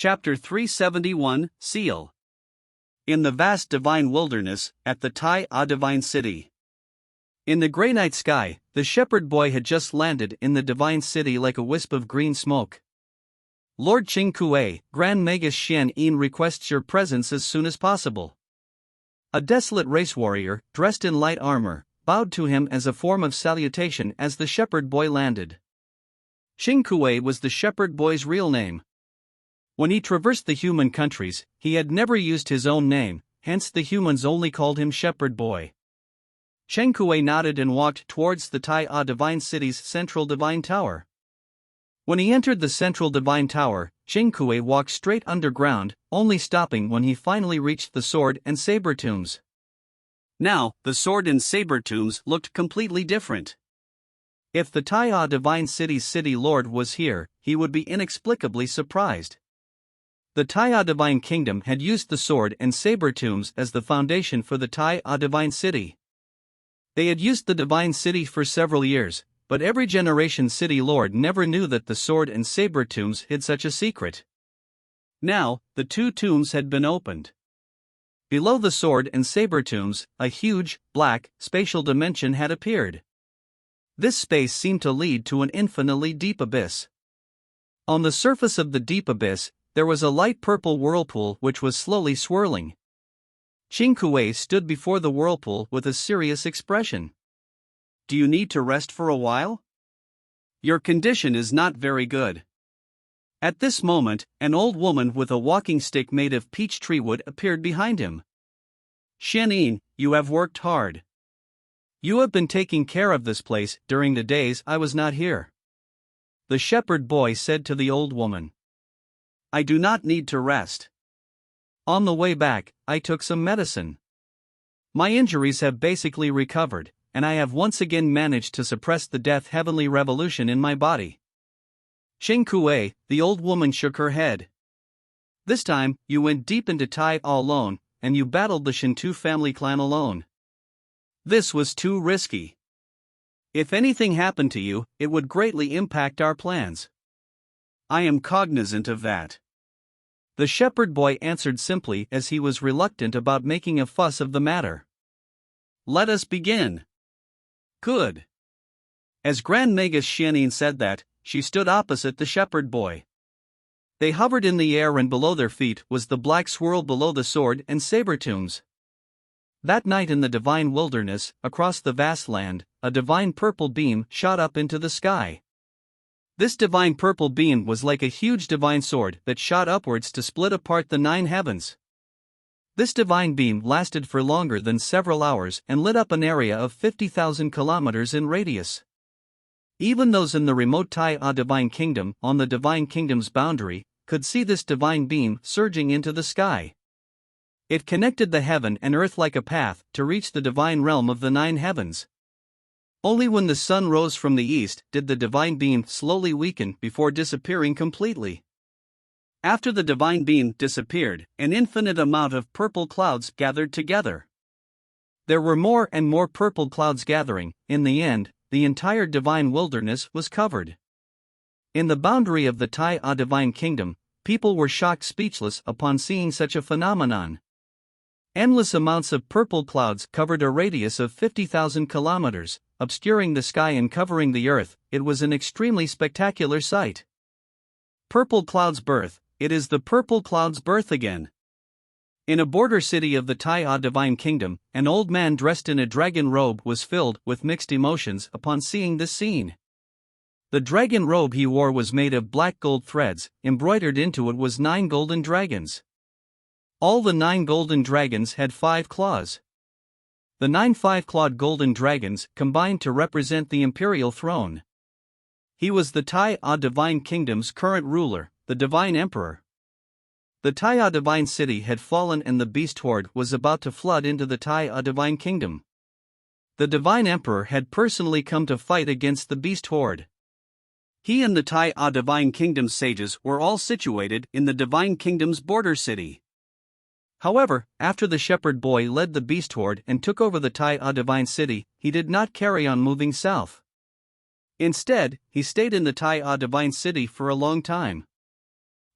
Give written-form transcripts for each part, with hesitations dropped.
Chapter 371, Seal. In the vast divine wilderness, at the Tai A divine city. In the grey night sky, the shepherd boy had just landed in the divine city like a wisp of green smoke. Lord Qing Kuei, Grand Magus Xian Yin requests your presence as soon as possible. A desolate race warrior, dressed in light armor, bowed to him as a form of salutation as the shepherd boy landed. Qing Kuei was the shepherd boy's real name. When he traversed the human countries, he had never used his own name, hence the humans only called him Shepherd Boy. Qing Kuei nodded and walked towards the Tai A Divine City's central divine tower. When he entered the central divine tower, Qing Kuei walked straight underground, only stopping when he finally reached the sword and saber tombs. Now, the sword and saber tombs looked completely different. If the Tai A Divine City's city lord was here, he would be inexplicably surprised. The Tai A Divine Kingdom had used the sword and saber tombs as the foundation for the Tai A Divine City. They had used the Divine City for several years, but every generation city lord never knew that the sword and saber tombs hid such a secret. Now, the two tombs had been opened. Below the sword and saber tombs, a huge, black, spatial dimension had appeared. This space seemed to lead to an infinitely deep abyss. On the surface of the deep abyss, there was a light purple whirlpool which was slowly swirling. Qing Kuei stood before the whirlpool with a serious expression. Do you need to rest for a while? Your condition is not very good. At this moment, an old woman with a walking stick made of peach tree wood appeared behind him. Xian Yin, you have worked hard. You have been taking care of this place during the days I was not here. The shepherd boy said to the old woman. I do not need to rest. On the way back, I took some medicine. My injuries have basically recovered, and I have once again managed to suppress the death heavenly revolution in my body. Qing Kuei, the old woman shook her head. This time, you went deep into Tai A alone, and you battled the Shintu family clan alone. This was too risky. If anything happened to you, it would greatly impact our plans. I am cognizant of that. The shepherd boy answered simply as he was reluctant about making a fuss of the matter. Let us begin. Good. As Grand Magus Xian Yin said that, she stood opposite the shepherd boy. They hovered in the air and below their feet was the black swirl below the sword and saber tombs. That night in the divine wilderness, across the vast land, a divine purple beam shot up into the sky. This divine purple beam was like a huge divine sword that shot upwards to split apart the 9 heavens. This divine beam lasted for longer than several hours and lit up an area of 50,000 kilometers in radius. Even those in the remote Tai A Divine Kingdom, on the Divine Kingdom's boundary, could see this divine beam surging into the sky. It connected the heaven and earth like a path to reach the divine realm of the 9 heavens. Only when the sun rose from the east did the divine beam slowly weaken before disappearing completely. After the divine beam disappeared, an infinite amount of purple clouds gathered together. There were more and more purple clouds gathering. In the end, the entire divine wilderness was covered. In the boundary of the Tai A Divine Kingdom, people were shocked speechless upon seeing such a phenomenon. Endless amounts of purple clouds covered a radius of 50,000 kilometers, obscuring the sky and covering the earth. It was an extremely spectacular sight. Purple clouds' birth, it is the purple clouds' birth again. In a border city of the Tai A Divine Kingdom, an old man dressed in a dragon robe was filled with mixed emotions upon seeing this scene. The dragon robe he wore was made of black gold threads, embroidered into it was 9 golden dragons. All the 9 golden dragons had 5 claws. The 9 5-clawed golden dragons combined to represent the imperial throne. He was the Tai A Divine Kingdom's current ruler, the Divine Emperor. The Tai A Divine City had fallen and the beast horde was about to flood into the Tai A Divine Kingdom. The Divine Emperor had personally come to fight against the beast horde. He and the Tai A Divine Kingdom sages were all situated in the Divine Kingdom's border city. However, after the shepherd boy led the beast horde and took over the Tai A Divine City, he did not carry on moving south. Instead, he stayed in the Tai A Divine City for a long time.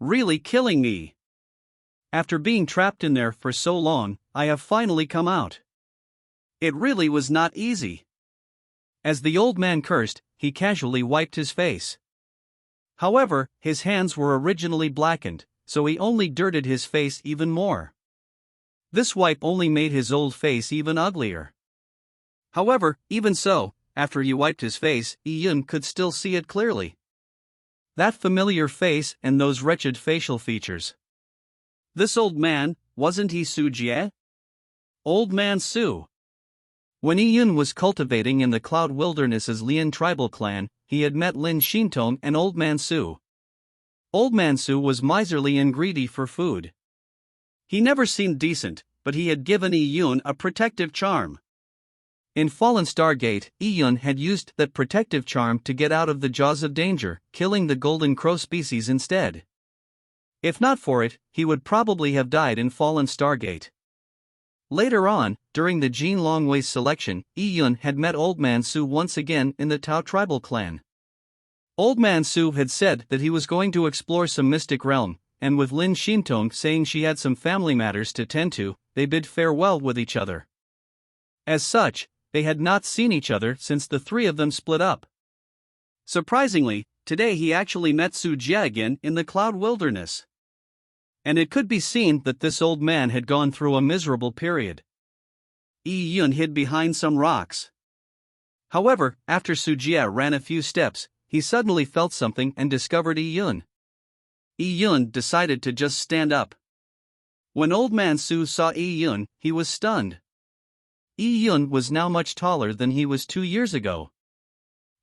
Really killing me. After being trapped in there for so long, I have finally come out. It really was not easy." As the old man cursed, he casually wiped his face. However, his hands were originally blackened, so he only dirted his face even more. This wipe only made his old face even uglier. However, even so, after he wiped his face, Iyun could still see it clearly. That familiar face and those wretched facial features. This old man, wasn't he Su Jie? Old Man Su. When Iyun was cultivating in the Cloud Wilderness's Lian tribal clan, he had met Lin Xintong and Old Man Su. Old Man Su was miserly and greedy for food. He never seemed decent, but he had given Iyun a protective charm. In Fallen Stargate, Iyun had used that protective charm to get out of the jaws of danger, killing the golden crow species instead. If not for it, he would probably have died in Fallen Stargate. Later on, during the Jin Longwei's selection, Iyun had met Old Man Su once again in the Tao tribal clan. Old Man Su had said that he was going to explore some mystic realm, and with Lin Xintong saying she had some family matters to tend to, they bid farewell with each other. As such, they had not seen each other since the three of them split up. Surprisingly, today he actually met Su Jie again in the Cloud Wilderness. And it could be seen that this old man had gone through a miserable period. Iyun hid behind some rocks. However, after Su Jie ran a few steps, he suddenly felt something and discovered Iyun. Iyun decided to just stand up. When Old Man Su saw Iyun, he was stunned. Iyun was now much taller than he was 2 years ago.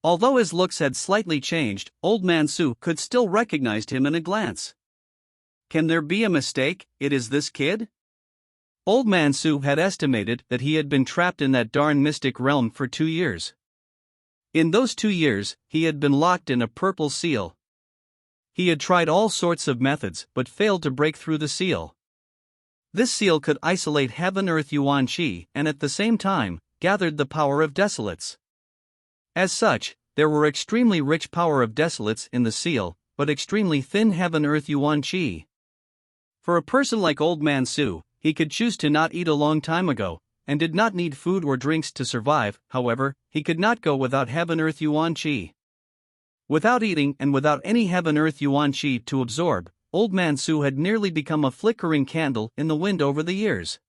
Although his looks had slightly changed, Old Man Su could still recognize him in a glance. Can there be a mistake? It is this kid? Old Man Su had estimated that he had been trapped in that darn mystic realm for 2 years. In those 2 years, he had been locked in a purple seal. He had tried all sorts of methods but failed to break through the seal. This seal could isolate Heaven Earth Yuan Qi and at the same time, gathered the power of desolates. As such, there were extremely rich power of desolates in the seal, but extremely thin Heaven Earth Yuan Qi. For a person like Old Man Su, he could choose to not eat a long time ago, and did not need food or drinks to survive. However, he could not go without Heaven Earth Yuan Qi. Without eating and without any Heaven Earth Yuan Qi to absorb, Old Man Su had nearly become a flickering candle in the wind over the years.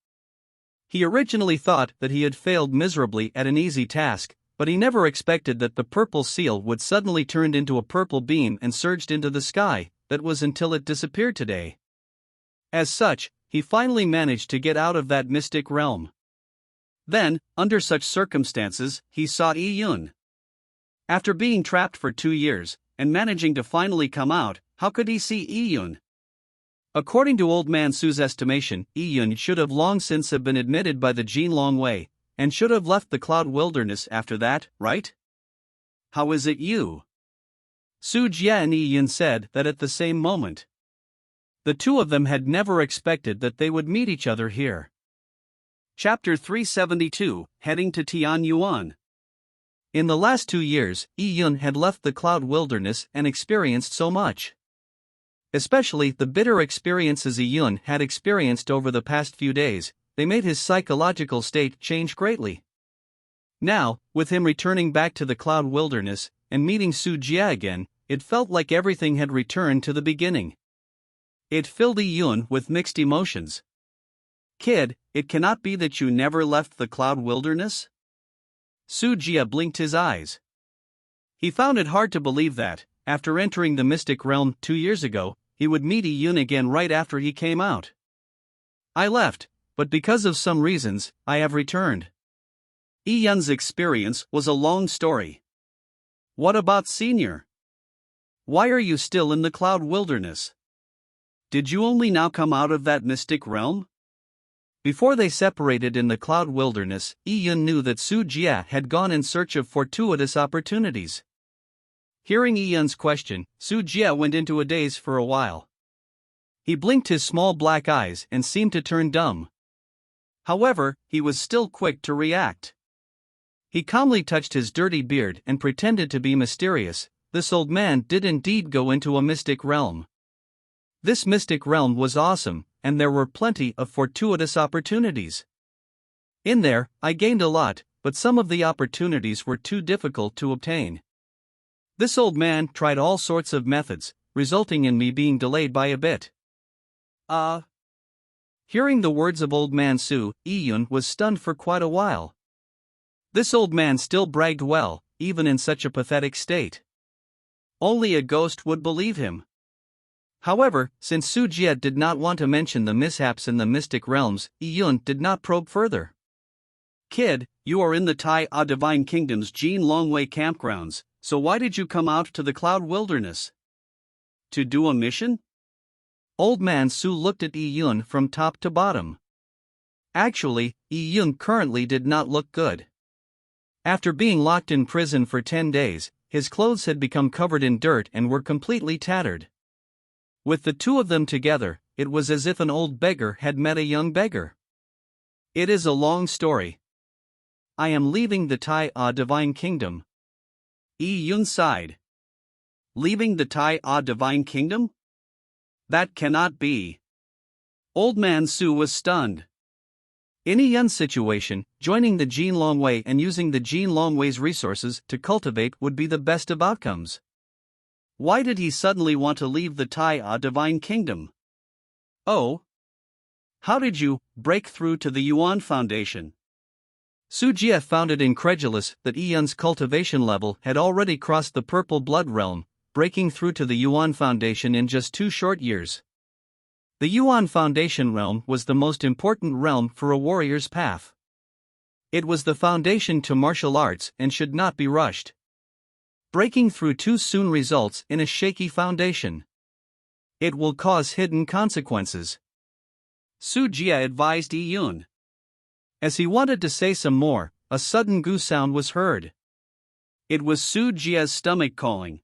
He originally thought that he had failed miserably at an easy task, but he never expected that the purple seal would suddenly turn into a purple beam and surged into the sky. That was until it disappeared today. As such, he finally managed to get out of that mystic realm. Then, under such circumstances, he saw Iyun. After being trapped for 2 years, and managing to finally come out, how could he see Iyun? According to Old Man Su's estimation, Iyun should have long since have been admitted by the Jin Longwei, and should have left the Cloud Wilderness after that, right? How is it you? Su Jie and Iyun said that at the same moment. The two of them had never expected that they would meet each other here. Chapter 372, Heading to Tianyuan. In the last 2 years, Iyun had left the Cloud Wilderness and experienced so much. Especially the bitter experiences Iyun had experienced over the past few days, they made his psychological state change greatly. Now, with him returning back to the Cloud Wilderness and meeting Su Jie again, it felt like everything had returned to the beginning. It filled Iyun with mixed emotions. Kid, it cannot be that you never left the Cloud Wilderness? Su Jie blinked his eyes. He found it hard to believe that, after entering the mystic realm 2 years ago, he would meet Iyun again right after he came out. I left, but because of some reasons, I have returned. Iyun's experience was a long story. What about Senior? Why are you still in the Cloud Wilderness? Did you only now come out of that mystic realm? Before they separated in the Cloud Wilderness, Iyun knew that Su Jie had gone in search of fortuitous opportunities. Hearing Iyun's question, Su Jie went into a daze for a while. He blinked his small black eyes and seemed to turn dumb. However, he was still quick to react. He calmly touched his dirty beard and pretended to be mysterious. This old man did indeed go into a mystic realm. This mystic realm was awesome, and there were plenty of fortuitous opportunities. In there, I gained a lot, but some of the opportunities were too difficult to obtain. This old man tried all sorts of methods, resulting in me being delayed by a bit. Hearing the words of Old Man Su, Iyun was stunned for quite a while. This old man still bragged well, even in such a pathetic state. Only a ghost would believe him. However, since Su Jie did not want to mention the mishaps in the mystic realms, Iyun did not probe further. Kid, you are in the Tai A Divine Kingdom's Jin Longwei campgrounds, so why did you come out to the Cloud Wilderness? To do a mission? Old Man Su looked at Iyun from top to bottom. Actually, Iyun currently did not look good. After being locked in prison for 10 days, his clothes had become covered in dirt and were completely tattered. With the two of them together, it was as if an old beggar had met a young beggar. It is a long story. I am leaving the Tai A Divine Kingdom. Iyun sighed. Leaving the Tai A Divine Kingdom? That cannot be. Old Man Su was stunned. In Iyun's situation, joining the Jin Longwei and using the Jin Longwei's resources to cultivate would be the best of outcomes. Why did he suddenly want to leave the Tai A Divine Kingdom? Oh. How did you break through to the Yuan Foundation? Su Jie found it incredulous that Iyun's cultivation level had already crossed the Purple Blood realm, breaking through to the Yuan Foundation in just 2 short years. The Yuan Foundation realm was the most important realm for a warrior's path. It was the foundation to martial arts and should not be rushed. Breaking through too soon results in a shaky foundation. It will cause hidden consequences. Su Jie advised Iyun. As he wanted to say some more, a sudden goo sound was heard. It was Su Jie's stomach calling.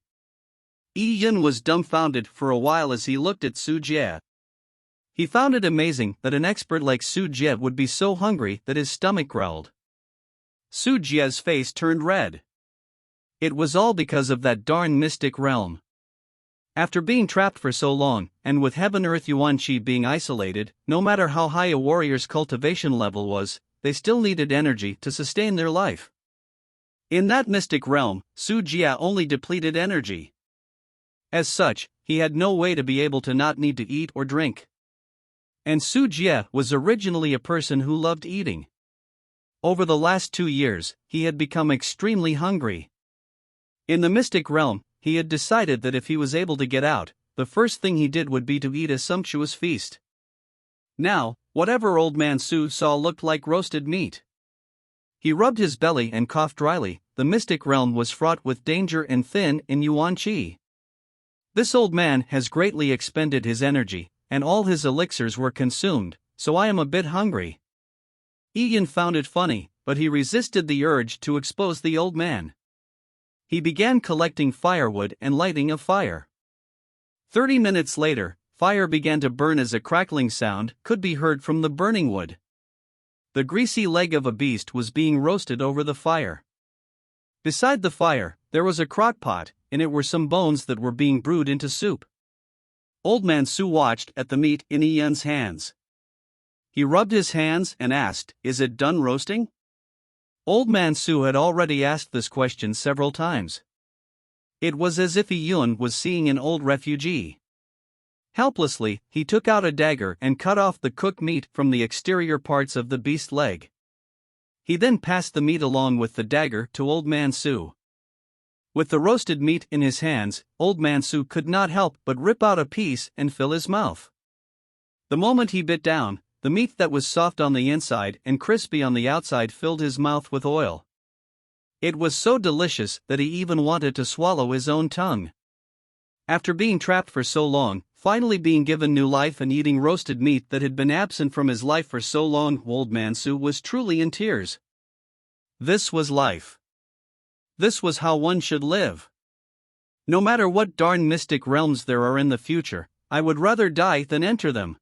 Iyun was dumbfounded for a while as he looked at Su Jie. He found it amazing that an expert like Su Jie would be so hungry that his stomach growled. Su Jie's face turned red. It was all because of that darn mystic realm. After being trapped for so long, and with Heaven Earth Yuan Qi being isolated, no matter how high a warrior's cultivation level was, they still needed energy to sustain their life. In that mystic realm, Su Jie only depleted energy. As such, he had no way to be able to not need to eat or drink. And Su Jie was originally a person who loved eating. Over the last 2 years, he had become extremely hungry. In the mystic realm, he had decided that if he was able to get out, the first thing he did would be to eat a sumptuous feast. Now, whatever Old Man Su saw looked like roasted meat. He rubbed his belly and coughed dryly. The mystic realm was fraught with danger and thin in Yuan Qi. This old man has greatly expended his energy, and all his elixirs were consumed, so I am a bit hungry. Iyun found it funny, but he resisted the urge to expose the old man. He began collecting firewood and lighting a fire. 30 minutes later, fire began to burn as a crackling sound could be heard from the burning wood. The greasy leg of a beast was being roasted over the fire. Beside the fire, there was a crock pot, and it were some bones that were being brewed into soup. Old Man Su watched at the meat in Iyun's hands. He rubbed his hands and asked, "Is it done roasting?" Old Man Su had already asked this question several times. It was as if Iyun was seeing an old refugee. Helplessly, he took out a dagger and cut off the cooked meat from the exterior parts of the beast leg. He then passed the meat along with the dagger to Old Man Su. With the roasted meat in his hands, Old Man Su could not help but rip out a piece and fill his mouth. The moment he bit down, the meat that was soft on the inside and crispy on the outside filled his mouth with oil. It was so delicious that he even wanted to swallow his own tongue. After being trapped for so long, finally being given new life and eating roasted meat that had been absent from his life for so long, Old Man Su was truly in tears. This was life. This was how one should live. No matter what darn mystic realms there are in the future, I would rather die than enter them.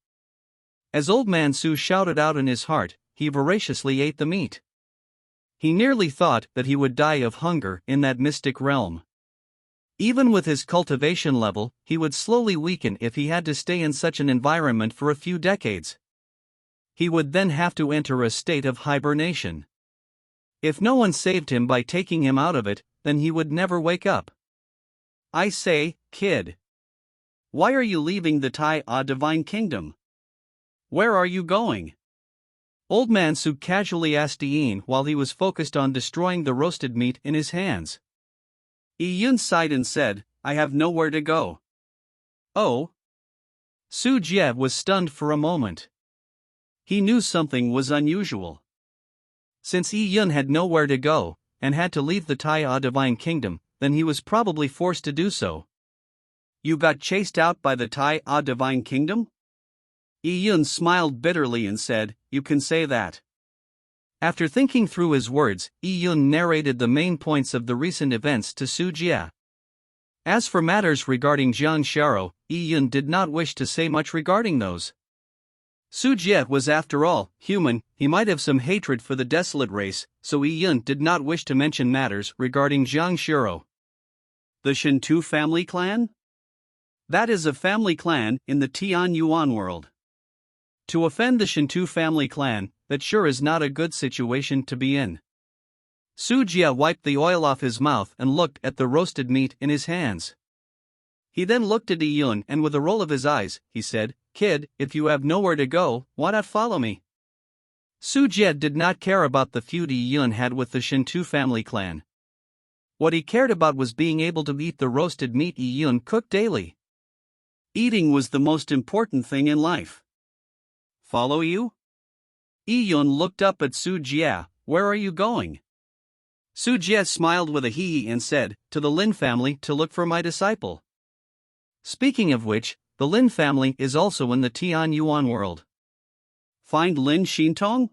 As Old Man Su shouted out in his heart, he voraciously ate the meat. He nearly thought that he would die of hunger in that mystic realm. Even with his cultivation level, he would slowly weaken if he had to stay in such an environment for a few decades. He would then have to enter a state of hibernation. If no one saved him by taking him out of it, then he would never wake up. I say, kid. Why are you leaving the Tai Divine Kingdom? Where are you going? Old Man Su casually asked Ian while he was focused on destroying the roasted meat in his hands. Ian sighed and said, I have nowhere to go. Oh? Su Jie was stunned for a moment. He knew something was unusual. Since Ian had nowhere to go, and had to leave the Tai Divine Kingdom, then he was probably forced to do so. You got chased out by the Tai Divine Kingdom? Ian smiled bitterly and said, You can say that. After thinking through his words, Ian narrated the main points of the recent events to Su Jie. As for matters regarding Jiang Xiao, Ian did not wish to say much regarding those. Su Jie was after all human, he might have some hatred for the desolate race, so Ian did not wish to mention matters regarding Jiang Xiao. The Shintu family clan? That is a family clan in the Tian Yuan world. To offend the Shintu family clan, that sure is not a good situation to be in. Su Jie wiped the oil off his mouth and looked at the roasted meat in his hands. He then looked at Ian and with a roll of his eyes, he said, Kid, if you have nowhere to go, why not follow me? Su Jie did not care about the feud Ian had with the Shintu family clan. What he cared about was being able to eat the roasted meat Ian cooked daily. Eating was the most important thing in life. Follow you? Ian looked up at Su Jie, where are you going? Su Jie smiled with a hee and said, to the Lin family to look for my disciple. Speaking of which, the Lin family is also in the Tian Yuan world. Find Lin Xintong?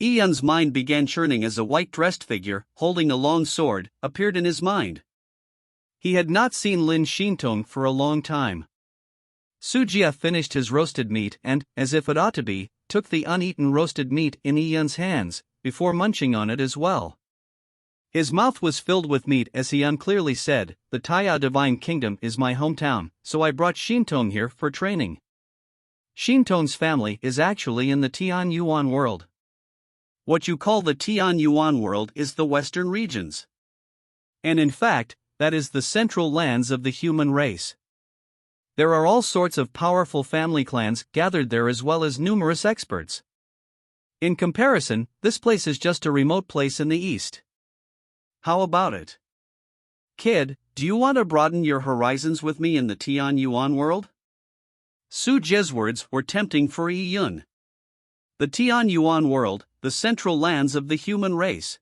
Ian's mind began churning as a white-dressed figure, holding a long sword, appeared in his mind. He had not seen Lin Xintong for a long time. Su Jie finished his roasted meat and, as if it ought to be, took the uneaten roasted meat in Ian's hands, before munching on it as well. His mouth was filled with meat as he unclearly said, the Tai Divine Kingdom is my hometown, so I brought Xintong here for training. Xintong's family is actually in the Tian Yuan world. What you call the Tian Yuan world is the western regions. And in fact, that is the central lands of the human race. There are all sorts of powerful family clans gathered there as well as numerous experts. In comparison, this place is just a remote place in the east. How about it? Kid, do you want to broaden your horizons with me in the Tian Yuan world? Su Jie's words were tempting for Ian. The Tian Yuan world, the central lands of the human race.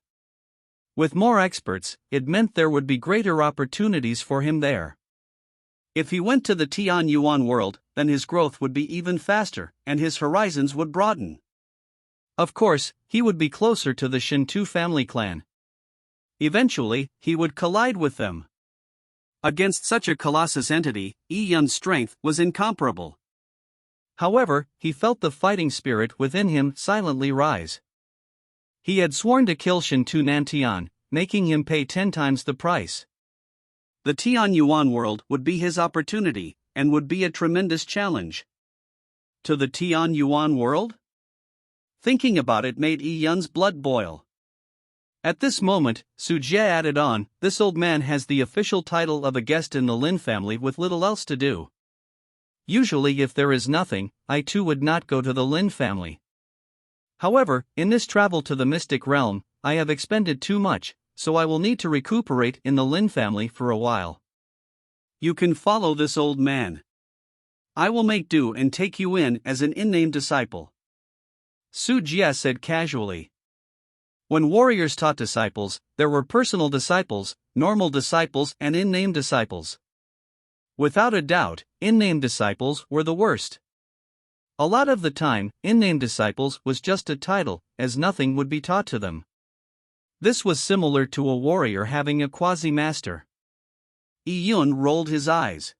With more experts, it meant there would be greater opportunities for him there. If he went to the Tian Yuan world, then his growth would be even faster, and his horizons would broaden. Of course, he would be closer to the Shintu family clan. Eventually, he would collide with them. Against such a colossus entity, Ian's strength was incomparable. However, he felt the fighting spirit within him silently rise. He had sworn to kill Shintu Nantian, making him pay 10 times the price. The Tian Yuan world would be his opportunity, and would be a tremendous challenge. To the Tian Yuan world? Thinking about it made Ian's blood boil. At this moment, Su Jie added on, this old man has the official title of a guest in the Lin family with little else to do. Usually if there is nothing, I too would not go to the Lin family. However, in this travel to the mystic realm, I have expended too much, so I will need to recuperate in the Lin family for a while. You can follow this old man. I will make do and take you in as an in-name disciple. Su Jie said casually. When warriors taught disciples, there were personal disciples, normal disciples and in-name disciples. Without a doubt, in-name disciples were the worst. A lot of the time, in-name disciples was just a title, as nothing would be taught to them. This was similar to a warrior having a quasi-master. Iyun rolled his eyes.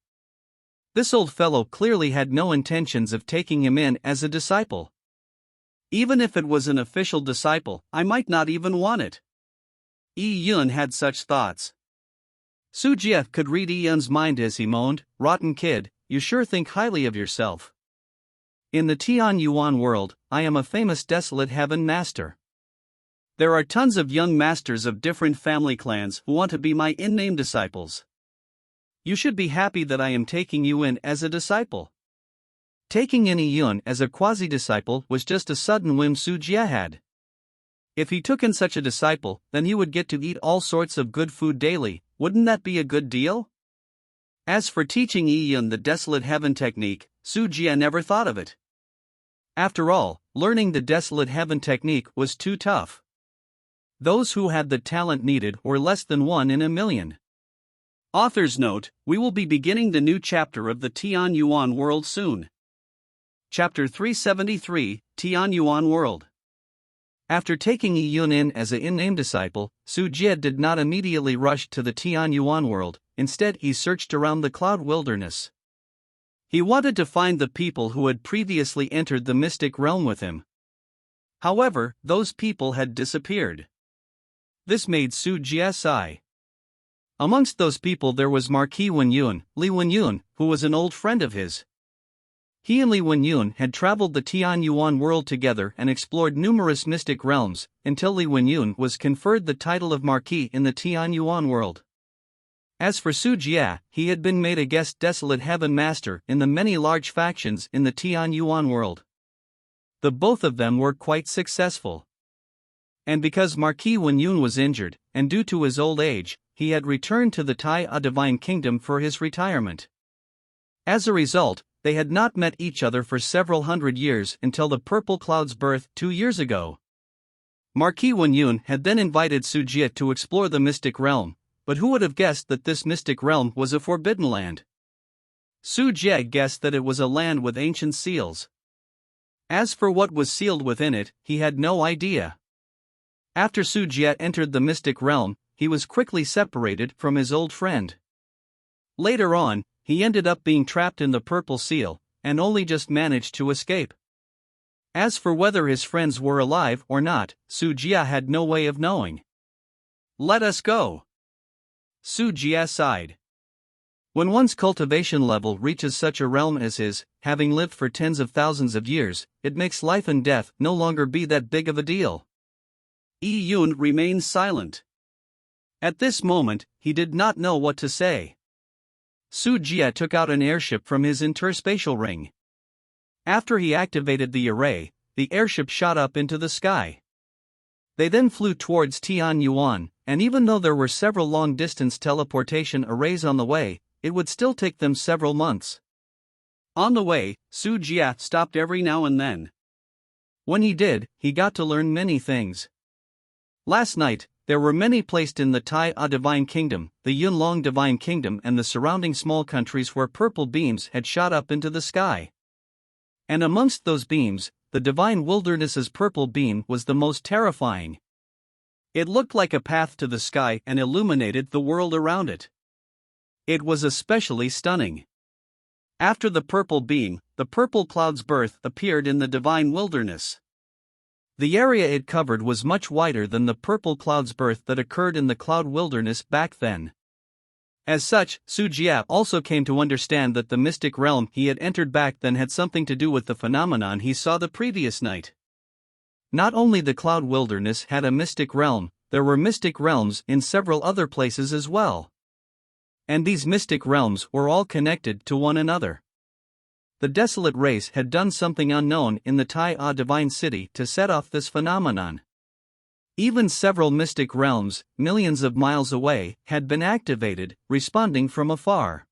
This old fellow clearly had no intentions of taking him in as a disciple. Even if it was an official disciple, I might not even want it. Iyun had such thoughts. Su Jie could read Yun's mind as he moaned, "Rotten kid, you sure think highly of yourself. In the Tian Yuan world, I am a famous desolate heaven master. There are tons of young masters of different family clans who want to be my in-name disciples. You should be happy that I am taking you in as a disciple." Taking in Yun as a quasi-disciple was just a sudden whim Su Jie had. If he took in such a disciple, then he would get to eat all sorts of good food daily. Wouldn't that be a good deal? As for teaching Yun the desolate heaven technique, Su Jie never thought of it. After all, learning the desolate heaven technique was too tough. Those who had the talent needed were less than 1 in a million. Author's note: we will be beginning the new chapter of the Tian Yuan world soon. Chapter 373, Tian Yuan World. After taking Yun in as an in-name disciple, Su Jie did not immediately rush to the Tian Yuan world. Instead, he searched around the cloud wilderness. He wanted to find the people who had previously entered the mystic realm with him. However, those people had disappeared. This made Su Jie sigh. Amongst those people there was Marquis Wenyun, Li Wenyun, who was an old friend of his. He and Li Wenyun had traveled the Tian Yuan world together and explored numerous mystic realms, until Li Wenyun was conferred the title of Marquis in the Tian Yuan world. As for Su Jie, he had been made a guest desolate heaven master in the many large factions in the Tian Yuan world. The both of them were quite successful. And because Marquis Wenyun was injured, and due to his old age, he had returned to the Tai Divine Kingdom for his retirement. As a result, they had not met each other for several hundred years until the Purple Cloud's birth 2 years ago. Marquis Wenyun had then invited Su Jie to explore the mystic realm, but who would have guessed that this mystic realm was a forbidden land? Su Jie guessed that it was a land with ancient seals. As for what was sealed within it, he had no idea. After Su Jie entered the mystic realm, he was quickly separated from his old friend. Later on, he ended up being trapped in the purple seal, and only just managed to escape. As for whether his friends were alive or not, Su Jie had no way of knowing. "Let us go." Su Jie sighed. When one's cultivation level reaches such a realm as his, having lived for tens of thousands of years, it makes life and death no longer be that big of a deal. Yun remained silent. At this moment, he did not know what to say. Su Jie took out an airship from his interspatial ring. After he activated the array, the airship shot up into the sky. They then flew towards Tian Yuan, and even though there were several long-distance teleportation arrays on the way, it would still take them several months. On the way, Su Jie stopped every now and then. When he did, he got to learn many things. Last night, there were many placed in the Tai Divine Kingdom, the Yunlong Divine Kingdom and the surrounding small countries where purple beams had shot up into the sky. And amongst those beams, the Divine Wilderness's purple beam was the most terrifying. It looked like a path to the sky and illuminated the world around it. It was especially stunning. After the purple beam, the Purple Cloud's birth appeared in the Divine Wilderness. The area it covered was much wider than the Purple Cloud's birth that occurred in the Cloud Wilderness back then. As such, Su Jie also came to understand that the mystic realm he had entered back then had something to do with the phenomenon he saw the previous night. Not only the Cloud Wilderness had a mystic realm, there were mystic realms in several other places as well. And these mystic realms were all connected to one another. The desolate race had done something unknown in the Tai Divine City to set off this phenomenon. Even several mystic realms, millions of miles away, had been activated, responding from afar.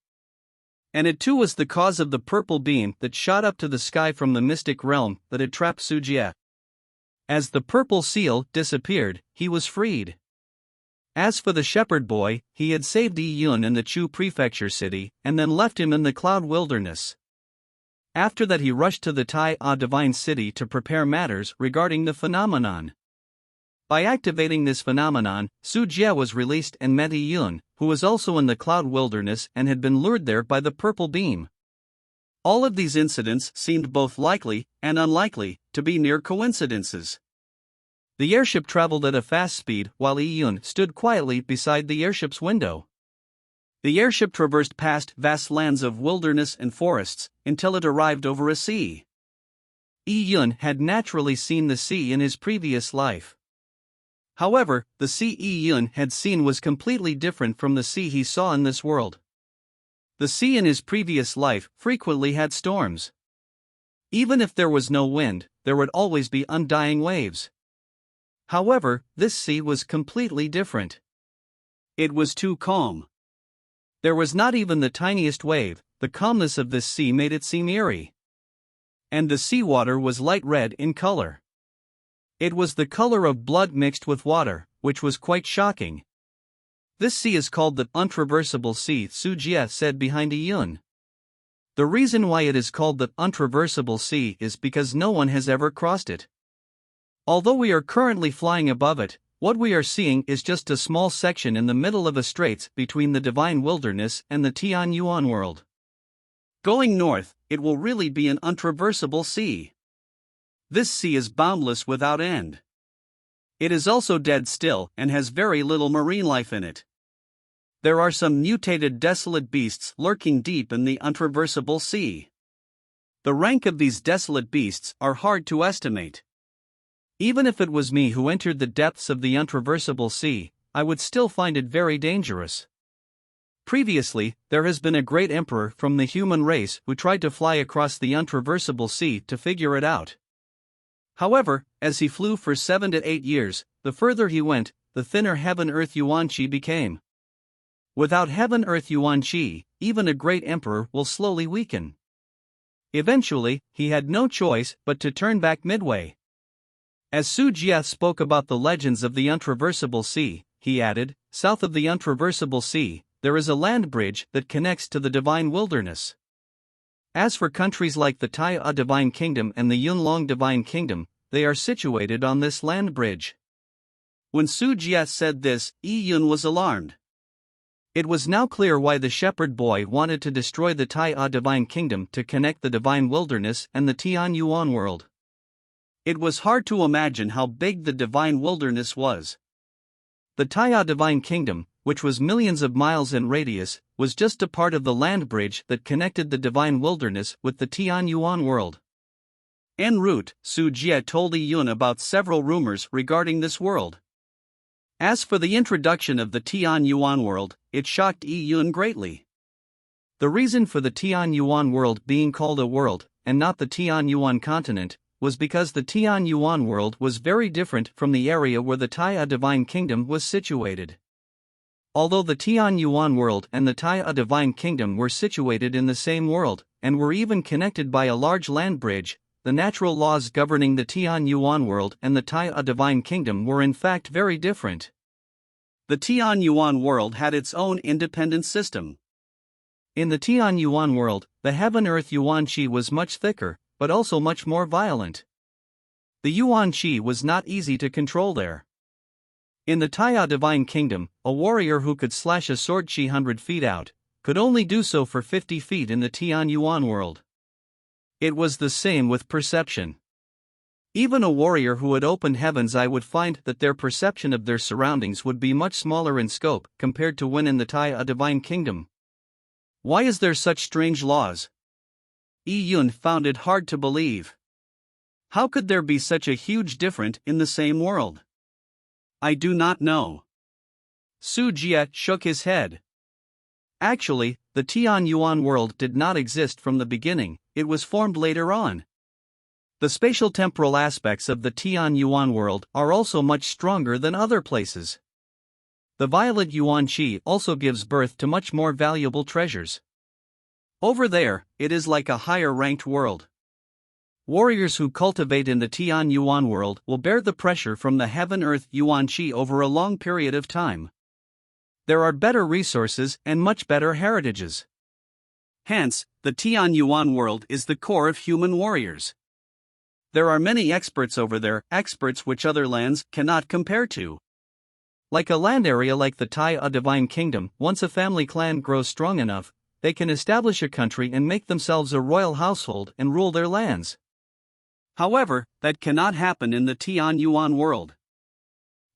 And it too was the cause of the purple beam that shot up to the sky from the mystic realm that had trapped Su Jie. As the purple seal disappeared, he was freed. As for the shepherd boy, he had saved Yun in the Chu Prefecture city and then left him in the Cloud Wilderness. After that he rushed to the Tai Divine City to prepare matters regarding the phenomenon. By activating this phenomenon, Su Jie was released and met Yun, who was also in the Cloud Wilderness and had been lured there by the purple beam. All of these incidents seemed both likely and unlikely to be near coincidences. The airship traveled at a fast speed while Yun stood quietly beside the airship's window. The airship traversed past vast lands of wilderness and forests until it arrived over a sea. Yi Yun had naturally seen the sea in his previous life. However, the sea Yi Yun had seen was completely different from the sea he saw in this world. The sea in his previous life frequently had storms. Even if there was no wind, there would always be undying waves. However, this sea was completely different. It was too calm. There was not even the tiniest wave. The calmness of this sea made it seem eerie. And the seawater was light red in color. It was the color of blood mixed with water, which was quite shocking. This sea is called the untraversable sea, Su Jie said behind Yi Yun. The reason why it is called the untraversable sea is because no one has ever crossed it. Although we are currently flying above it, what we are seeing is just a small section in the middle of a straits between the Divine Wilderness and the Tianyuan world. Going north, it will really be an untraversable sea. This sea is boundless without end. It is also dead still and has very little marine life in it. There are some mutated desolate beasts lurking deep in the untraversable sea. The rank of these desolate beasts are hard to estimate. Even if it was me who entered the depths of the untraversable sea, I would still find it very dangerous. Previously, there has been a great emperor from the human race who tried to fly across the untraversable sea to figure it out. However, as he flew for 7 to 8 years, the further he went, the thinner heaven-earth Yuan-Chi became. Without heaven-earth Yuan-Chi, even a great emperor will slowly weaken. Eventually, he had no choice but to turn back midway. As Su Jie spoke about the legends of the untraversable sea, he added, south of the untraversable sea, there is a land bridge that connects to the Divine Wilderness. As for countries like the Tai Divine Kingdom and the Yunlong Divine Kingdom, they are situated on this land bridge. When Su Jie said this, Yi Yun was alarmed. It was now clear why the shepherd boy wanted to destroy the Tai Divine Kingdom to connect the Divine Wilderness and the Tianyuan world. It was hard to imagine how big the Divine Wilderness was. The Tai Divine Kingdom, which was millions of miles in radius, was just a part of the land bridge that connected the Divine Wilderness with the Tianyuan world. En route, Su Jie told Yi Yun about several rumors regarding this world. As for the introduction of the Tianyuan world, it shocked Yi Yun greatly. The reason for the Tianyuan world being called a world, and not the Tianyuan continent, was because the Tianyuan world was very different from the area where the Tai Divine Kingdom was situated. Although the Tianyuan world and the Tai Divine Kingdom were situated in the same world, and were even connected by a large land bridge, the natural laws governing the Tianyuan world and the Tai Divine Kingdom were in fact very different. The Tianyuan world had its own independent system. In the Tianyuan world, the heaven-earth Yuan-Chi was much thicker, but also much more violent. The Yuan-Chi was not easy to control there. In the Tai Divine Kingdom, a warrior who could slash a sword 100 feet out, could only do so for 50 feet in the Tianyuan world. It was the same with perception. Even a warrior who had opened heaven's eye would find that their perception of their surroundings would be much smaller in scope compared to when in the Tai Divine Kingdom. Why is there such strange laws? Yi Yun found it hard to believe. How could there be such a huge difference in the same world? I do not know. Su Jie shook his head. Actually, the Tianyuan world did not exist from the beginning, it was formed later on. The spatial temporal aspects of the Tianyuan world are also much stronger than other places. The violet Yuan-Chi also gives birth to much more valuable treasures. Over there, it is like a higher-ranked world. Warriors who cultivate in the Tianyuan world will bear the pressure from the heaven-earth Yuan-Chi over a long period of time. There are better resources and much better heritages. Hence, the Tianyuan world is the core of human warriors. There are many experts over there, experts which other lands cannot compare to. Like a land area like the Tai Divine Kingdom, once a family clan grows strong enough, they can establish a country and make themselves a royal household and rule their lands. However, that cannot happen in the Tianyuan world.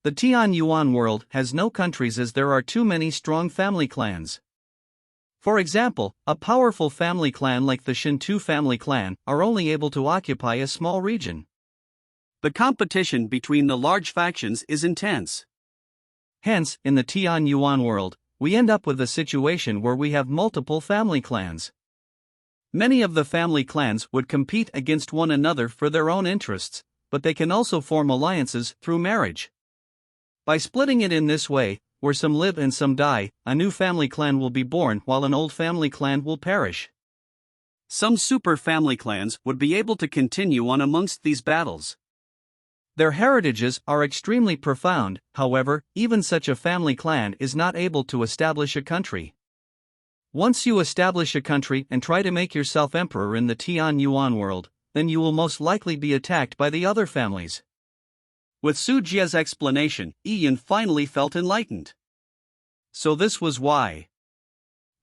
The Tianyuan world has no countries as there are too many strong family clans. For example, a powerful family clan like the Shinto family clan are only able to occupy a small region. The competition between the large factions is intense. Hence, in the Tian Yuan world, we end up with a situation where we have multiple family clans. Many of the family clans would compete against one another for their own interests, but they can also form alliances through marriage. By splitting it in this way, where some live and some die, a new family clan will be born while an old family clan will perish. Some super family clans would be able to continue on amongst these battles. Their heritages are extremely profound, however, even such a family clan is not able to establish a country. Once you establish a country and try to make yourself emperor in the Tian Yuan world, then you will most likely be attacked by the other families. With Su Jie's explanation, Yi finally felt enlightened. So this was why.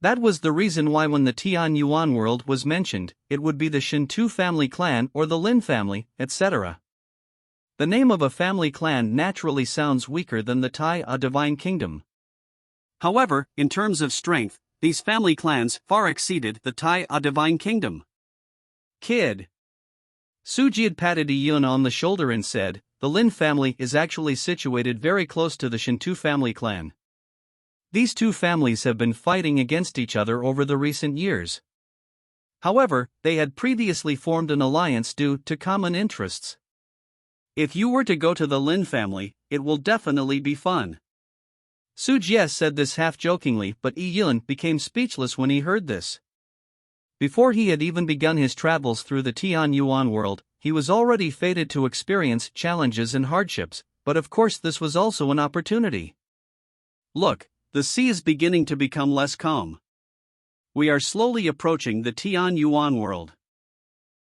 That was the reason why when the Tian Yuan world was mentioned, it would be the Shinto family clan or the Lin family, etc. The name of a family clan naturally sounds weaker than the Tai A divine kingdom. However, in terms of strength, these family clans far exceeded the Tai A divine kingdom. Kid. Su Jie patted Yi on the shoulder and said, "The Lin family is actually situated very close to the Shinto family clan. These two families have been fighting against each other over the recent years. However, they had previously formed an alliance due to common interests. If you were to go to the Lin family, it will definitely be fun." Su Jie said this half-jokingly, but Yi became speechless when he heard this. Before he had even begun his travels through the Tian Yuan world, he was already fated to experience challenges and hardships, but of course this was also an opportunity. Look, the sea is beginning to become less calm. We are slowly approaching the Tian Yuan world.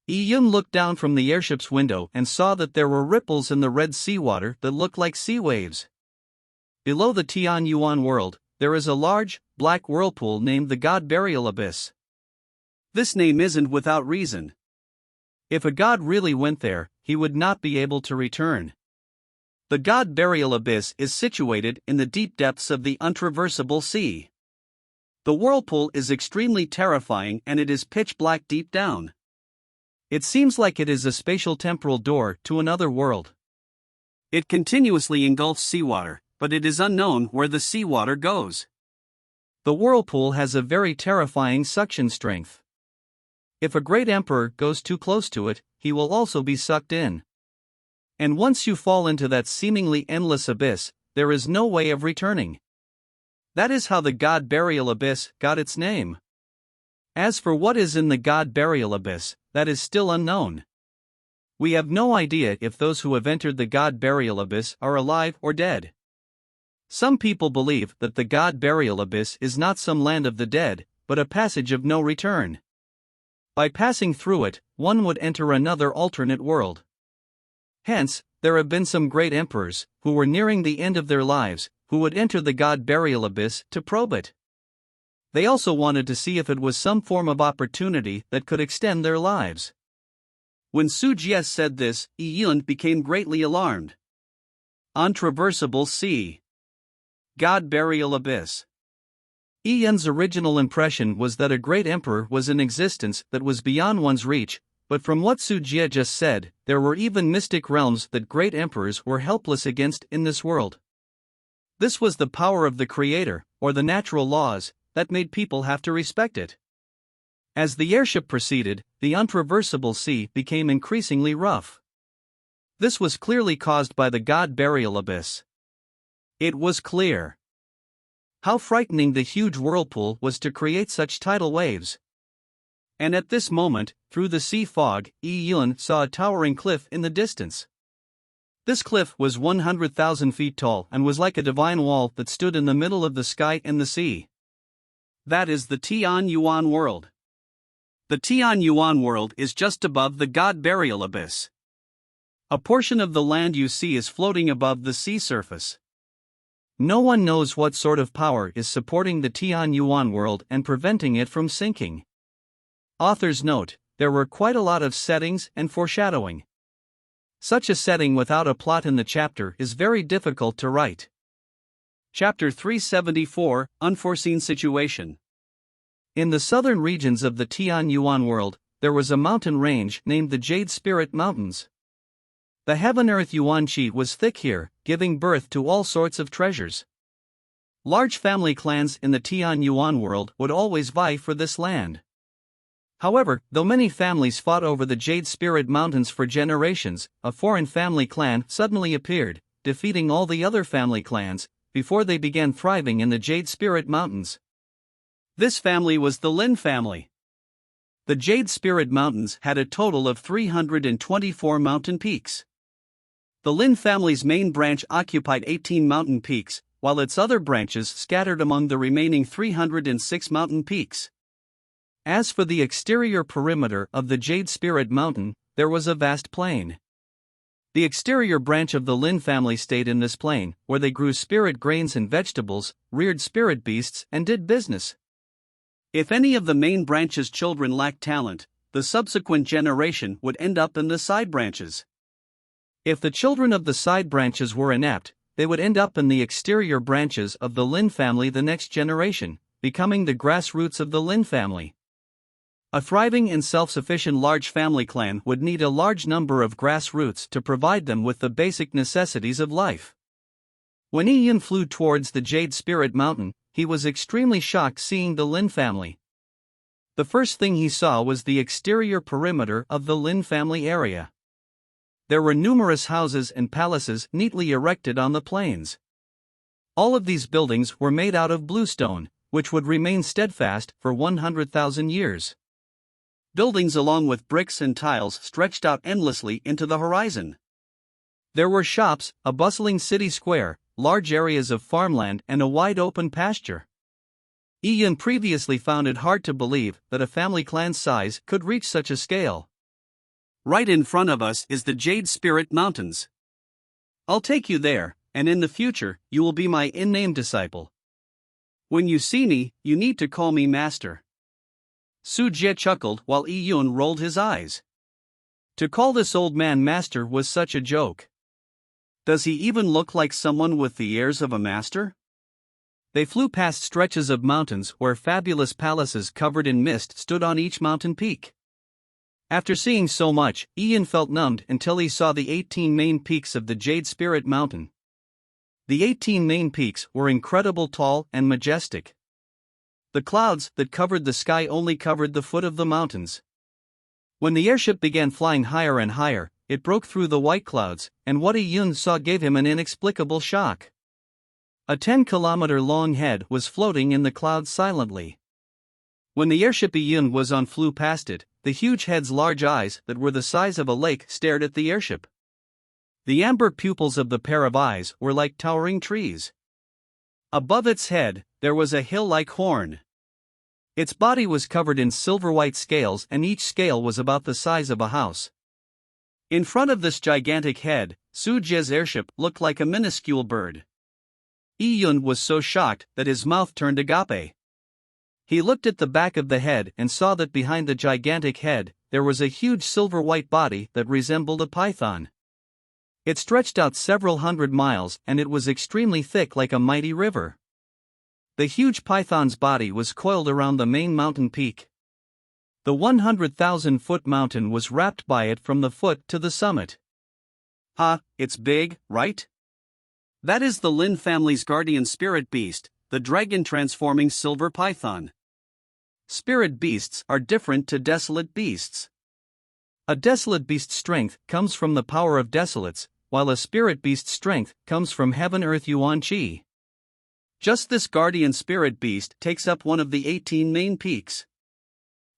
Yi looked down from the airship's window and saw that there were ripples in the red seawater that looked like sea waves. Below the Tian Yuan world, there is a large, black whirlpool named the God Burial Abyss. This name isn't without reason. If a god really went there, he would not be able to return. The God Burial Abyss is situated in the deep depths of the untraversable sea. The whirlpool is extremely terrifying and it is pitch black deep down. It seems like it is a spatial temporal door to another world. It continuously engulfs seawater, but it is unknown where the seawater goes. The whirlpool has a very terrifying suction strength. If a great emperor goes too close to it, he will also be sucked in. And once you fall into that seemingly endless abyss, there is no way of returning. That is how the God Burial Abyss got its name. As for what is in the God Burial Abyss, that is still unknown. We have no idea if those who have entered the God Burial Abyss are alive or dead. Some people believe that the God Burial Abyss is not some land of the dead, but a passage of no return. By passing through it, one would enter another alternate world. Hence, there have been some great emperors, who were nearing the end of their lives, who would enter the God Burial Abyss to probe it. They also wanted to see if it was some form of opportunity that could extend their lives. When Su Jie said this, Yi became greatly alarmed. Untraversable sea. God Burial Abyss. Yi's original impression was that a great emperor was in existence that was beyond one's reach, but from what Su Jie just said, there were even mystic realms that great emperors were helpless against in this world. This was the power of the Creator, or the natural laws, that made people have to respect it. As the airship proceeded, the untraversable sea became increasingly rough. This was clearly caused by the God Burial Abyss. It was clear how frightening the huge whirlpool was to create such tidal waves. And at this moment, through the sea fog, Yi saw a towering cliff in the distance. This cliff was 100,000 feet tall and was like a divine wall that stood in the middle of the sky and the sea. That is the Tian Yuan world. The Tian Yuan world is just above the God Burial Abyss. A portion of the land you see is floating above the sea surface. No one knows what sort of power is supporting the Tian Yuan world and preventing it from sinking. Authors note, there were quite a lot of settings and foreshadowing. Such a setting without a plot in the chapter is very difficult to write. Chapter 374, Unforeseen Situation. In the southern regions of the Tian Yuan world, there was a mountain range named the Jade Spirit Mountains. The heaven-earth Yuan Qi was thick here, giving birth to all sorts of treasures. Large family clans in the Tian Yuan world would always vie for this land. However, though many families fought over the Jade Spirit Mountains for generations, a foreign family clan suddenly appeared, defeating all the other family clans, before they began thriving in the Jade Spirit Mountains. This family was the Lin family. The Jade Spirit Mountains had a total of 324 mountain peaks. The Lin family's main branch occupied 18 mountain peaks, while its other branches scattered among the remaining 306 mountain peaks. As for the exterior perimeter of the Jade Spirit Mountain, there was a vast plain. The exterior branch of the Lin family stayed in this plain, where they grew spirit grains and vegetables, reared spirit beasts, and did business. If any of the main branch's children lacked talent, the subsequent generation would end up in the side branches. If the children of the side branches were inept, they would end up in the exterior branches of the Lin family the next generation, becoming the grassroots of the Lin family. A thriving and self-sufficient large family clan would need a large number of grassroots to provide them with the basic necessities of life. When Yi Yun flew towards the Jade Spirit Mountain, he was extremely shocked seeing the Lin family. The first thing he saw was the exterior perimeter of the Lin family area. There were numerous houses and palaces neatly erected on the plains. All of these buildings were made out of bluestone, which would remain steadfast for 100,000 years. Buildings along with bricks and tiles stretched out endlessly into the horizon. There were shops, a bustling city square, large areas of farmland, and a wide open pasture. Yi Yun previously found it hard to believe that a family clan's size could reach such a scale. Right in front of us is the Jade Spirit Mountains. I'll take you there, and in the future, you will be my in-name disciple. When you see me, you need to call me Master. Su Jie chuckled while Yi Yun rolled his eyes. To call this old man master was such a joke. Does he even look like someone with the airs of a master? They flew past stretches of mountains where fabulous palaces covered in mist stood on each mountain peak. After seeing so much, Yi Yun felt numbed until he saw the 18 main peaks of the Jade Spirit Mountain. The 18 main peaks were incredibly tall and majestic. The clouds that covered the sky only covered the foot of the mountains. When the airship began flying higher and higher, it broke through the white clouds, and what Yi Yun saw gave him an inexplicable shock. A 10-kilometer-long head was floating in the clouds silently. When the airship Yi Yun was on flew past it, the huge head's large eyes that were the size of a lake stared at the airship. The amber pupils of the pair of eyes were like towering trees. Above its head, there was a hill-like horn. Its body was covered in silver-white scales, and each scale was about the size of a house. In front of this gigantic head, Su Jie's airship looked like a minuscule bird. Yi Yun was so shocked that his mouth turned agape. He looked at the back of the head and saw that behind the gigantic head, there was a huge silver-white body that resembled a python. It stretched out several hundred miles, and it was extremely thick like a mighty river. The huge python's body was coiled around the main mountain peak. The 100,000-foot mountain was wrapped by it from the foot to the summit. It's big, right? That is the Lin family's guardian spirit beast, the dragon-transforming silver python. Spirit beasts are different to desolate beasts. A desolate beast's strength comes from the power of desolates, while a spirit beast's strength comes from heaven-earth Yuan Qi. Just this guardian spirit beast takes up one of the 18 main peaks.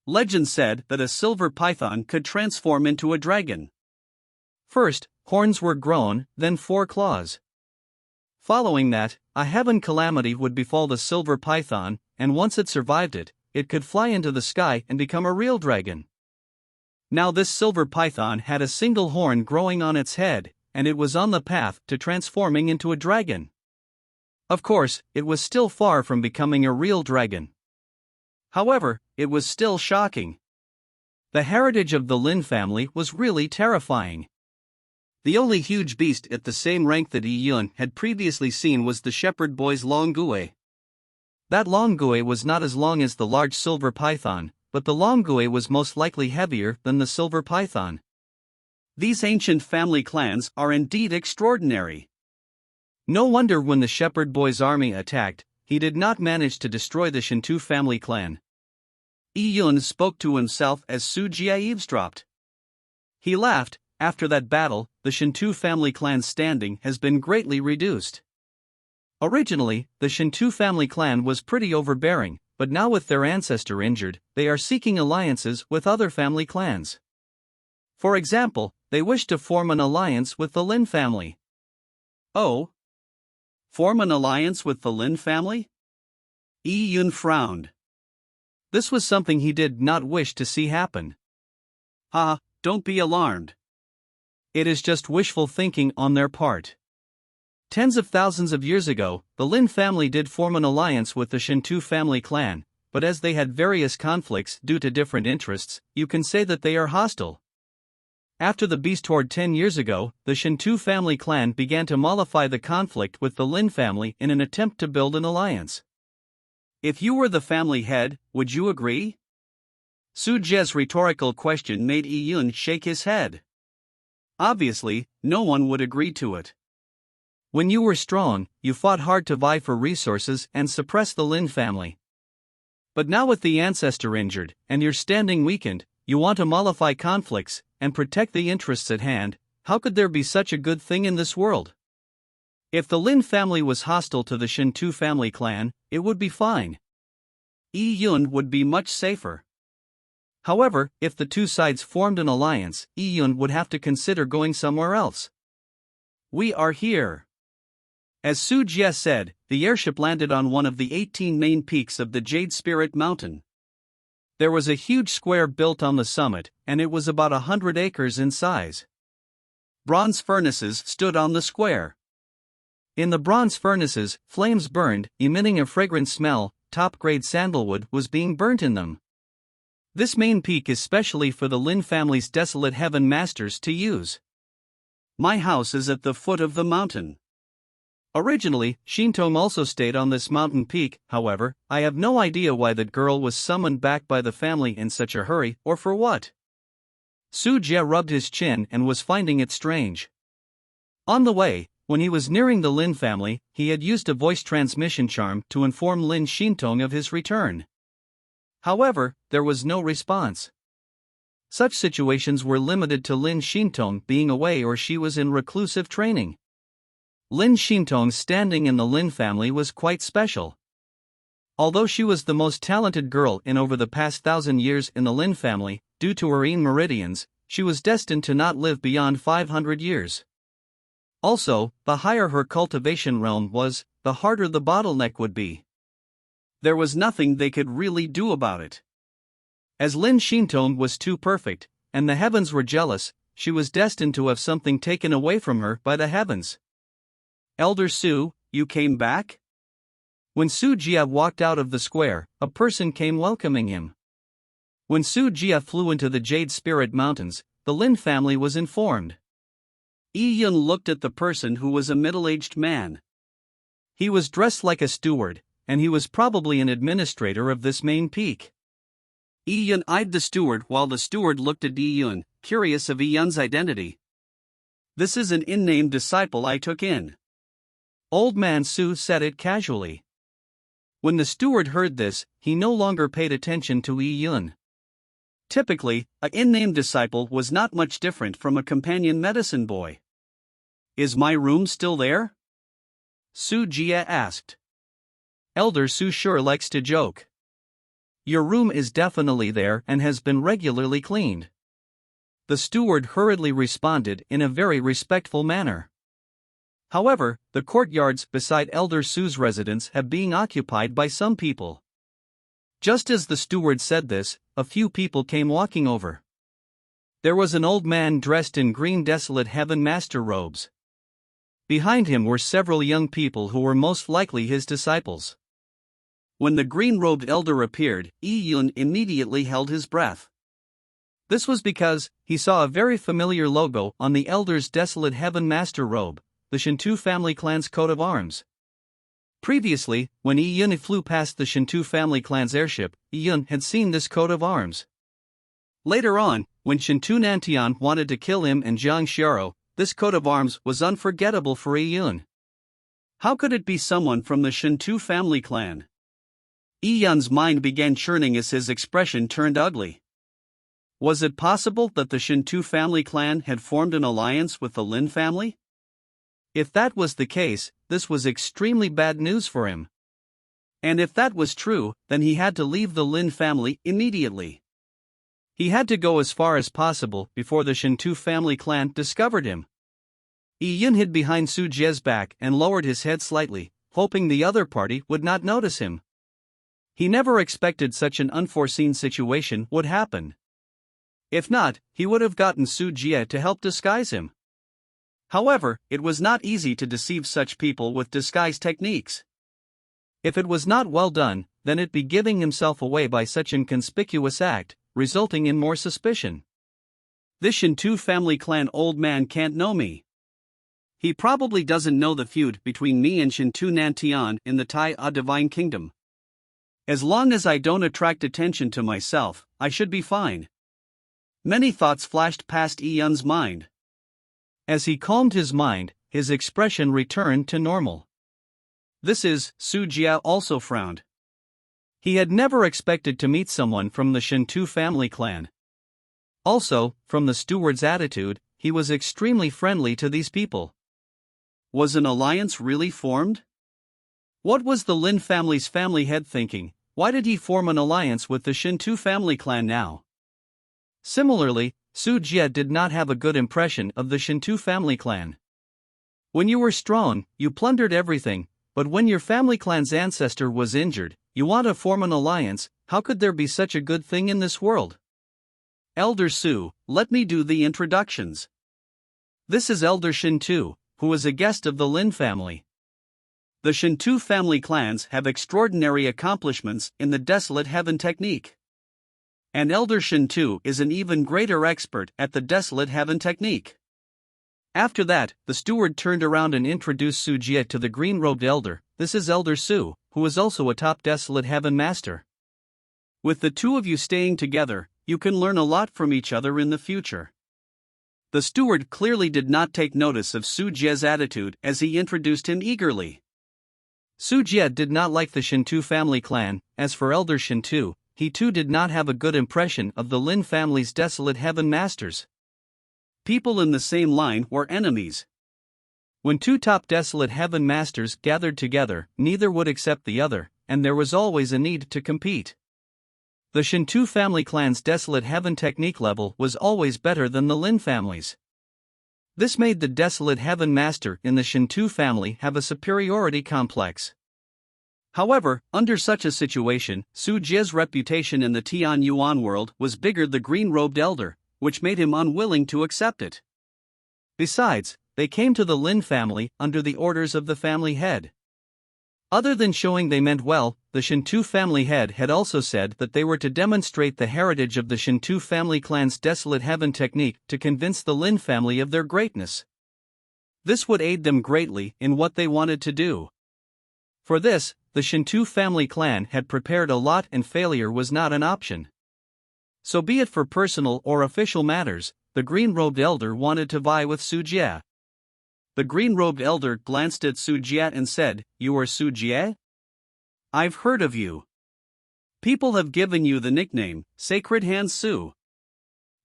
Legend said that a silver python could transform into a dragon. First, horns were grown, then 4 claws. Following that, a heaven calamity would befall the silver python, and once it survived it, it could fly into the sky and become a real dragon. Now this silver python had a single horn growing on its head, and it was on the path to transforming into a dragon. Of course, it was still far from becoming a real dragon. However, it was still shocking. The heritage of the Lin family was really terrifying. The only huge beast at the same rank that Yi Yun had previously seen was the shepherd boy's Long Gui. That Longui was not as long as the large silver python, but the Longui was most likely heavier than the silver python. These ancient family clans are indeed extraordinary. No wonder when the shepherd boy's army attacked, he did not manage to destroy the Shinto family clan. Iyun spoke to himself as Su Jie eavesdropped. He laughed. After that battle, the Shinto family clan's standing has been greatly reduced. Originally, the Shinto family clan was pretty overbearing, but now with their ancestor injured, they are seeking alliances with other family clans. For example, they wish to form an alliance with the Lin family. Oh? Form an alliance with the Lin family? Iyun frowned. This was something he did not wish to see happen. Don't be alarmed. It is just wishful thinking on their part. Tens of thousands of years ago, the Lin family did form an alliance with the Shinto family clan, but as they had various conflicts due to different interests, you can say that they are hostile. After the Beast Horde 10 years ago, the Shinto family clan began to mollify the conflict with the Lin family in an attempt to build an alliance. If you were the family head, would you agree? Su Jie's rhetorical question made Iyun shake his head. Obviously, no one would agree to it. When you were strong, you fought hard to vie for resources and suppress the Lin family. But now with the ancestor injured, and your standing weakened, you want to mollify conflicts and protect the interests at hand. How could there be such a good thing in this world? If the Lin family was hostile to the Shinto family clan, it would be fine. Iyun would be much safer. However, if the two sides formed an alliance, Iyun would have to consider going somewhere else. We are here. As Su Jie said, the airship landed on one of the 18 main peaks of the Jade Spirit Mountain. There was a huge square built on the summit, and it was about 100 acres in size. Bronze furnaces stood on the square. In the bronze furnaces, flames burned, emitting a fragrant smell. Top-grade sandalwood was being burnt in them. This main peak is specially for the Lin family's desolate heaven masters to use. My house is at the foot of the mountain. Originally, Shintong also stayed on this mountain peak. However, I have no idea why that girl was summoned back by the family in such a hurry, or for what. Su Jie rubbed his chin and was finding it strange. On the way, when he was nearing the Lin family, he had used a voice transmission charm to inform Lin Shintong of his return. However, there was no response. Such situations were limited to Lin Shintong being away or she was in reclusive training. Lin Shintong's standing in the Lin family was quite special. Although she was the most talented girl in over the past 1,000 years in the Lin family, due to her Yin meridians, she was destined to not live beyond 500 years. Also, the higher her cultivation realm was, the harder the bottleneck would be. There was nothing they could really do about it. As Lin Shintong was too perfect, and the heavens were jealous, she was destined to have something taken away from her by the heavens. Elder Su, you came back? When Su Jie walked out of the square, a person came welcoming him. When Su Jie flew into the Jade Spirit Mountains, the Lin family was informed. Iyun looked at the person who was a middle-aged man. He was dressed like a steward, and he was probably an administrator of this main peak. Iyun eyed the steward while the steward looked at Iyun, curious of Iyun's identity. This is an in-name disciple I took in. Old man Su said it casually. When the steward heard this, he no longer paid attention to Iyun. Typically, a in-name disciple was not much different from a companion medicine boy. Is my room still there? Su Jie asked. Elder Su sure likes to joke. Your room is definitely there and has been regularly cleaned. The steward hurriedly responded in a very respectful manner. However, the courtyards beside Elder Su's residence have been occupied by some people. Just as the steward said this, a few people came walking over. There was an old man dressed in green desolate heaven master robes. Behind him were several young people who were most likely his disciples. When the green-robed elder appeared, Iyun immediately held his breath. This was because he saw a very familiar logo on the elder's desolate heaven master robe, the Shinto family clan's coat of arms. Previously, when Yi Yun flew past the Shintu family clan's airship, Yi Yun had seen this coat of arms. Later on, when Shintu Nantian wanted to kill him and Jiang Xiao, this coat of arms was unforgettable for Yi Yun. How could it be someone from the Shintu family clan? Yi Yun's mind began churning as his expression turned ugly. Was it possible that the Shintu family clan had formed an alliance with the Lin family? If that was the case, this was extremely bad news for him. And if that was true, then he had to leave the Lin family immediately. He had to go as far as possible before the Shintu family clan discovered him. Yi Yun hid behind Su Jie's back and lowered his head slightly, hoping the other party would not notice him. He never expected such an unforeseen situation would happen. If not, he would have gotten Su Jie to help disguise him. However, it was not easy to deceive such people with disguise techniques. If it was not well done, then it'd be giving himself away by such an inconspicuous act, resulting in more suspicion. This Shintu family clan old man can't know me. He probably doesn't know the feud between me and Shintu Nantian in the Tai Divine Kingdom. As long as I don't attract attention to myself, I should be fine. Many thoughts flashed past Yi Yun's mind. As he calmed his mind, his expression returned to normal. Su Jie also frowned. He had never expected to meet someone from the Shintu family clan. Also, from the steward's attitude, he was extremely friendly to these people. Was an alliance really formed? What was the Lin family's family head thinking? Why did he form an alliance with the Shintu family clan now? Similarly, Su Jie did not have a good impression of the Shintu family clan. When you were strong, you plundered everything, but when your family clan's ancestor was injured, you want to form an alliance. How could there be such a good thing in this world? Elder Su, let me do the introductions. This is Elder Shintu, who is a guest of the Lin family. The Shintu family clans have extraordinary accomplishments in the Desolate Heaven technique. And Elder Shintu is an even greater expert at the Desolate Heaven technique. After that, the steward turned around and introduced Su Jie to the green-robed elder. This is Elder Su, who is also a top Desolate Heaven master. With the two of you staying together, you can learn a lot from each other in the future. The steward clearly did not take notice of Su Jie's attitude as he introduced him eagerly. Su Jie did not like the Shintu family clan. As for Elder Shintu, he too did not have a good impression of the Lin family's Desolate Heaven masters. People in the same line were enemies. When two top Desolate Heaven masters gathered together, neither would accept the other, and there was always a need to compete. The Shintu family clan's Desolate Heaven technique level was always better than the Lin family's. This made the Desolate Heaven master in the Shintu family have a superiority complex. However, under such a situation, Su Jie's reputation in the Tian Yuan world was bigger than the green-robed elder, which made him unwilling to accept it. Besides, they came to the Lin family under the orders of the family head. Other than showing they meant well, the Shintu family head had also said that they were to demonstrate the heritage of the Shintu family clan's Desolate Heaven technique to convince the Lin family of their greatness. This would aid them greatly in what they wanted to do. For this, the Shintu family clan had prepared a lot, and failure was not an option. So be it for personal or official matters, the green-robed elder wanted to vie with Su Jie. The green-robed elder glanced at Su Jie and said, "You are Su Jie? I've heard of you. People have given you the nickname, Sacred Hand Su.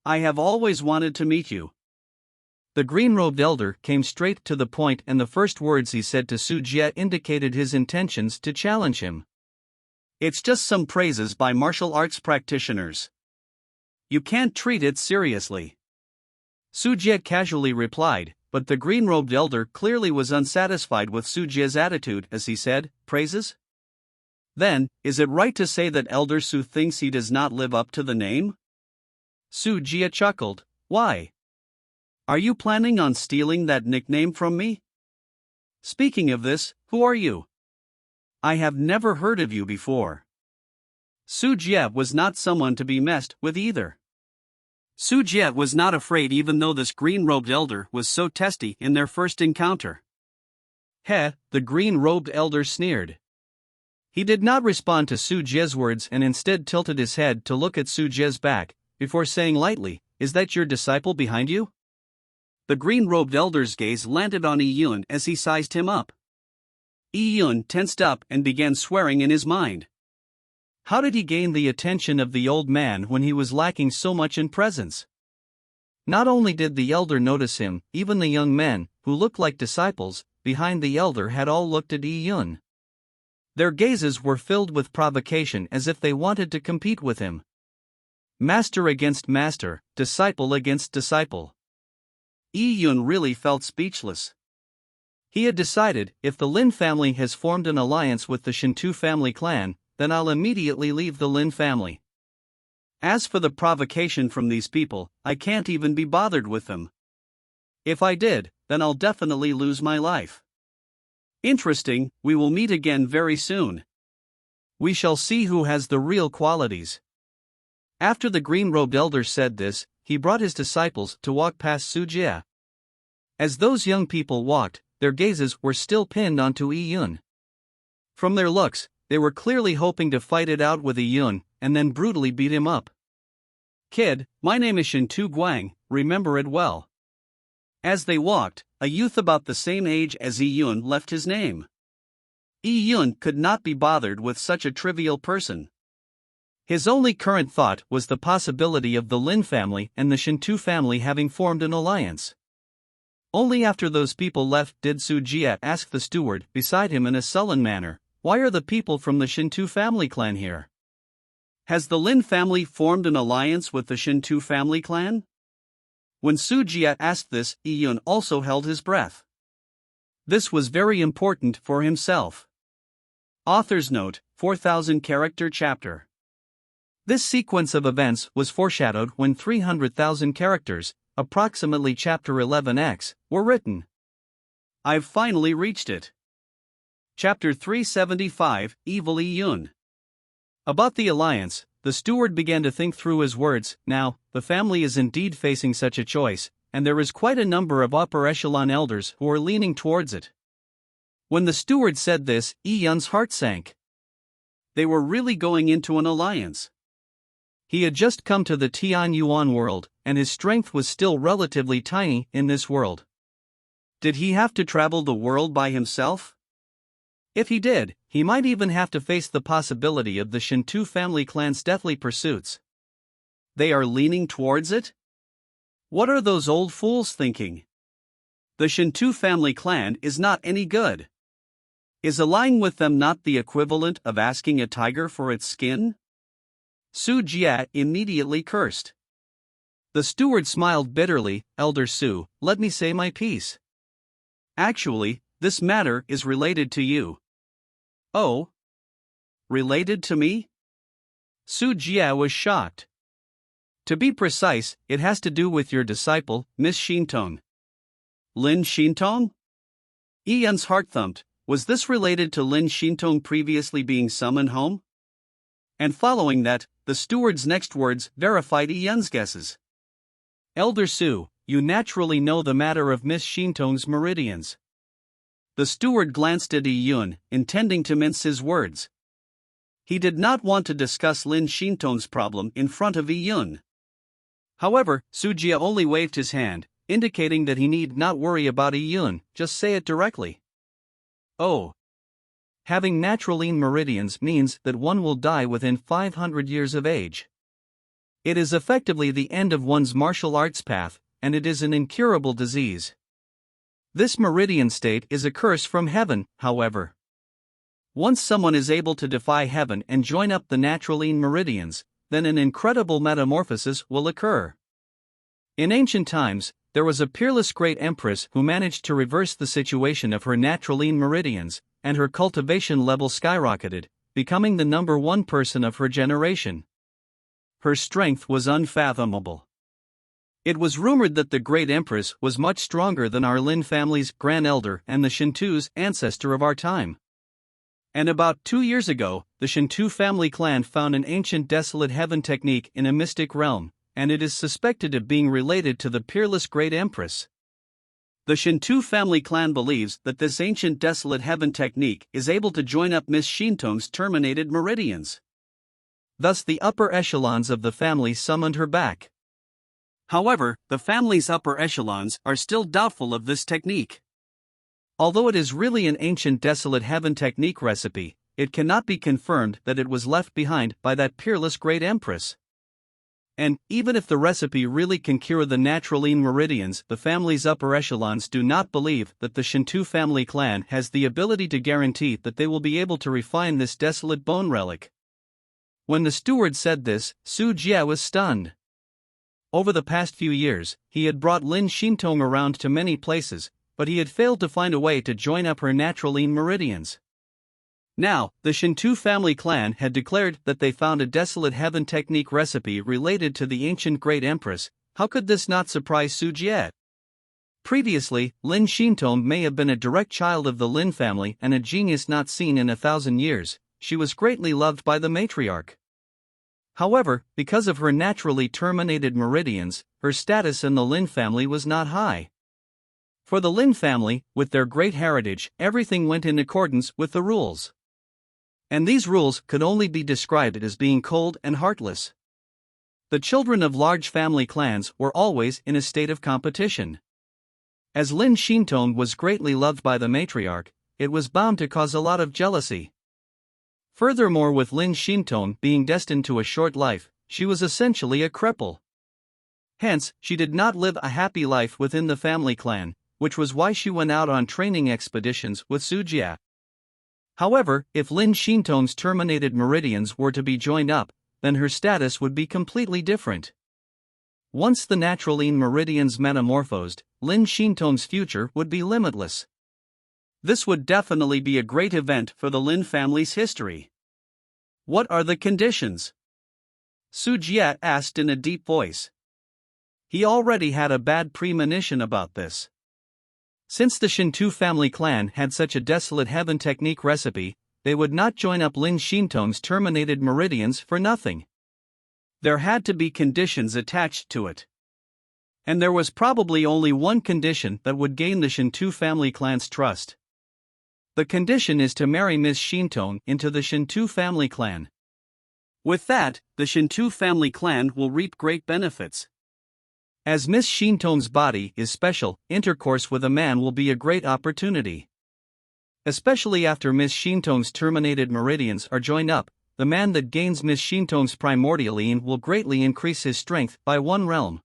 I have always wanted to meet you." The green-robed elder came straight to the point, and the first words he said to Su Jie indicated his intentions to challenge him. "It's just some praises by martial arts practitioners. You can't treat it seriously." Su Jie casually replied, but the green-robed elder clearly was unsatisfied with Su Jie's attitude as he said, "Praises? Then, is it right to say that Elder Su thinks he does not live up to the name?" Su Jie chuckled. "Why? Are you planning on stealing that nickname from me? Speaking of this, who are you? I have never heard of you before." Su Jie was not someone to be messed with either. Su Jie was not afraid even though this green-robed elder was so testy in their first encounter. Heh, the green-robed elder sneered. He did not respond to Su Jie's words and instead tilted his head to look at Su Jie's back, before saying lightly, "Is that your disciple behind you?" The green-robed elder's gaze landed on Yi Yun as he sized him up. Yi Yun tensed up and began swearing in his mind. How did he gain the attention of the old man when he was lacking so much in presence? Not only did the elder notice him, even the young men, who looked like disciples, behind the elder had all looked at Yi Yun. Their gazes were filled with provocation as if they wanted to compete with him. Master against master, disciple against disciple. Yi Yun really felt speechless. He had decided, if the Lin family has formed an alliance with the Shintu family clan, then I'll immediately leave the Lin family. As for the provocation from these people, I can't even be bothered with them. If I did, then I'll definitely lose my life. Interesting, we will meet again very soon. We shall see who has the real qualities. After the green-robed elder said this, he brought his disciples to walk past Su Jie. As those young people walked, their gazes were still pinned onto Yi Yun. From their looks, they were clearly hoping to fight it out with Yi Yun, and then brutally beat him up. "Kid, my name is Shintu Guang, remember it well." As they walked, a youth about the same age as Yi Yun left his name. Yi Yun could not be bothered with such a trivial person. His only current thought was the possibility of the Lin family and the Shintu family having formed an alliance. Only after those people left did Su Jie ask the steward beside him in a sullen manner, "Why are the people from the Shintu family clan here? Has the Lin family formed an alliance with the Shintu family clan?" When Su Jie asked this, Yi Yun also held his breath. This was very important for himself. Author's note, 4,000 character chapter. This sequence of events was foreshadowed when 300,000 characters, approximately chapter 11x, were written. I've finally reached it. Chapter 375, Evil Yi Yun. About the alliance, the steward began to think through his words. Now, the family is indeed facing such a choice, and there is quite a number of upper echelon elders who are leaning towards it. When the steward said this, Yi Yun's heart sank. They were really going into an alliance. He had just come to the Tianyuan world, and his strength was still relatively tiny in this world. Did he have to travel the world by himself? If he did, he might even have to face the possibility of the Shintu family clan's deathly pursuits. They are leaning towards it? What are those old fools thinking? The Shintu family clan is not any good. Is allying with them not the equivalent of asking a tiger for its skin? Su Jie immediately cursed. The steward smiled bitterly. Elder Su, let me say my piece. Actually, this matter is related to you. Oh? Related to me? Su Jie was shocked. To be precise, it has to do with your disciple, Miss Shintong. Lin Shintong? Yi Yun's heart thumped. Was this related to Lin Shintong previously being summoned home? And following that, the steward's next words verified Yi Yun's guesses. Elder Su, you naturally know the matter of Miss Shintong's meridians. The steward glanced at Yi Yun, intending to mince his words. He did not want to discuss Lin Shintong's problem in front of Yi Yun. However, Su Jie only waved his hand, indicating that he need not worry about Yi Yun, just say it directly. Oh. Having naturaline meridians means that one will die within 500 years of age. It is effectively the end of one's martial arts path, and it is an incurable disease. This meridian state is a curse from heaven, however. Once someone is able to defy heaven and join up the naturaline meridians, then an incredible metamorphosis will occur. In ancient times, there was a peerless great empress who managed to reverse the situation of her naturaline meridians, and her cultivation level skyrocketed, becoming the #1 person of her generation. Her strength was unfathomable. It was rumored that the great empress was much stronger than our Lin family's grand elder and the Shintu's ancestor of our time. And about 2 years ago, the Shintu family clan found an ancient desolate heaven technique in a mystic realm, and it is suspected of being related to the peerless great empress. The Shinto family clan believes that this ancient desolate heaven technique is able to join up Miss Shintong's terminated meridians. Thus the upper echelons of the family summoned her back. However, the family's upper echelons are still doubtful of this technique. Although it is really an ancient desolate heaven technique recipe, it cannot be confirmed that it was left behind by that peerless great empress. And, even if the recipe really can cure the Naturalene meridians, the family's upper echelons do not believe that the Shinto family clan has the ability to guarantee that they will be able to refine this desolate bone relic. When the steward said this, Su Jie was stunned. Over the past few years, he had brought Lin Shintong around to many places, but he had failed to find a way to join up her Naturalene meridians. Now, the Shinto family clan had declared that they found a desolate heaven technique recipe related to the ancient great empress. How could this not surprise Su Jie? Previously, Lin Shintong may have been a direct child of the Lin family and a genius not seen in 1,000 years. She was greatly loved by the matriarch. However, because of her naturally terminated meridians, her status in the Lin family was not high. For the Lin family, with their great heritage, everything went in accordance with the rules. And these rules could only be described as being cold and heartless. The children of large family clans were always in a state of competition. As Lin Shintong was greatly loved by the matriarch, it was bound to cause a lot of jealousy. Furthermore, with Lin Shintong being destined to a short life, she was essentially a cripple. Hence, she did not live a happy life within the family clan, which was why she went out on training expeditions with Su Jie. However, if Lin Shintong's terminated meridians were to be joined up, then her status would be completely different. Once the Naturalene meridians metamorphosed, Lin Shintong's future would be limitless. This would definitely be a great event for the Lin family's history. What are the conditions? Su Jie asked in a deep voice. He already had a bad premonition about this. Since the Shinto family clan had such a desolate heaven technique recipe, they would not join up Lin Shintong's terminated meridians for nothing. There had to be conditions attached to it. And there was probably only one condition that would gain the Shinto family clan's trust. The condition is to marry Miss Shintong into the Shinto family clan. With that, the Shinto family clan will reap great benefits. As Miss Shintong's body is special, intercourse with a man will be a great opportunity. Especially after Miss Shintong's terminated meridians are joined up, the man that gains Miss Shintong's primordialene will greatly increase his strength by 1 realm.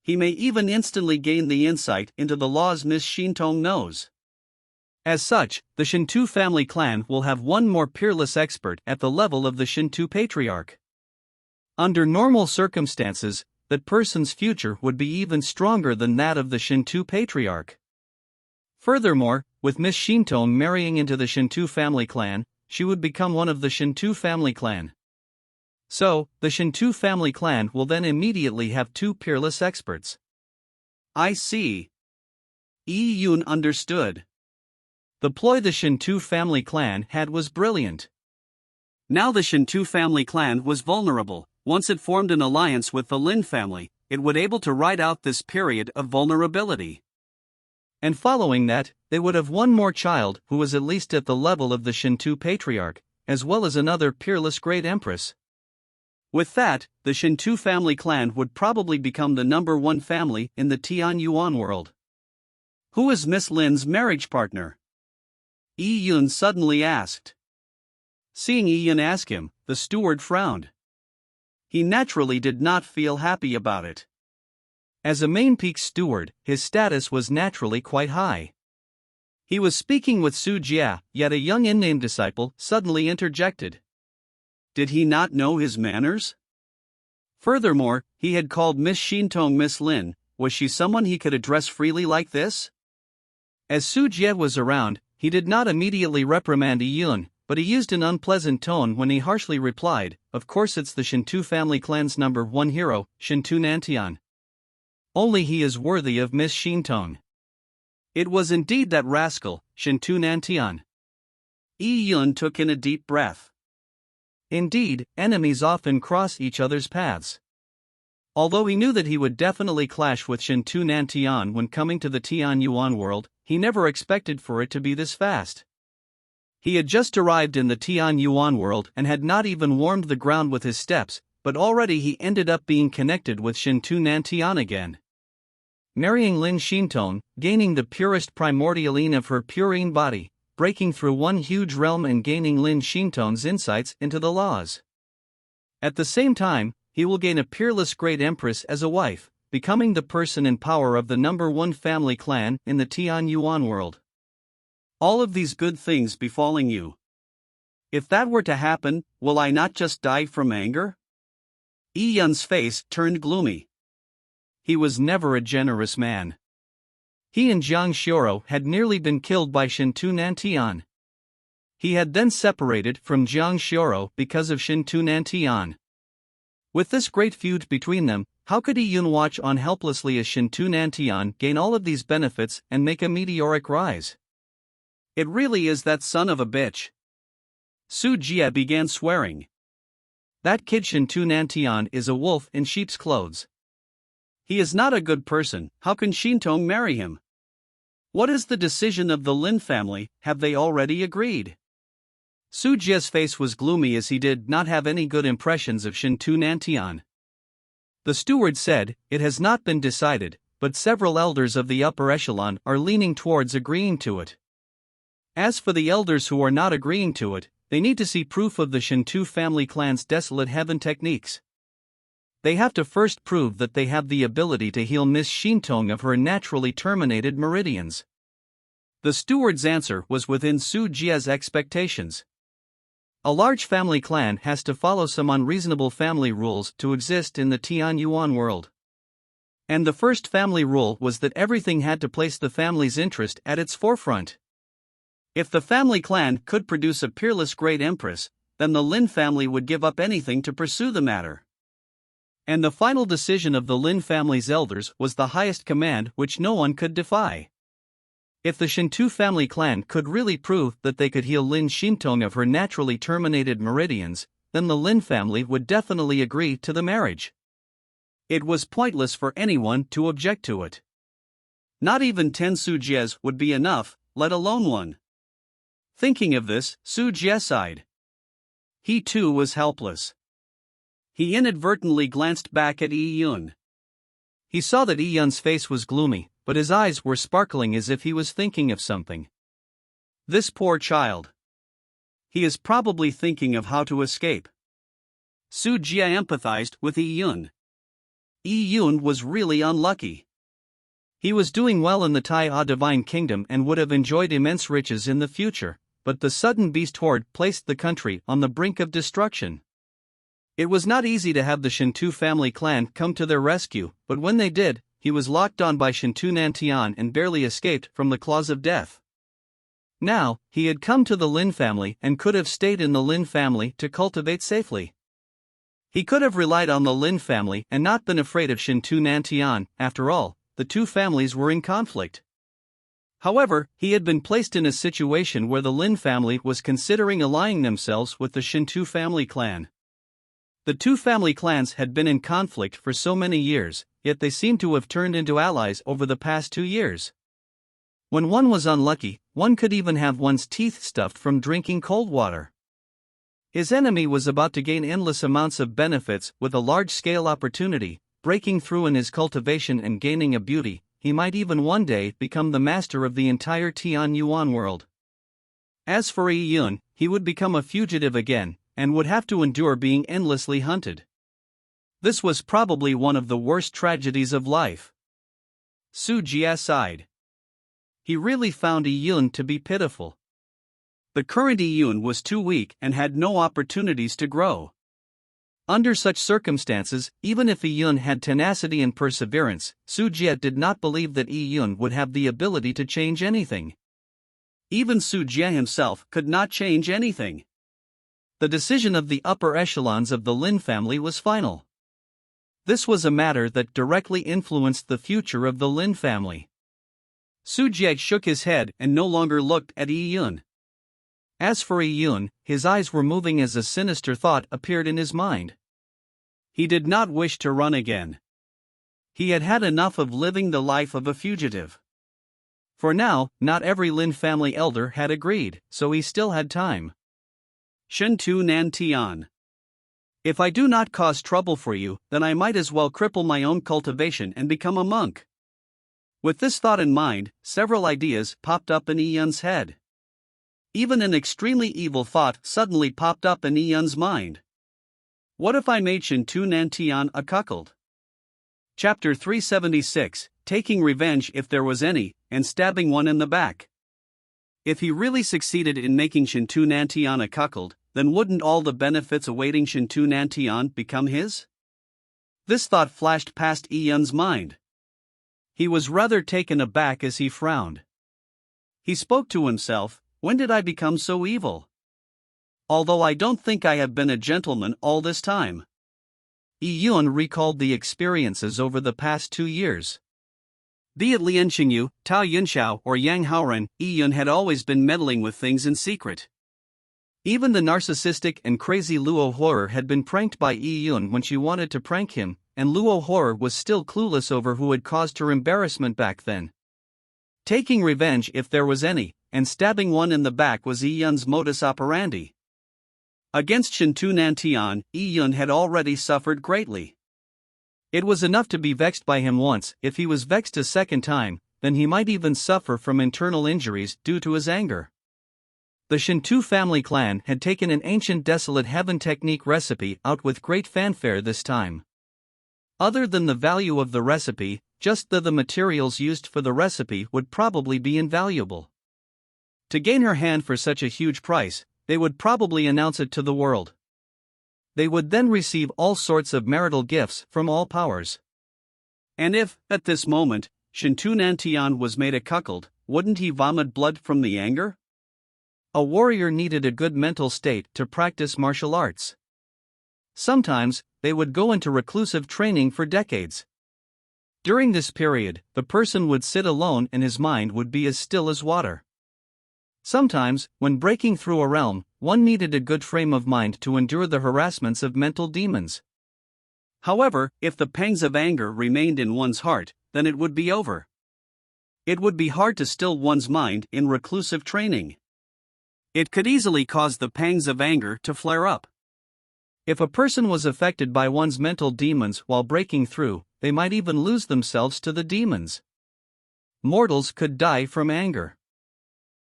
He may even instantly gain the insight into the laws Miss Shintong knows. As such, the Shinto family clan will have one more peerless expert at the level of the Shinto patriarch. Under normal circumstances, that person's future would be even stronger than that of the Shinto patriarch. Furthermore, with Miss Shintong marrying into the Shinto family clan, she would become one of the Shinto family clan. So, the Shinto family clan will then immediately have 2 peerless experts. I see. Yi Yun understood. The ploy the Shinto family clan had was brilliant. Now the Shinto family clan was vulnerable. Once it formed an alliance with the Lin family, it would able to ride out this period of vulnerability. And following that, they would have one more child who was at least at the level of the Shinto patriarch, as well as another peerless great empress. With that, the Shinto family clan would probably become the #1 family in the Tian Yuan world. Who is Miss Lin's marriage partner? Yi Yun suddenly asked. Seeing Yi Yun ask him, the steward frowned. He naturally did not feel happy about it. As a main peak steward, his status was naturally quite high. He was speaking with Su Jie, yet a young unnamed disciple suddenly interjected. Did he not know his manners? Furthermore, he had called Miss Shintong Miss Lin. Was she someone he could address freely like this? As Su Jie was around, he did not immediately reprimand Yi Yun, but he used an unpleasant tone when he harshly replied, of course it's the Shinto family clan's #1 hero, Shinto Nantian. Only he is worthy of Miss Shintong. It was indeed that rascal, Shinto Nantian. Yi Yun took in a deep breath. Indeed, enemies often cross each other's paths. Although he knew that he would definitely clash with Shintu Nantian when coming to the Tian Yuan world, he never expected for it to be this fast. He had just arrived in the Tian Yuan world and had not even warmed the ground with his steps, but already he ended up being connected with Shintu Nantian again. Marrying Lin Xintong, gaining the purest primordialine of her purine body, breaking through one huge realm and gaining Lin Xintong's insights into the laws. At the same time, he will gain a peerless great empress as a wife, becoming the person in power of the #1 family clan in the Tian Yuan world. All of these good things befalling you. If that were to happen, will I not just die from anger? Yi Yun's face turned gloomy. He was never a generous man. He and Jiang Xioro had nearly been killed by Shintu Nantian. He had then separated from Jiang Xioro because of Shintu Nantian. With this great feud between them, how could Yi Yun watch on helplessly as Shintu Nantian gain all of these benefits and make a meteoric rise? It really is that son of a bitch. Su Jie began swearing. That kid Shintu Nantian is a wolf in sheep's clothes. He is not a good person. How can Xintong marry him? What is the decision of the Lin family? Have they already agreed? Su Jie's face was gloomy as he did not have any good impressions of Shintu Nantian. The steward said, "It has not been decided, but several elders of the upper echelon are leaning towards agreeing to it. As for the elders who are not agreeing to it, they need to see proof of the Shintu family clan's desolate heaven techniques. They have to first prove that they have the ability to heal Miss Xintong of her naturally terminated meridians." The steward's answer was within Su Jie's expectations. A large family clan has to follow some unreasonable family rules to exist in the Tian Yuan world. And the first family rule was that everything had to place the family's interest at its forefront. If the family clan could produce a peerless great empress, then the Lin family would give up anything to pursue the matter. And the final decision of the Lin family's elders was the highest command which no one could defy. If the Shintu family clan could really prove that they could heal Lin Xintong of her naturally terminated meridians, then the Lin family would definitely agree to the marriage. It was pointless for anyone to object to it. Not even 10 Su Jies would be enough, let alone one. Thinking of this, Su Jie sighed. He too was helpless. He inadvertently glanced back at Yi Yun. He saw that Yi Yun's face was gloomy, but his eyes were sparkling as if he was thinking of something. This poor child. He is probably thinking of how to escape. Su Jie empathized with Yi Yun. Yi Yun was really unlucky. He was doing well in the Tai Divine Kingdom and would have enjoyed immense riches in the future, but the sudden beast horde placed the country on the brink of destruction. It was not easy to have the Shintu family clan come to their rescue, but when they did, he was locked on by Shintu Nantian and barely escaped from the claws of death. Now, he had come to the Lin family and could have stayed in the Lin family to cultivate safely. He could have relied on the Lin family and not been afraid of Shintu Nantian. After all, the two families were in conflict. However, he had been placed in a situation where the Lin family was considering allying themselves with the Shintu family clan. The two family clans had been in conflict for so many years, yet they seemed to have turned into allies over the past 2 years. When one was unlucky, one could even have one's teeth stuffed from drinking cold water. His enemy was about to gain endless amounts of benefits with a large-scale opportunity, breaking through in his cultivation and gaining a beauty. He might even one day become the master of the entire Tian Yuan world. As for Yi Yun, he would become a fugitive again, and would have to endure being endlessly hunted. This was probably one of the worst tragedies of life. Su Jie sighed. He really found Yi Yun to be pitiful. The current Yi Yun was too weak and had no opportunities to grow. Under such circumstances, even if Yi Yun had tenacity and perseverance, Su Jie did not believe that Yi Yun would have the ability to change anything. Even Su Jie himself could not change anything. The decision of the upper echelons of the Lin family was final. This was a matter that directly influenced the future of the Lin family. Su Jie shook his head and no longer looked at Yi Yun. As for Yi Yun, his eyes were moving as a sinister thought appeared in his mind. He did not wish to run again. He had had enough of living the life of a fugitive. For now, not every Lin family elder had agreed, so he still had time. Shentu Nantian. If I do not cause trouble for you, then I might as well cripple my own cultivation and become a monk. With this thought in mind, several ideas popped up in Yun's head. Even an extremely evil thought suddenly popped up in Yun's mind. What if I made Shentu Nantian a cuckold? Chapter 376, Taking Revenge if there was any, and stabbing one in the back. If he really succeeded in making Shentu Nantian a cuckold, then wouldn't all the benefits awaiting Shentu Nantian become his? This thought flashed past Yun's mind. He was rather taken aback as he frowned. He spoke to himself, when did I become so evil? Although I don't think I have been a gentleman all this time. Yun recalled the experiences over the past 2 years. Be it Lian Xingyu, Tao Yunxiao, or Yang Haoren, Yun had always been meddling with things in secret. Even the narcissistic and crazy Luo Horror had been pranked by Yun when she wanted to prank him, and Luo Horror was still clueless over who had caused her embarrassment back then. Taking revenge if there was any, and stabbing one in the back was Yun's modus operandi. Against Shentu Nantian, Yun had already suffered greatly. It was enough to be vexed by him once. If he was vexed a second time, then he might even suffer from internal injuries due to his anger. The Shentu family clan had taken an ancient desolate heaven technique recipe out with great fanfare this time. Other than the value of the recipe, just the materials used for the recipe would probably be invaluable. To gain her hand for such a huge price, they would probably announce it to the world. They would then receive all sorts of marital gifts from all powers. And if, at this moment, Shentu Nantian was made a cuckold, wouldn't he vomit blood from the anger? A warrior needed a good mental state to practice martial arts. Sometimes, they would go into reclusive training for decades. During this period, the person would sit alone and his mind would be as still as water. Sometimes, when breaking through a realm, one needed a good frame of mind to endure the harassments of mental demons. However, if the pangs of anger remained in one's heart, then it would be over. It would be hard to still one's mind in reclusive training. It could easily cause the pangs of anger to flare up. If a person was affected by one's mental demons while breaking through, they might even lose themselves to the demons. Mortals could die from anger.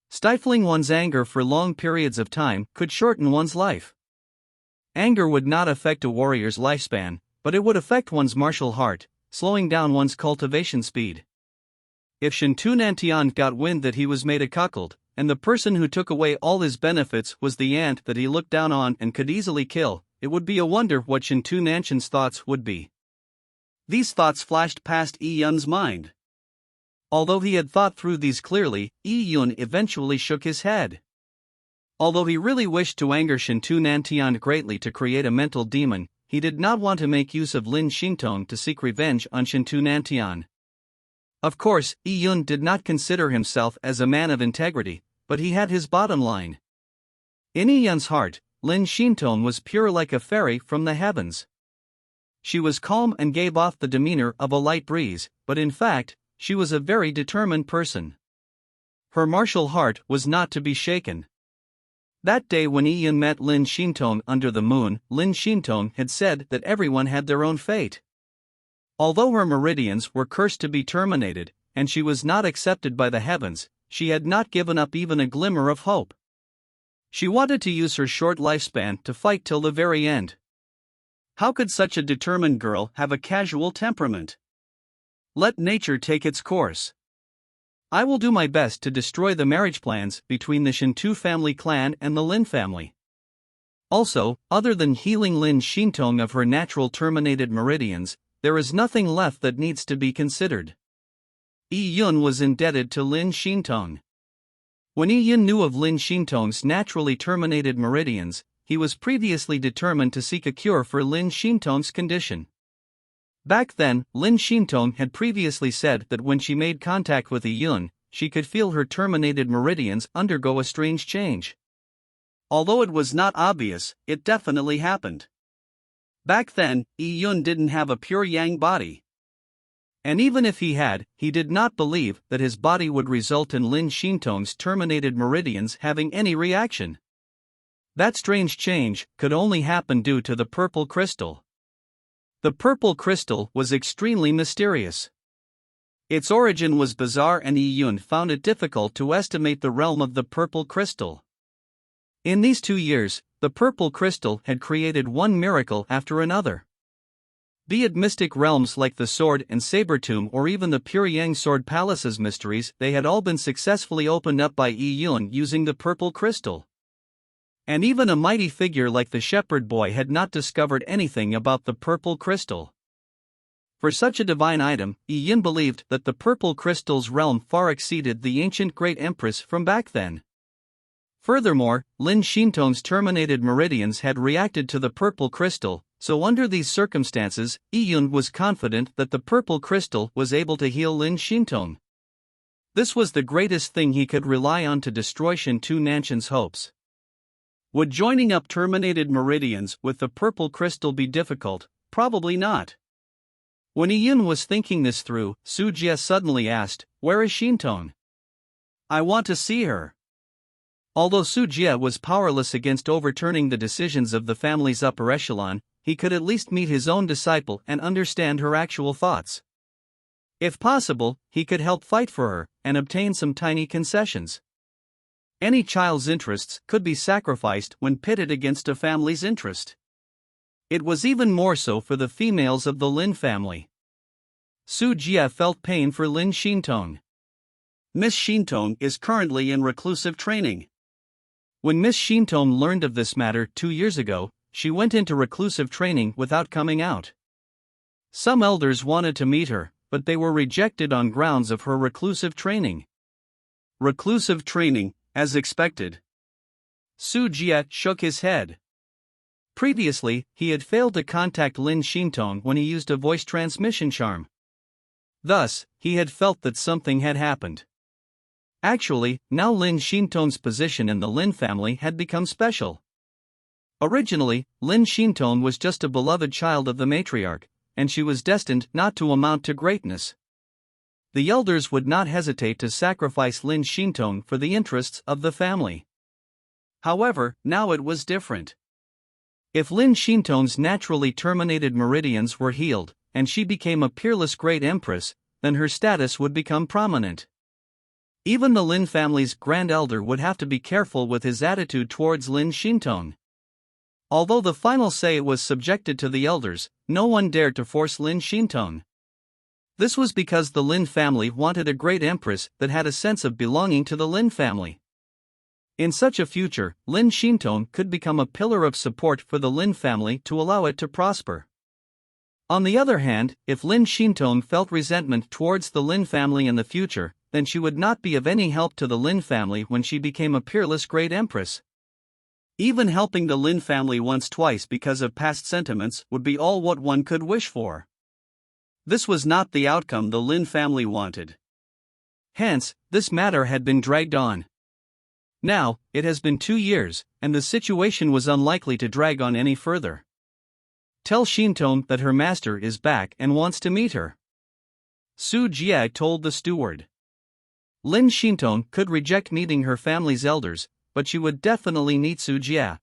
Stifling one's anger for long periods of time could shorten one's life. Anger would not affect a warrior's lifespan, but it would affect one's martial heart, slowing down one's cultivation speed. If Shentu Nantian got wind that he was made a cuckold, and the person who took away all his benefits was the ant that he looked down on and could easily kill, it would be a wonder what Shentu Nantian's thoughts would be. These thoughts flashed past Yun's mind. Although he had thought through these clearly, Yun eventually shook his head. Although he really wished to anger Shentu Nantian greatly to create a mental demon, he did not want to make use of Lin Xintong to seek revenge on Shentu Nantian. Of course, Yun did not consider himself as a man of integrity, but he had his bottom line. In Yun's heart, Lin Xintong was pure like a fairy from the heavens. She was calm and gave off the demeanor of a light breeze, but in fact, she was a very determined person. Her martial heart was not to be shaken. That day when Yun met Lin Xintong under the moon, Lin Xintong had said that everyone had their own fate. Although her meridians were cursed to be terminated, and she was not accepted by the heavens, she had not given up even a glimmer of hope. She wanted to use her short lifespan to fight till the very end. How could such a determined girl have a casual temperament? Let nature take its course. I will do my best to destroy the marriage plans between the Shentu family clan and the Lin family. Also, other than healing Lin Xintong of her natural terminated meridians, there is nothing left that needs to be considered. Yun was indebted to Lin Xintong. When Yun knew of Lin Xintong's naturally terminated meridians, he was previously determined to seek a cure for Lin Xintong's condition. Back then, Lin Xintong had previously said that when she made contact with Yun, she could feel her terminated meridians undergo a strange change. Although it was not obvious, it definitely happened. Back then, Yun didn't have a pure yang body. And even if he had, he did not believe that his body would result in Lin Shintong's terminated meridians having any reaction. That strange change could only happen due to the purple crystal. The purple crystal was extremely mysterious. Its origin was bizarre, and Yi Yun found it difficult to estimate the realm of the purple crystal. In these 2 years, the purple crystal had created one miracle after another. Be it mystic realms like the Sword and Saber Tomb or even the Puryang Sword Palace's mysteries, they had all been successfully opened up by Yi Yun using the purple crystal. And even a mighty figure like the shepherd boy had not discovered anything about the purple crystal. For such a divine item, Yi Yun believed that the purple crystal's realm far exceeded the ancient great empress from back then. Furthermore, Lin Shintong's terminated meridians had reacted to the purple crystal, so under these circumstances, Yi Yun was confident that the purple crystal was able to heal Lin Shintong. This was the greatest thing he could rely on to destroy Shintu Nanshan's hopes. Would joining up terminated meridians with the purple crystal be difficult? Probably not. When Yi Yun was thinking this through, Su Jie suddenly asked, "Where is Shintong? I want to see her." Although Su Jie was powerless against overturning the decisions of the family's upper echelon, he could at least meet his own disciple and understand her actual thoughts. If possible, he could help fight for her and obtain some tiny concessions. Any child's interests could be sacrificed when pitted against a family's interest. It was even more so for the females of the Lin family. Su Jie felt pain for Lin Shintong. Miss Shintong is currently in reclusive training. When Miss Shintong learned of this matter 2 years ago, she went into reclusive training without coming out. Some elders wanted to meet her, but they were rejected on grounds of her reclusive training. Reclusive training, as expected. Su Jie shook his head. Previously, he had failed to contact Lin Shintong when he used a voice transmission charm. Thus, he had felt that something had happened. Actually, now Lin Shintong's position in the Lin family had become special. Originally, Lin Shintong was just a beloved child of the matriarch, and she was destined not to amount to greatness. The elders would not hesitate to sacrifice Lin Shintong for the interests of the family. However, now it was different. If Lin Shintong's naturally terminated meridians were healed, and she became a peerless great empress, then her status would become prominent. Even the Lin family's grand elder would have to be careful with his attitude towards Lin Shintong. Although the final say was subjected to the elders, no one dared to force Lin Shintong. This was because the Lin family wanted a great empress that had a sense of belonging to the Lin family. In such a future, Lin Shintong could become a pillar of support for the Lin family to allow it to prosper. On the other hand, if Lin Shintong felt resentment towards the Lin family in the future, then she would not be of any help to the Lin family when she became a peerless great empress. Even helping the Lin family once twice because of past sentiments would be all what one could wish for. This was not the outcome the Lin family wanted. Hence, this matter had been dragged on. Now, it has been 2 years, and the situation was unlikely to drag on any further. Tell Shintong that her master is back and wants to meet her. Su Jie told the steward. Lin Shintong could reject meeting her family's elders, but she would definitely meet Su Jie.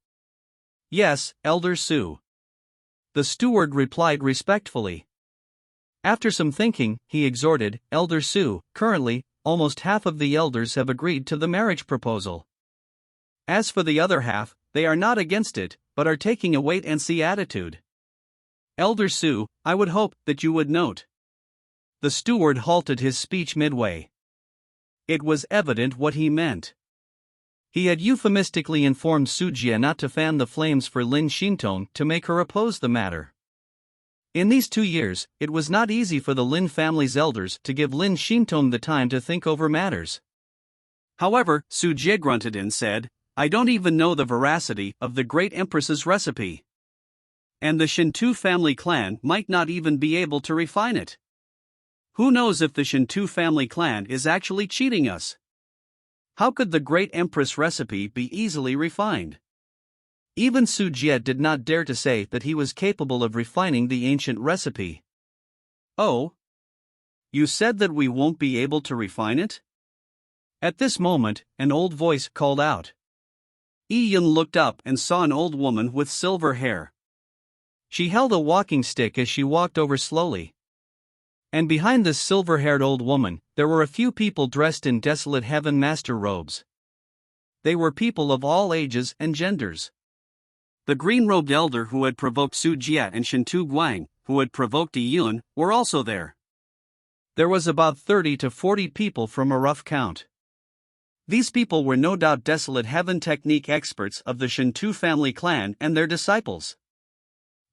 Yes, Elder Su. The steward replied respectfully. After some thinking, he exhorted, Elder Su, currently, almost half of the elders have agreed to the marriage proposal. As for the other half, they are not against it, but are taking a wait-and-see attitude. Elder Su, I would hope that you would note. The steward halted his speech midway. It was evident what he meant. He had euphemistically informed Su Jie not to fan the flames for Lin Shintong to make her oppose the matter. In these 2 years, it was not easy for the Lin family's elders to give Lin Shintong the time to think over matters. However, Su Jie grunted and said, I don't even know the veracity of the great empress's recipe. And the Shintu family clan might not even be able to refine it. Who knows if the Shintu family clan is actually cheating us? How could the great empress recipe be easily refined? Even Su Jie did not dare to say that he was capable of refining the ancient recipe. Oh? You said that we won't be able to refine it? At this moment, an old voice called out. Yi-Yun looked up and saw an old woman with silver hair. She held a walking stick as she walked over slowly. And behind this silver-haired old woman, there were a few people dressed in desolate heaven master robes. They were people of all ages and genders. The green-robed elder who had provoked Su Jie and Shintu Guang, who had provoked Yi-Yun, were also there. There was about 30 to 40 people from a rough count. These people were no doubt desolate heaven technique experts of the Shintu family clan and their disciples.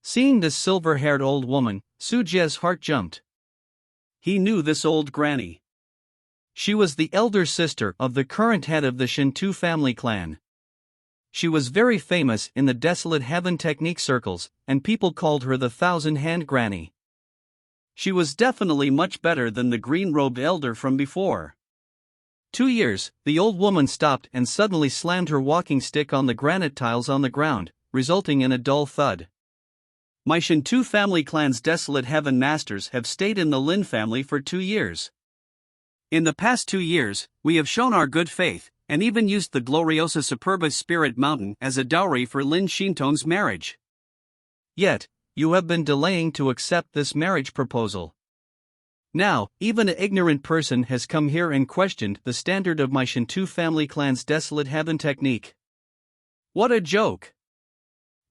Seeing this silver-haired old woman, Su Jie's heart jumped. He knew this old granny. She was the elder sister of the current head of the Shintu family clan. She was very famous in the desolate heaven technique circles, and people called her the thousand-hand granny. She was definitely much better than the green-robed elder from before. 2 years, the old woman stopped and suddenly slammed her walking stick on the granite tiles on the ground, resulting in a dull thud. My Shintu family clan's desolate heaven masters have stayed in the Lin family for 2 years. In the past 2 years, we have shown our good faith, and even used the Gloriosa Superba Spirit Mountain as a dowry for Lin Shintong's marriage. Yet, you have been delaying to accept this marriage proposal. Now, even an ignorant person has come here and questioned the standard of my Shintu family clan's desolate heaven technique. What a joke!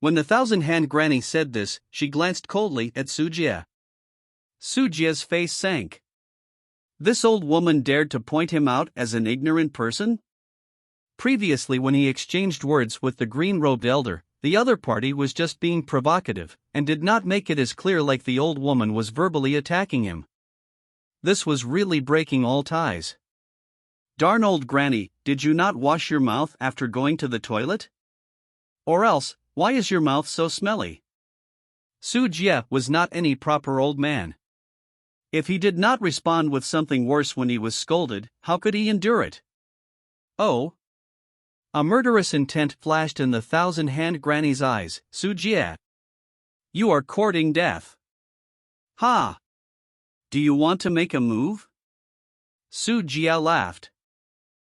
When the thousand-hand granny said this, she glanced coldly at Su Jie. Su Jie's face sank. This old woman dared to point him out as an ignorant person? Previously, when he exchanged words with the green-robed elder, the other party was just being provocative, and did not make it as clear like the old woman was verbally attacking him. This was really breaking all ties. Darn old granny, did you not wash your mouth after going to the toilet? Or else, why is your mouth so smelly? Su Jie was not any proper old man. If he did not respond with something worse when he was scolded, how could he endure it? Oh! A murderous intent flashed in the thousand-hand granny's eyes. Su Jie, you are courting death. Ha! Do you want to make a move? Su Jie laughed.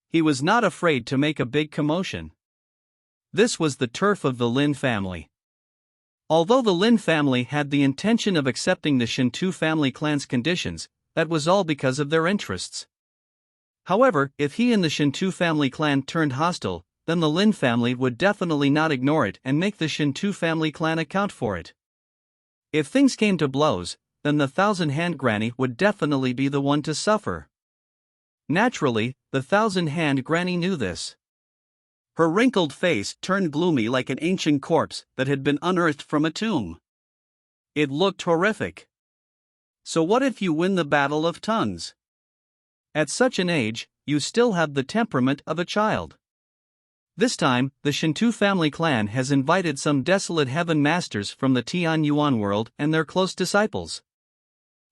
He was not afraid to make a big commotion. This was the turf of the Lin family. Although the Lin family had the intention of accepting the Shintu family clan's conditions, that was all because of their interests. However, if he and the Shintu family clan turned hostile, then the Lin family would definitely not ignore it and make the Shintu family clan account for it. If things came to blows, then the thousand-hand granny would definitely be the one to suffer. Naturally, the thousand-hand granny knew this. Her wrinkled face turned gloomy like an ancient corpse that had been unearthed from a tomb. It looked horrific. So what if you win the battle of tons? At such an age, you still have the temperament of a child. This time, the Shintu family clan has invited some desolate heaven masters from the Tian Yuan world and their close disciples.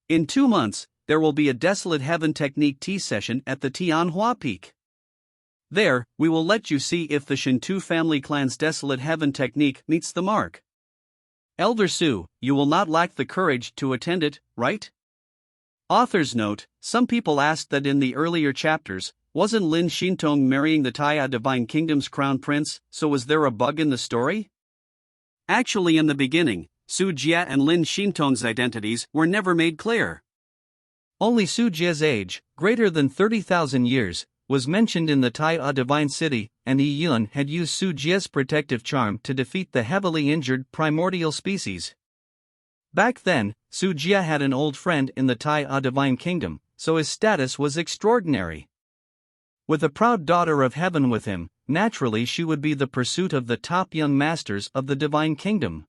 In 2 months, there will be a desolate heaven technique tea session at the Tianhua Peak. There, we will let you see if the Shintu family clan's desolate heaven technique meets the mark. Elder Su, you will not lack the courage to attend it, right? Author's note: some people asked that in the earlier chapters, wasn't Lin Shintong marrying the Taiya Divine Kingdom's crown prince, so was there a bug in the story? Actually, in the beginning, Su Jie and Lin Shintong's identities were never made clear. Only Su Jie's age, greater than 30,000 years, was mentioned in the Taiya Divine City, and Yi-Yun had used Su Jie's protective charm to defeat the heavily injured primordial species. Back then, Su Jie had an old friend in the Taiya Divine Kingdom, so his status was extraordinary. With a proud daughter of heaven with him, naturally she would be the pursuit of the top young masters of the Divine Kingdom.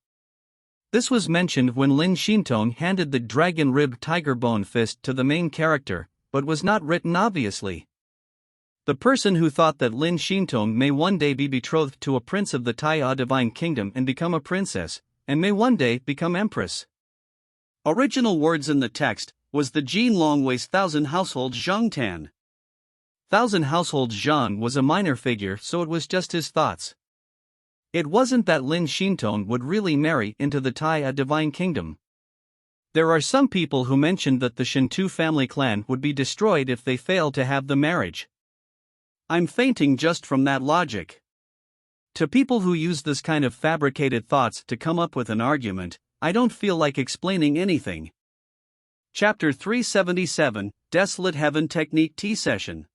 This was mentioned when Lin Shintong handed the dragon-ribbed tiger bone fist to the main character, but was not written obviously. The person who thought that Lin Shintong may one day be betrothed to a prince of the Taiya Divine Kingdom and become a princess, and may one day become empress. Original words in the text was the Jin Longwei's Thousand Households Zhongtan. Thousand Households Zhang was a minor figure, so it was just his thoughts. It wasn't that Lin Shintong would really marry into the Taiya Divine Kingdom. There are some people who mentioned that the Shinto family clan would be destroyed if they failed to have the marriage. I'm fainting just from that logic. To people who use this kind of fabricated thoughts to come up with an argument, I don't feel like explaining anything. Chapter 377, Desolate Heaven Technique Tea Session.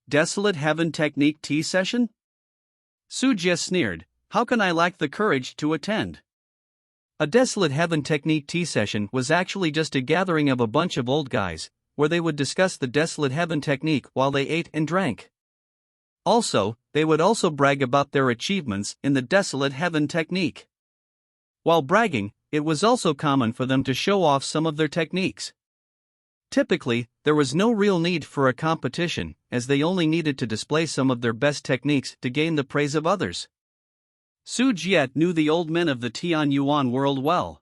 Desolate Heaven Technique Tea Session? Sujie sneered, how can I lack the courage to attend? A Desolate Heaven Technique Tea Session was actually just a gathering of a bunch of old guys, where they would discuss the Desolate Heaven technique while they ate and drank. Also, they would also brag about their achievements in the Desolate Heaven technique. While bragging, it was also common for them to show off some of their techniques. Typically, there was no real need for a competition, as they only needed to display some of their best techniques to gain the praise of others. Su Jie knew the old men of the Tian Yuan world well.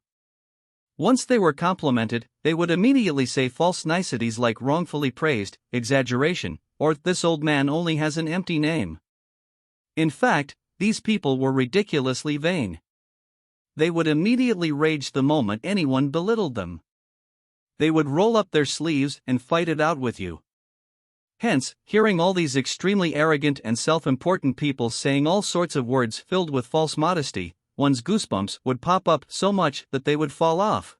Once they were complimented, they would immediately say false niceties like wrongfully praised, exaggeration, or this old man only has an empty name. In fact, these people were ridiculously vain. They would immediately rage the moment anyone belittled them. They would roll up their sleeves and fight it out with you. Hence, hearing all these extremely arrogant and self-important people saying all sorts of words filled with false modesty, one's goosebumps would pop up so much that they would fall off.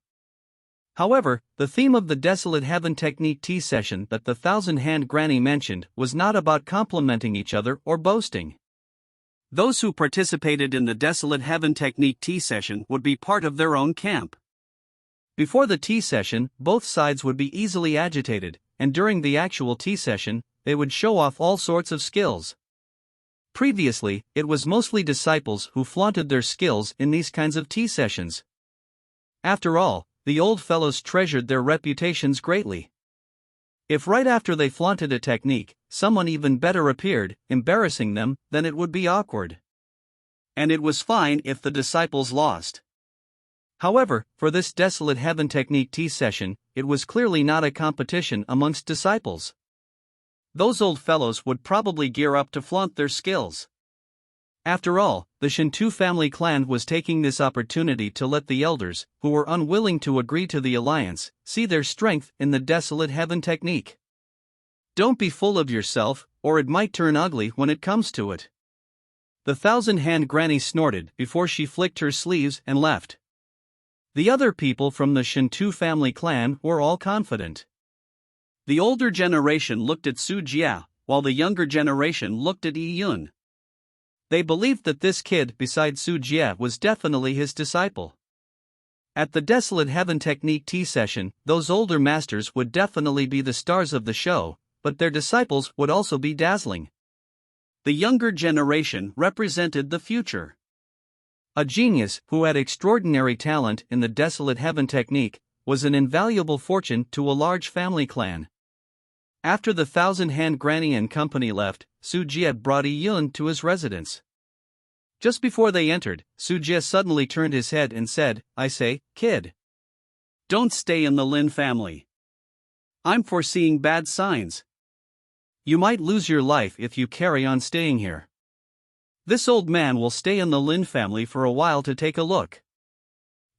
However, the theme of the Desolate Heaven Technique Tea Session that the Thousand-Hand Granny mentioned was not about complimenting each other or boasting. Those who participated in the Desolate Heaven Technique Tea Session would be part of their own camp. Before the tea session, both sides would be easily agitated, and during the actual tea session, they would show off all sorts of skills. Previously, it was mostly disciples who flaunted their skills in these kinds of tea sessions. After all, the old fellows treasured their reputations greatly. If right after they flaunted a technique, someone even better appeared, embarrassing them, then it would be awkward. And it was fine if the disciples lost. However, for this Desolate Heaven Technique Tea Session, it was clearly not a competition amongst disciples. Those old fellows would probably gear up to flaunt their skills. After all, the Shinto family clan was taking this opportunity to let the elders, who were unwilling to agree to the alliance, see their strength in the Desolate Heaven technique. Don't be full of yourself, or it might turn ugly when it comes to it. The Thousand-Hand Granny snorted before she flicked her sleeves and left. The other people from the Shinto family clan were all confident. The older generation looked at Su Jie, while the younger generation looked at Yi Yun. They believed that this kid beside Su Jie was definitely his disciple. At the Desolate Heaven Technique Tea Session, those older masters would definitely be the stars of the show, but their disciples would also be dazzling. The younger generation represented the future. A genius who had extraordinary talent in the Desolate Heaven technique was an invaluable fortune to a large family clan. After the Thousand-Hand Granny and company left, Su Jie brought Yi Yun to his residence. Just before they entered, Su Jie suddenly turned his head and said, I say, kid. Don't stay in the Lin family. I'm foreseeing bad signs. You might lose your life if you carry on staying here. This old man will stay in the Lin family for a while to take a look.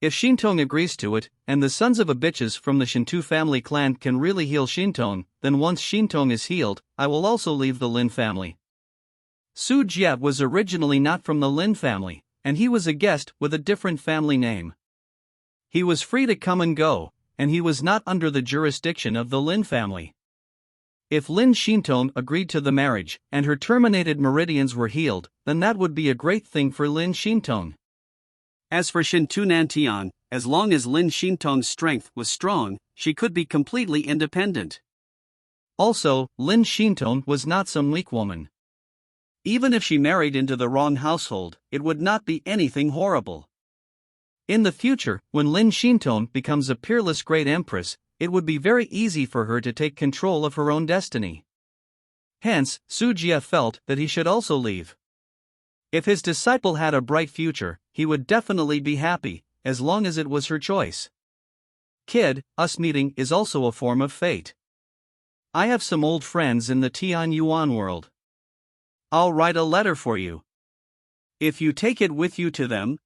If Shintong agrees to it, and the sons of a bitches from the Shinto family clan can really heal Shintong, then once Shintong is healed, I will also leave the Lin family. Su Jie was originally not from the Lin family, and he was a guest with a different family name. He was free to come and go, and he was not under the jurisdiction of the Lin family. If Lin Shintong agreed to the marriage, and her terminated meridians were healed, then that would be a great thing for Lin Shintong. As for Shinto Nantian, as long as Lin Shintong's strength was strong, she could be completely independent. Also, Lin Shintong was not some weak woman. Even if she married into the wrong household, it would not be anything horrible. In the future, when Lin Shintong becomes a peerless great empress, it would be very easy for her to take control of her own destiny. Hence, Su Jie felt that he should also leave. If his disciple had a bright future, he would definitely be happy, as long as it was her choice. Kid, us meeting is also a form of fate. I have some old friends in the Tian Yuan world. I'll write a letter for you. If you take it with you to them,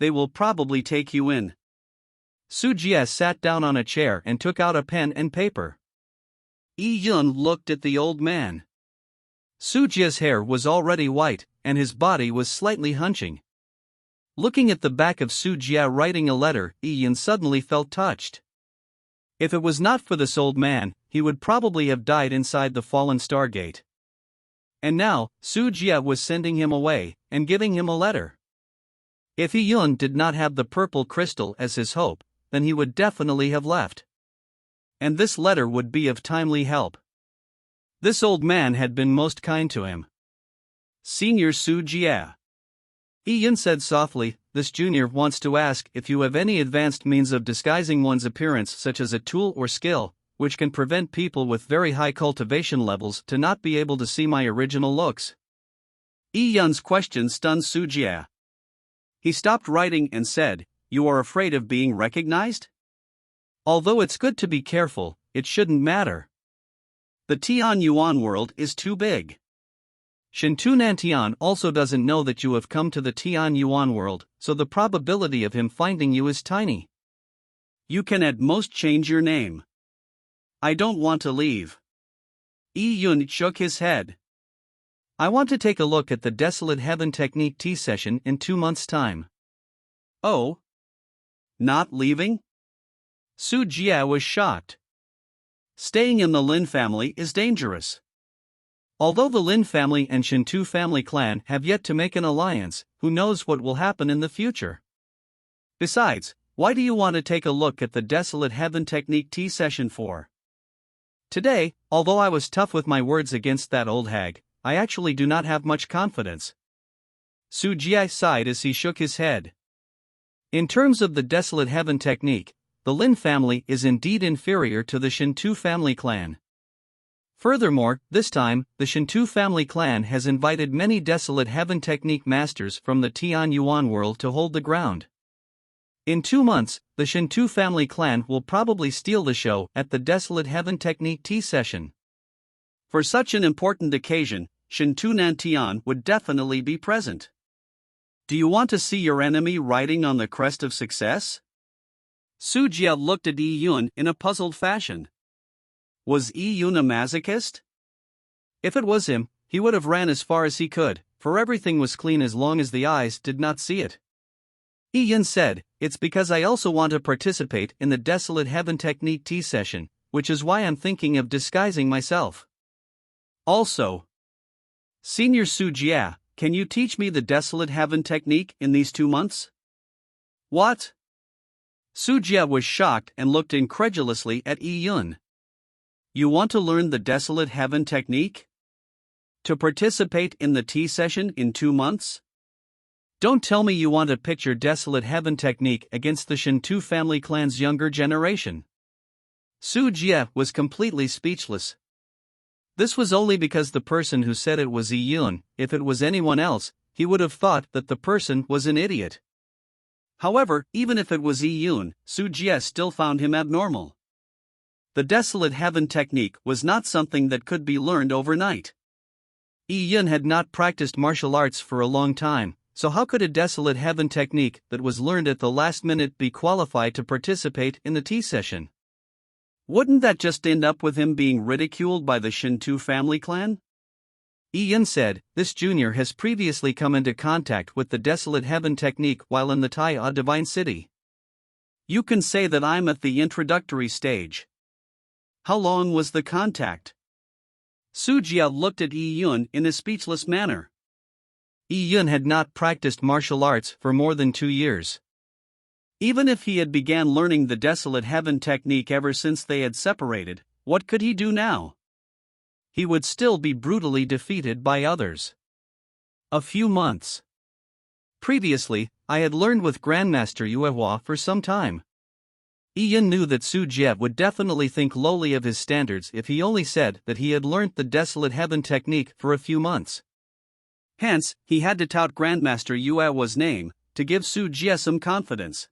they will probably take you in. Su Jie sat down on a chair and took out a pen and paper. Yi Yun looked at the old man. Su Jie's hair was already white, and his body was slightly hunching. Looking at the back of Su Jie writing a letter, Yi Yun suddenly felt touched. If it was not for this old man, he would probably have died inside the fallen Stargate. And now, Su Jie was sending him away, and giving him a letter. If Yi Yun did not have the purple crystal as his hope, then he would definitely have left. And this letter would be of timely help. This old man had been most kind to him. Senior Su Jie. Yi Yun said softly, this junior wants to ask if you have any advanced means of disguising one's appearance, such as a tool or skill, which can prevent people with very high cultivation levels to not be able to see my original looks. Yi Yun's question stunned Su Jie. He stopped writing and said, "You are afraid of being recognized? Although it's good to be careful, it shouldn't matter. The Tian Yuan world is too big. Shintu Nantian also doesn't know that you have come to the Tian Yuan world, so the probability of him finding you is tiny. You can at most change your name. I don't want to leave." Yi Yun shook his head. "I want to take a look at the Desolate Heaven Technique tea session in 2 months' time." "Oh? Not leaving?" Su Jie was shocked. Staying in the Lin family is dangerous. Although the Lin family and Shintu family clan have yet to make an alliance, who knows what will happen in the future? Besides, why do you want to take a look at the Desolate Heaven Technique tea session for? Today, although I was tough with my words against that old hag, I actually do not have much confidence. Su Jie sighed as he shook his head. In terms of the Desolate Heaven Technique, the Lin family is indeed inferior to the Shintu family clan. Furthermore, this time, the Shintu family clan has invited many Desolate Heaven Technique masters from the Tian Yuan world to hold the ground. In 2 months, the Shintu family clan will probably steal the show at the Desolate Heaven Technique tea session. For such an important occasion, Shintu Nantian would definitely be present. Do you want to see your enemy riding on the crest of success? Su Jie looked at Yi Yun in a puzzled fashion. Was Yi Yun a masochist? If it was him, he would have ran as far as he could, for everything was clean as long as the eyes did not see it. Yi Yun said, "It's because I also want to participate in the Desolate Heaven Technique tea session, which is why I'm thinking of disguising myself. Also, Senior Su Jie, can you teach me the Desolate Heaven Technique in these 2 months?" What? Su Jie was shocked and looked incredulously at Yi Yun. You want to learn the Desolate Heaven Technique? To participate in the tea session in 2 months? Don't tell me you want to picture Desolate Heaven Technique against the Shintu family clan's younger generation. Su Jie was completely speechless. This was only because the person who said it was Yi Yun. If it was anyone else, he would have thought that the person was an idiot. However, even if it was Yi Yun, Su Jie still found him abnormal. The Desolate Heaven Technique was not something that could be learned overnight. Yi Yun had not practiced martial arts for a long time, so how could a Desolate Heaven Technique that was learned at the last minute be qualified to participate in the tea session? Wouldn't that just end up with him being ridiculed by the Shintu family clan? Yi Yun said, "This junior has previously come into contact with the Desolate Heaven Technique while in the Tai Divine City. You can say that I'm at the introductory stage." How long was the contact? Su Jie looked at Yi Yun in a speechless manner. Yi Yun had not practiced martial arts for more than 2 years. Even if he had began learning the Desolate Heaven Technique ever since they had separated, what could he do now? He would still be brutally defeated by others. A few months. Previously, I had learned with Grandmaster Yue Hua for some time. Yi Yun knew that Su Jie would definitely think lowly of his standards if he only said that he had learnt the Desolate Heaven Technique for a few months. Hence, he had to tout Grandmaster Yue Hua's name, to give Su Jie some confidence.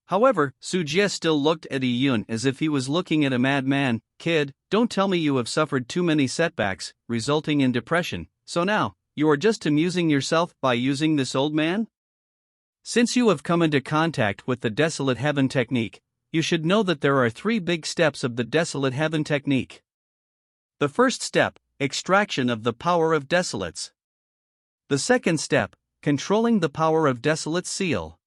However, Su Jie still looked at Yi Yun as if he was looking at a madman. "Kid, don't tell me you have suffered too many setbacks, resulting in depression, so now, you are just amusing yourself by using this old man?" Since you have come into contact with the Desolate Heaven technique, you should know that there are 3 big steps of the Desolate Heaven technique. The first step, extraction of the power of Desolate's. The second step, controlling the power of Desolate's seal.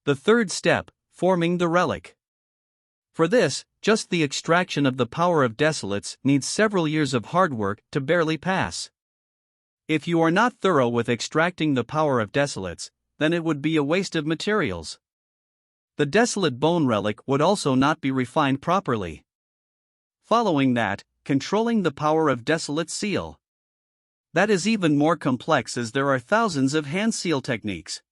The third step, forming the relic. For this, just the extraction of the power of Desolate's needs several years of hard work to barely pass. If you are not thorough with extracting the power of Desolate's, then it would be a waste of materials. The Desolate Bone Relic would also not be refined properly. Following that, controlling the power of Desolate's seal. That is even more complex as there are thousands of hand seal techniques.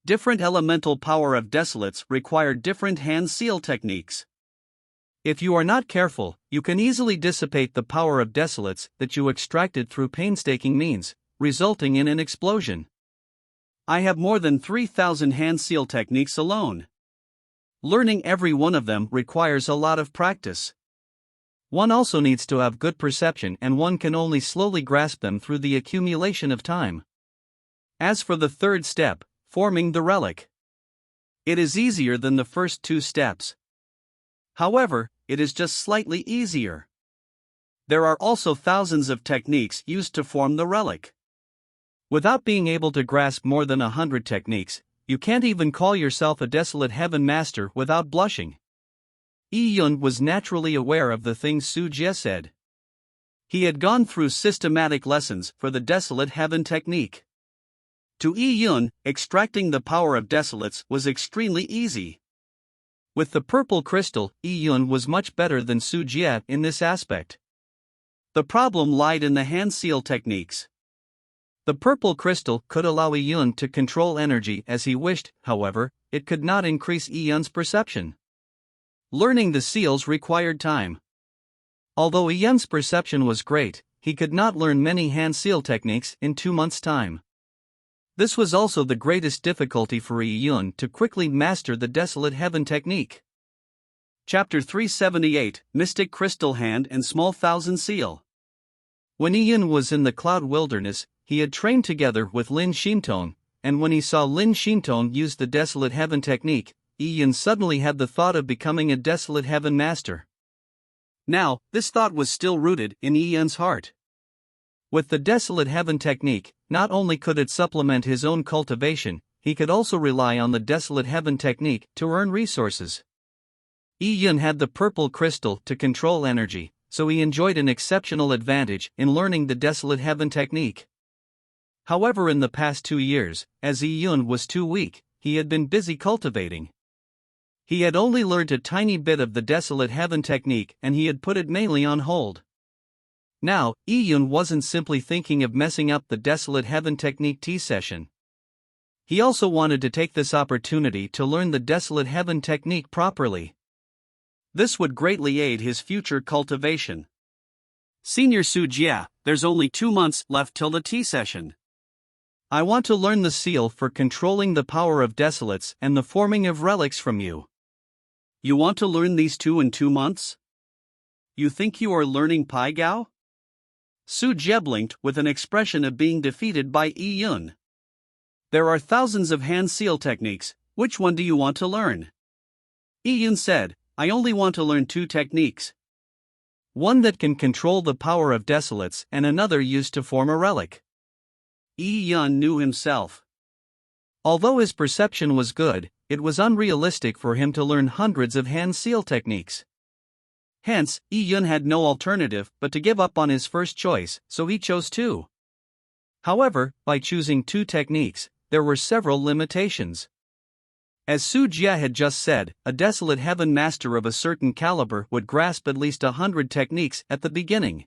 Different elemental power of Desolate's require different hand seal techniques. If you are not careful, you can easily dissipate the power of Desolate's that you extracted through painstaking means, resulting in an explosion. I have more than 3,000 hand seal techniques alone. Learning every one of them requires a lot of practice. One also needs to have good perception, and one can only slowly grasp them through the accumulation of time. As for the third step, forming the relic, it is easier than the first 2 steps. However, it is just slightly easier. There are also thousands of techniques used to form the relic. Without being able to grasp more than 100 techniques, you can't even call yourself a Desolate Heaven master without blushing. Yi Yun was naturally aware of the things Su Jie said. He had gone through systematic lessons for the Desolate Heaven technique. To Yi Yun, extracting the power of Desolate's was extremely easy. With the purple crystal, Yi Yun was much better than Su Jie in this aspect. The problem lied in the hand seal techniques. The purple crystal could allow Yi Yun to control energy as he wished, however, it could not increase Yi Yun's perception. Learning the seals required time. Although Yi Yun's perception was great, he could not learn many hand seal techniques in 2 months' time. This was also the greatest difficulty for Yi Yun to quickly master the Desolate Heaven technique. Chapter 378, Mystic Crystal Hand and Small Thousand Seal. When Yi Yun was in the Cloud Wilderness, he had trained together with Lin Xintong, and when he saw Lin Xintong use the Desolate Heaven technique, Yi Yun suddenly had the thought of becoming a Desolate Heaven master. Now, this thought was still rooted in Yi Yun's heart. With the Desolate Heaven technique, not only could it supplement his own cultivation, he could also rely on the Desolate Heaven technique to earn resources. Yi Yun had the purple crystal to control energy, so he enjoyed an exceptional advantage in learning the Desolate Heaven technique. However, in the past 2 years, as Yi Yun was too weak, he had been busy cultivating. He had only learned a tiny bit of the Desolate Heaven technique and he had put it mainly on hold. Now, Yi Yun wasn't simply thinking of messing up the Desolate Heaven technique tea session. He also wanted to take this opportunity to learn the Desolate Heaven technique properly. This would greatly aid his future cultivation. Senior Su Jie, there's only 2 months left till the tea session. I want to learn the seal for controlling the power of Desolate's and the forming of relics from you. You want to learn these 2 in 2 months? You think you are learning Pai Gao? Su Jie blinked with an expression of being defeated by Yi Yun. There are thousands of hand seal techniques, which one do you want to learn? Yi Yun said, I only want to learn 2 techniques. One that can control the power of Desolate's and another used to form a relic. Yi Yun knew himself. Although his perception was good, it was unrealistic for him to learn hundreds of hand seal techniques. Hence, Yi Yun had no alternative but to give up on his first choice, so he chose 2. However, by choosing 2 techniques, there were several limitations. As Su Jie had just said, a Desolate Heaven master of a certain caliber would grasp at least 100 techniques at the beginning.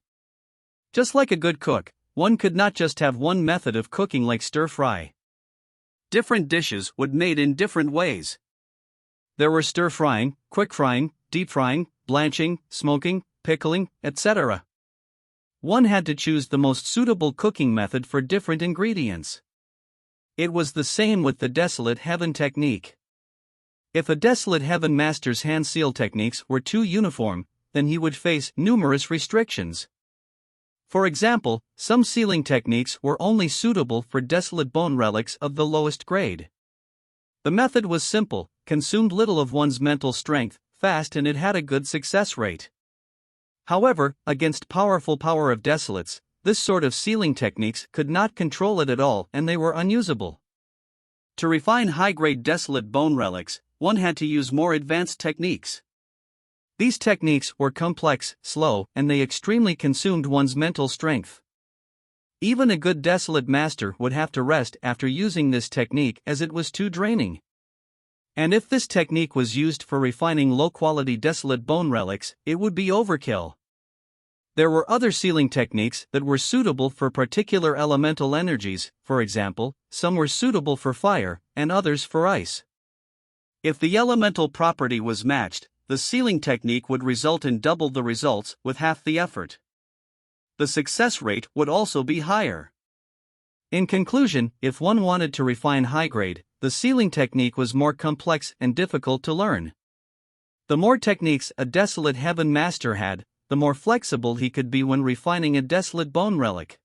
Just like a good cook, one could not just have one method of cooking like stir-fry. Different dishes would made in different ways. There were stir-frying, quick-frying, deep-frying, blanching, smoking, pickling, etc. One had to choose the most suitable cooking method for different ingredients. It was the same with the Desolate Heaven technique. If a Desolate Heaven master's hand seal techniques were too uniform, then he would face numerous restrictions. For example, some sealing techniques were only suitable for Desolate Bone relics of the lowest grade. The method was simple, consumed little of one's mental strength, fast, and it had a good success rate. However, against powerful power of desolates, this sort of sealing techniques could not control it at all and they were unusable. To refine high-grade desolate bone relics, one had to use more advanced techniques. These techniques were complex, slow, and they extremely consumed one's mental strength. Even a good desolate master would have to rest after using this technique as it was too draining. And if this technique was used for refining low-quality desolate bone relics, it would be overkill. There were other sealing techniques that were suitable for particular elemental energies, for example, some were suitable for fire, and others for ice. If the elemental property was matched, the sealing technique would result in double the results with half the effort. The success rate would also be higher. In conclusion, if one wanted to refine high-grade, the sealing technique was more complex and difficult to learn. The more techniques a desolate heaven master had, the more flexible he could be when refining a desolate bone relic.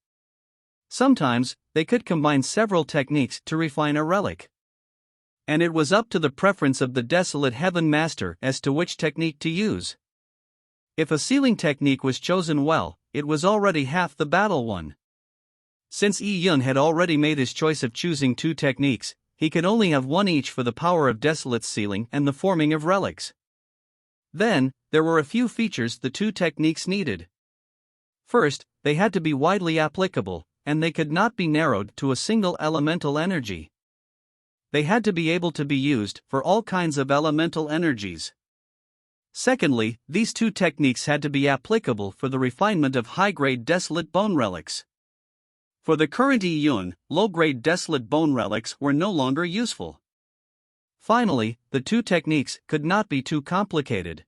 Sometimes, they could combine several techniques to refine a relic. And it was up to the preference of the desolate heaven master as to which technique to use. If a sealing technique was chosen well, it was already half the battle won. Since Yi Yun had already made his choice of choosing two techniques, he could only have one each for the power of desolate sealing and the forming of relics. Then, there were a few features the two techniques needed. First, they had to be widely applicable, and they could not be narrowed to a single elemental energy. They had to be able to be used for all kinds of elemental energies. Secondly, these two techniques had to be applicable for the refinement of high-grade desolate bone relics. For the current Yi Yun, low-grade desolate bone relics were no longer useful. Finally, the two techniques could not be too complicated.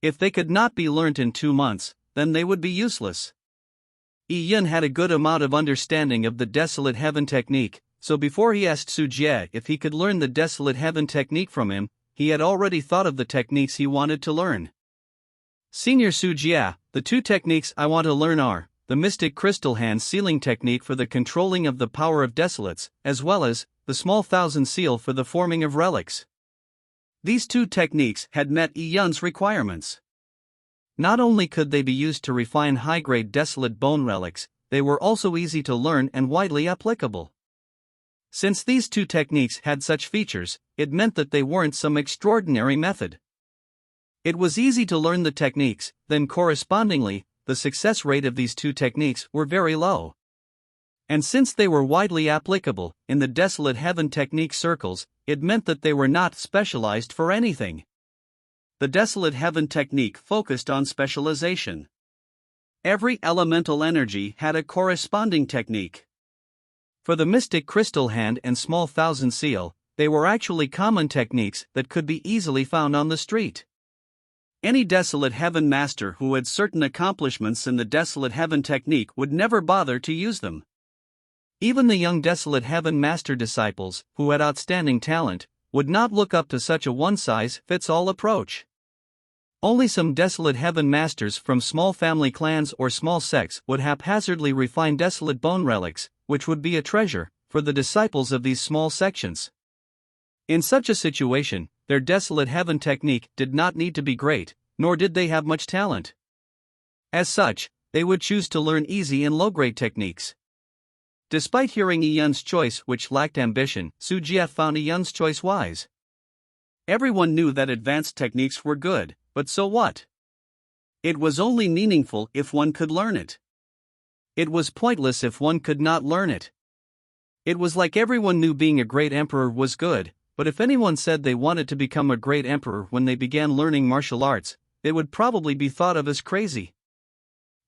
If they could not be learnt in 2 months, then they would be useless. Yi Yun had a good amount of understanding of the desolate heaven technique, so before he asked Su Jie if he could learn the desolate heaven technique from him, he had already thought of the techniques he wanted to learn. Senior Su Jie, the two techniques I want to learn are the Mystic Crystal Hand sealing technique for the controlling of the power of desolates, as well as the Small Thousand seal for the forming of relics. These two techniques had met Yi Yun's requirements. Not only could they be used to refine high-grade desolate bone relics, they were also easy to learn and widely applicable. Since these two techniques had such features, it meant that they weren't some extraordinary method. It was easy to learn the techniques, then correspondingly, the success rate of these two techniques were very low. And since they were widely applicable in the desolate heaven technique circles, it meant that they were not specialized for anything. The desolate heaven technique focused on specialization. Every elemental energy had a corresponding technique. For the Mystic Crystal Hand and Small Thousand seal, they were actually common techniques that could be easily found on the street. Any desolate heaven master who had certain accomplishments in the desolate heaven technique would never bother to use them. Even the young desolate heaven master disciples, who had outstanding talent, would not look up to such a one-size-fits-all approach. Only some desolate heaven masters from small family clans or small sects would haphazardly refine desolate bone relics, which would be a treasure for the disciples of these small sections. In such a situation, their desolate heaven technique did not need to be great, nor did they have much talent. As such, they would choose to learn easy and low-grade techniques. Despite hearing Yi Yun's choice which lacked ambition, Su Jie found Yi Yun's choice wise. Everyone knew that advanced techniques were good, but so what? It was only meaningful if one could learn it. It was pointless if one could not learn it. It was like everyone knew being a great emperor was good, but if anyone said they wanted to become a great emperor when they began learning martial arts, they would probably be thought of as crazy.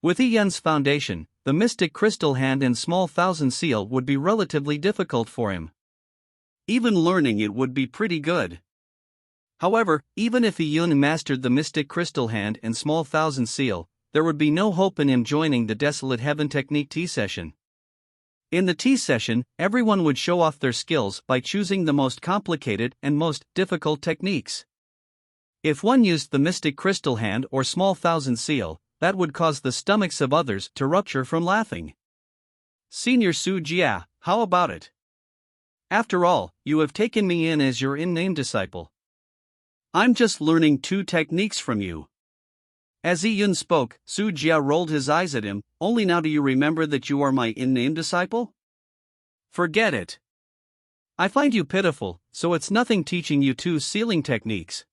With Yi Yun's foundation, the Mystic Crystal Hand and Small Thousand seal would be relatively difficult for him. Even learning it would be pretty good. However, even if Yi Yun mastered the Mystic Crystal Hand and Small Thousand seal, there would be no hope in him joining the Desolate Heaven Technique tea session. In the tea session, everyone would show off their skills by choosing the most complicated and most difficult techniques. If one used the Mystic Crystal Hand or Small Thousand seal, that would cause the stomachs of others to rupture from laughing. Senior Su Jie, how about it? After all, you have taken me in as your in-name disciple. I'm just learning 2 techniques from you. As Yi Yun spoke, Su Jia rolled his eyes at him. Only now do you remember that you are my in-name disciple? Forget it. I find you pitiful, so it's nothing teaching you 2 sealing techniques.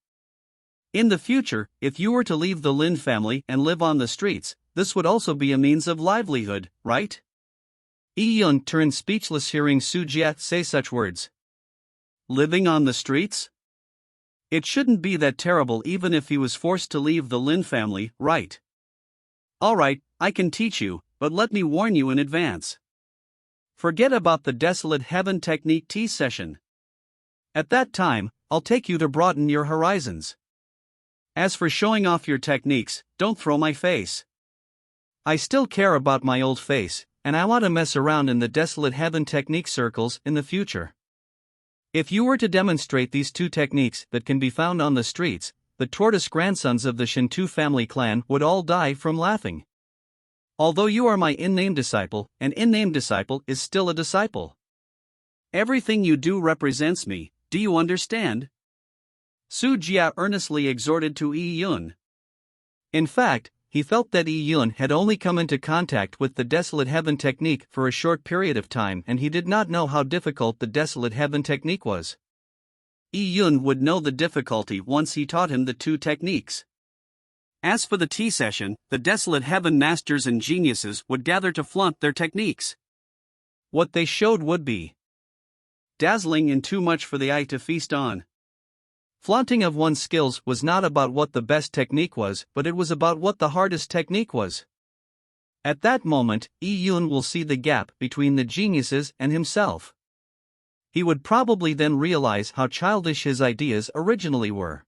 In the future, if you were to leave the Lin family and live on the streets, this would also be a means of livelihood, right? Yi Yun turned speechless hearing Su Jia say such words. Living on the streets? It shouldn't be that terrible even if he was forced to leave the Lin family, right? Alright, I can teach you, but let me warn you in advance. Forget about the Desolate Heaven Technique tea session. At that time, I'll take you to broaden your horizons. As for showing off your techniques, don't throw my face. I still care about my old face, and I want to mess around in the Desolate Heaven Technique circles in the future. If you were to demonstrate these 2 techniques that can be found on the streets, the tortoise grandsons of the Shintu family clan would all die from laughing. Although you are my in-name disciple, an in-name disciple is still a disciple. Everything you do represents me, do you understand? Su Jia earnestly exhorted to Yi Yun. In fact, he felt that Yi Yun had only come into contact with the Desolate Heaven Technique for a short period of time and he did not know how difficult the Desolate Heaven Technique was. Yi Yun would know the difficulty once he taught him the 2 techniques. As for the tea session, the Desolate Heaven masters and geniuses would gather to flaunt their techniques. What they showed would be dazzling and too much for the eye to feast on. Flaunting of one's skills was not about what the best technique was, but it was about what the hardest technique was. At that moment, Yi Yun will see the gap between the geniuses and himself. He would probably then realize how childish his ideas originally were.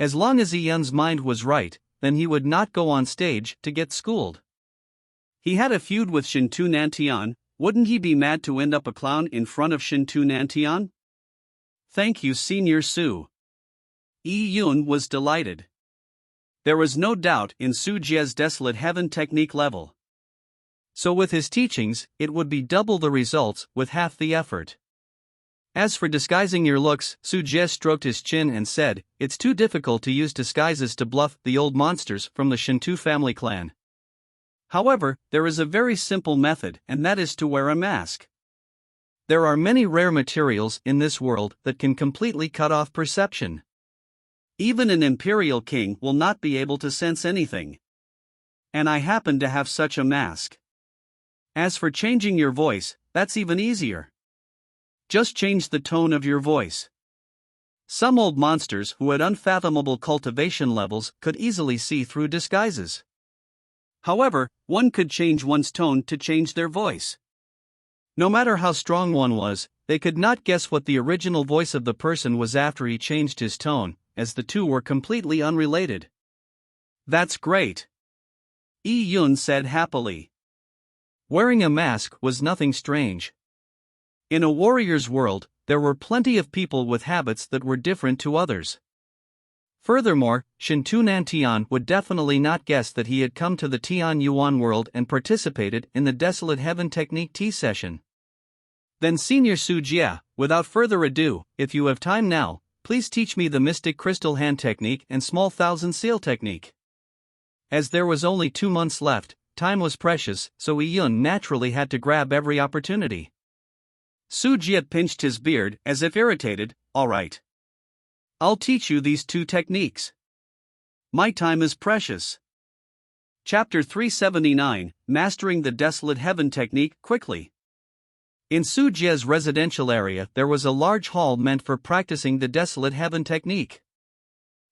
As long as Yi Yun's mind was right, then he would not go on stage to get schooled. He had a feud with Shintu Nantian, wouldn't he be mad to end up a clown in front of Shintu Nantian? Thank you, Senior Su. Yi Yun was delighted. There was no doubt in Su Jia's Desolate Heaven Technique level. So with his teachings, it would be double the results with half the effort. As for disguising your looks, Su Jia stroked his chin and said, it's too difficult to use disguises to bluff the old monsters from the Shintu family clan. However, there is a very simple method, and that is to wear a mask. There are many rare materials in this world that can completely cut off perception. Even an imperial king will not be able to sense anything. And I happen to have such a mask. As for changing your voice, that's even easier. Just change the tone of your voice. Some old monsters who had unfathomable cultivation levels could easily see through disguises. However, one could change one's tone to change their voice. No matter how strong one was, they could not guess what the original voice of the person was after he changed his tone, as the 2 were completely unrelated. That's great. Yi Yun said happily. Wearing a mask was nothing strange. In a warrior's world, there were plenty of people with habits that were different to others. Furthermore, Shintu Nantian would definitely not guess that he had come to the Tian Yuan world and participated in the Desolate Heaven Technique tea session. Then Senior Su Jia, without further ado, if you have time now, please teach me the Mystic Crystal Hand Technique and Small Thousand Seal Technique. As there was only 2 months left, time was precious, so Yi Yun naturally had to grab every opportunity. Su Jia pinched his beard as if irritated. Alright. I'll teach you these 2 techniques. My time is precious. Chapter 379, Mastering the Desolate Heaven Technique quickly. In Su Jia's residential area there was a large hall meant for practicing the Desolate Heaven Technique.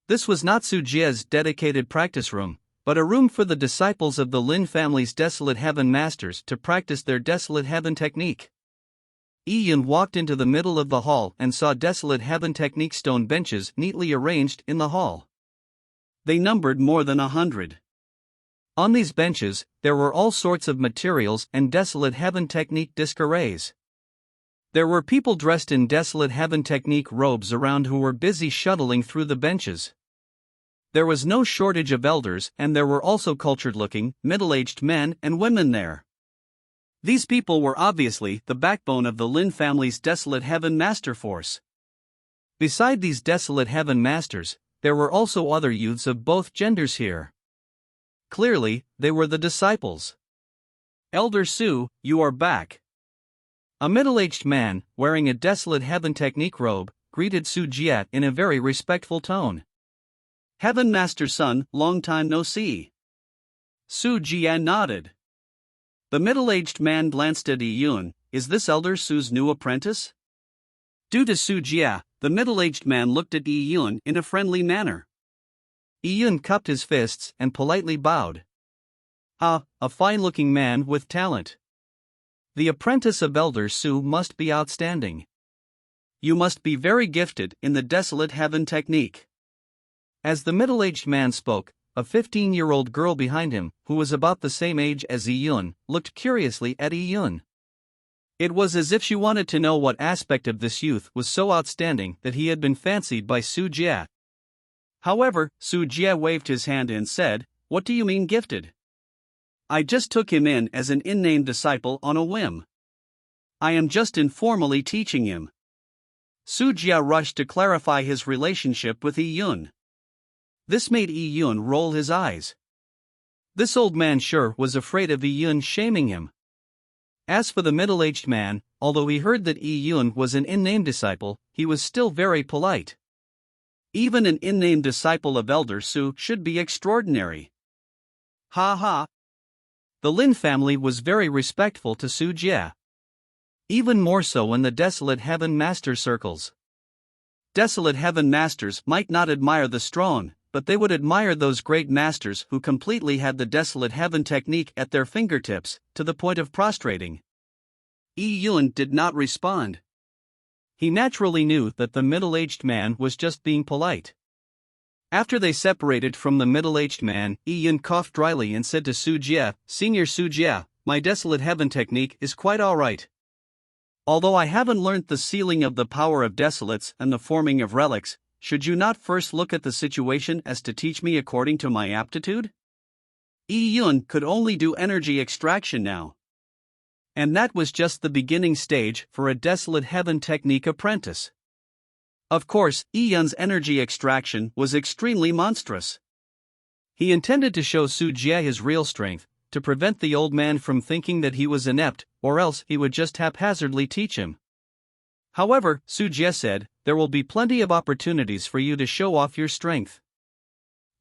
This was not Su Jia's dedicated practice room, but a room for the disciples of the Lin family's Desolate Heaven masters to practice their Desolate Heaven Technique. Yi Yun walked into the middle of the hall and saw Desolate Heaven Technique stone benches neatly arranged in the hall. They numbered more than 100. On these benches, there were all sorts of materials and Desolate Heaven Technique disc arrays. There were people dressed in Desolate Heaven Technique robes around who were busy shuttling through the benches. There was no shortage of elders and there were also cultured-looking, middle-aged men and women there. These people were obviously the backbone of the Lin family's Desolate Heaven Master Force. Beside these Desolate Heaven Masters, there were also other youths of both genders here. Clearly, they were the disciples. Elder Su, you are back. A middle-aged man, wearing a Desolate Heaven Technique robe, greeted Su Jie in a very respectful tone. Heaven Master Son, long time no see. Su Jie nodded. The middle-aged man glanced at Yi Yun. Is this Elder Su's new apprentice? Due to Su Jie, the middle-aged man looked at Yi Yun in a friendly manner. Yi Yun cupped his fists and politely bowed. Ah, a fine-looking man with talent. The apprentice of Elder Su must be outstanding. You must be very gifted in the Desolate Heaven Technique. As the middle-aged man spoke, a 15-year-old girl behind him, who was about the same age as Yi Yun, looked curiously at Yi Yun. It was as if she wanted to know what aspect of this youth was so outstanding that he had been fancied by Su Jie. However, Su Jie waved his hand and said, "What do you mean gifted? I just took him in as an unnamed disciple on a whim. I am just informally teaching him." Su Jie rushed to clarify his relationship with Yi Yun. This made Yi Yun roll his eyes. This old man sure was afraid of Yi Yun shaming him. As for the middle-aged man, although he heard that Yi Yun was an unnamed disciple, he was still very polite. Even an unnamed disciple of Elder Su should be extraordinary. Ha ha! The Lin family was very respectful to Su Jie. Even more so in the Desolate Heaven Master circles. Desolate Heaven Masters might not admire the strong, but they would admire those great masters who completely had the Desolate Heaven Technique at their fingertips, to the point of prostrating. Yi Yun did not respond. He naturally knew that the middle-aged man was just being polite. After they separated from the middle-aged man, Yi Yun coughed dryly and said to Su Jie, "Senior Su Jie, my Desolate Heaven Technique is quite alright. Although I haven't learnt the sealing of the power of desolates and the forming of relics, should you not first look at the situation as to teach me according to my aptitude?" Yi Yun could only do energy extraction now. And that was just the beginning stage for a Desolate Heaven Technique apprentice. Of course, Yi Yun's energy extraction was extremely monstrous. He intended to show Su Jie his real strength, to prevent the old man from thinking that he was inept, or else he would just haphazardly teach him. However, Su Jie said, "There will be plenty of opportunities for you to show off your strength.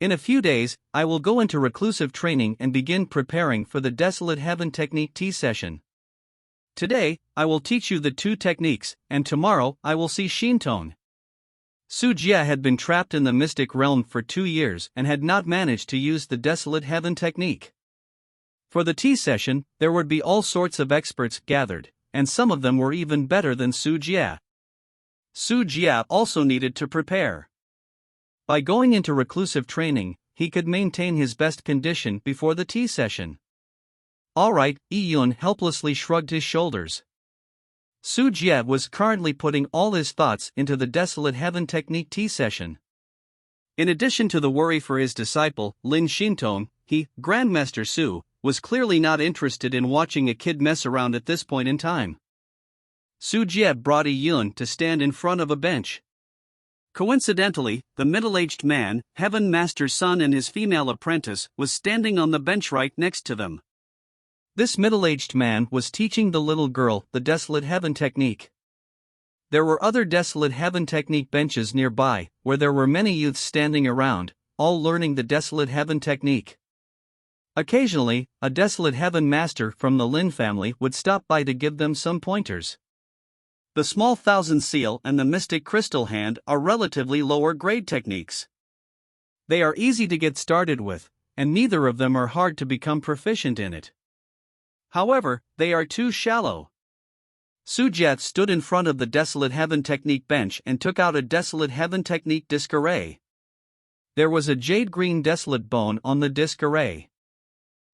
In a few days, I will go into reclusive training and begin preparing for the Desolate Heaven Technique tea session. Today, I will teach you the two techniques, and tomorrow I will see Shintong." Su Jie had been trapped in the mystic realm for 2 years and had not managed to use the Desolate Heaven Technique. For the tea session, there would be all sorts of experts gathered, and some of them were even better than Su Jie. Su Jie also needed to prepare. By going into reclusive training, he could maintain his best condition before the tea session. Alright, Yi Yun helplessly shrugged his shoulders. Su Jie was currently putting all his thoughts into the Desolate Heaven Technique tea session. In addition to the worry for his disciple, Lin Shintong, he, Grandmaster Su, was clearly not interested in watching a kid mess around at this point in time. Su Jie brought Yi Yun to stand in front of a bench. Coincidentally, the middle-aged man, Heaven Master's son, and his female apprentice was standing on the bench right next to them. This middle-aged man was teaching the little girl the Desolate Heaven Technique. There were other Desolate Heaven Technique benches nearby, where there were many youths standing around, all learning the Desolate Heaven Technique. Occasionally, a Desolate Heaven Master from the Lin family would stop by to give them some pointers. The Small Thousand Seal and the Mystic Crystal Hand are relatively lower-grade techniques. They are easy to get started with, and neither of them are hard to become proficient in it. However, they are too shallow. Su Jie stood in front of the Desolate Heaven Technique bench and took out a Desolate Heaven Technique disc array. There was a jade-green desolate bone on the disc array.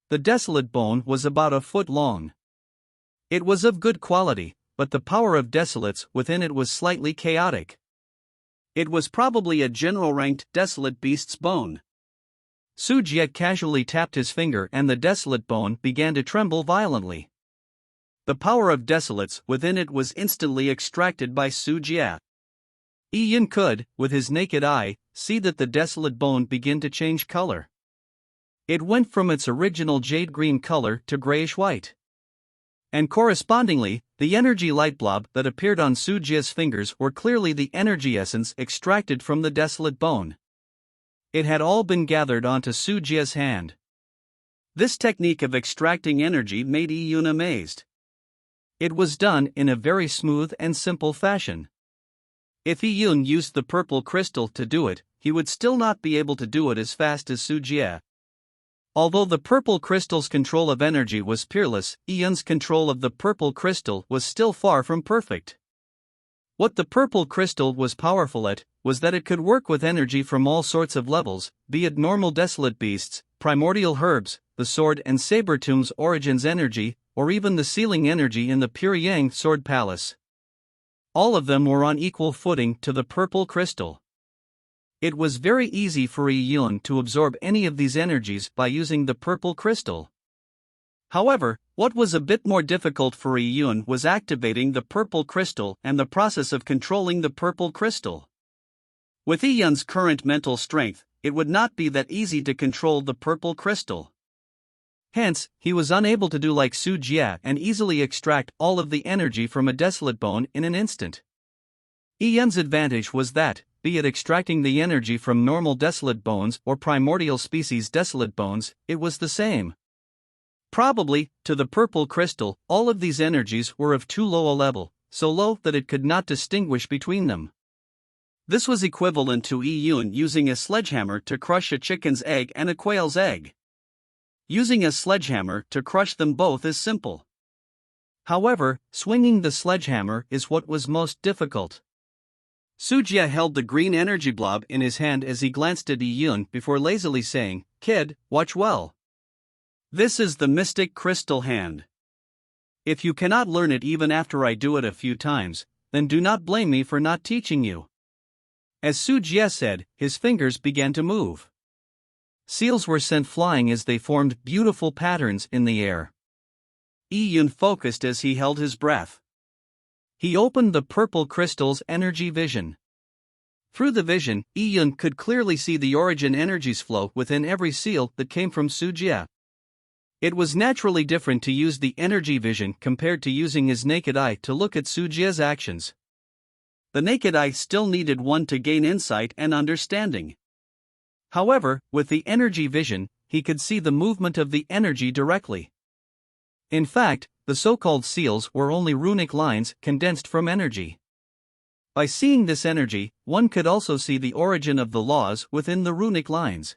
The desolate bone was about a foot long. It was of good quality, but the power of desolates within it was slightly chaotic. It was probably a general-ranked desolate beast's bone. Su Jie casually tapped his finger and the desolate bone began to tremble violently. the power of desolates within it was instantly extracted by Su Jie. Yi Yun could, with his naked eye, see that the desolate bone began to change color. It went from its original jade-green color to grayish-white. And correspondingly, the energy light blob that appeared on Su Jie's fingers were clearly the energy essence extracted from the desolate bone. It had all been gathered onto Su Jie's hand. This technique of extracting energy made Yi Yun amazed. It was done in a very smooth and simple fashion. If Yi Yun used the purple crystal to do it, he would still not be able to do it as fast as Su Jie. Although the purple crystal's control of energy was peerless, Yi Yun's control of the purple crystal was still far from perfect. What the purple crystal was powerful at was that it could work with energy from all sorts of levels, be it normal desolate beasts, primordial herbs, the sword and saber tomb's origins energy, or even the sealing energy in the Pure Yang Sword Palace. All of them were on equal footing to the purple crystal. It was very easy for Yi Yun to absorb any of these energies by using the purple crystal. However, what was a bit more difficult for Yi Yun was activating the purple crystal and the process of controlling the purple crystal. With Yi Yun's current mental strength, it would not be that easy to control the purple crystal. Hence, he was unable to do like Su Jie and easily extract all of the energy from a desolate bone in an instant. Yi Yun's advantage was that, be it extracting the energy from normal desolate bones or primordial species desolate bones, it was the same. Probably, to the purple crystal, all of these energies were of too low a level, so low that it could not distinguish between them. This was equivalent to Yi Yun using a sledgehammer to crush a chicken's egg and a quail's egg. Using a sledgehammer to crush them both is simple. However, swinging the sledgehammer is what was most difficult. Su Jie held the green energy blob in his hand as he glanced at Yi Yun before lazily saying, "Kid, watch well. This is the Mystic Crystal Hand. If you cannot learn it even after I do it a few times, then do not blame me for not teaching you." As Su Jie said, his fingers began to move. Seals were sent flying as they formed beautiful patterns in the air. Yi Yun focused as he held his breath. He opened the purple crystal's energy vision. Through the vision, Yi Yun could clearly see the origin energies flow within every seal that came from Su Jie. It was naturally different to use the energy vision compared to using his naked eye to look at Su Jie's actions. The naked eye still needed one to gain insight and understanding. However, with the energy vision, he could see the movement of the energy directly. In fact, the so-called seals were only runic lines condensed from energy. By seeing this energy, one could also see the origin of the laws within the runic lines.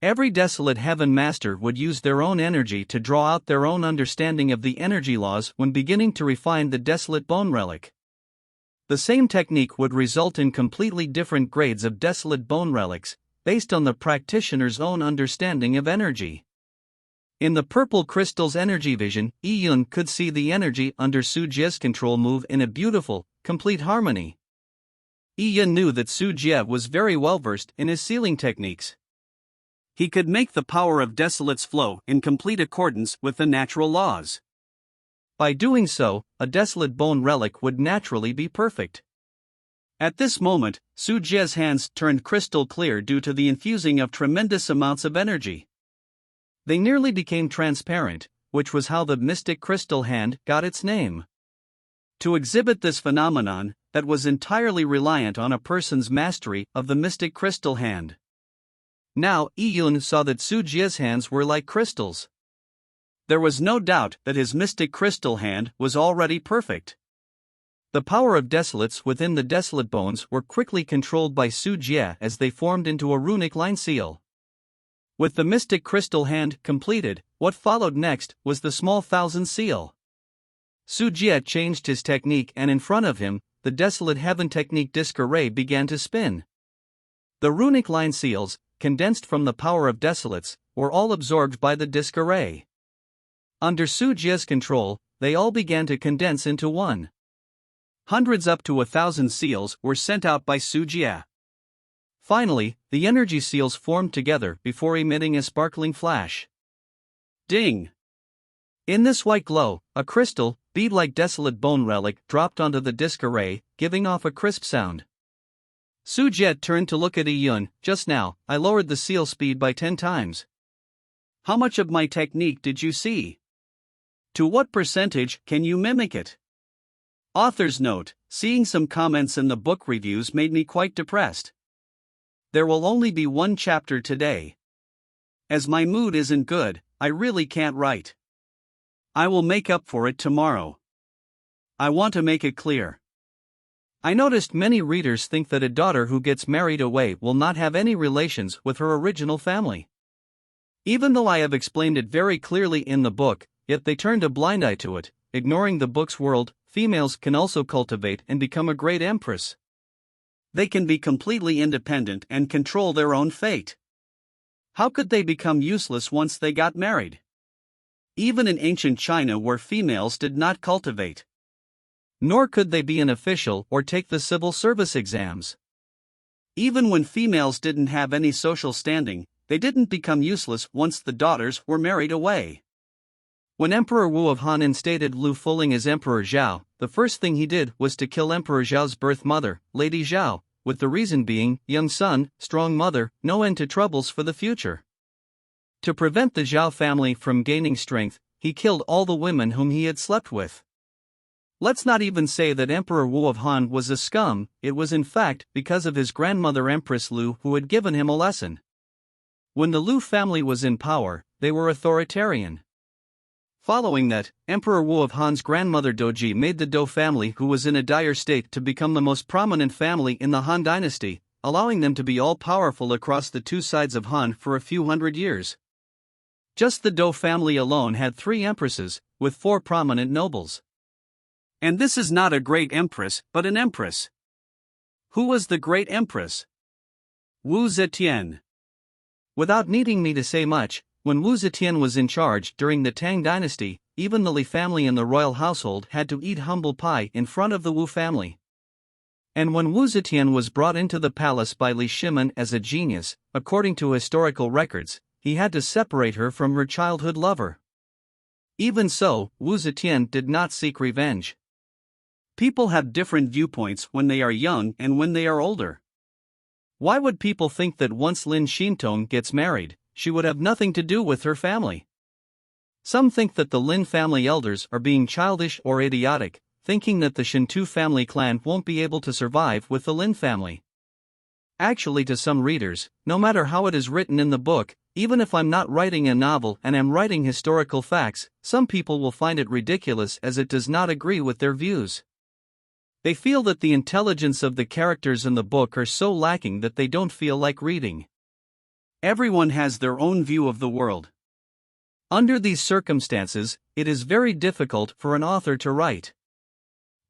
Every desolate heaven master would use their own energy to draw out their own understanding of the energy laws when beginning to refine the desolate bone relic. The same technique would result in completely different grades of desolate bone relics, based on the practitioner's own understanding of energy. In the purple crystal's energy vision, Yi Yun could see the energy under Su Jie's control move in a beautiful, complete harmony. Yi Yun knew that Su Jie was very well versed in his sealing techniques. He could make the power of desolates flow in complete accordance with the natural laws. By doing so, a desolate bone relic would naturally be perfect. At this moment, Su Jie's hands turned crystal clear due to the infusing of tremendous amounts of energy. They nearly became transparent, which was how the Mystic Crystal Hand got its name. To exhibit this phenomenon, that was entirely reliant on a person's mastery of the Mystic Crystal Hand. Now, Yi Yun saw that Su Jie's hands were like crystals. There was no doubt that his Mystic Crystal Hand was already perfect. The power of desolates within the desolate bones were quickly controlled by Su Jie as they formed into a runic line seal. With the Mystic Crystal Hand completed, what followed next was the small thousand seal. Su Jie changed his technique and in front of him, the desolate heaven technique disc array began to spin. The runic line seals, condensed from the power of desolates, were all absorbed by the disc array. Under Su Jie's control, they all began to condense into one. Hundreds up to 1,000 seals were sent out by Su Jie. Finally, the energy seals formed together before emitting a sparkling flash. Ding! In this white glow, a crystal, bead-like desolate bone relic dropped onto the disc array, giving off a crisp sound. Su Jie turned to look at Yi Yun. Just now, I lowered the seal speed by 10 times. How much of my technique did you see? To what percentage can you mimic it? Author's note: seeing some comments in the book reviews made me quite depressed. There will only be one chapter today. As my mood isn't good, I really can't write. I will make up for it tomorrow. I want to make it clear. I noticed many readers think that a daughter who gets married away will not have any relations with her original family. Even though I have explained it very clearly in the book, yet they turned a blind eye to it, ignoring the book's world. Females can also cultivate and become a great empress. They can be completely independent and control their own fate. How could they become useless once they got married? Even in ancient China, where females did not cultivate. Nor could they be an official or take the civil service exams. Even when females didn't have any social standing, they didn't become useless once the daughters were married away. When Emperor Wu of Han instated Lu Fuling as Emperor Zhao, the first thing he did was to kill Emperor Zhao's birth mother, Lady Zhao, with the reason being, young son, strong mother, no end to troubles for the future. To prevent the Zhao family from gaining strength, he killed all the women whom he had slept with. Let's not even say that Emperor Wu of Han was a scum, it was in fact because of his grandmother Empress Lu who had given him a lesson. When the Lu family was in power, they were authoritarian. Following that, Emperor Wu of Han's grandmother Doji made the Dou family, who was in a dire state, to become the most prominent family in the Han dynasty, allowing them to be all-powerful across the two sides of Han for a few hundred years. Just the Dou family alone had 3 empresses, with 4 prominent nobles. And this is not a great empress, but an empress. Who was the great empress? Wu Zetian. Without needing me to say much, when Wu Zetian was in charge during the Tang dynasty, even the Li family and the royal household had to eat humble pie in front of the Wu family. And when Wu Zetian was brought into the palace by Li Shimin as a genius, according to historical records, he had to separate her from her childhood lover. Even so, Wu Zetian did not seek revenge. People have different viewpoints when they are young and when they are older. Why would people think that once Lin Xintong gets married, she would have nothing to do with her family? Some think that the Lin family elders are being childish or idiotic, thinking that the Shintu family clan won't be able to survive with the Lin family. Actually, to some readers, no matter how it is written in the book, even if I'm not writing a novel and am writing historical facts, some people will find it ridiculous as it does not agree with their views. They feel that the intelligence of the characters in the book are so lacking that they don't feel like reading. Everyone has their own view of the world. Under these circumstances, it is very difficult for an author to write.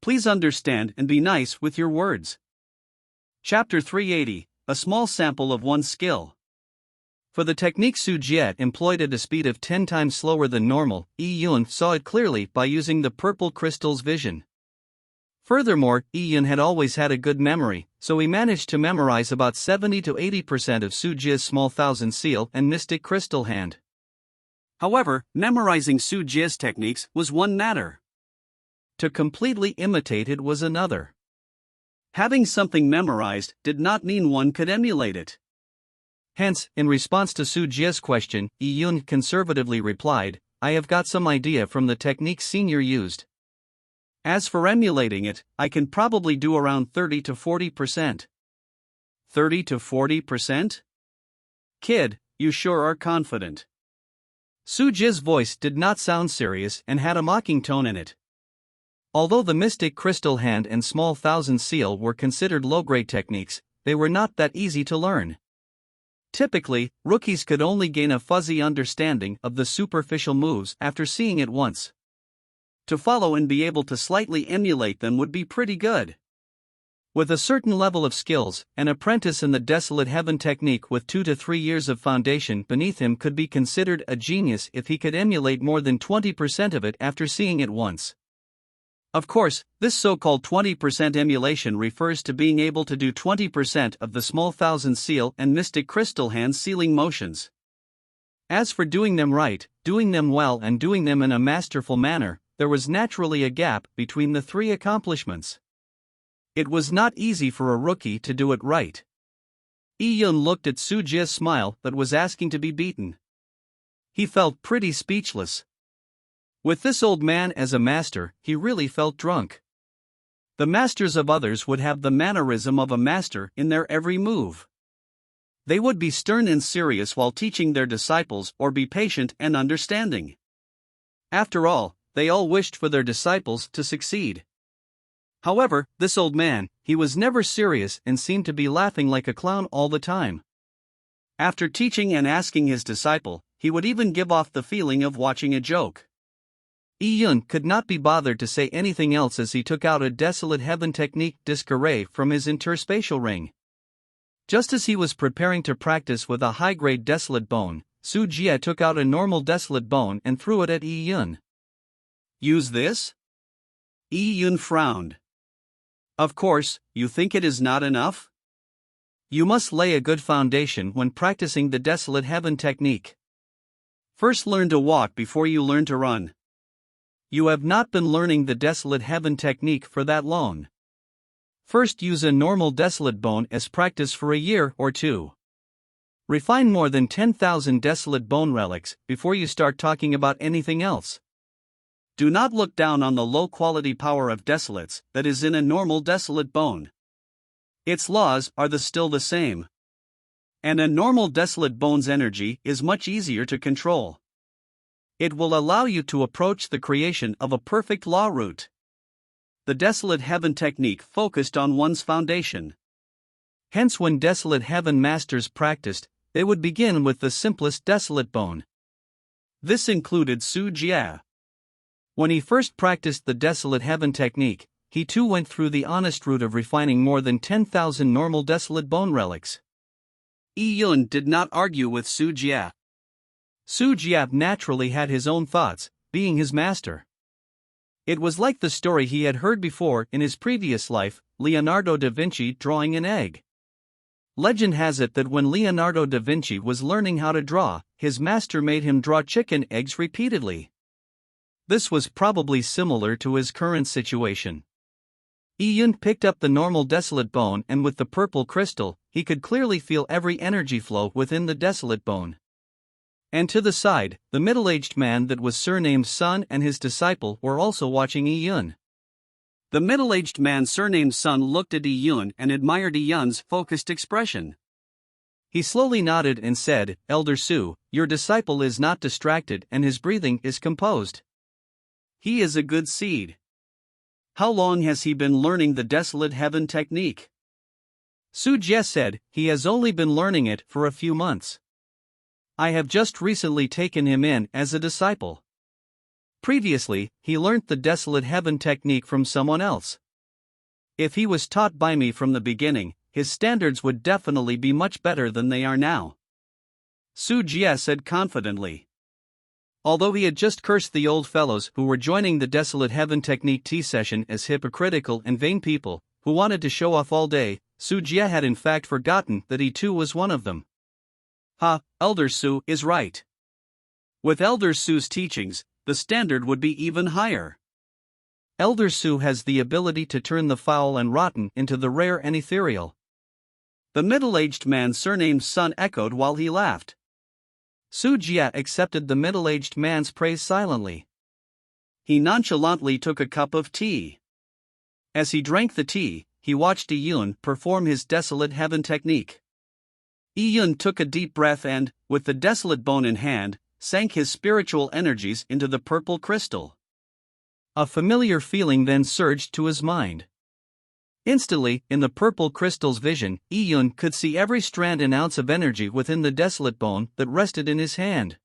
Please understand and be nice with your words. Chapter 380, a small sample of one's skill. For the technique Su Jie employed at a speed of 10 times slower than normal, Yi Yun saw it clearly by using the purple crystal's vision. Furthermore, Yi Yun had always had a good memory, so he managed to memorize about 70 to 80% of Su Jie's small thousand seal and mystic crystal hand. However, memorizing Su Jie's techniques was one matter. To completely imitate it was another. Having something memorized did not mean one could emulate it. Hence, in response to Su Jie's question, Yi Yun conservatively replied, "I have got some idea from the technique Senior used. As for emulating it, I can probably do around 30 to 40%. 30 to 40%? Kid, you sure are confident." Su Jie's voice did not sound serious and had a mocking tone in it. Although the mystic crystal hand and small thousand seal were considered low-grade techniques, they were not that easy to learn. Typically, rookies could only gain a fuzzy understanding of the superficial moves after seeing it once. To follow and be able to slightly emulate them would be pretty good. With a certain level of skills, an apprentice in the Desolate Heaven technique with 2 to 3 years of foundation beneath him could be considered a genius if he could emulate more than 20% of it after seeing it once. Of course, this so-called 20% emulation refers to being able to do 20% of the small thousand seal and mystic crystal hand sealing motions. As for doing them right, doing them well, and doing them in a masterful manner, there was naturally a gap between the three accomplishments. It was not easy for a rookie to do it right. Yi-Yun looked at Su Jie's smile that was asking to be beaten. He felt pretty speechless. With this old man as a master, he really felt drunk. The masters of others would have the mannerism of a master in their every move. They would be stern and serious while teaching their disciples, or be patient and understanding. After all, they all wished for their disciples to succeed. However, this old man, he was never serious and seemed to be laughing like a clown all the time. After teaching and asking his disciple, he would even give off the feeling of watching a joke. Yi-Yun could not be bothered to say anything else as he took out a Desolate Heaven Technique disc array from his interspatial ring. Just as he was preparing to practice with a high-grade Desolate Bone, Su Jie took out a normal Desolate Bone and threw it at Yi-Yun. "Use this?" Yi-Yun frowned. "Of course, you think it is not enough? You must lay a good foundation when practicing the Desolate Heaven Technique. First learn to walk before you learn to run. You have not been learning the Desolate Heaven Technique for that long. First use a normal Desolate Bone as practice for a year or two. Refine more than 10,000 Desolate Bone relics before you start talking about anything else. Do not look down on the low-quality power of Desolates that is in a normal Desolate Bone. Its laws are still the same. And a normal Desolate Bone's energy is much easier to control. It will allow you to approach the creation of a perfect law root. The Desolate Heaven Technique focused on one's foundation. Hence, when Desolate Heaven masters practiced, they would begin with the simplest Desolate Bone. This included Su Jie. When he first practiced the Desolate Heaven Technique, he too went through the honest route of refining more than 10,000 normal Desolate Bone relics. Yi-Yun did not argue with Su Jie. Su Jie naturally had his own thoughts, being his master. It was like the story he had heard before in his previous life, Leonardo da Vinci drawing an egg. Legend has it that when Leonardo da Vinci was learning how to draw, his master made him draw chicken eggs repeatedly. This was probably similar to his current situation. Yi-Yun picked up the normal Desolate Bone, and with the purple crystal, he could clearly feel every energy flow within the Desolate Bone. And to the side, the middle-aged man that was surnamed Sun and his disciple were also watching Yi-Yun. The middle-aged man surnamed Sun looked at Yi-Yun and admired Yi-Yun's focused expression. He slowly nodded and said, "Elder Su, your disciple is not distracted and his breathing is composed. He is a good seed. How long has he been learning the Desolate Heaven Technique?" Su Jie said, "He has only been learning it for a few months. I have just recently taken him in as a disciple. Previously, he learnt the Desolate Heaven Technique from someone else. If he was taught by me from the beginning, his standards would definitely be much better than they are now," Su Jie said confidently. Although he had just cursed the old fellows who were joining the Desolate Heaven Technique tea session as hypocritical and vain people, who wanted to show off all day, Su Jie had in fact forgotten that he too was one of them. Elder Su is right. With Elder Su's teachings, the standard would be even higher. Elder Su has the ability to turn the foul and rotten into the rare and ethereal." The middle-aged man surnamed Sun echoed while he laughed. Su Jie accepted the middle-aged man's praise silently. He nonchalantly took a cup of tea. As he drank the tea, he watched Yi-Yun perform his Desolate Heaven Technique. Yi-Yun took a deep breath and, with the Desolate Bone in hand, sank his spiritual energies into the purple crystal. A familiar feeling then surged to his mind. Instantly, in the purple crystal's vision, Yi-Yun could see every strand and ounce of energy within the Desolate Bone that rested in his hand.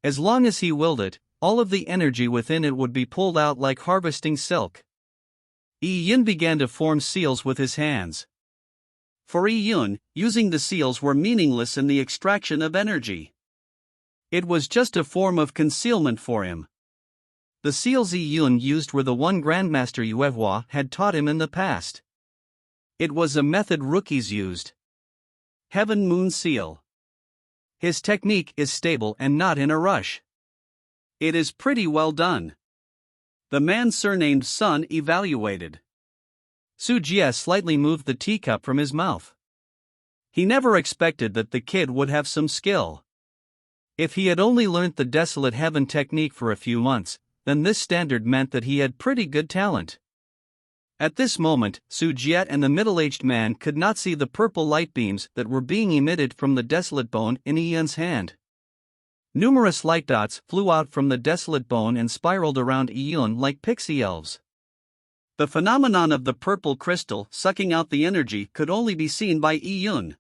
As long as he willed it, all of the energy within it would be pulled out like harvesting silk. Yi-Yun began to form seals with his hands. For Yi-Yun, using the seals were meaningless in the extraction of energy. It was just a form of concealment for him. The seals Yi-Yun used were the one Grandmaster Yuehua had taught him in the past. It was a method rookies used. Heaven Moon Seal. His technique is stable and not in a rush. It is pretty well done. The man surnamed Sun evaluated. Su Jie slightly moved the teacup from his mouth. He never expected that the kid would have some skill. If he had only learnt the Desolate Heaven technique for a few months, then this standard meant that he had pretty good talent. At this moment, Su Jie and the middle-aged man could not see the purple light beams that were being emitted from the desolate bone in Yi Yun's hand. Numerous light dots flew out from the desolate bone and spiraled around Yi Yun like pixie elves. The phenomenon of the purple crystal sucking out the energy could only be seen by Yi Yun.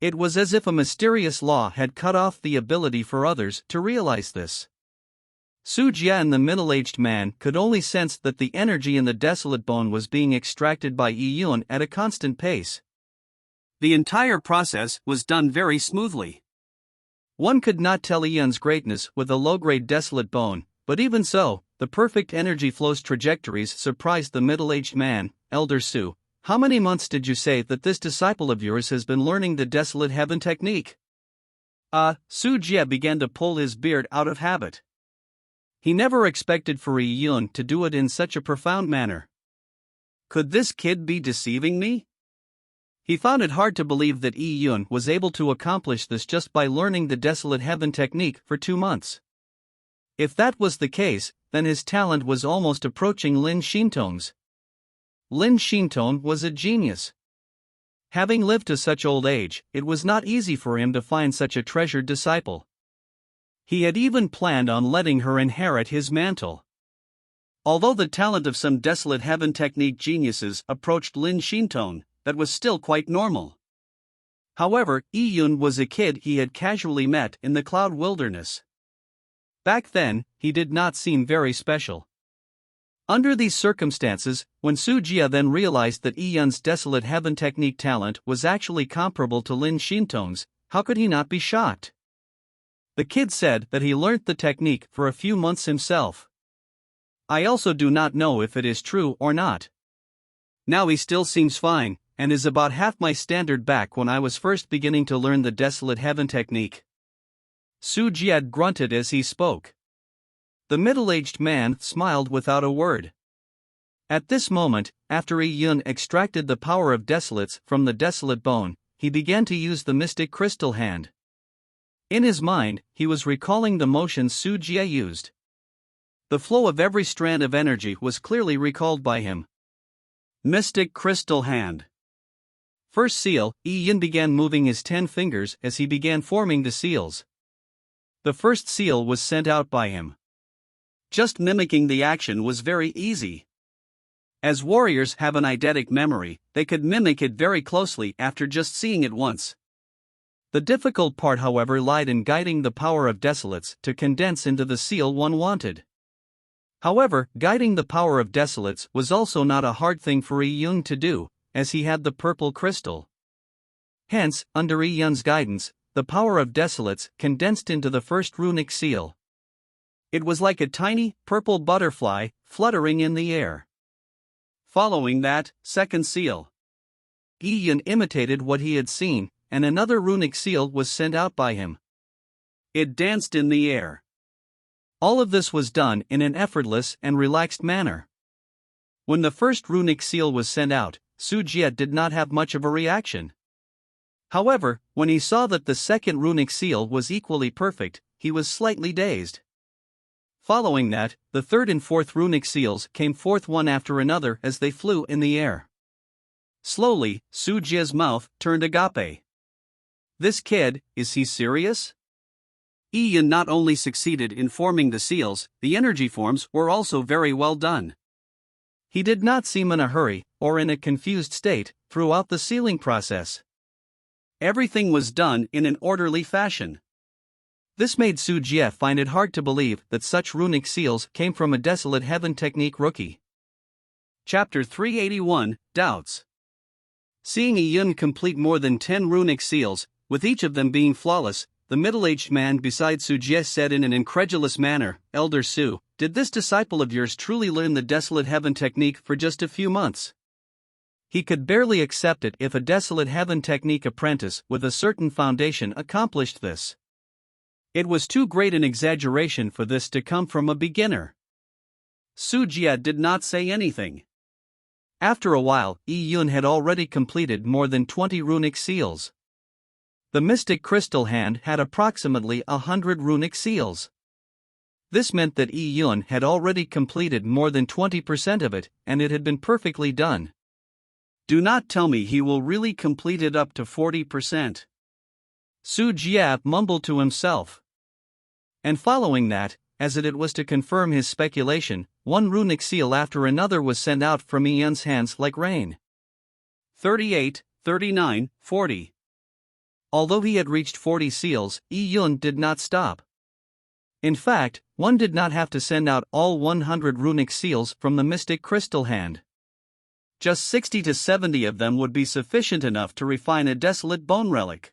It was as if a mysterious law had cut off the ability for others to realize this. Su Jie and the middle-aged man could only sense that the energy in the desolate bone was being extracted by Yi Yun at a constant pace. The entire process was done very smoothly. One could not tell Yi Yun's greatness with a low-grade desolate bone, but even so, the perfect energy flow's trajectories surprised the middle-aged man. Elder Su, how many months did you say that this disciple of yours has been learning the Desolate Heaven technique? Su Jie began to pull his beard out of habit. He never expected for Yi Yun to do it in such a profound manner. Could this kid be deceiving me? He found it hard to believe that Yi Yun was able to accomplish this just by learning the Desolate Heaven technique for 2 months. If that was the case, then his talent was almost approaching Lin Xintong's. Lin Xintong was a genius. Having lived to such old age, it was not easy for him to find such a treasured disciple. He had even planned on letting her inherit his mantle. Although the talent of some Desolate Heaven technique geniuses approached Lin Xintong, that was still quite normal. However, Yi Yun was a kid he had casually met in the Cloud Wilderness. Back then, he did not seem very special. Under these circumstances, when Su Jie then realized that Yi Yun's Desolate Heaven technique talent was actually comparable to Lin Xintong's, how could he not be shocked? The kid said that he learnt the technique for a few months himself. I also do not know if it is true or not. Now he still seems fine, and is about half my standard back when I was first beginning to learn the Desolate Heaven technique. Su Jie grunted as he spoke. The middle-aged man smiled without a word. At this moment, after Yi Yun extracted the power of desolates from the desolate bone, he began to use the mystic crystal hand. In his mind, he was recalling the motions Su Jie used. The flow of every strand of energy was clearly recalled by him. Mystic crystal hand. First seal, Yi Yun began moving his 10 fingers as he began forming the seals. The first seal was sent out by him. Just mimicking the action was very easy. As warriors have an eidetic memory, they could mimic it very closely after just seeing it once. The difficult part, however, lied in guiding the power of desolates to condense into the seal one wanted. However, guiding the power of desolates was also not a hard thing for Yi Yun to do, as he had the purple crystal. Hence, under Yi Yun's guidance, the power of desolates condensed into the first runic seal. It was like a tiny, purple butterfly, fluttering in the air. Following that, second seal. Yi Yun imitated what he had seen, and another runic seal was sent out by him. It danced in the air. All of this was done in an effortless and relaxed manner. When the first runic seal was sent out, Su Jie did not have much of a reaction. However, when he saw that the second runic seal was equally perfect, he was slightly dazed. Following that, the third and fourth runic seals came forth one after another as they flew in the air. Slowly, Su Jie's mouth turned agape. This kid, is he serious? Yi Yun not only succeeded in forming the seals, the energy forms were also very well done. He did not seem in a hurry, or in a confused state, throughout the sealing process. Everything was done in an orderly fashion. This made Su Jie find it hard to believe that such runic seals came from a Desolate Heaven technique rookie. Chapter 381, Doubts. Seeing Yi Yun complete more than 10 runic seals, with each of them being flawless, the middle-aged man beside Su Jie said in an incredulous manner, Elder Su, did this disciple of yours truly learn the Desolate Heaven technique for just a few months? He could barely accept it if a Desolate Heaven technique apprentice with a certain foundation accomplished this. It was too great an exaggeration for this to come from a beginner. Su Jie did not say anything. After a while, Yi Yun had already completed more than 20 runic seals. The mystic crystal hand had approximately 100 runic seals. This meant that Yi Yun had already completed more than 20% of it, and it had been perfectly done. Do not tell me he will really complete it up to 40%. Su Jie mumbled to himself. And following that, as it was to confirm his speculation, one runic seal after another was sent out from Yi Yun's hands like rain. 38, 39, 40. Although he had reached 40 seals, Yi Yun did not stop. In fact, one did not have to send out all 100 runic seals from the mystic crystal hand. Just 60 to 70 of them would be sufficient enough to refine a desolate bone relic.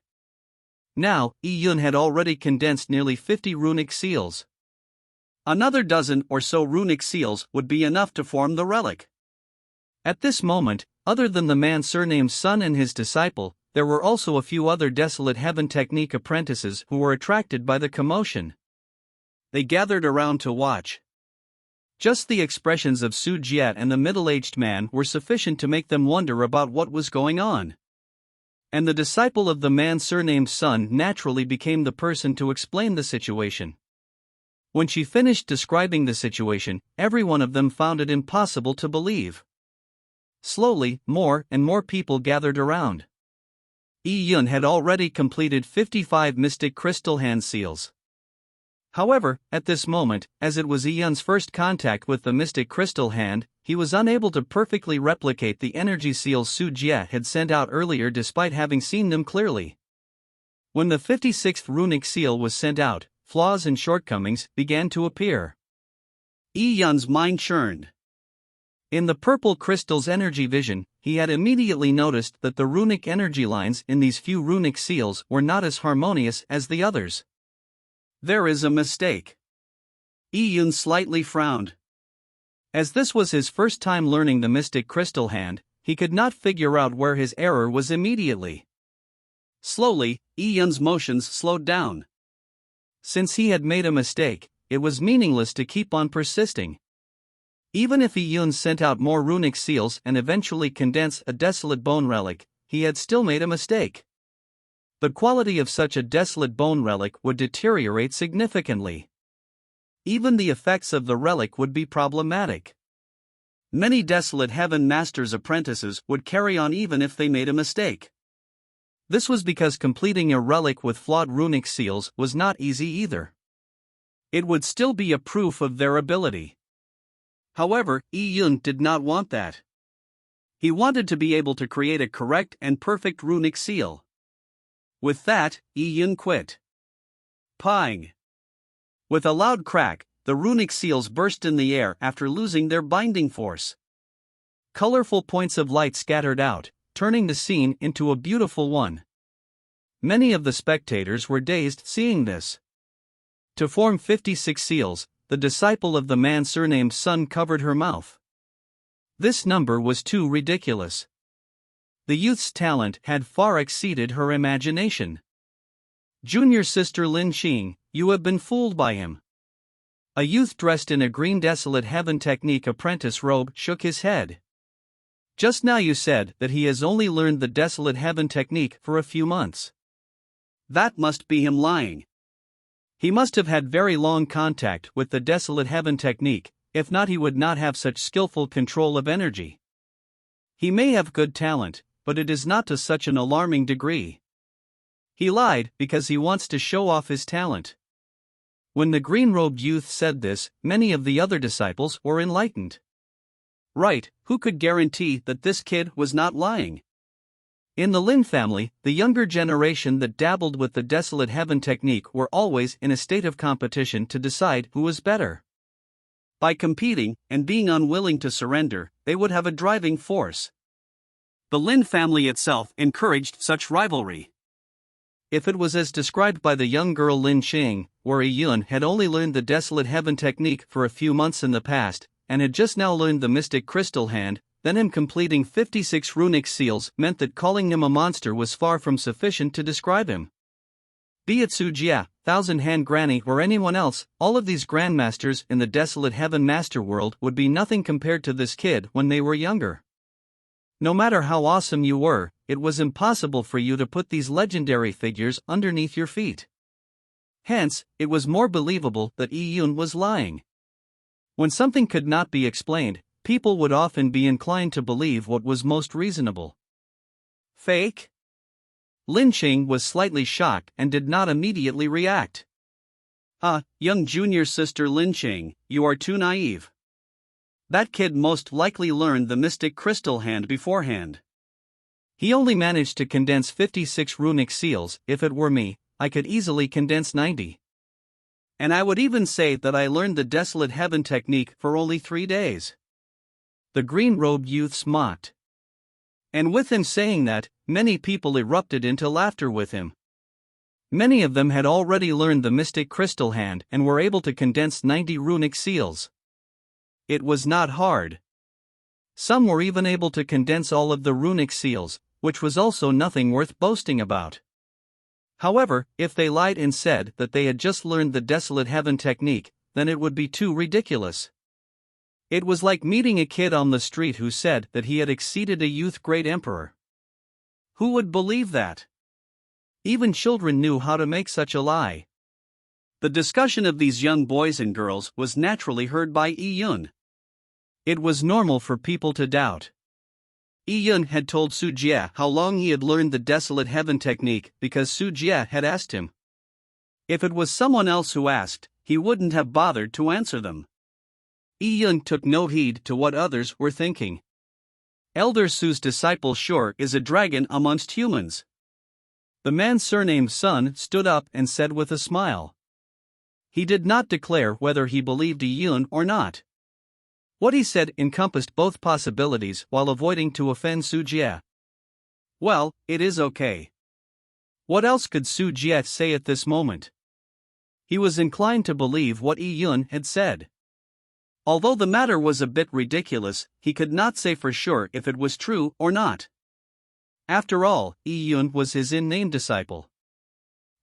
Now, Yi Yun had already condensed nearly 50 runic seals. Another dozen or so runic seals would be enough to form the relic. At this moment, other than the man surnamed Sun and his disciple, there were also a few other Desolate Heaven technique apprentices who were attracted by the commotion. They gathered around to watch. Just the expressions of Su Jie and the middle-aged man were sufficient to make them wonder about what was going on. And the disciple of the man surnamed Sun naturally became the person to explain the situation. When she finished describing the situation, every one of them found it impossible to believe. Slowly, more and more people gathered around. Yi Yun had already completed 55 mystic crystal hand seals. However, at this moment, as it was Yi Yun's first contact with the mystic crystal hand, he was unable to perfectly replicate the energy seals Su Jie had sent out earlier despite having seen them clearly. When the 56th runic seal was sent out, flaws and shortcomings began to appear. Yi Yun's mind churned. In the purple crystal's energy vision, he had immediately noticed that the runic energy lines in these few runic seals were not as harmonious as the others. There is a mistake. Yi Yun slightly frowned. As this was his first time learning the mystic crystal hand, he could not figure out where his error was immediately. Slowly, Yi Yun's motions slowed down. Since he had made a mistake, it was meaningless to keep on persisting. Even if Yi Yun sent out more runic seals and eventually condense a desolate bone relic, he had still made a mistake. The quality of such a desolate bone relic would deteriorate significantly. Even the effects of the relic would be problematic. Many Desolate Heaven Master's apprentices would carry on even if they made a mistake. This was because completing a relic with flawed runic seals was not easy either. It would still be a proof of their ability. However, Yi Yun did not want that. He wanted to be able to create a correct and perfect runic seal. With that, Yi Yun quit. Pang! With a loud crack, the runic seals burst in the air after losing their binding force. Colorful points of light scattered out, turning the scene into a beautiful one. Many of the spectators were dazed seeing this. To form 56 seals, the disciple of the man surnamed Sun covered her mouth. This number was too ridiculous. The youth's talent had far exceeded her imagination. Junior sister Lin Xing, you have been fooled by him. A youth dressed in a green Desolate Heaven technique apprentice robe shook his head. Just now you said that he has only learned the Desolate Heaven technique for a few months. That must be him lying. He must have had very long contact with the Desolate Heaven technique, if not he would not have such skillful control of energy. He may have good talent, but it is not to such an alarming degree. He lied because he wants to show off his talent. When the green-robed youth said this, many of the other disciples were enlightened. Right, who could guarantee that this kid was not lying? In the Lin family, the younger generation that dabbled with the Desolate Heaven technique were always in a state of competition to decide who was better. By competing and being unwilling to surrender, they would have a driving force. The Lin family itself encouraged such rivalry. If it was as described by the young girl Lin Xing, where Yi Yun had only learned the Desolate Heaven technique for a few months in the past, and had just now learned the mystic crystal hand, then him completing 56 runic seals meant that calling him a monster was far from sufficient to describe him. Be it Su Jie, Thousand Hand Granny or anyone else, all of these grandmasters in the Desolate Heaven Master World would be nothing compared to this kid when they were younger. No matter how awesome you were, it was impossible for you to put these legendary figures underneath your feet. Hence, it was more believable that Yi Yun was lying. When something could not be explained, people would often be inclined to believe what was most reasonable. Fake? Lin Qing was slightly shocked and did not immediately react. Young junior sister Lin Qing, you are too naive. That kid most likely learned the mystic crystal hand beforehand. He only managed to condense 56 runic seals. If it were me, I could easily condense 90. And I would even say that I learned the Desolate Heaven technique for only 3 days. The green-robed youths mocked. And with him saying that, many people erupted into laughter with him. Many of them had already learned the mystic crystal hand and were able to condense 90 runic seals. It was not hard. Some were even able to condense all of the runic seals, which was also nothing worth boasting about. However, if they lied and said that they had just learned the Desolate Heaven technique, then it would be too ridiculous. It was like meeting a kid on the street who said that he had exceeded a youth great emperor. Who would believe that? Even children knew how to make such a lie. The discussion of these young boys and girls was naturally heard by Yi Yun. It was normal for people to doubt. Yi Yun had told Su Jie how long he had learned the Desolate Heaven technique because Su Jie had asked him. If it was someone else who asked, he wouldn't have bothered to answer them. Yi Yun took no heed to what others were thinking. Elder Su's disciple sure is a dragon amongst humans. The man surnamed Sun stood up and said with a smile. He did not declare whether he believed Yi Yun or not. What he said encompassed both possibilities while avoiding to offend Su Jie. Well, it is okay. What else could Su Jie say at this moment? He was inclined to believe what Yi Yun had said. Although the matter was a bit ridiculous, he could not say for sure if it was true or not. After all, Yi Yun was his in-name disciple.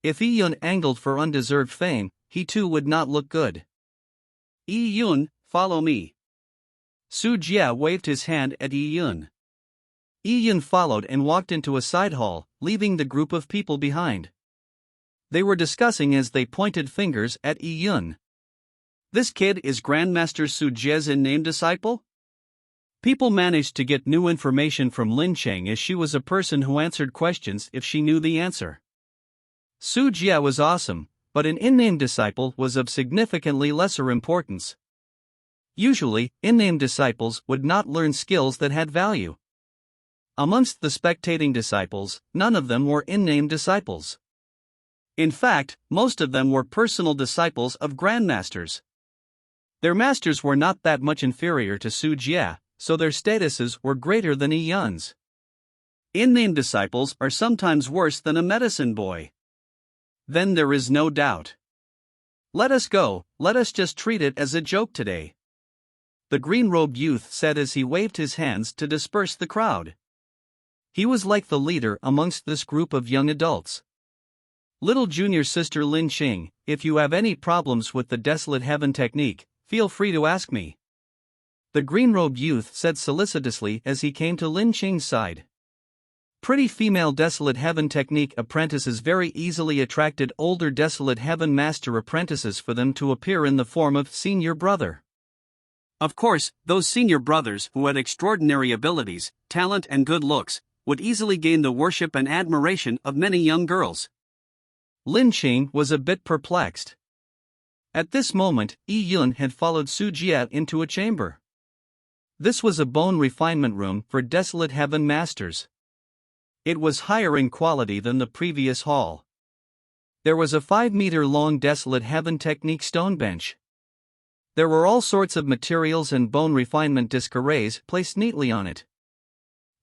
If Yi Yun angled for undeserved fame, he too would not look good. Yi Yun, follow me. Su Jie waved his hand at Yi Yun. Yi Yun followed and walked into a side hall, leaving the group of people behind. They were discussing as they pointed fingers at Yi Yun. This kid is Grandmaster Su Jie's in-name disciple? People managed to get new information from Lin Qing as she was a person who answered questions if she knew the answer. Su Jie was awesome, but an in-name disciple was of significantly lesser importance. Usually, in-name disciples would not learn skills that had value. Amongst the spectating disciples, none of them were in-name disciples. In fact, most of them were personal disciples of grandmasters. Their masters were not that much inferior to Su Jie, so their statuses were greater than Yi Yun's. In-name disciples are sometimes worse than a medicine boy. Then there is no doubt. Let us go, let us just treat it as a joke today. The green-robed youth said as he waved his hands to disperse the crowd. He was like the leader amongst this group of young adults. Little junior sister Lin Qing, if you have any problems with the Desolate Heaven technique, feel free to ask me. The green-robed youth said solicitously as he came to Lin Qing's side. Pretty female Desolate Heaven technique apprentices very easily attracted older Desolate Heaven master apprentices for them to appear in the form of senior brother. Of course, those senior brothers who had extraordinary abilities, talent and good looks, would easily gain the worship and admiration of many young girls. Lin Qing was a bit perplexed. At this moment, Yi Yun had followed Su Jie into a chamber. This was a bone refinement room for Desolate Heaven masters. It was higher in quality than the previous hall. There was a 5-meter-long Desolate Heaven technique stone bench. There were all sorts of materials and bone refinement disc arrays placed neatly on it.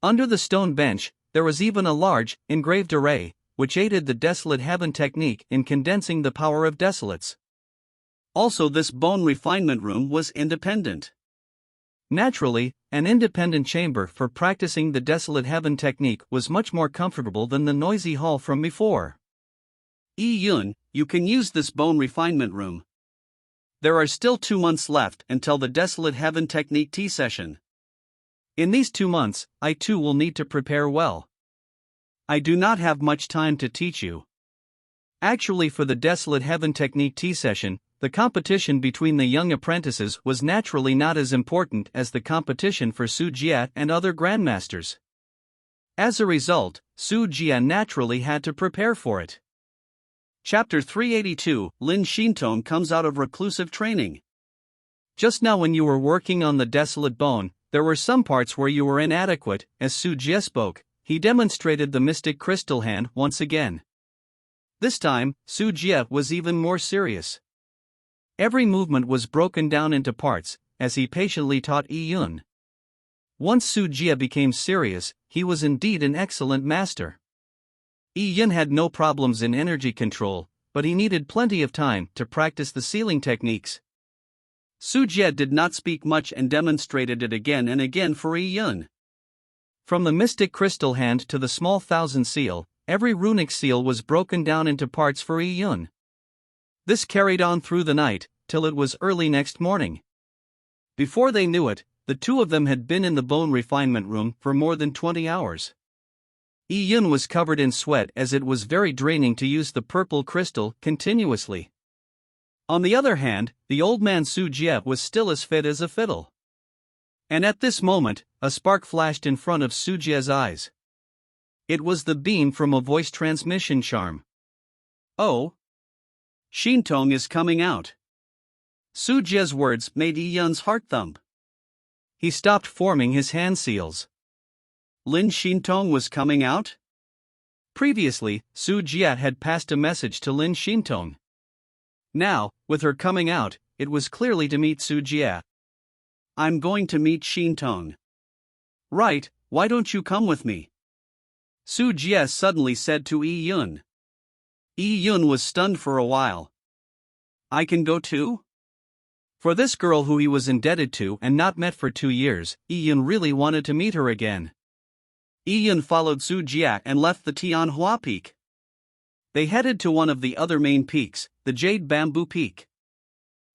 Under the stone bench, there was even a large, engraved array, which aided the Desolate Heaven technique in condensing the power of desolates. Also, this bone refinement room was independent. Naturally, an independent chamber for practicing the desolate heaven technique was much more comfortable than the noisy hall from before. Yi-Yun, you can use this bone refinement room. There are still 2 months left until the desolate heaven technique tea session. In these 2 months, I too will need to prepare well. I do not have much time to teach you. Actually, for the desolate heaven technique tea session, the competition between the young apprentices was naturally not as important as the competition for Su Jie and other grandmasters. As a result, Su Jie naturally had to prepare for it. Chapter 382, Lin Xintong comes out of reclusive training. Just now when you were working on the desolate bone, there were some parts where you were inadequate. As Su Jie spoke, he demonstrated the mystic crystal hand once again. This time, Su Jie was even more serious. Every movement was broken down into parts, as he patiently taught Yi-Yun. Once Su Jie became serious, he was indeed an excellent master. Yi-Yun had no problems in energy control, but he needed plenty of time to practice the sealing techniques. Su Jie did not speak much and demonstrated it again and again for Yi-Yun. From the mystic crystal hand to the small thousand seal, every runic seal was broken down into parts for Yi-Yun. This carried on through the night, till it was early next morning. Before they knew it, the two of them had been in the bone refinement room for more than 20 hours. Yi-Yun was covered in sweat as it was very draining to use the purple crystal continuously. On the other hand, the old man Su Jie was still as fit as a fiddle. And at this moment, a spark flashed in front of Su Jie's eyes. It was the beam from a voice transmission charm. Oh! Xintong is coming out. Su Jie's words made Yi-Yun's heart thump. He stopped forming his hand seals. Lin Xintong was coming out? Previously, Su Jie had passed a message to Lin Xintong. Now, with her coming out, it was clearly to meet Su Jie. I'm going to meet Xintong. Right, why don't you come with me? Su Jie suddenly said to Yi-Yun. Yi-Yun was stunned for a while. I can go too? For this girl who he was indebted to and not met for 2 years, Yi-Yun really wanted to meet her again. Yi-Yun followed Su Jie and left the Tianhua Peak. They headed to one of the other main peaks, the Jade Bamboo Peak.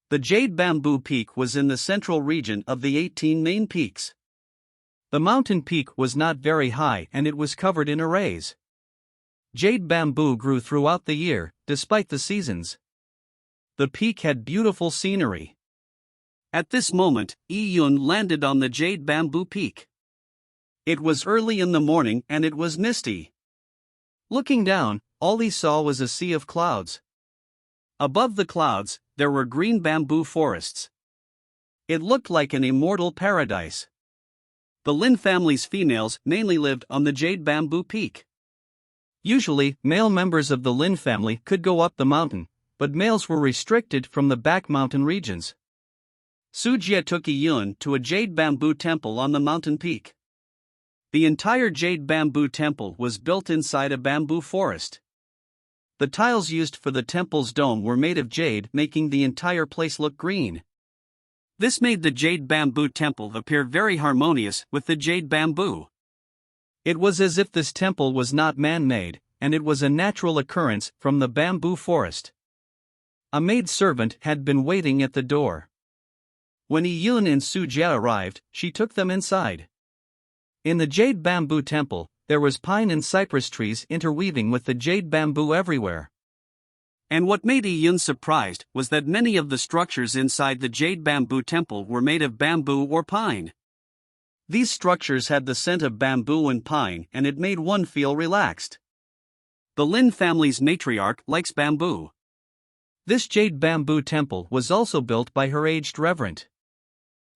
The Jade Bamboo Peak was in the central region of the 18 main peaks. The mountain peak was not very high and it was covered in arrays. Jade bamboo grew throughout the year, despite the seasons. The peak had beautiful scenery. At this moment, Yi-Yun landed on the Jade Bamboo Peak. It was early in the morning and it was misty. Looking down, all he saw was a sea of clouds. Above the clouds, there were green bamboo forests. It looked like an immortal paradise. The Lin family's females mainly lived on the Jade Bamboo Peak. Usually, male members of the Lin family could go up the mountain, but males were restricted from the back mountain regions. Su Jie took Yi-Yun to a Jade Bamboo temple on the mountain peak. The entire Jade Bamboo temple was built inside a bamboo forest. The tiles used for the temple's dome were made of jade, making the entire place look green. This made the Jade Bamboo temple appear very harmonious with the jade bamboo. It was as if this temple was not man-made, and it was a natural occurrence from the bamboo forest. A maid-servant had been waiting at the door. When Yi-Yun and Su Jie arrived, she took them inside. In the Jade Bamboo temple, there was pine and cypress trees interweaving with the jade bamboo everywhere. And what made Yi-Yun surprised was that many of the structures inside the Jade Bamboo temple were made of bamboo or pine. These structures had the scent of bamboo and pine and it made one feel relaxed. The Lin family's matriarch likes bamboo. This Jade Bamboo temple was also built by her aged reverend.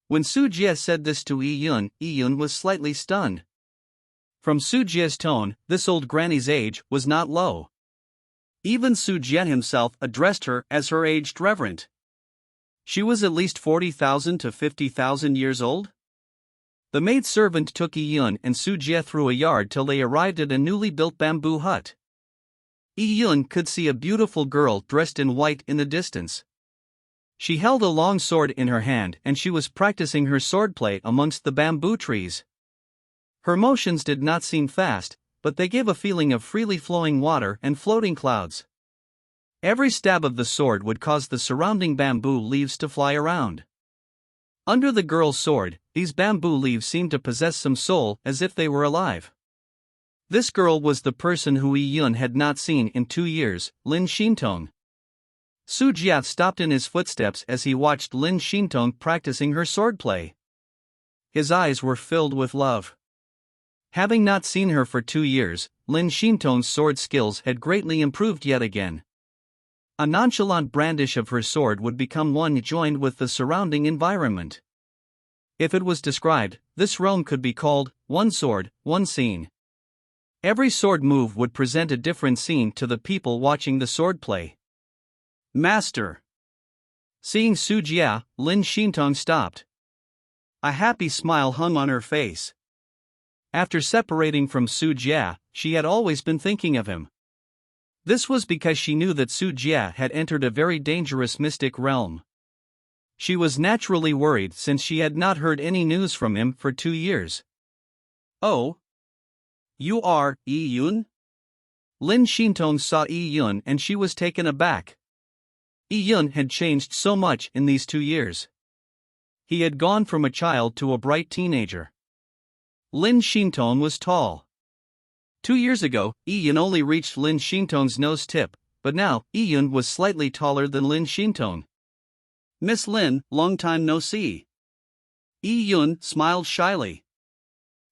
When Su Jie said this to Yi-Yun, Yi-Yun was slightly stunned. From Su Jie's tone, this old granny's age was not low. Even Su Jie himself addressed her as her aged reverend. She was at least 40,000 to 50,000 years old? The maidservant took Yi-Yun and Su Jie through a yard till they arrived at a newly built bamboo hut. Yi-Yun could see a beautiful girl dressed in white in the distance. She held a long sword in her hand and she was practicing her swordplay amongst the bamboo trees. Her motions did not seem fast, but they gave a feeling of freely flowing water and floating clouds. Every stab of the sword would cause the surrounding bamboo leaves to fly around. Under the girl's sword, these bamboo leaves seemed to possess some soul, as if they were alive. This girl was the person who Yi Yun had not seen in 2 years, Lin Xintong. Su Jia stopped in his footsteps as he watched Lin Xintong practicing her swordplay. His eyes were filled with love. Having not seen her for 2 years, Lin Xintong's sword skills had greatly improved yet again. A nonchalant brandish of her sword would become one joined with the surrounding environment. If it was described, this realm could be called one sword, one scene. Every sword move would present a different scene to the people watching the swordplay. Master. Seeing Su Jia, Lin Xintong stopped. A happy smile hung on her face. After separating from Su Jia, she had always been thinking of him. This was because she knew that Su Jia had entered a very dangerous mystic realm. She was naturally worried since she had not heard any news from him for 2 years. Oh? You are Yi Yun? Lin Xintong saw Yi Yun and she was taken aback. Yi Yun had changed so much in these 2 years. He had gone from a child to a bright teenager. Lin Xintong was tall. 2 years ago, Yi Yun only reached Lin Xintong's nose tip, but now, Yi Yun was slightly taller than Lin Xintong. Miss Lin, long time no see. Yi Yun smiled shyly.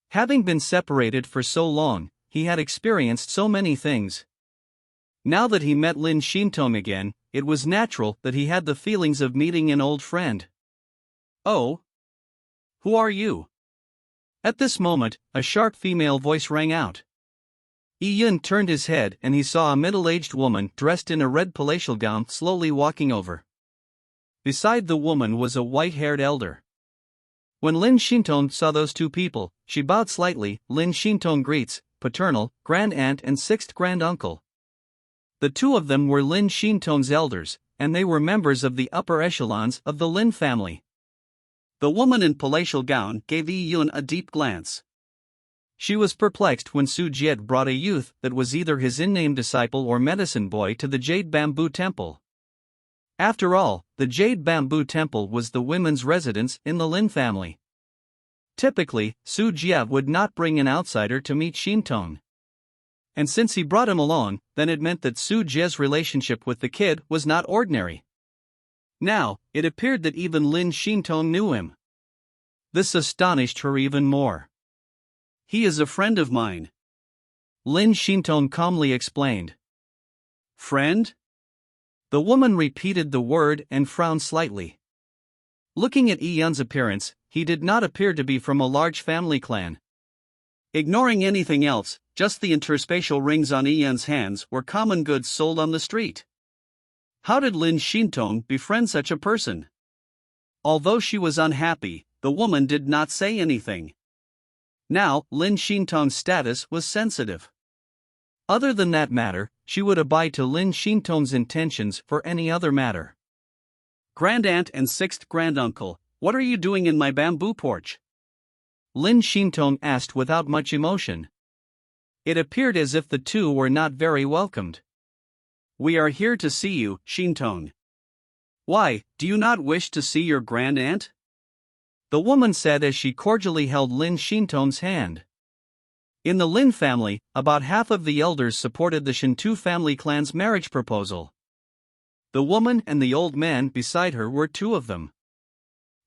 Having been separated for so long, he had experienced so many things. Now that he met Lin Xintong again, it was natural that he had the feelings of meeting an old friend. Oh? Who are you? At this moment, a sharp female voice rang out. Yi Yun turned his head and he saw a middle-aged woman dressed in a red palatial gown slowly walking over. Beside the woman was a white-haired elder. When Lin Xintong saw those two people, she bowed slightly. Lin Xintong greets, paternal, grand-aunt and sixth grand-uncle. The two of them were Lin Xintong's elders, and they were members of the upper echelons of the Lin family. The woman in palatial gown gave Yi Yun a deep glance. She was perplexed when Su Jia brought a youth that was either his in-name disciple or medicine boy to the Jade Bamboo Temple. After all, the Jade Bamboo Temple was the women's residence in the Lin family. Typically, Su Jia would not bring an outsider to meet Xintong. And since he brought him along, then it meant that Su Jia's relationship with the kid was not ordinary. Now, it appeared that even Lin Xintong knew him. This astonished her even more. He is a friend of mine. Lin Xintong calmly explained. Friend? The woman repeated the word and frowned slightly. Looking at Yi Yun's appearance, he did not appear to be from a large family clan. Ignoring anything else, just the interspatial rings on Yi Yun's hands were common goods sold on the street. How did Lin Xintong befriend such a person? Although she was unhappy, the woman did not say anything. Now, Lin Xintong's status was sensitive. Other than that matter, she would abide to Lin Xintong's intentions for any other matter. Grand-aunt and sixth grand-uncle, what are you doing in my bamboo porch? Lin Xintong asked without much emotion. It appeared as if the two were not very welcomed. We are here to see you, Xintong. Why, do you not wish to see your grand-aunt? The woman said as she cordially held Lin Xintong's hand. In the Lin family, about half of the elders supported the Shintu family clan's marriage proposal. The woman and the old man beside her were two of them.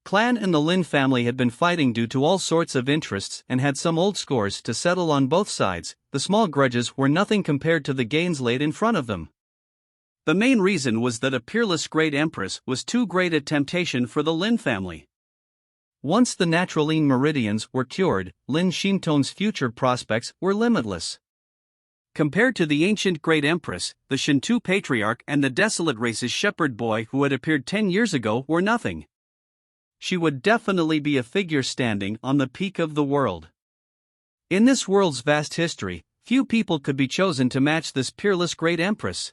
Clan and the Lin family had been fighting due to all sorts of interests and had some old scores to settle on both sides. The small grudges were nothing compared to the gains laid in front of them. The main reason was that a peerless great empress was too great a temptation for the Lin family. Once the Naturaline meridians were cured, Lin Xintong's future prospects were limitless. Compared to the ancient great empress, the Shintu patriarch and the desolate race's shepherd boy who had appeared 10 years ago were nothing. She would definitely be a figure standing on the peak of the world. In this world's vast history, few people could be chosen to match this peerless great empress.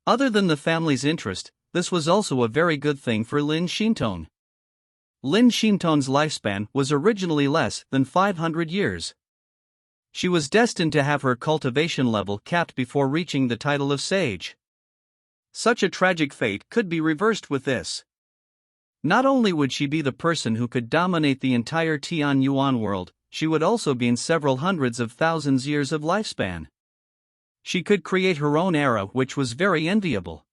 Other than the family's interest, this was also a very good thing for Lin Xintong. Lin Xintong's lifespan was originally less than 500 years. She was destined to have her cultivation level capped before reaching the title of sage. Such a tragic fate could be reversed with this. Not only would she be the person who could dominate the entire Tian Yuan world, she would also gain several hundreds of thousands years of lifespan. She could create her own era, which was very enviable.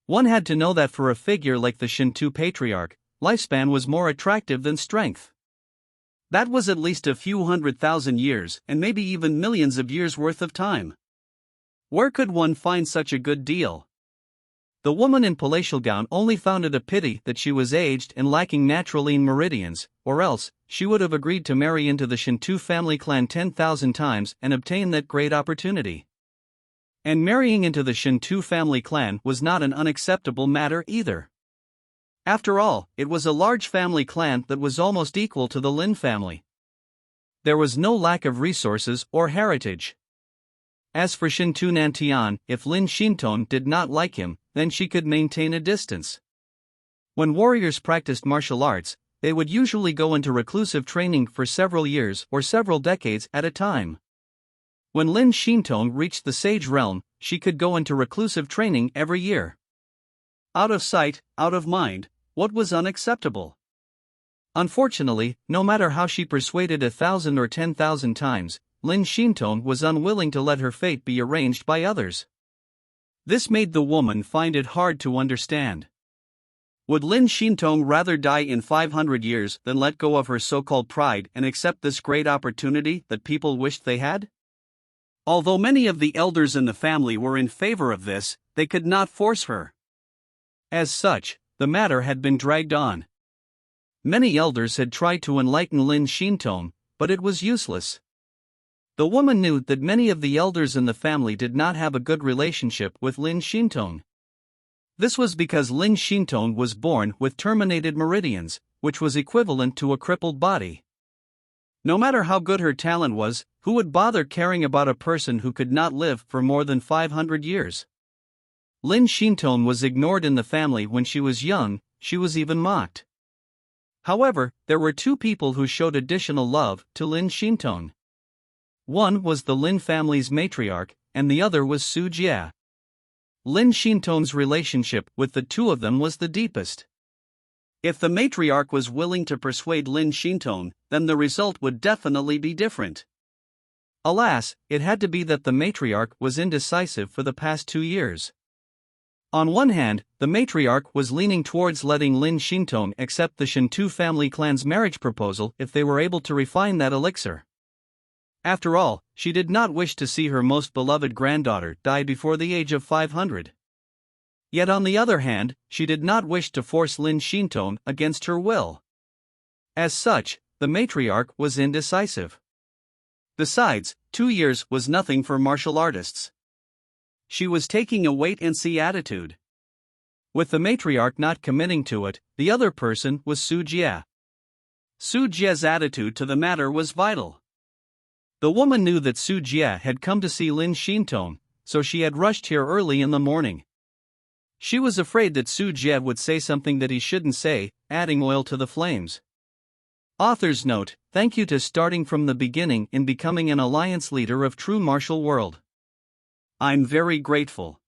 One had to know that for a figure like the Shinto patriarch, lifespan was more attractive than strength. That was at least a few 100,000 years and maybe even millions of years worth of time. Where could one find such a good deal? The woman in palatial gown only found it a pity that she was aged and lacking natural meridians, or else, she would have agreed to marry into the Shinto family clan 10,000 times and obtain that great opportunity. And marrying into the Shinto family clan was not an unacceptable matter either. After all, it was a large family clan that was almost equal to the Lin family. There was no lack of resources or heritage. As for Shinto Nantian, if Lin Xintong did not like him, then she could maintain a distance. When warriors practiced martial arts, they would usually go into reclusive training for several years or several decades at a time. When Lin Xintong reached the sage realm, she could go into reclusive training every year. Out of sight, out of mind, what was unacceptable? Unfortunately, no matter how she persuaded 1,000 or 10,000 times, Lin Xintong was unwilling to let her fate be arranged by others. This made the woman find it hard to understand. Would Lin Xintong rather die in 500 years than let go of her so-called pride and accept this great opportunity that people wished they had? Although many of the elders in the family were in favor of this, they could not force her. As such, the matter had been dragged on. Many elders had tried to enlighten Lin Xintong, but it was useless. The woman knew that many of the elders in the family did not have a good relationship with Lin Xintong. This was because Lin Xintong was born with terminated meridians, which was equivalent to a crippled body. No matter how good her talent was, who would bother caring about a person who could not live for more than 500 years? Lin Xintong was ignored in the family when she was young, she was even mocked. However, there were two people who showed additional love to Lin Xintong. One was the Lin family's matriarch, and the other was Su Jie. Lin Xintong's relationship with the two of them was the deepest. If the matriarch was willing to persuade Lin Xintong, then the result would definitely be different. Alas, it had to be that the matriarch was indecisive for the past 2 years. On one hand, the matriarch was leaning towards letting Lin Xintong accept the Shinto family clan's marriage proposal if they were able to refine that elixir. After all, she did not wish to see her most beloved granddaughter die before the age of 500. Yet on the other hand, she did not wish to force Lin Xintong against her will. As such, the matriarch was indecisive. Besides, 2 years was nothing for martial artists. She was taking a wait-and-see attitude. With the matriarch not committing to it, the other person was Su Jie. Su Jie's attitude to the matter was vital. The woman knew that Su Jie had come to see Lin Xintong, so she had rushed here early in the morning. She was afraid that Su Jie would say something that he shouldn't say, adding oil to the flames. Author's note: thank you to starting from the beginning in becoming an alliance leader of True Martial World. I'm very grateful.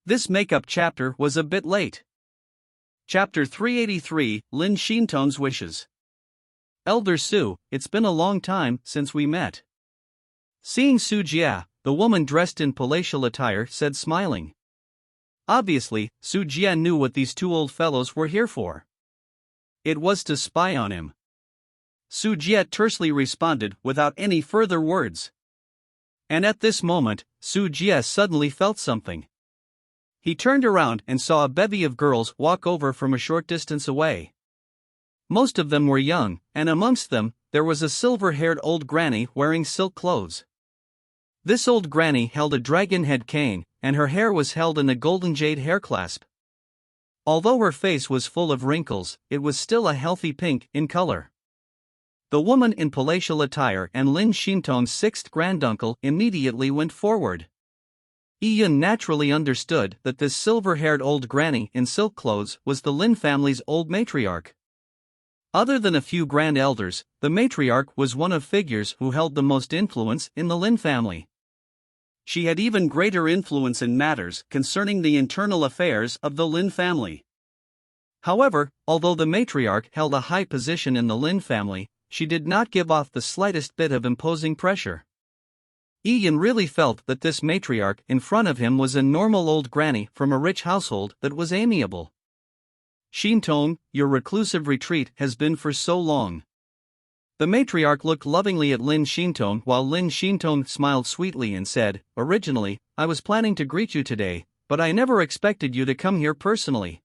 This makeup chapter was a bit late. Chapter 383, Lin Xintong's Wishes. Elder Su, it's been a long time since we met. Seeing Su Jie, the woman dressed in palatial attire said, smiling. Obviously, Su Jie knew what these two old fellows were here for. It was to spy on him. Su Jie tersely responded without any further words. And at this moment, Su Jie suddenly felt something. He turned around and saw a bevy of girls walk over from a short distance away. Most of them were young, and amongst them, there was a silver-haired old granny wearing silk clothes. This old granny held a dragon-head cane, and her hair was held in a golden jade hair clasp. Although her face was full of wrinkles, it was still a healthy pink in color. The woman in palatial attire and Lin Xintong's sixth granduncle immediately went forward. Ian naturally understood that this silver-haired old granny in silk clothes was the Lin family's old matriarch. Other than a few grand elders, the matriarch was one of figures who held the most influence in the Lin family. She had even greater influence in matters concerning the internal affairs of the Lin family. However, although the matriarch held a high position in the Lin family, she did not give off the slightest bit of imposing pressure. Ian really felt that this matriarch in front of him was a normal old granny from a rich household that was amiable. "Shintong, your reclusive retreat has been for so long." The matriarch looked lovingly at Lin Shintong while Lin Shintong smiled sweetly and said, "Originally, I was planning to greet you today, but I never expected you to come here personally."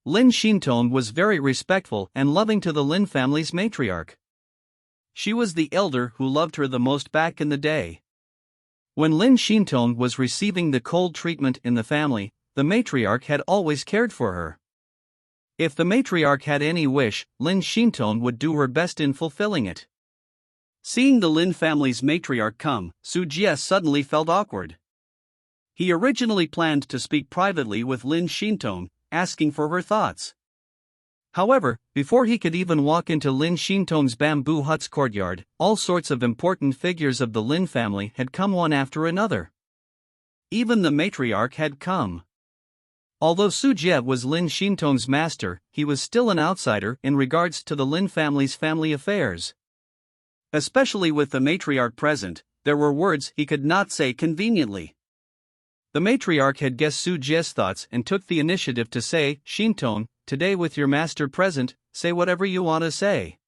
Lin Shintong was very respectful and loving to the Lin family's matriarch. She was the elder who loved her the most back in the day. When Lin Shintong was receiving the cold treatment in the family, the matriarch had always cared for her. If the matriarch had any wish, Lin Shintong would do her best in fulfilling it. Seeing the Lin family's matriarch come, Su Jie suddenly felt awkward. He originally planned to speak privately with Lin Shintong, asking for her thoughts. However, before he could even walk into Lin Shintong's bamboo hut's courtyard, all sorts of important figures of the Lin family had come one after another. Even the matriarch had come. Although Su Jie was Lin Shintong's master, he was still an outsider in regards to the Lin family's family affairs. Especially with the matriarch present, there were words he could not say conveniently. The matriarch had guessed Su Jie's thoughts and took the initiative to say, "Shintong, today with your master present, say whatever you want to say.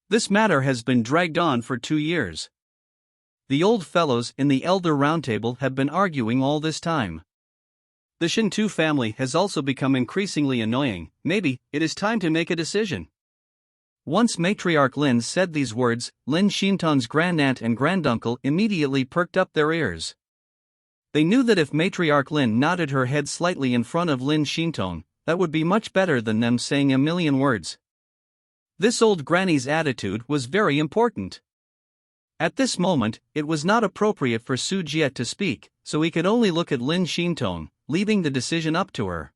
This matter has been dragged on for 2 years. The old fellows in the elder roundtable have been arguing all this time. The Shintu family has also become increasingly annoying. Maybe it is time to make a decision." Once matriarch Lin said these words, Lin Shintong's grandaunt and granduncle immediately perked up their ears. They knew that if matriarch Lin nodded her head slightly in front of Lin Shintong, that would be much better than them saying a million words. This old granny's attitude was very important. At this moment, it was not appropriate for Su Jie to speak, so he could only look at Lin Shintong, leaving the decision up to her.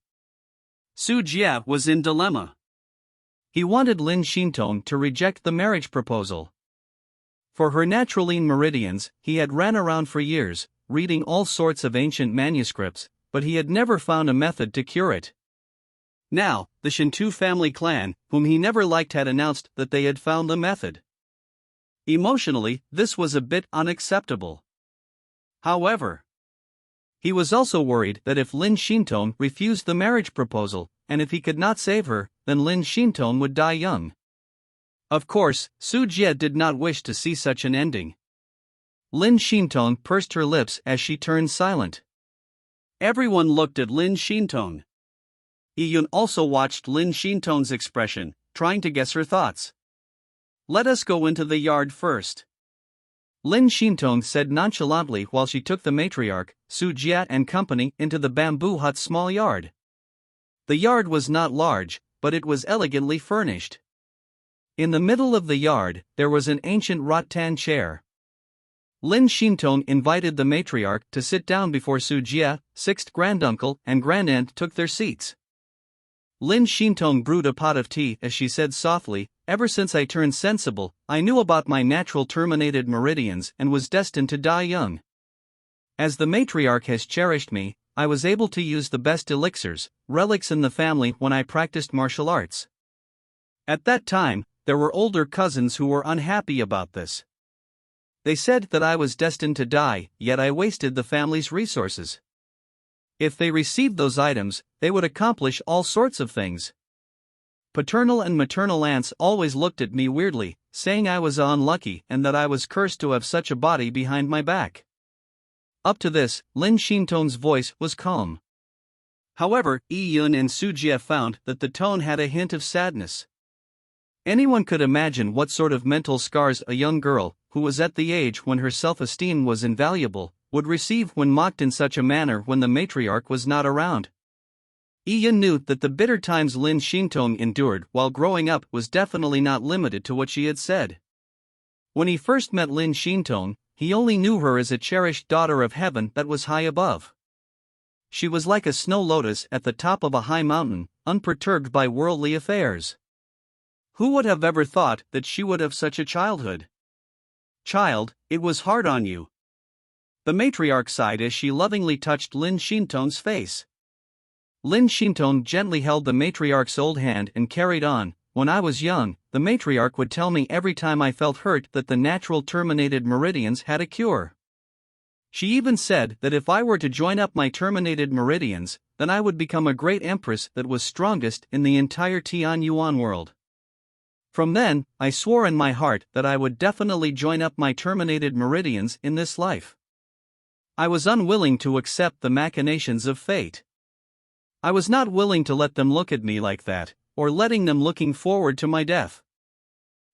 Su Jie was in dilemma. He wanted Lin Shintong to reject the marriage proposal. For her Naturaline meridians, he had ran around for years, reading all sorts of ancient manuscripts, but he had never found a method to cure it. Now, the Shintu family clan, whom he never liked, had announced that they had found the method. Emotionally, this was a bit unacceptable. However, he was also worried that if Lin Shintong refused the marriage proposal, and if he could not save her, then Lin Shintong would die young. Of course, Su Jie did not wish to see such an ending. Lin Shintong pursed her lips as she turned silent. Everyone looked at Lin Shintong. Iyun also watched Lin Shintong's expression, trying to guess her thoughts. "Let us go into the yard first," Lin Shintong said nonchalantly while she took the matriarch, Su Jie and company into the bamboo hut's small yard. The yard was not large, but it was elegantly furnished. In the middle of the yard, there was an ancient rattan chair. Lin Shintong invited the matriarch to sit down before Su Jie, sixth granduncle and grandaunt took their seats. Lin Shintong brewed a pot of tea as she said softly, "Ever since I turned sensible, I knew about my natural terminated meridians and was destined to die young. As the matriarch has cherished me, I was able to use the best elixirs, relics in the family when I practiced martial arts. At that time, there were older cousins who were unhappy about this. They said that I was destined to die, yet I wasted the family's resources. If they received those items, they would accomplish all sorts of things. Paternal and maternal aunts always looked at me weirdly, saying I was unlucky and that I was cursed to have such a body behind my back." Up to this, Lin Shintong's voice was calm. However, Iyun and Su Jie found that the tone had a hint of sadness. Anyone could imagine what sort of mental scars a young girl, who was at the age when her self-esteem was invaluable, would receive when mocked in such a manner when the matriarch was not around. Iyun knew that the bitter times Lin Shintong endured while growing up was definitely not limited to what she had said. When he first met Lin Shintong, he only knew her as a cherished daughter of heaven that was high above. She was like a snow lotus at the top of a high mountain, unperturbed by worldly affairs. Who would have ever thought that she would have such a childhood? Child, it was hard on you. The matriarch sighed as she lovingly touched Lin Shinton's face. Lin Shinton gently held the matriarch's old hand and carried on. When I was young, the matriarch would tell me every time I felt hurt that the natural terminated meridians had a cure. She even said that if I were to join up my terminated meridians, then I would become a great empress that was strongest in the entire Tianyuan world. From then, I swore in my heart that I would definitely join up my terminated meridians in this life. I was unwilling to accept the machinations of fate. I was not willing to let them look at me like that, or letting them looking forward to my death.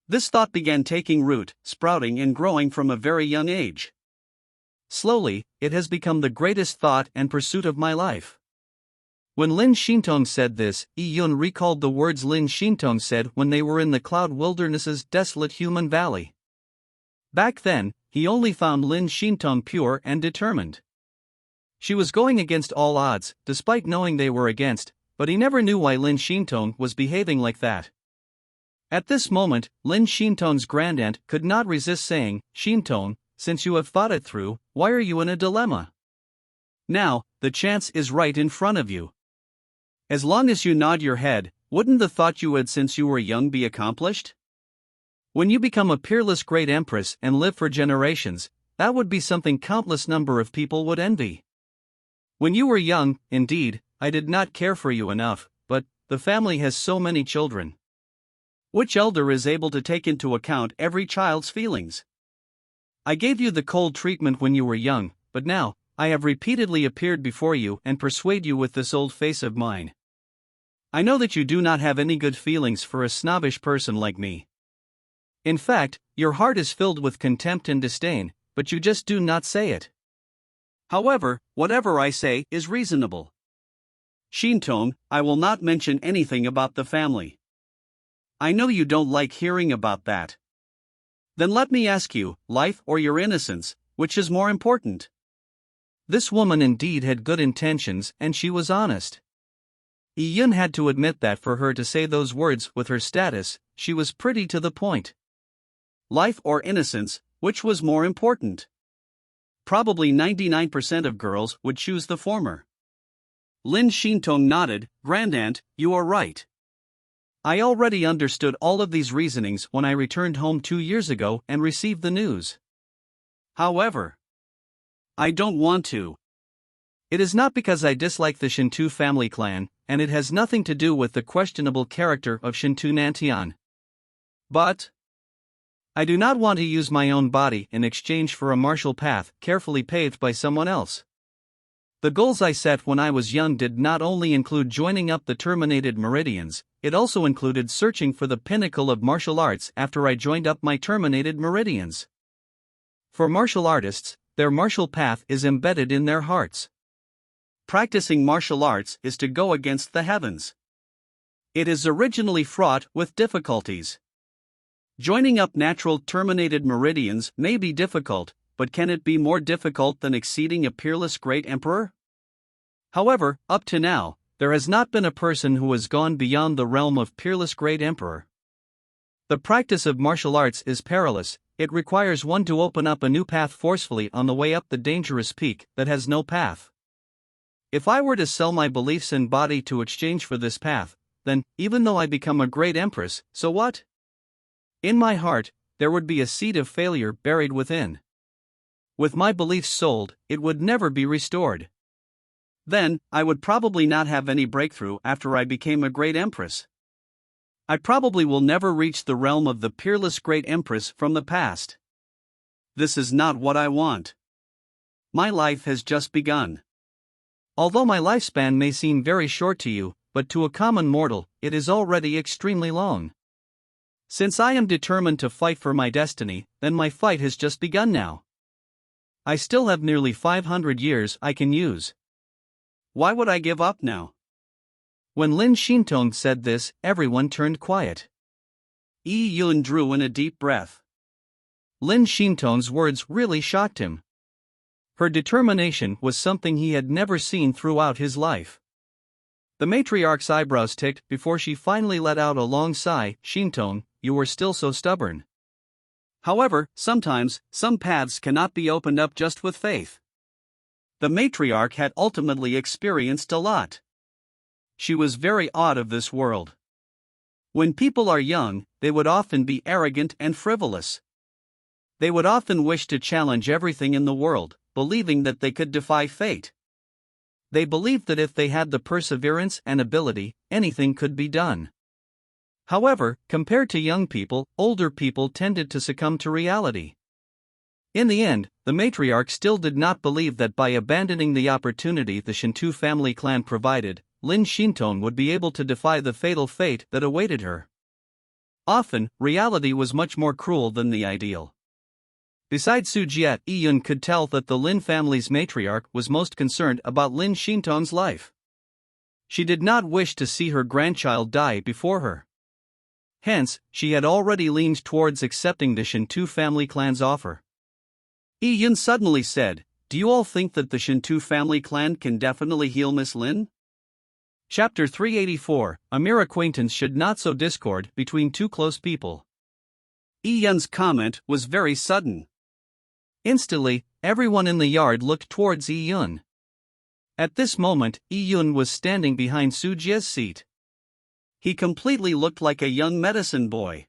This thought began taking root, sprouting and growing from a very young age. Slowly, it has become the greatest thought and pursuit of my life. When Lin Shinton said this, Yi-Yun recalled the words Lin Shinton said when they were in the Cloud Wilderness's desolate human valley. Back then, he only found Lin Shinton pure and determined. She was going against all odds, despite knowing they were against, but he never knew why Lin Shinton was behaving like that. At this moment, Lin Shinton's grandaunt could not resist saying, "Shinton, since you have thought it through, why are you in a dilemma? Now, the chance is right in front of you. As long as you nod your head, wouldn't the thought you had since you were young be accomplished? When you become a peerless great empress and live for generations, that would be something countless number of people would envy. When you were young, indeed, I did not care for you enough, but the family has so many children. Which elder is able to take into account every child's feelings? I gave you the cold treatment when you were young, but now, I have repeatedly appeared before you and persuade you with this old face of mine. I know that you do not have any good feelings for a snobbish person like me. In fact, your heart is filled with contempt and disdain, but you just do not say it. However, whatever I say is reasonable. Shinton, I will not mention anything about the family. I know you don't like hearing about that. Then let me ask you, life or your innocence, which is more important? This woman indeed had good intentions and she was honest. Yi-Yun had to admit that for her to say those words with her status, she was pretty to the point. Life or innocence, which was more important? Probably 99% of girls would choose the former. Lin Shinton nodded, "Grandaunt, you are right. I already understood all of these reasonings when I returned home 2 years ago and received the news. However, I don't want to. It is not because I dislike the Shinto family clan, and it has nothing to do with the questionable character of Shinto Nantian. But I do not want to use my own body in exchange for a martial path carefully paved by someone else. The goals I set when I was young did not only include joining up the terminated meridians, it also included searching for the pinnacle of martial arts after I joined up my terminated meridians. For martial artists, their martial path is embedded in their hearts. Practicing martial arts is to go against the heavens. It is originally fraught with difficulties. Joining up natural terminated meridians may be difficult, but can it be more difficult than exceeding a peerless great emperor? However, up to now, there has not been a person who has gone beyond the realm of peerless great emperor. The practice of martial arts is perilous, it requires one to open up a new path forcefully on the way up the dangerous peak that has no path. If I were to sell my beliefs and body to exchange for this path, then, even though I become a great empress, so what? In my heart, there would be a seed of failure buried within. With my beliefs sold, it would never be restored. Then, I would probably not have any breakthrough after I became a great empress. I probably will never reach the realm of the peerless great empress from the past. This is not what I want. My life has just begun. Although my lifespan may seem very short to you, but to a common mortal, it is already extremely long. Since I am determined to fight for my destiny, then my fight has just begun now. I still have nearly 500 years I can use. Why would I give up now? When Lin Shinton said this, everyone turned quiet. Yi-Yun drew in a deep breath. Lin Xintong's words really shocked him. Her determination was something he had never seen throughout his life. The matriarch's eyebrows ticked before she finally let out a long sigh. "Xintong, you were still so stubborn." However, sometimes, some paths cannot be opened up just with faith. The matriarch had ultimately experienced a lot. She was very awed of this world. When people are young, they would often be arrogant and frivolous. They would often wish to challenge everything in the world, believing that they could defy fate. They believed that if they had the perseverance and ability, anything could be done. However, compared to young people, older people tended to succumb to reality. In the end, the matriarch still did not believe that by abandoning the opportunity the Shintu family clan provided, Lin Xintong would be able to defy the fatal fate that awaited her. Often, reality was much more cruel than the ideal. Besides Su Jie, Yun could tell that the Lin family's matriarch was most concerned about Lin Xintong's life. She did not wish to see her grandchild die before her. Hence, she had already leaned towards accepting the Shintu family clan's offer. Yun suddenly said, "Do you all think that the Shintu family clan can definitely heal Miss Lin?" Chapter 384, A mere acquaintance should not sow discord between two close people. Yun's comment was very sudden. Instantly, everyone in the yard looked towards Yun. At this moment, Yun was standing behind Su Jie's seat. He completely looked like a young medicine boy.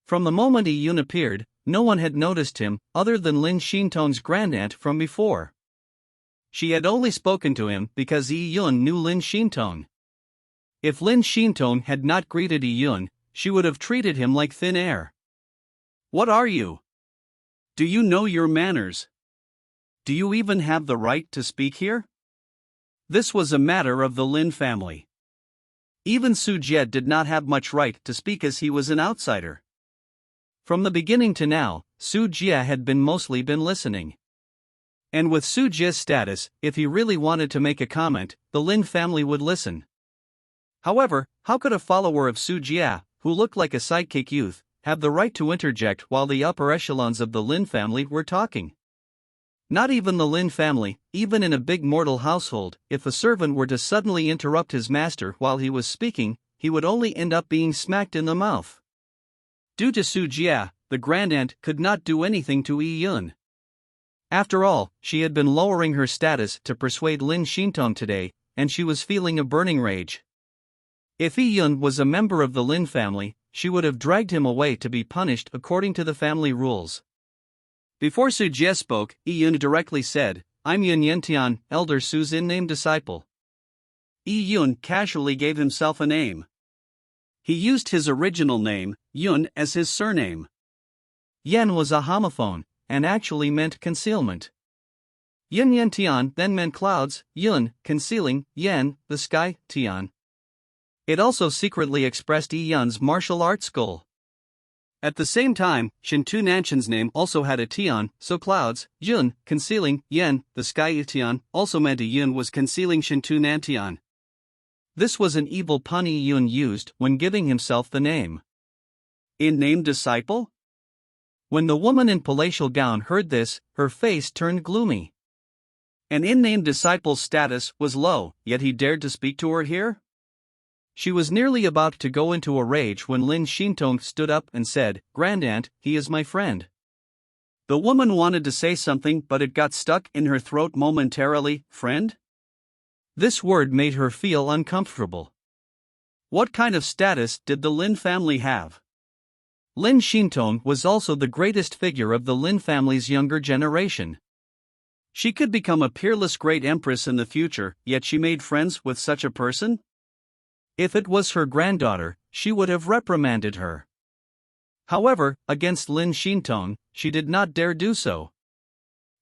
From the moment Yun appeared, no one had noticed him, other than Lin Xintong's grandaunt from before. She had only spoken to him because Yun knew Lin Xintong. If Lin Xintong had not greeted Yun, she would have treated him like thin air. "What are you? Do you know your manners? Do you even have the right to speak here?" This was a matter of the Lin family. Even Su Jie did not have much right to speak as he was an outsider. From the beginning to now, Su Jie had mostly been listening. And with Su Jie's status, if he really wanted to make a comment, the Lin family would listen. However, how could a follower of Su Jie, who looked like a sidekick youth, have the right to interject while the upper echelons of the Lin family were talking? Not even the Lin family, even in a big mortal household, if a servant were to suddenly interrupt his master while he was speaking, he would only end up being smacked in the mouth. Due to Su Jie, the grandaunt could not do anything to Yun. After all, she had been lowering her status to persuade Lin Xintong today, and she was feeling a burning rage. If Yun was a member of the Lin family, she would have dragged him away to be punished according to the family rules. Before Su Jie spoke, Yun directly said, "I'm Yun Yantian, Elder Su's in-name disciple." Yun casually gave himself a name. He used his original name, Yun, as his surname. Yan was a homophone, and actually meant concealment. Yun Yantian then meant clouds, Yun, concealing, Yan, the sky, Tian. It also secretly expressed Yun's martial arts goal. At the same time, Shintu Nanshan's name also had a Tian, so clouds, Yun, concealing, Yan, the sky Tian, also meant Yun was concealing Shintu Nantian. This was an evil pun Yun used when giving himself the name. In-name disciple? When the woman in palatial gown heard this, her face turned gloomy. An in-name disciple's status was low, yet he dared to speak to her here? She was nearly about to go into a rage when Lin Xintong stood up and said, "Grandaunt, he is my friend." The woman wanted to say something but it got stuck in her throat momentarily. Friend? This word made her feel uncomfortable. What kind of status did the Lin family have? Lin Xintong was also the greatest figure of the Lin family's younger generation. She could become a peerless great empress in the future, yet she made friends with such a person? If it was her granddaughter, she would have reprimanded her. However, against Lin Xintong, she did not dare do so.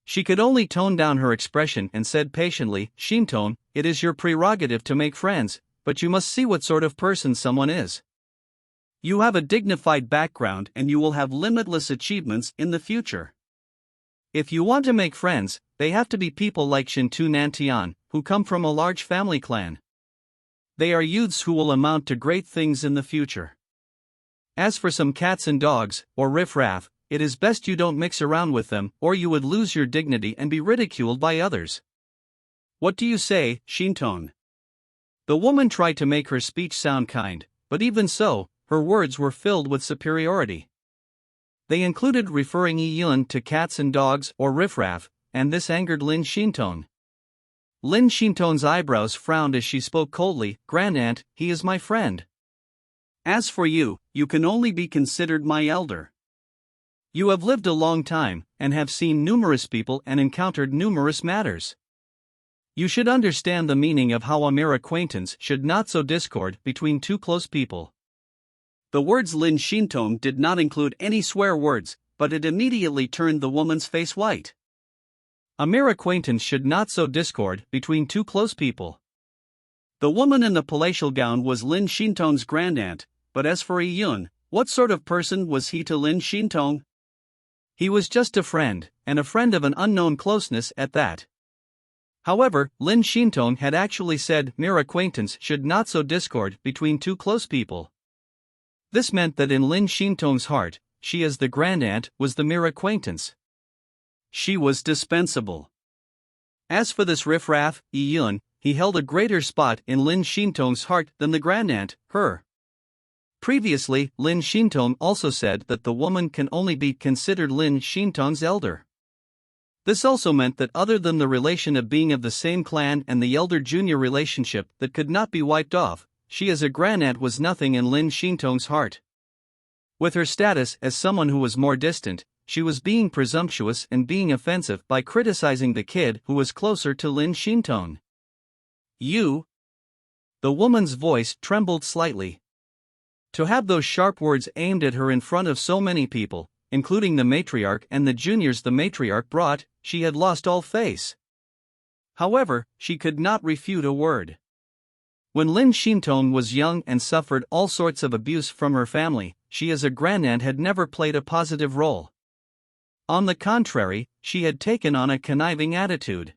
She could only tone down her expression and said patiently, "Xintong, it is your prerogative to make friends, but you must see what sort of person someone is. You have a dignified background and you will have limitless achievements in the future. If you want to make friends, they have to be people like Shintu Nantian, who come from a large family clan. They are youths who will amount to great things in the future. As for some cats and dogs, or riffraff, it is best you don't mix around with them, or you would lose your dignity and be ridiculed by others. What do you say, Shinton? The woman tried to make her speech sound kind, but even so, her words were filled with superiority. They included referring Yi-yun to cats and dogs or riffraff, and this angered Lin Shinton. Lin Shinton's eyebrows frowned as she spoke coldly. "Grandaunt, he is my friend. As for you, you can only be considered my elder. You have lived a long time, and have seen numerous people and encountered numerous matters. You should understand the meaning of how a mere acquaintance should not sow discord between two close people." The words Lin Shinton did not include any swear words, but it immediately turned the woman's face white. A mere acquaintance should not sow discord between two close people. The woman in the palatial gown was Lin Shinton's grandaunt, but as for Yi-yun, what sort of person was he to Lin Shinton? He was just a friend, and a friend of an unknown closeness at that. However, Lin Shinton had actually said mere acquaintance should not sow discord between two close people. This meant that in Lin Shinton's heart, she as the grandaunt was the mere acquaintance. She was dispensable. As for this riffraff, Yi-yun, he held a greater spot in Lin Shinton's heart than the grandaunt, her. Previously, Lin Shinton also said that the woman can only be considered Lin Shinton's elder. This also meant that other than the relation of being of the same clan and the elder-junior relationship that could not be wiped off, she as a grandaunt was nothing in Lin Shinton's heart. With her status as someone who was more distant, she was being presumptuous and being offensive by criticizing the kid who was closer to Lin Shinton. "You?" The woman's voice trembled slightly. To have those sharp words aimed at her in front of so many people, including the matriarch and the juniors the matriarch brought, she had lost all face. However, she could not refute a word. When Lin Shinton was young and suffered all sorts of abuse from her family, she as a grandaunt had never played a positive role. On the contrary, she had taken on a conniving attitude.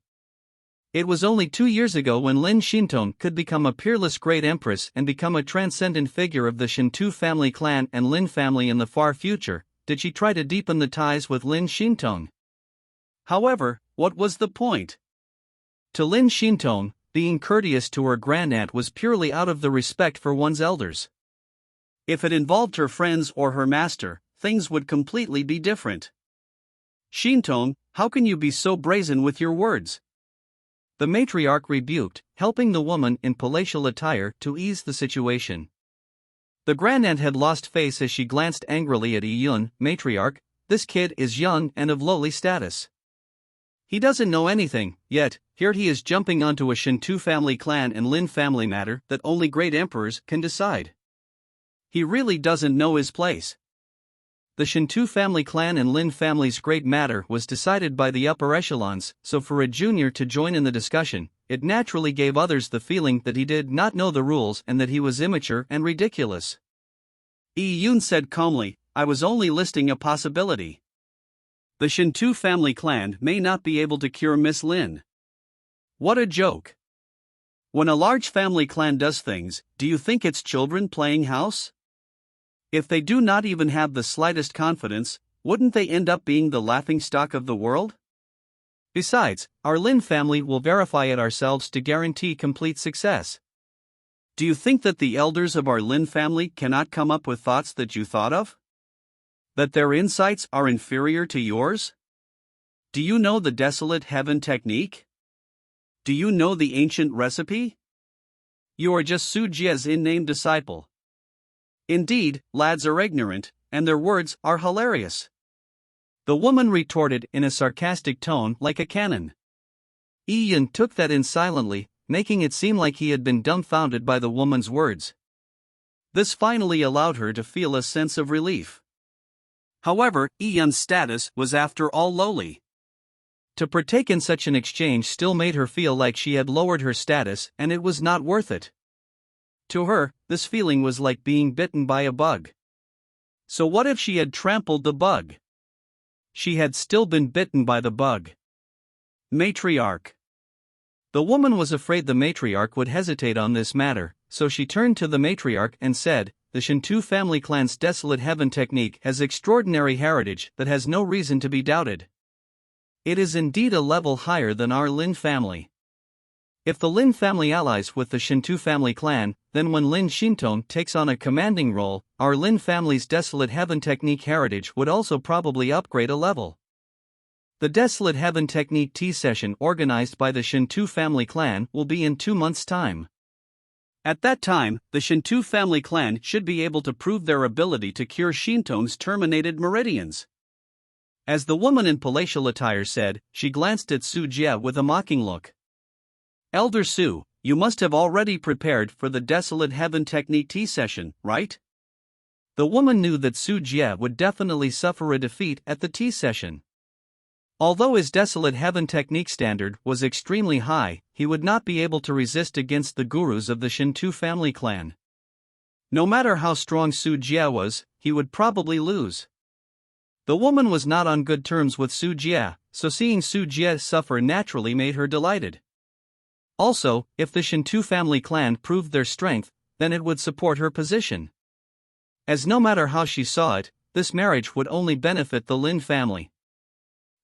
It was only 2 years ago when Lin Shinton could become a peerless great empress and become a transcendent figure of the Shinto family clan and Lin family in the far future, did she try to deepen the ties with Lin Shinton. However, what was the point? To Lin Shinton, being courteous to her grandaunt was purely out of the respect for one's elders. If it involved her friends or her master, things would completely be different. "Shinton, how can you be so brazen with your words?" The matriarch rebuked, helping the woman in palatial attire to ease the situation. The grandaunt had lost face as she glanced angrily at Yi-yun. "Matriarch, this kid is young and of lowly status. He doesn't know anything, yet, here he is jumping onto a Shinto family clan and Lin family matter that only great emperors can decide. He really doesn't know his place." The Shinto family clan and Lin family's great matter was decided by the upper echelons, so for a junior to join in the discussion, it naturally gave others the feeling that he did not know the rules and that he was immature and ridiculous. Yi-yun said calmly, "I was only listing a possibility. The Shinto family clan may not be able to cure Miss Lin." What a joke. When a large family clan does things, do you think it's children playing house? If they do not even have the slightest confidence, wouldn't they end up being the laughingstock of the world? Besides, our Lin family will verify it ourselves to guarantee complete success. Do you think that the elders of our Lin family cannot come up with thoughts that you thought of? That their insights are inferior to yours? Do you know the desolate heaven technique? Do you know the ancient recipe? You are just Su Jie's in-name disciple. Indeed, lads are ignorant, and their words are hilarious. The woman retorted in a sarcastic tone like a cannon. Yi-yun took that in silently, making it seem like he had been dumbfounded by the woman's words. This finally allowed her to feel a sense of relief. However, Yi-yun's status was after all lowly. To partake in such an exchange still made her feel like she had lowered her status and it was not worth it. To her, this feeling was like being bitten by a bug. So what if she had trampled the bug? She had still been bitten by the bug. Matriarch. The woman was afraid the matriarch would hesitate on this matter, so she turned to the matriarch and said, the Shinto family clan's Desolate Heaven technique has extraordinary heritage that has no reason to be doubted. It is indeed a level higher than our Lin family. If the Lin family allies with the Shinto family clan, then when Lin Shinton takes on a commanding role, our Lin family's Desolate Heaven technique heritage would also probably upgrade a level. The Desolate Heaven technique tea session organized by the Shinto family clan will be in 2 months' time. At that time, the Shinto family clan should be able to prove their ability to cure Shinton's terminated meridians. As the woman in palatial attire said, she glanced at Su Jie with a mocking look. Elder Su, you must have already prepared for the Desolate Heaven technique tea session, right? The woman knew that Su Jie would definitely suffer a defeat at the tea session. Although his Desolate Heaven technique standard was extremely high, he would not be able to resist against the gurus of the Shinto family clan. No matter how strong Su Jie was, he would probably lose. The woman was not on good terms with Su Jie, so seeing Su Jie suffer naturally made her delighted. Also, if the Shinto family clan proved their strength, then it would support her position. As no matter how she saw it, this marriage would only benefit the Lin family.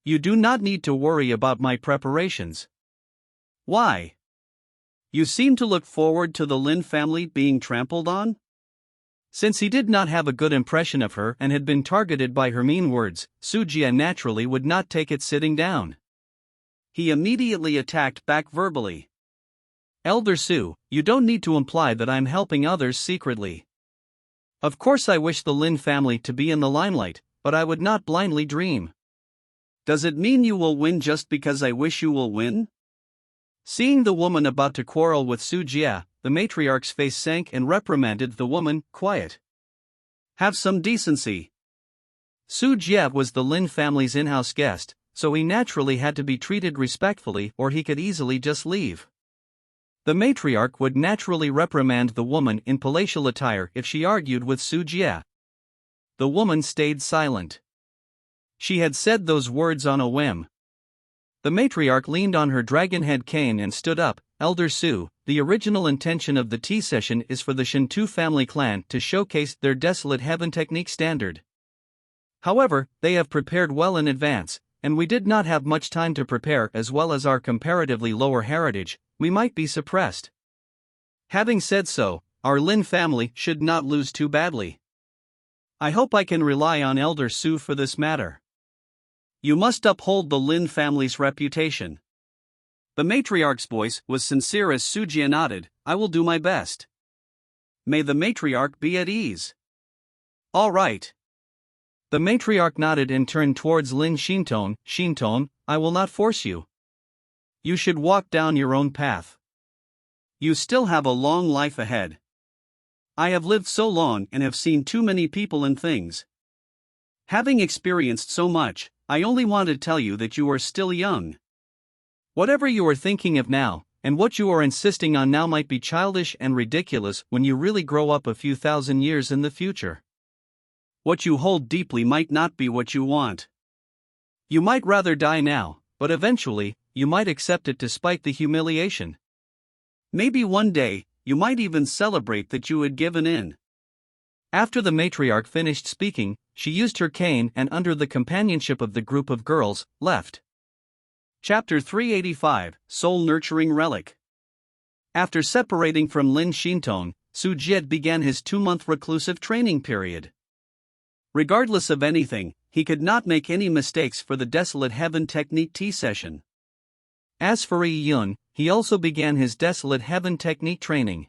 You do not need to worry about my preparations. Why? You seem to look forward to the Lin family being trampled on? Since he did not have a good impression of her and had been targeted by her mean words, Su Jie naturally would not take it sitting down. He immediately attacked back verbally. Elder Su, you don't need to imply that I'm helping others secretly. Of course I wish the Lin family to be in the limelight, but I would not blindly dream. Does it mean you will win just because I wish you will win? Seeing the woman about to quarrel with Su Jie, the matriarch's face sank and reprimanded the woman, quiet. Have some decency. Su Jie was the Lin family's in-house guest, so he naturally had to be treated respectfully or he could easily just leave. The matriarch would naturally reprimand the woman in palatial attire if she argued with Su Jie. The woman stayed silent. She had said those words on a whim. The matriarch leaned on her dragon-head cane and stood up. Elder Su, the original intention of the tea session is for the Shinto family clan to showcase their Desolate Heaven technique standard. However, they have prepared well in advance, and we did not have much time to prepare as well as our comparatively lower heritage, we might be suppressed. Having said so, our Lin family should not lose too badly. I hope I can rely on Elder Su for this matter. You must uphold the Lin family's reputation. The matriarch's voice was sincere as Su Jie nodded, I will do my best. May the matriarch be at ease. All right. The matriarch nodded and turned towards Lin Shinton. Shinton, I will not force you. You should walk down your own path. You still have a long life ahead. I have lived so long and have seen too many people and things. Having experienced so much, I only want to tell you that you are still young. Whatever you are thinking of now, and what you are insisting on now might be childish and ridiculous when you really grow up a few thousand years in the future. What you hold deeply might not be what you want. You might rather die now, but eventually, you might accept it despite the humiliation. Maybe one day, you might even celebrate that you had given in. After the matriarch finished speaking, she used her cane and under the companionship of the group of girls, left. Chapter 385, Soul Nurturing Relic. After separating from Lin Shinton, Su Jie began his 2-month reclusive training period. Regardless of anything, he could not make any mistakes for the Desolate Heaven technique tea session. As for Yi Yun, he also began his Desolate Heaven technique training.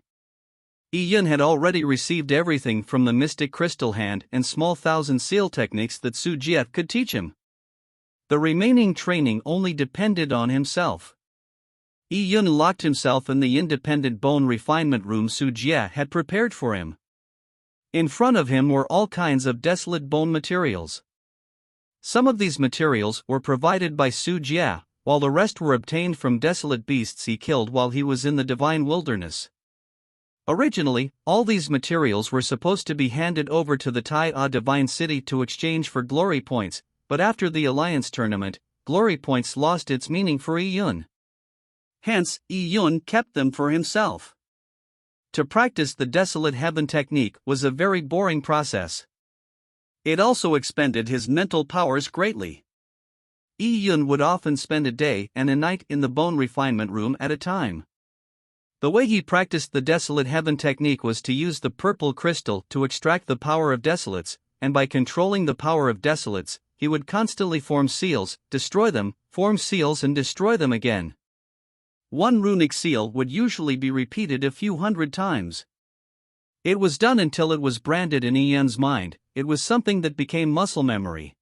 Yi Yun had already received everything from the Mystic Crystal Hand and Small Thousand Seal techniques that Su Jie could teach him. The remaining training only depended on himself. Yi Yun locked himself in the independent bone refinement room Su Jie had prepared for him. In front of him were all kinds of desolate bone materials. Some of these materials were provided by Su Jie, while the rest were obtained from desolate beasts he killed while he was in the Divine Wilderness. Originally, all these materials were supposed to be handed over to the Tai Divine City to exchange for glory points, but after the Alliance tournament, glory points lost its meaning for Yi Yun. Hence, Yi Yun kept them for himself. To practice the Desolate Heaven technique was a very boring process. It also expended his mental powers greatly. Yi Yun would often spend a day and a night in the bone refinement room at a time. The way he practiced the Desolate Heaven technique was to use the purple crystal to extract the power of desolates, and by controlling the power of desolates, he would constantly form seals, destroy them, form seals and destroy them again. One runic seal would usually be repeated a few hundred times. It was done until it was branded in Yi Yun's mind. It was something that became muscle memory.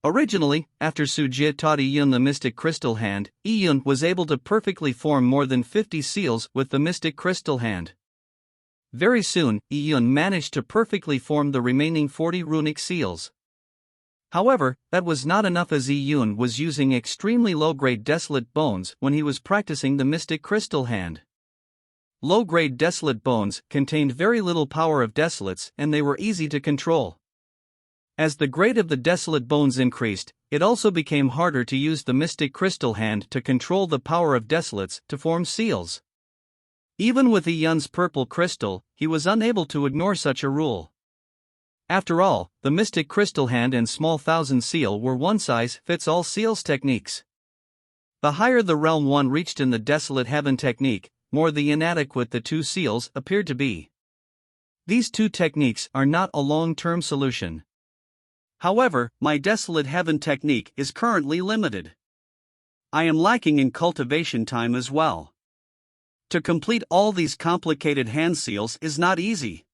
Originally, after Su Jie taught Yi Yun the Mystic Crystal Hand, Yi Yun was able to perfectly form more than 50 seals with the Mystic Crystal Hand. Very soon, Yi Yun managed to perfectly form the remaining 40 runic seals. However, that was not enough, as Yi Yun was using extremely low-grade desolate bones when he was practicing the Mystic Crystal Hand. Low-grade desolate bones contained very little power of desolates and they were easy to control. As the grade of the desolate bones increased, it also became harder to use the Mystic Crystal Hand to control the power of desolates to form seals. Even with Yi Yun's purple crystal, he was unable to ignore such a rule. After all, the Mystic Crystal Hand and Small Thousand Seal were one-size-fits-all seals techniques. The higher the Realm 1 reached in the Desolate Heaven technique, more the inadequate the two seals appeared to be. These two techniques are not a long-term solution. However, my Desolate Heaven technique is currently limited. I am lacking in cultivation time as well. To complete all these complicated hand seals is not easy.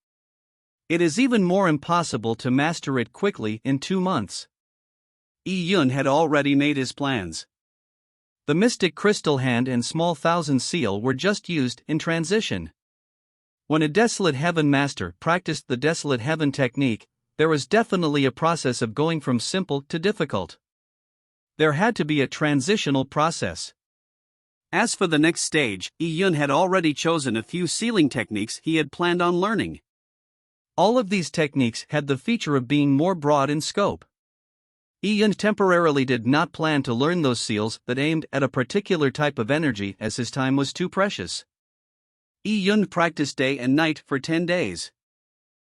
It is even more impossible to master it quickly in 2 months. Yi Yun had already made his plans. The Mystic Crystal Hand and Small Thousand Seal were just used in transition. When a Desolate Heaven master practiced the Desolate Heaven technique, there was definitely a process of going from simple to difficult. There had to be a transitional process. As for the next stage, Yi Yun had already chosen a few sealing techniques he had planned on learning. All of these techniques had the feature of being more broad in scope. Yi Yun temporarily did not plan to learn those seals that aimed at a particular type of energy, as his time was too precious. Yi Yun practiced day and night for 10 days.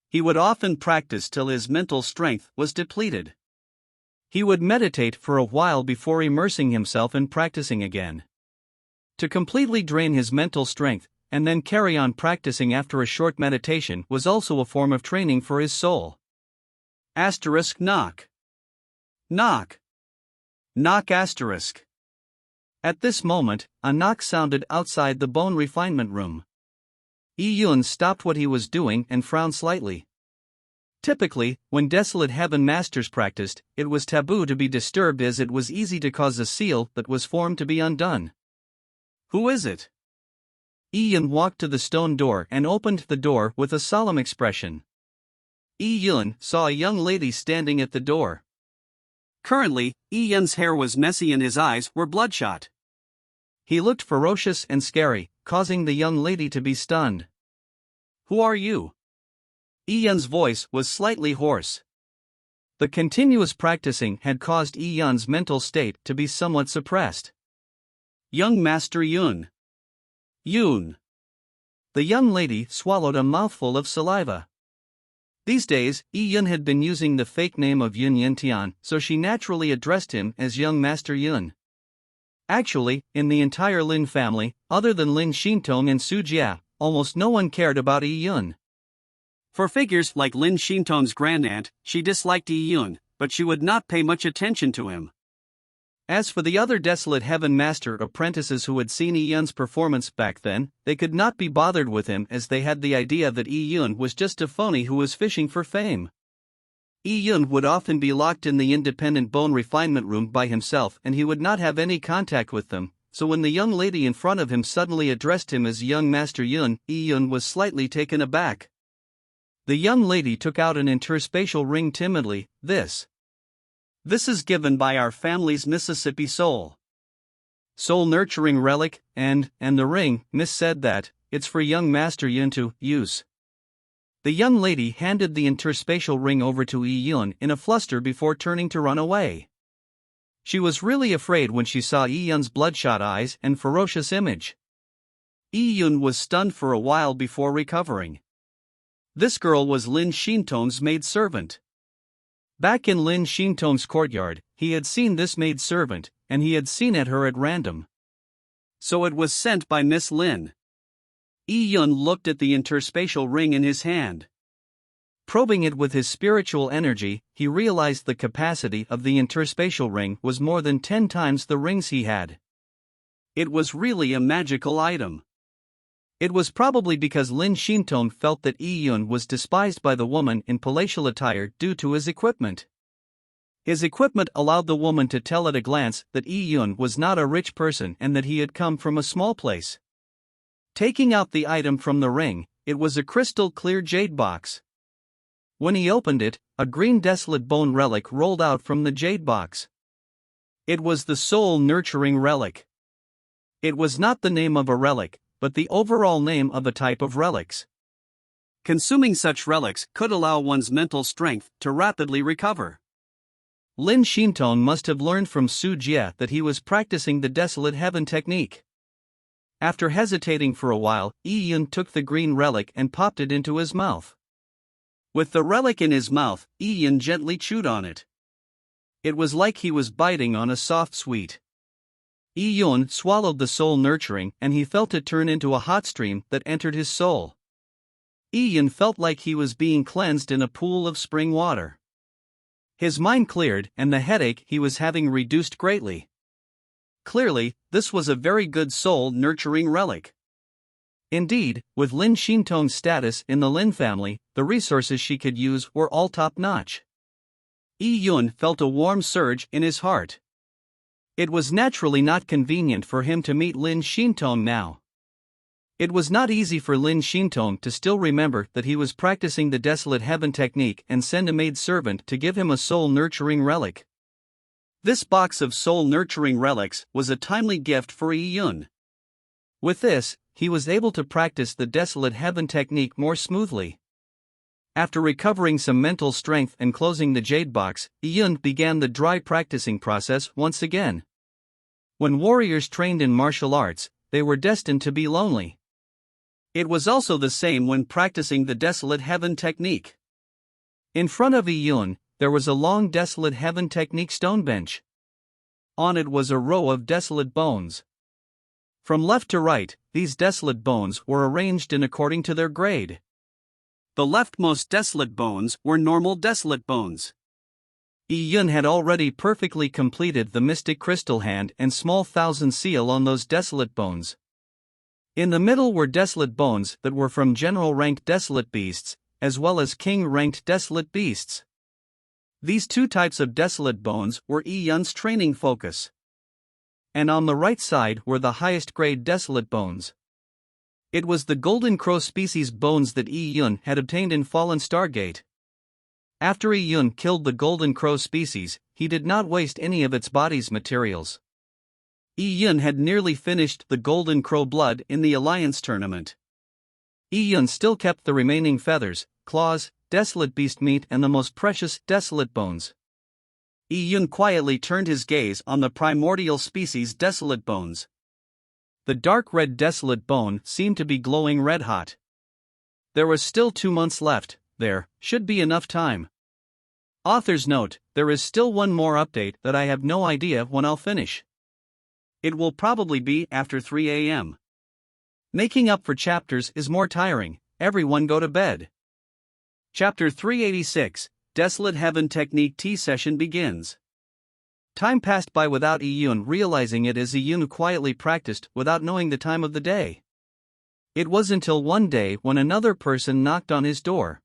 He would often practice till his mental strength was depleted. He would meditate for a while before immersing himself in practicing again. To completely drain his mental strength, and then carry on practicing after a short meditation, was also a form of training for his soul. Asterisk knock. Knock. Knock asterisk. At this moment, a knock sounded outside the bone refinement room. Yi Yun stopped what he was doing and frowned slightly. Typically, when Desolate Heaven masters practiced, it was taboo to be disturbed, as it was easy to cause a seal that was formed to be undone. Who is it? Yi Yun walked to the stone door and opened the door with a solemn expression. Yi Yun saw a young lady standing at the door. Currently, Yi Yun's hair was messy and his eyes were bloodshot. He looked ferocious and scary, causing the young lady to be stunned. Who are you? Yi Yun's voice was slightly hoarse. The continuous practicing had caused Yi Yun's mental state to be somewhat suppressed. Young Master Yun. Yun. The young lady swallowed a mouthful of saliva. These days, Yi Yun had been using the fake name of Yun Yintian, so she naturally addressed him as Young Master Yun. Actually, in the entire Lin family, other than Lin Xintong and Su Jia, almost no one cared about Yi Yun. For figures like Lin Xintong's grandaunt, she disliked Yi Yun, but she would not pay much attention to him. As for the other Desolate Heaven master apprentices who had seen Yi Yun's performance back then, they could not be bothered with him, as they had the idea that Yi Yun was just a phony who was fishing for fame. Yi Yun would often be locked in the independent bone refinement room by himself, and he would not have any contact with them, so when the young lady in front of him suddenly addressed him as Young Master Yun, Yi Yun was slightly taken aback. The young lady took out an interspatial ring timidly. This is given by our family's Mississippi soul nurturing relic, and the ring, Miss said that it's for Young Master Yun to use. The young lady handed the interspatial ring over to Yi Yun in a fluster before turning to run away. She was really afraid when she saw Yi Yun's bloodshot eyes and ferocious image. Yi-Yun was stunned for a while before recovering. This girl was Lin Shintong's maidservant. Back in Lin Shintong's courtyard, he had seen this maidservant, and he had seen her at random. So it was sent by Miss Lin. Yi-Yun looked at the interspatial ring in his hand. Probing it with his spiritual energy, he realized the capacity of the interspatial ring was more than 10 times the rings he had. It was really a magical item. It was probably because Lin Shintong felt that Yi-Yun was despised by the woman in palatial attire due to his equipment. His equipment allowed the woman to tell at a glance that Yi-Yun was not a rich person and that he had come from a small place. Taking out the item from the ring, it was a crystal-clear jade box. When he opened it, a green desolate bone relic rolled out from the jade box. It was the soul-nurturing relic. It was not the name of a relic, but the overall name of a type of relics. Consuming such relics could allow one's mental strength to rapidly recover. Lin Shintong must have learned from Su Jie that he was practicing the Desolate Heaven technique. After hesitating for a while, Yi-Yun took the green relic and popped it into his mouth. With the relic in his mouth, Yi-Yun gently chewed on it. It was like he was biting on a soft sweet. Yi-Yun swallowed the soul nurturing and he felt it turn into a hot stream that entered his soul. Yi-Yun felt like he was being cleansed in a pool of spring water. His mind cleared and the headache he was having reduced greatly. Clearly, this was a very good soul-nurturing relic. Indeed, with Lin Shintong's status in the Lin family, the resources she could use were all top-notch. Yi-Yun felt a warm surge in his heart. It was naturally not convenient for him to meet Lin Shintong now. It was not easy for Lin Shintong to still remember that he was practicing the Desolate Heaven technique and send a maidservant to give him a soul-nurturing relic. This box of soul-nurturing relics was a timely gift for Yi-Yun. With this, he was able to practice the Desolate Heaven technique more smoothly. After recovering some mental strength and closing the jade box, Yi-Yun began the dry practicing process once again. When warriors trained in martial arts, they were destined to be lonely. It was also the same when practicing the Desolate Heaven technique. In front of Yi-Yun, there was a long Desolate Heaven technique stone bench. On it was a row of desolate bones. From left to right, these desolate bones were arranged in according to their grade. The leftmost desolate bones were normal desolate bones. Yi-Yun had already perfectly completed the mystic crystal hand and small thousand seal on those desolate bones. In the middle were desolate bones that were from general-ranked desolate beasts, as well as king-ranked desolate beasts. These two types of desolate bones were Yi-Yun's training focus. And on the right side were the highest grade desolate bones. It was the Golden Crow species bones that Yi-Yun had obtained in Fallen Stargate. After Yi-Yun killed the Golden Crow species, he did not waste any of its body's materials. Yi-Yun had nearly finished the Golden Crow blood in the Alliance tournament. Yi-Yun still kept the remaining feathers, claws, desolate beast meat and the most precious desolate bones. Yi-Yun quietly turned his gaze on the primordial species desolate bones. The dark red desolate bone seemed to be glowing red-hot. There was still 2 months left, there should be enough time. Author's note, there is still one more update that I have no idea when I'll finish. It will probably be after 3 a.m. Making up for chapters is more tiring, everyone go to bed. Chapter 386, Desolate Heaven Technique Tea Session begins. Time passed by without Yi-Yun realizing it as Yi-Yun quietly practiced without knowing the time of the day. It was until one day when another person knocked on his door.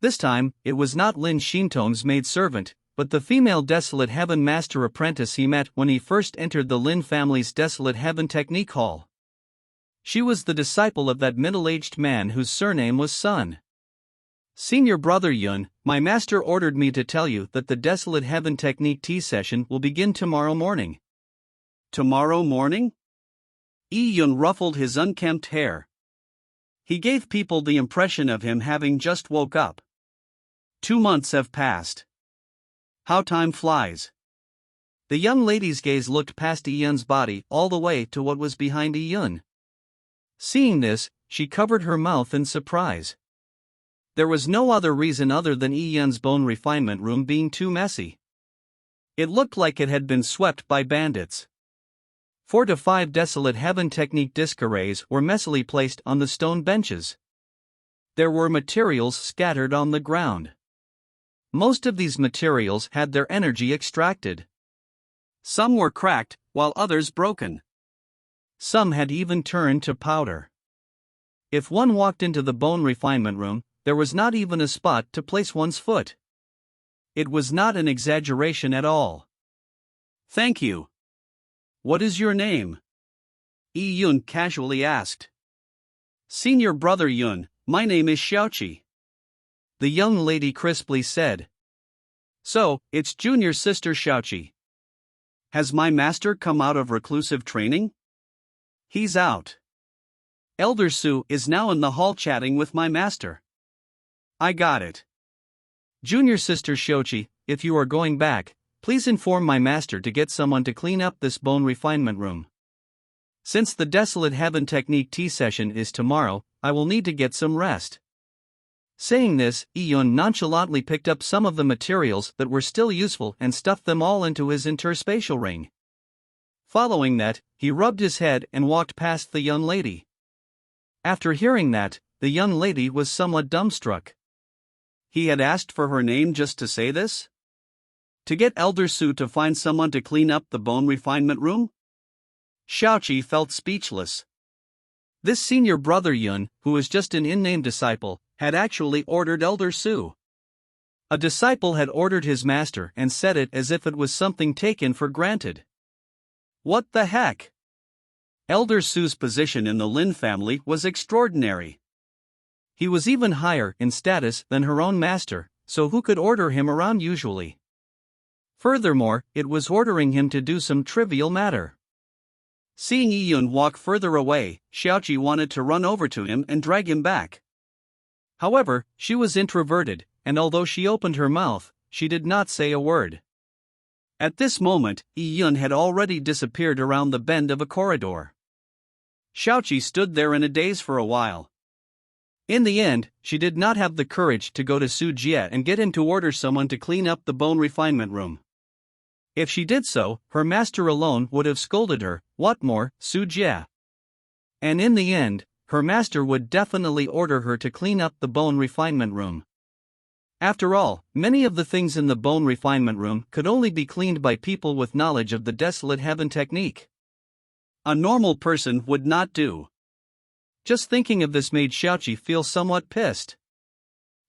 This time, it was not Lin Shintong's maidservant, but the female Desolate Heaven master apprentice he met when he first entered the Lin family's Desolate Heaven Technique Hall. She was the disciple of that middle-aged man whose surname was Sun. Senior Brother Yun, my master ordered me to tell you that the Desolate Heaven Technique tea session will begin tomorrow morning. Tomorrow morning? Yi-Yun ruffled his unkempt hair. He gave people the impression of him having just woke up. 2 months have passed. How time flies. The young lady's gaze looked past Yi-Yun's body all the way to what was behind Yi-Yun. Seeing this, she covered her mouth in surprise. There was no other reason other than Yi Yun's bone refinement room being too messy. It looked like it had been swept by bandits. 4 to 5 desolate heaven technique disc arrays were messily placed on the stone benches. There were materials scattered on the ground. Most of these materials had their energy extracted. Some were cracked, while others broken. Some had even turned to powder. If one walked into the bone refinement room, there was not even a spot to place one's foot. It was not an exaggeration at all. "Thank you. What is your name?" Yi Yun casually asked. "Senior brother Yun, my name is Xiaoqi," the young lady crisply said. "So, it's junior sister Xiaoqi. Has my master come out of reclusive training?" "He's out. Elder Su is now in the hall chatting with my master." "I got it. Junior sister Xiaoqi, if you are going back, please inform my master to get someone to clean up this bone refinement room. Since the Desolate Heaven Technique tea session is tomorrow, I will need to get some rest." Saying this, Yi Yun nonchalantly picked up some of the materials that were still useful and stuffed them all into his interspatial ring. Following that, he rubbed his head and walked past the young lady. After hearing that, the young lady was somewhat dumbstruck. He had asked for her name just to say this? To get Elder Su to find someone to clean up the bone refinement room? Xiaoqi felt speechless. This senior brother Yun, who was just an in-name disciple, had actually ordered Elder Su. A disciple had ordered his master and said it as if it was something taken for granted. What the heck? Elder Su's position in the Lin family was extraordinary. He was even higher in status than her own master, so who could order him around usually? Furthermore, it was ordering him to do some trivial matter. Seeing Yi Yun walk further away, Xiaoqi wanted to run over to him and drag him back. However, she was introverted, and although she opened her mouth, she did not say a word. At this moment, Yi Yun had already disappeared around the bend of a corridor. Xiaoqi stood there in a daze for a while. In the end, she did not have the courage to go to Su Jie and get him to order someone to clean up the bone refinement room. If she did so, her master alone would have scolded her, what more, Su Jie. And in the end, her master would definitely order her to clean up the bone refinement room. After all, many of the things in the bone refinement room could only be cleaned by people with knowledge of the Desolate Heaven technique. A normal person would not do. Just thinking of this made Xiaoqi feel somewhat pissed.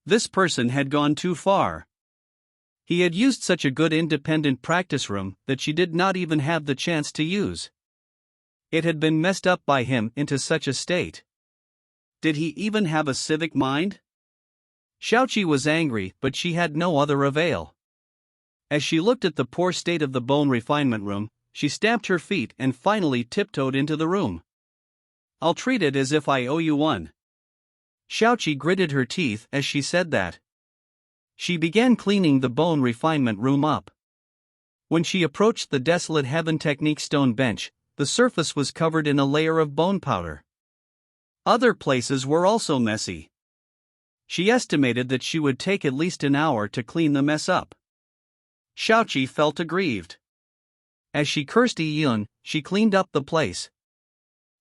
This person had gone too far. He had used such a good independent practice room that she did not even have the chance to use. It had been messed up by him into such a state. Did he even have a civic mind? Xiaoqi was angry, but she had no other avail. As she looked at the poor state of the bone refinement room, she stamped her feet and finally tiptoed into the room. "I'll treat it as if I owe you one." Xiaoqi gritted her teeth as she said that. She began cleaning the bone refinement room up. When she approached the Desolate Heaven Technique stone bench, the surface was covered in a layer of bone powder. Other places were also messy. She estimated that she would take at least an hour to clean the mess up. Xiaoqi felt aggrieved. As she cursed Yi Yun, she cleaned up the place.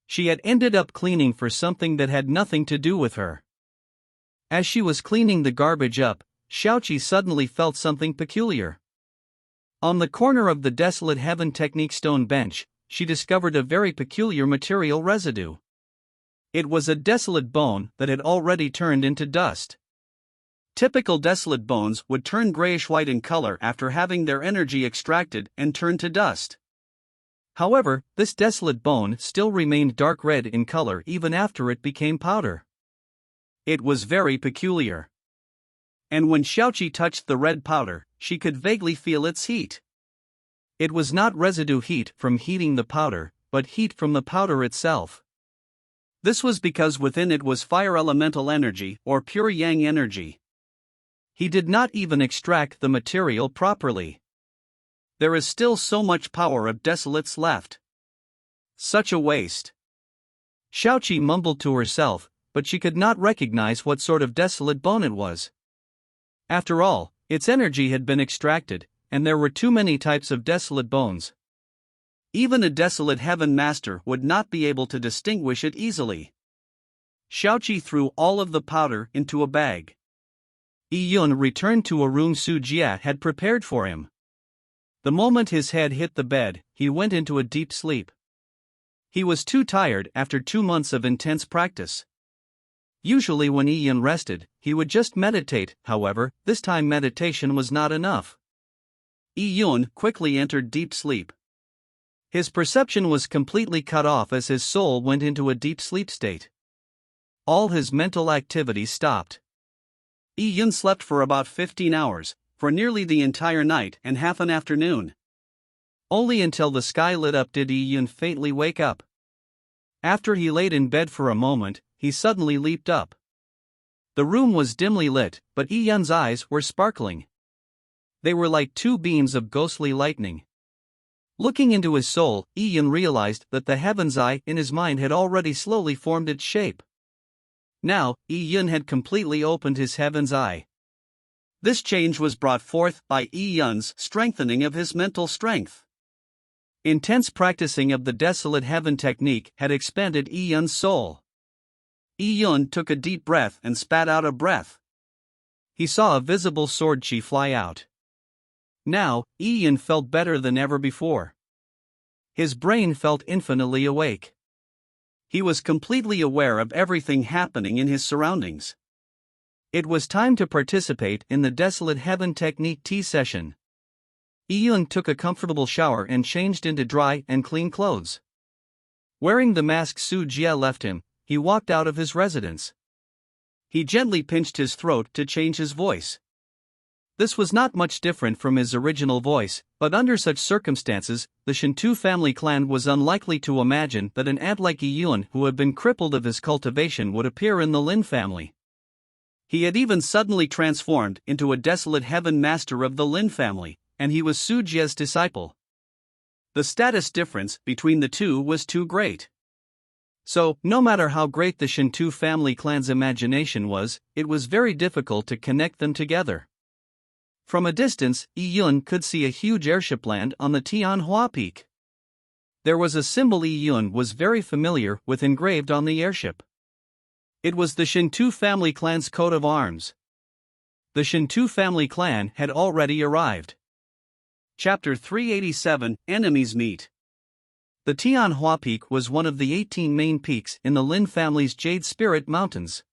She had ended up cleaning for something that had nothing to do with her. As she was cleaning the garbage up, Xiaoqi suddenly felt something peculiar. On the corner of the Desolate Heaven Technique stone bench, she discovered a very peculiar material residue. It was a desolate bone that had already turned into dust. Typical desolate bones would turn grayish-white in color after having their energy extracted and turn to dust. However, this desolate bone still remained dark red in color even after it became powder. It was very peculiar. And when Xiaoqi touched the red powder, she could vaguely feel its heat. It was not residue heat from heating the powder, but heat from the powder itself. This was because within it was fire elemental energy or pure yang energy. He did not even extract the material properly. There is still so much power of desolates left. Such a waste. Xiaoqi mumbled to herself, but she could not recognize what sort of desolate bone it was. After all, its energy had been extracted, and there were too many types of desolate bones. Even a desolate heaven master would not be able to distinguish it easily. Xiaoqi threw all of the powder into a bag. Yun returned to a room Su Jia had prepared for him. The moment his head hit the bed, he went into a deep sleep. He was too tired after 2 months of intense practice. Usually when Yun rested, he would just meditate. However, this time meditation was not enough. Yun quickly entered deep sleep. His perception was completely cut off as his soul went into a deep sleep state. All his mental activity stopped. Yun slept for about 15 hours, for nearly the entire night and half an afternoon. Only until the sky lit up did Yun faintly wake up. After he laid in bed for a moment, he suddenly leaped up. The room was dimly lit, but Yun's eyes were sparkling. They were like 2 beams of ghostly lightning. Looking into his soul, Yun realized that the heaven's eye in his mind had already slowly formed its shape. Now, Yun had completely opened his heaven's eye. This change was brought forth by Yun's strengthening of his mental strength. Intense practicing of the desolate heaven technique had expanded Yun's soul. Yun took a deep breath and spat out a breath. He saw a visible sword chi fly out. Now, Yun felt better than ever before. His brain felt infinitely awake. He was completely aware of everything happening in his surroundings. It was time to participate in the Desolate Heaven Technique tea session. Yun took a comfortable shower and changed into dry and clean clothes. Wearing the mask Su Jia left him, he walked out of his residence. He gently pinched his throat to change his voice. This was not much different from his original voice, but under such circumstances, the Shintu family clan was unlikely to imagine that an ant like Yun who had been crippled of his cultivation would appear in the Lin family. He had even suddenly transformed into a desolate heaven master of the Lin family, and he was Su Jia's disciple. The status difference between the two was too great. So, no matter how great the Shintu family clan's imagination was, it was very difficult to connect them together. From a distance, Yun could see a huge airship land on the Tianhua Peak. There was a symbol Yun was very familiar with engraved on the airship. It was the Shintu family clan's coat of arms. The Shintu family clan had already arrived. Chapter 387, Enemies Meet. The Tianhua Peak was one of the 18 main peaks in the Lin family's Jade Spirit Mountains.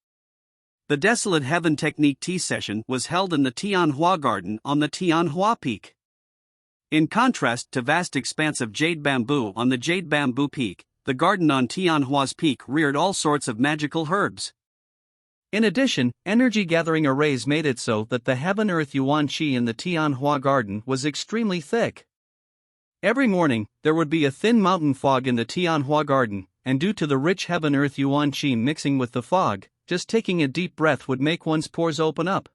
The Desolate Heaven Technique tea session was held in the Tianhua Garden on the Tianhua Peak. In contrast to vast expanse of jade bamboo on the Jade Bamboo Peak, the garden on Tianhua's peak reared all sorts of magical herbs. In addition, energy-gathering arrays made it so that the Heaven-Earth Yuan Qi in the Tianhua Garden was extremely thick. Every morning, there would be a thin mountain fog in the Tianhua Garden, and due to the rich Heaven-Earth Yuan Qi mixing with the fog, just taking a deep breath would make one's pores open up.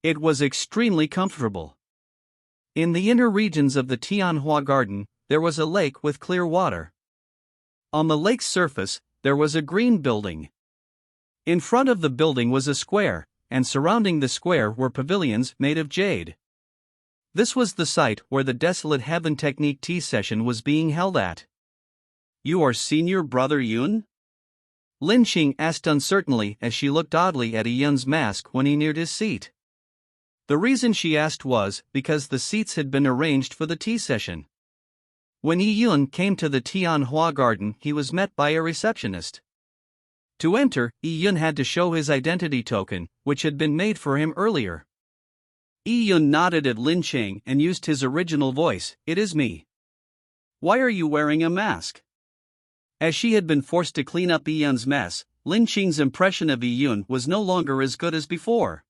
It was extremely comfortable. In the inner regions of the Tianhua Garden, there was a lake with clear water. On the lake's surface, there was a green building. In front of the building was a square, and surrounding the square were pavilions made of jade. This was the site where the Desolate Heaven Technique tea session was being held at. "You are senior brother Yun?" Lin Qing asked uncertainly as she looked oddly at Yun's mask when he neared his seat. The reason she asked was because the seats had been arranged for the tea session. When Yun came to the Tianhua Garden, he was met by a receptionist. To enter, Yun had to show his identity token, which had been made for him earlier. Yun nodded at Lin Qing and used his original voice, "It is me. Why are you wearing a mask?" As she had been forced to clean up Yun's mess, Lin Qing's impression of Yun was no longer as good as before.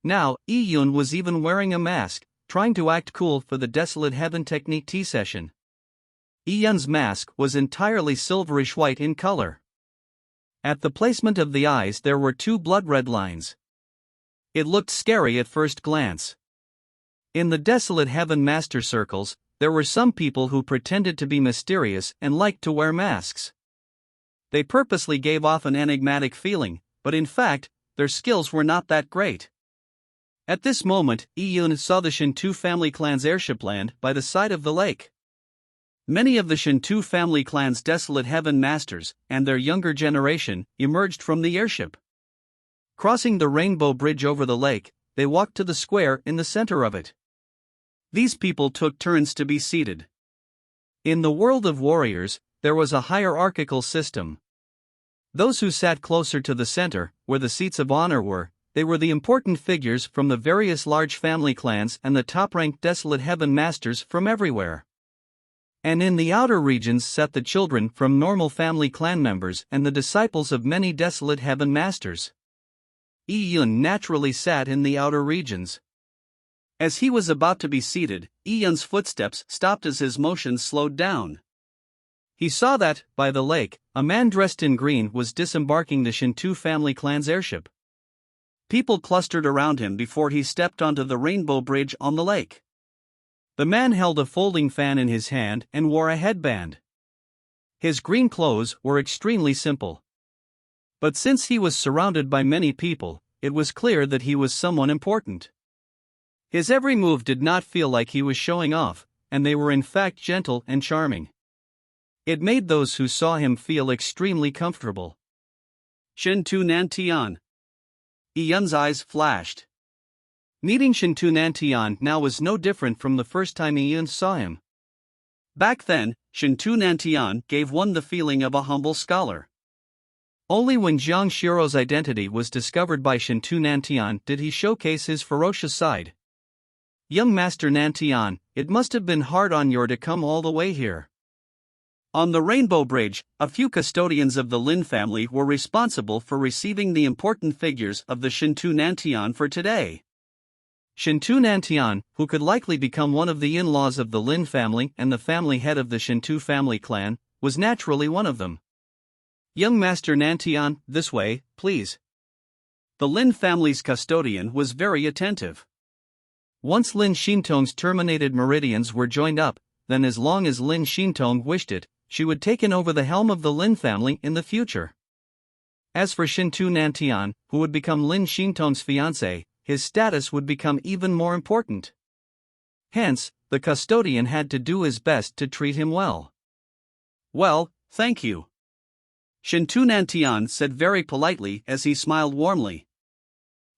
Now, Yun was even wearing a mask, trying to act cool for the Desolate Heaven Technique tea session. Yun's mask was entirely silverish white in color. At the placement of the eyes there were 2 blood-red lines. It looked scary at first glance. In the Desolate Heaven Master circles, there were some people who pretended to be mysterious and liked to wear masks. They purposely gave off an enigmatic feeling, but in fact, their skills were not that great. At this moment, Iyun saw the Shintu family clan's airship land by the side of the lake. Many of the Shintu family clan's Desolate Heaven masters, and their younger generation, emerged from the airship. Crossing the rainbow bridge over the lake, they walked to the square in the center of it. These people took turns to be seated. In the world of warriors, there was a hierarchical system. Those who sat closer to the center, where the seats of honor were, they were the important figures from the various large family clans and the top-ranked Desolate Heaven masters from everywhere. And in the outer regions sat the children from normal family clan members and the disciples of many Desolate Heaven masters. Iyun naturally sat in the outer regions. As he was about to be seated, Iyun's footsteps stopped as his motion slowed down. He saw that, by the lake, a man dressed in green was disembarking the Shintu family clan's airship. People clustered around him before he stepped onto the rainbow bridge on the lake. The man held a folding fan in his hand and wore a headband. His green clothes were extremely simple. But since he was surrounded by many people, it was clear that he was someone important. His every move did not feel like he was showing off, and they were in fact gentle and charming. It made those who saw him feel extremely comfortable. Shintu Nantian. Iyun's eyes flashed. Meeting Shintu Nantian now was no different from the first time Iyun saw him. Back then, Shintu Nantian gave one the feeling of a humble scholar. Only when Jiang Shiro's identity was discovered by Shintu Nantian did he showcase his ferocious side. Young Master Nantian, it must have been hard on you to come all the way here. On the Rainbow Bridge, a few custodians of the Lin family were responsible for receiving the important figures of the Shintu Nantian for today. Shintu Nantian, who could likely become one of the in-laws of the Lin family and the family head of the Shintu family clan, was naturally one of them. Young Master Nantian, this way, please. The Lin family's custodian was very attentive. Once Lin Shintong's terminated meridians were joined up, then as long as Lin Shintong wished it, she would take over the helm of the Lin family in the future. As for Shintu Nantian, who would become Lin Shintong's fiancé, his status would become even more important. Hence, the custodian had to do his best to treat him well. Well, thank you. Shintu Nantian said very politely as he smiled warmly.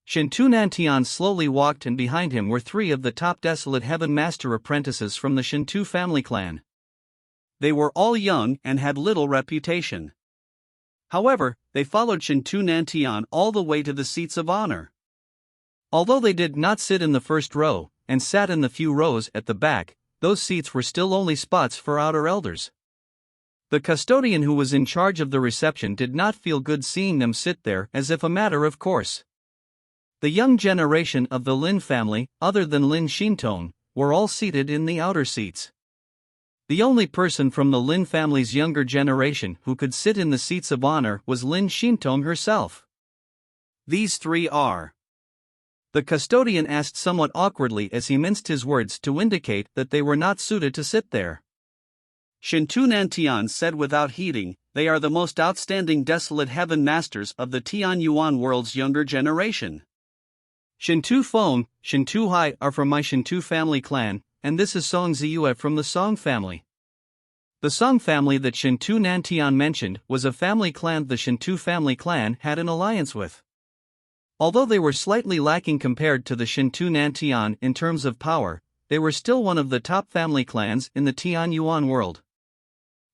Shintu Nantian slowly walked, and behind him were three of the top Desolate Heaven master apprentices from the Shintu family clan. They were all young and had little reputation. However, they followed Shintu Nantian all the way to the seats of honor. Although they did not sit in the first row, and sat in the few rows at the back, those seats were still only spots for outer elders. The custodian who was in charge of the reception did not feel good seeing them sit there as if a matter of course. The young generation of the Lin family, other than Lin Shintong, were all seated in the outer seats. The only person from the Lin family's younger generation who could sit in the seats of honor was Lin Shintong herself. These three are. The custodian asked somewhat awkwardly as he minced his words to indicate that they were not suited to sit there. Shintu Nantian said without heeding, they are the most outstanding Desolate Heaven masters of the Tianyuan world's younger generation. Shintu Feng, Shintu Hai are from my Shintu family clan, and this is Song Ziyue from the Song family. The Song family that Shintu Nantian mentioned was a family clan the Shintu family clan had an alliance with. Although they were slightly lacking compared to the Shintu Nantian in terms of power, they were still one of the top family clans in the Tianyuan world.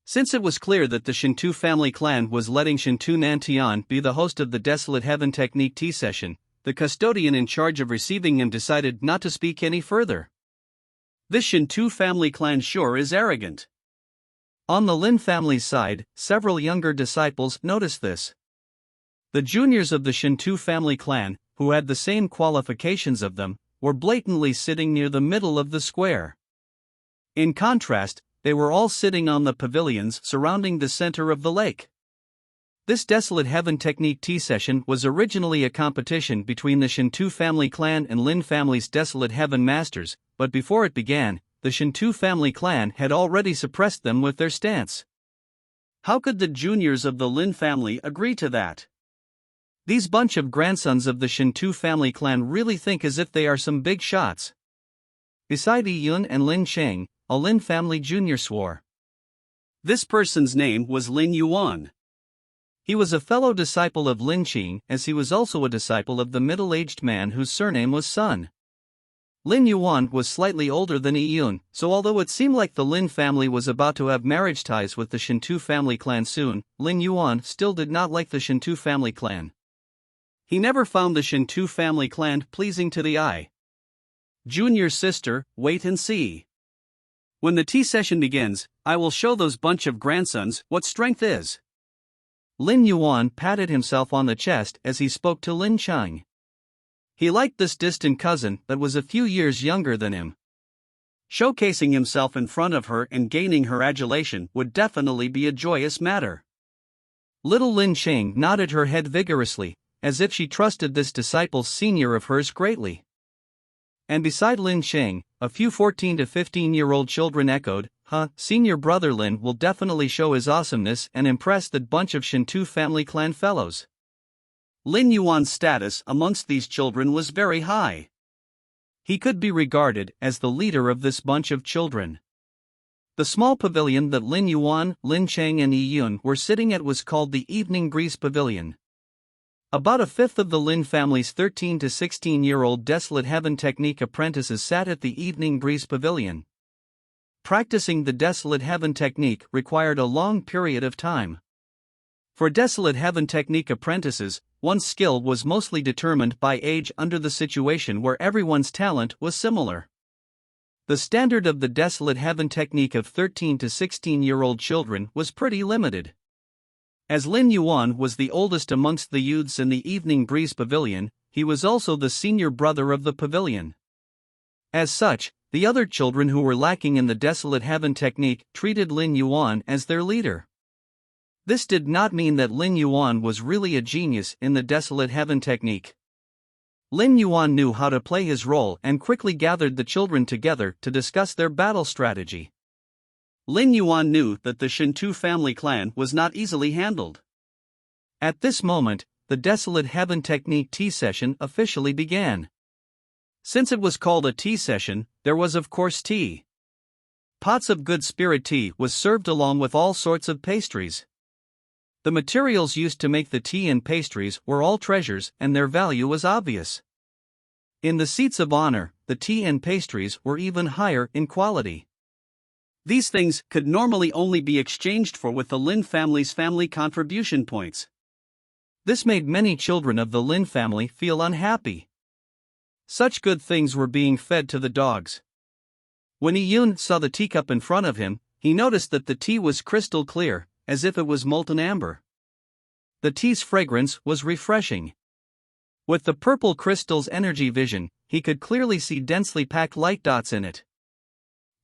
Since it was clear that the Shintu family clan was letting Shintu Nantian be the host of the Desolate Heaven Technique tea session, the custodian in charge of receiving him decided not to speak any further. This Shintu family clan sure is arrogant. On the Lin family's side, several younger disciples noticed this. The juniors of the Shintu family clan, who had the same qualifications of them, were blatantly sitting near the middle of the square. In contrast, they were all sitting on the pavilions surrounding the center of the lake. This Desolate Heaven Technique tea session was originally a competition between the Shintu family clan and Lin family's Desolate Heaven masters, but before it began, the Shintu family clan had already suppressed them with their stance. How could the juniors of the Lin family agree to that? These bunch of grandsons of the Shintu family clan really think as if they are some big shots. Beside Yi Yun and Lin Cheng, a Lin family junior swore. This person's name was Lin Yuan. He was a fellow disciple of Lin Qing, as he was also a disciple of the middle-aged man whose surname was Sun. Lin Yuan was slightly older than Yi Yun, so although it seemed like the Lin family was about to have marriage ties with the Shintu family clan soon, Lin Yuan still did not like the Shintu family clan. He never found the Shintu family clan pleasing to the eye. Junior sister, wait and see. When the tea session begins, I will show those bunch of grandsons what strength is. Lin Yuan patted himself on the chest as he spoke to Lin Cheng. He liked this distant cousin that was a few years younger than him. Showcasing himself in front of her and gaining her adulation would definitely be a joyous matter. Little Lin Cheng nodded her head vigorously, as if she trusted this disciple senior of hers greatly. And beside Lin Cheng, a few 14 to 15-year-old children echoed, senior brother Lin will definitely show his awesomeness and impress that bunch of Shintu family clan fellows. Lin Yuan's status amongst these children was very high. He could be regarded as the leader of this bunch of children. The small pavilion that Lin Yuan, Lin Cheng and Yi Yun were sitting at was called the Evening Breeze Pavilion. About a fifth of the Lin family's 13 to 16-year-old Desolate Heaven Technique apprentices sat at the Evening Breeze Pavilion. Practicing the Desolate Heaven Technique required a long period of time. For Desolate Heaven Technique apprentices, one's skill was mostly determined by age under the situation where everyone's talent was similar. The standard of the Desolate Heaven Technique of 13 to 16-year-old children was pretty limited. As Lin Yuan was the oldest amongst the youths in the Evening Breeze Pavilion, he was also the senior brother of the pavilion. As such, the other children who were lacking in the Desolate Heaven Technique treated Lin Yuan as their leader. This did not mean that Lin Yuan was really a genius in the Desolate Heaven Technique. Lin Yuan knew how to play his role and quickly gathered the children together to discuss their battle strategy. Lin Yuan knew that the Shintu family clan was not easily handled. At this moment, the Desolate Heaven Technique tea session officially began. Since it was called a tea session, there was of course tea. Pots of good spirit tea was served along with all sorts of pastries. The materials used to make the tea and pastries were all treasures and their value was obvious. In the seats of honor, the tea and pastries were even higher in quality. These things could normally only be exchanged for with the Lin family's family contribution points. This made many children of the Lin family feel unhappy. Such good things were being fed to the dogs. When Yi Yun saw the teacup in front of him, he noticed that the tea was crystal clear, as if it was molten amber. The tea's fragrance was refreshing. With the purple crystal's energy vision, he could clearly see densely packed light dots in it.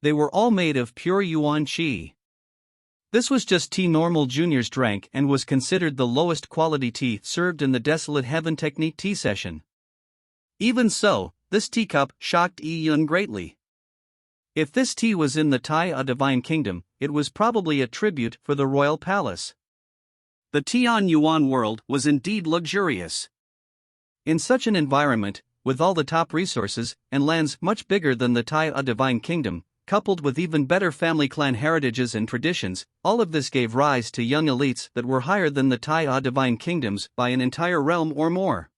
They were all made of pure Yuan Qi. This was just tea normal juniors drank and was considered the lowest quality tea served in the Desolate Heaven Technique tea session. Even so, this teacup shocked Yi Yun greatly. If this tea was in the Tai Divine Kingdom, it was probably a tribute for the royal palace. The Tian Yuan world was indeed luxurious. In such an environment, with all the top resources and lands much bigger than the Tai Divine Kingdom, coupled with even better family clan heritages and traditions, all of this gave rise to young elites that were higher than the Tai Divine Kingdoms by an entire realm or more.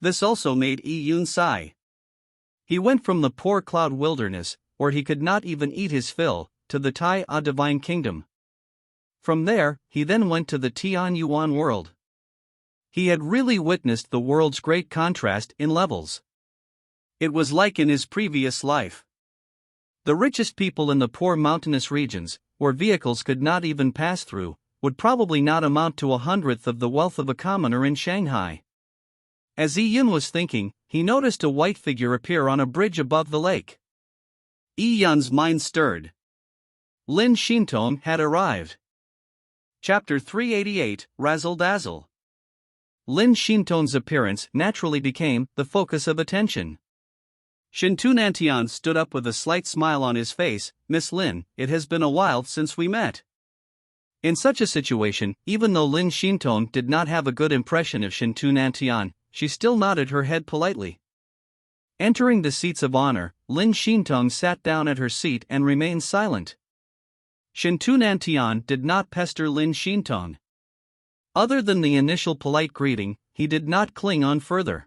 This also made Yi Yun sigh. He went from the poor cloud wilderness, where he could not even eat his fill, to the Tai Divine Kingdom. From there, he then went to the Tian Yuan world. He had really witnessed the world's great contrast in levels. It was like in his previous life. The richest people in the poor mountainous regions, where vehicles could not even pass through, would probably not amount to 1/100th of the wealth of a commoner in Shanghai. As Yi Yun was thinking, he noticed a white figure appear on a bridge above the lake. Yi Yun's mind stirred. Lin Xintong had arrived. Chapter 388, Razzle Dazzle. Lin Xintong's appearance naturally became the focus of attention. Shintu Nantian stood up with a slight smile on his face. "Miss Lin, it has been a while since we met." In such a situation, even though Lin Xintong did not have a good impression of Shintu Nantian, she still nodded her head politely. Entering the seats of honor, Lin Xintong sat down at her seat and remained silent. Shintu Nantian did not pester Lin Xintong. Other than the initial polite greeting, he did not cling on further.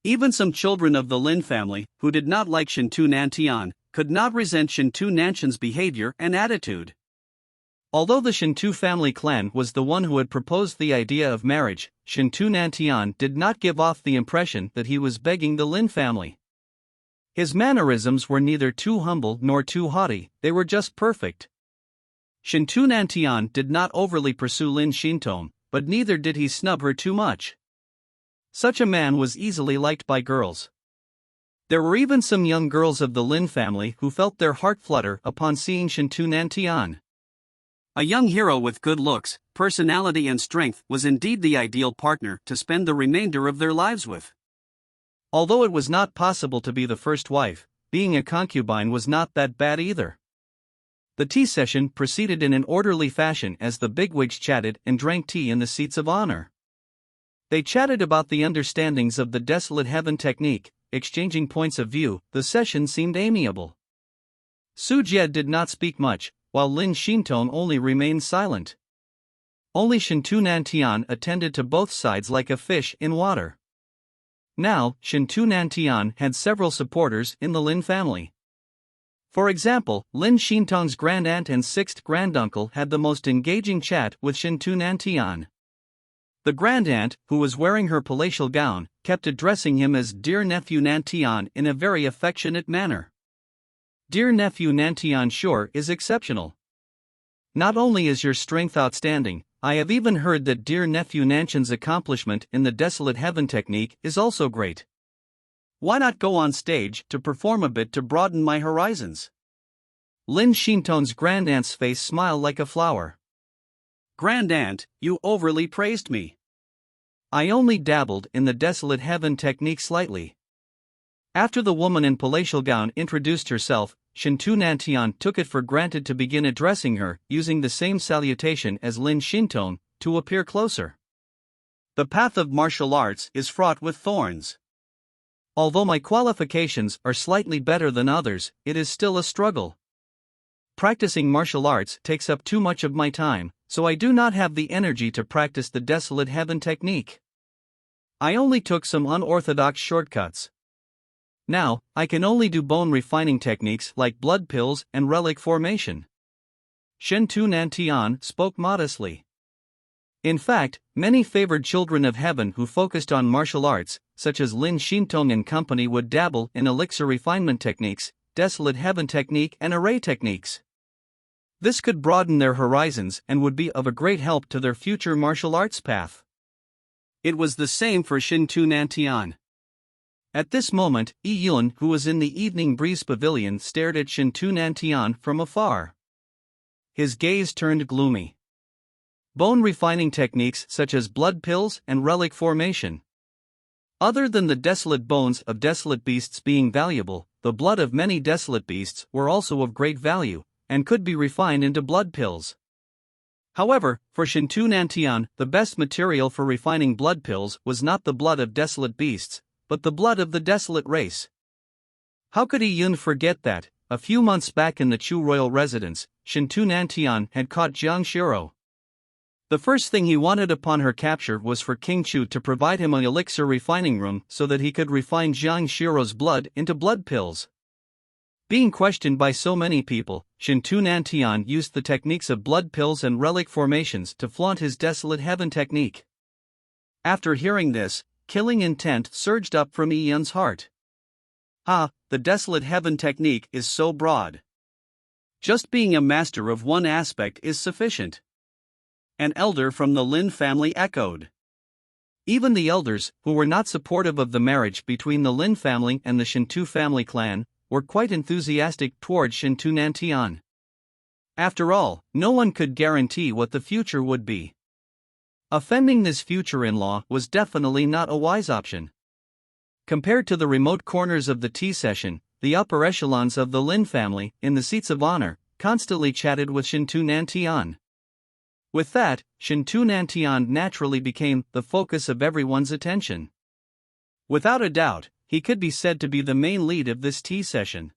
Even some children of the Lin family, who did not like Shintu Nantian, could not resent Shintu Nantian's behavior and attitude. Although the Shintu family clan was the one who had proposed the idea of marriage, Shintu Nantian did not give off the impression that he was begging the Lin family. His mannerisms were neither too humble nor too haughty, they were just perfect. Shintu Nantian did not overly pursue Lin Xintong, but neither did he snub her too much. Such a man was easily liked by girls. There were even some young girls of the Lin family who felt their heart flutter upon seeing Shintu Nantian. A young hero with good looks, personality and strength was indeed the ideal partner to spend the remainder of their lives with. Although it was not possible to be the first wife, being a concubine was not that bad either. The tea session proceeded in an orderly fashion as the bigwigs chatted and drank tea in the seats of honor. They chatted about the understandings of the desolate heaven technique, exchanging points of view. The session seemed amiable. Su Jie did not speak much, while Lin Xintong only remained silent. Only Shintu Nantian attended to both sides like a fish in water. Now, Shintu Nantian had several supporters in the Lin family. For example, Lin Xintong's grandaunt and sixth granduncle had the most engaging chat with Shintu Nantian. The grandaunt, who was wearing her palatial gown, kept addressing him as "Dear Nephew Nantian" in a very affectionate manner. "Dear Nephew Nantian sure is exceptional. Not only is your strength outstanding, I have even heard that dear Nephew Nantian's accomplishment in the desolate heaven technique is also great. Why not go on stage to perform a bit to broaden my horizons?" Lin Xintong's grandaunt's face smiled like a flower. "Grandaunt, you overly praised me. I only dabbled in the desolate heaven technique slightly." After the woman in palatial gown introduced herself, Shintu Nantian took it for granted to begin addressing her, using the same salutation as Lin Xintong, to appear closer. "The path of martial arts is fraught with thorns. Although my qualifications are slightly better than others, it is still a struggle. Practicing martial arts takes up too much of my time, so I do not have the energy to practice the desolate heaven technique. I only took some unorthodox shortcuts. Now, I can only do bone refining techniques like blood pills and relic formation." Shintu Nantian spoke modestly. In fact, many favored children of heaven who focused on martial arts, such as Lin Xintong and company, would dabble in elixir refinement techniques, desolate heaven technique and array techniques. This could broaden their horizons and would be of a great help to their future martial arts path. It was the same for Shintu Nantian. At this moment, Yi Yun, who was in the evening breeze pavilion, stared at Shintu Nantian from afar. His gaze turned gloomy. Bone refining techniques such as blood pills and relic formation. Other than the desolate bones of desolate beasts being valuable, the blood of many desolate beasts were also of great value, and could be refined into blood pills. However, for Shintu Nantian, the best material for refining blood pills was not the blood of desolate beasts, but the blood of the desolate race. How could Yi Yun forget that, a few months back in the Chu royal residence, Shintu Nantian had caught Jiang Shiro. The first thing he wanted upon her capture was for King Chu to provide him an elixir refining room so that he could refine Jiang Shiro's blood into blood pills. Being questioned by so many people, Shintu Nantian used the techniques of blood pills and relic formations to flaunt his desolate heaven technique. After hearing this, killing intent surged up from Yi Yun's heart. The desolate heaven technique is so broad. Just being a master of one aspect is sufficient. An elder from the Lin family echoed. Even the elders, who were not supportive of the marriage between the Lin family and the Shintu family clan, were quite enthusiastic towards Shintu Nantian. After all, no one could guarantee what the future would be. Offending this future-in-law was definitely not a wise option. Compared to the remote corners of the tea session, the upper echelons of the Lin family, in the seats of honor, constantly chatted with Shintu Nantian. With that, Shintu Nantian naturally became the focus of everyone's attention. Without a doubt, he could be said to be the main lead of this tea session.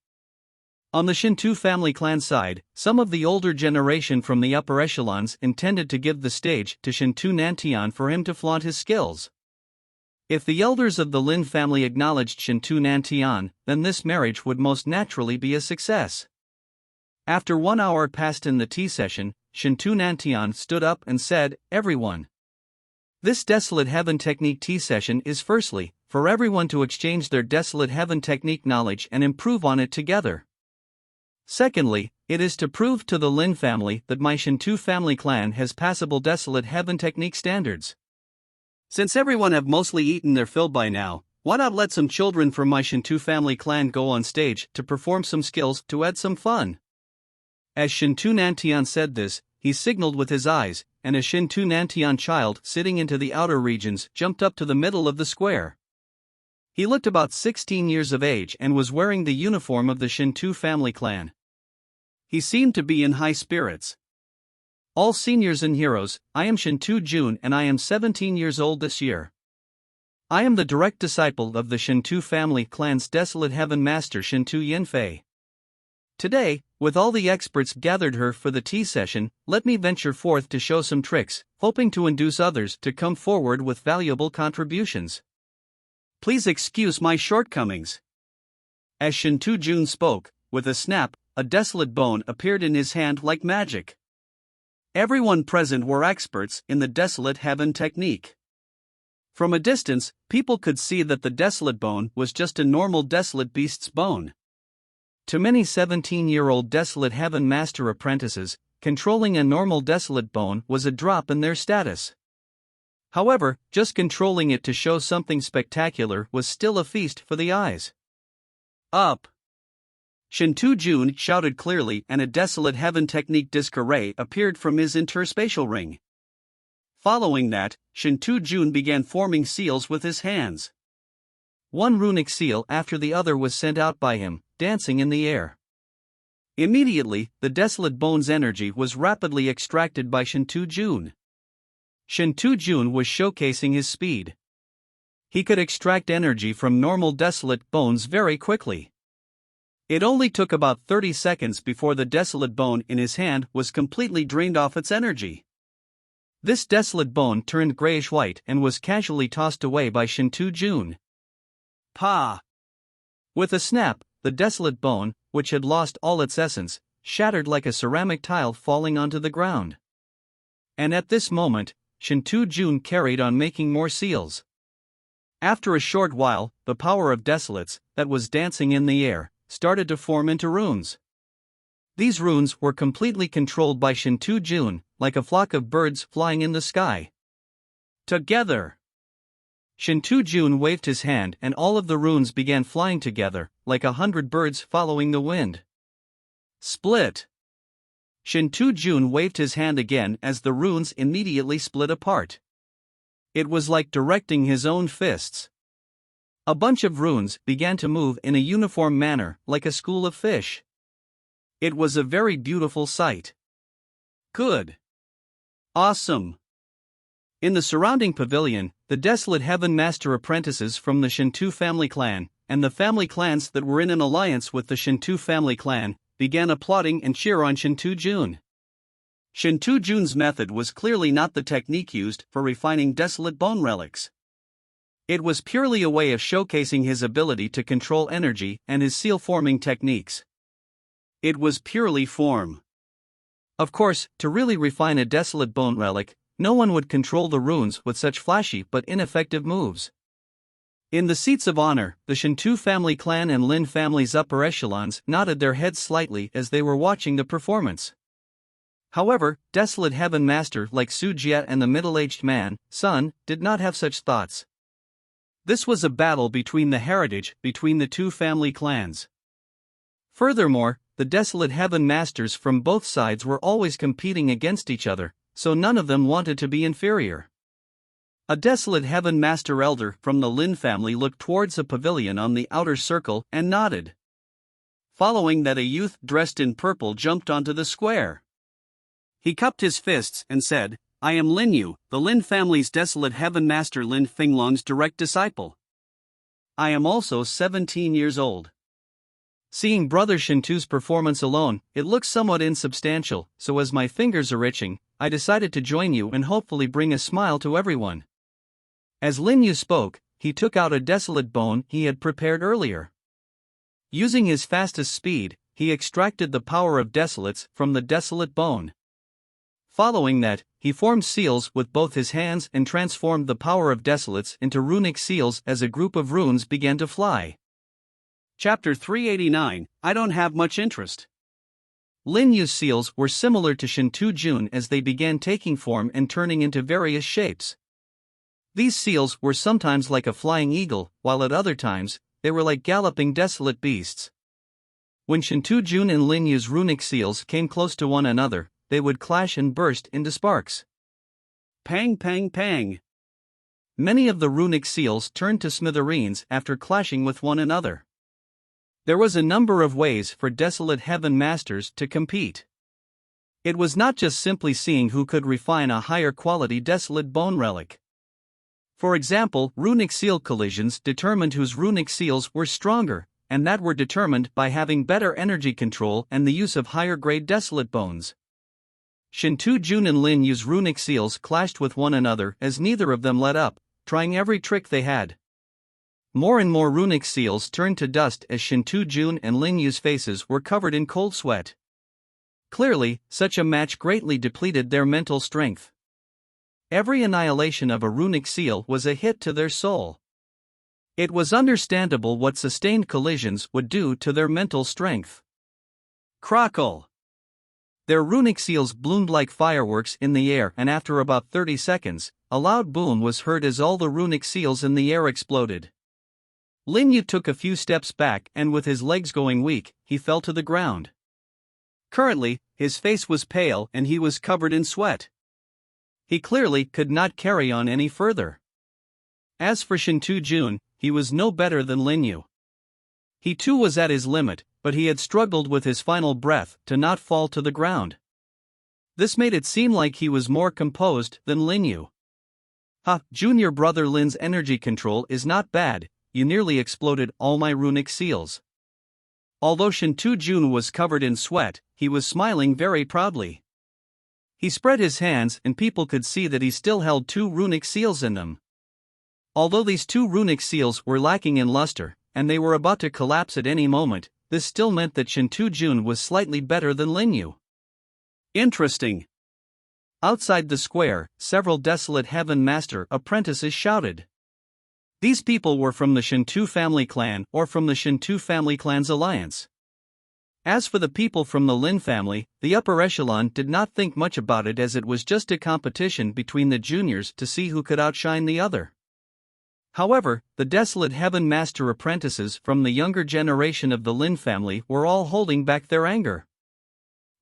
On the Shintu family clan side, some of the older generation from the upper echelons intended to give the stage to Shintu Nantian for him to flaunt his skills. If the elders of the Lin family acknowledged Shintu Nantian, then this marriage would most naturally be a success. After 1 hour passed in the tea session, Shintu Nantian stood up and said, "Everyone. This Desolate Heaven Technique tea session is firstly, for everyone to exchange their Desolate Heaven Technique knowledge and improve on it together. Secondly, it is to prove to the Lin family that my Shintu family clan has passable Desolate Heaven Technique standards. Since everyone have mostly eaten their fill by now, why not let some children from my Shintu family clan go on stage to perform some skills to add some fun?" As Shintu Nantian said this, he signaled with his eyes, and a Shintu Nantian child sitting into the outer regions jumped up to the middle of the square. He looked about 16 years of age and was wearing the uniform of the Shintu family clan. He seemed to be in high spirits. "All seniors and heroes, I am Shintu Jun and I am 17 years old this year. I am the direct disciple of the Shintu family clan's Desolate Heaven Master Shintu Yanfei. Today, with all the experts gathered here for the tea session, let me venture forth to show some tricks, hoping to induce others to come forward with valuable contributions. Please excuse my shortcomings." As Shintu Jun spoke, with a snap, a desolate bone appeared in his hand like magic. Everyone present were experts in the Desolate Heaven technique. From a distance, people could see that the desolate bone was just a normal desolate beast's bone. To many 17-year-old Desolate Heaven Master apprentices, controlling a normal desolate bone was a drop in their status. However, just controlling it to show something spectacular was still a feast for the eyes. "Up!" Shintu Jun shouted clearly, and a Desolate Heaven Technique disc array appeared from his interspatial ring. Following that, Shintu Jun began forming seals with his hands. One runic seal after the other was sent out by him, dancing in the air. Immediately, the desolate bone's energy was rapidly extracted by Shintu Jun. Shintu Jun was showcasing his speed. He could extract energy from normal desolate bones very quickly. It only took about 30 seconds before the desolate bone in his hand was completely drained off its energy. This desolate bone turned grayish-white and was casually tossed away by Shintu Jun. Pa! With a snap, the desolate bone, which had lost all its essence, shattered like a ceramic tile falling onto the ground. And at this moment, Shintu Jun carried on making more seals. After a short while, the power of desolates, that was dancing in the air, started to form into runes. These runes were completely controlled by Shintu Jun, like a flock of birds flying in the sky. Together! Shintu Jun waved his hand and all of the runes began flying together, like 100 birds following the wind. Split! Shintu Jun waved his hand again as the runes immediately split apart. It was like directing his own fists. A bunch of runes began to move in a uniform manner, like a school of fish. It was a very beautiful sight. Good. Awesome. In the surrounding pavilion, the Desolate Heaven Master apprentices from the Shintu family clan, and the family clans that were in an alliance with the Shintu family clan, began applauding and cheer on Shintu Jun. Shintu Jun's method was clearly not the technique used for refining desolate bone relics. It was purely a way of showcasing his ability to control energy and his seal-forming techniques. It was purely form. Of course, to really refine a desolate bone relic, no one would control the runes with such flashy but ineffective moves. In the seats of honor, the Shintu family clan and Lin family's upper echelons nodded their heads slightly as they were watching the performance. However, Desolate Heaven Master like Su Jie and the middle-aged man, Sun, did not have such thoughts. This was a battle between the two family clans. Furthermore, the Desolate Heaven Masters from both sides were always competing against each other, so none of them wanted to be inferior. A Desolate Heaven Master elder from the Lin family looked towards a pavilion on the outer circle and nodded. Following that, a youth dressed in purple jumped onto the square. He cupped his fists and said, I am Lin Yu, the Lin family's desolate heaven master Lin Finglong's direct disciple. I am also 17 years old. Seeing Brother Shintu's performance alone, it looks somewhat insubstantial, so as my fingers are itching, I decided to join you and hopefully bring a smile to everyone. As Lin Yu spoke, he took out a desolate bone he had prepared earlier. Using his fastest speed, he extracted the power of desolates from the desolate bone. Following that, he formed seals with both his hands and transformed the power of desolates into runic seals as a group of runes began to fly. Chapter 389, I don't have much interest. Lin Yu's seals were similar to Shintu Jun as they began taking form and turning into various shapes. These seals were sometimes like a flying eagle, while at other times, they were like galloping desolate beasts. When Shintu Jun and Lin Yu's runic seals came close to one another, they would clash and burst into sparks. Pang pang pang. Many of the runic seals turned to smithereens after clashing with one another. There was a number of ways for desolate heaven masters to compete. It was not just simply seeing who could refine a higher quality desolate bone relic. For example, runic seal collisions determined whose runic seals were stronger, and that were determined by having better energy control and the use of higher grade desolate bones. Shintu Jun and Lin Yu's runic seals clashed with one another as neither of them let up, trying every trick they had. More and more runic seals turned to dust as Shintu Jun and Lin Yu's faces were covered in cold sweat. Clearly, such a match greatly depleted their mental strength. Every annihilation of a runic seal was a hit to their soul. It was understandable what sustained collisions would do to their mental strength. Crackle! Their runic seals bloomed like fireworks in the air, and after about 30 seconds, a loud boom was heard as all the runic seals in the air exploded. Lin Yu took a few steps back, and with his legs going weak, he fell to the ground. Currently, his face was pale and he was covered in sweat. He clearly could not carry on any further. As for Shintu Jun, he was no better than Lin Yu. He too was at his limit, but he had struggled with his final breath to not fall to the ground. This made it seem like he was more composed than Lin Yu. Junior brother Lin's energy control is not bad, you nearly exploded all my runic seals. Although Shintu Jun was covered in sweat, he was smiling very proudly. He spread his hands and people could see that he still held 2 runic seals in them. Although these 2 runic seals were lacking in luster, and they were about to collapse at any moment, this still meant that Shintu Jun was slightly better than Lin Yu. Interesting. Outside the square, several desolate heaven master apprentices shouted. These people were from the Shintu family clan or from the Shintu family clan's alliance. As for the people from the Lin family, the upper echelon did not think much about it, as it was just a competition between the juniors to see who could outshine the other. However, the desolate heaven master apprentices from the younger generation of the Lin family were all holding back their anger.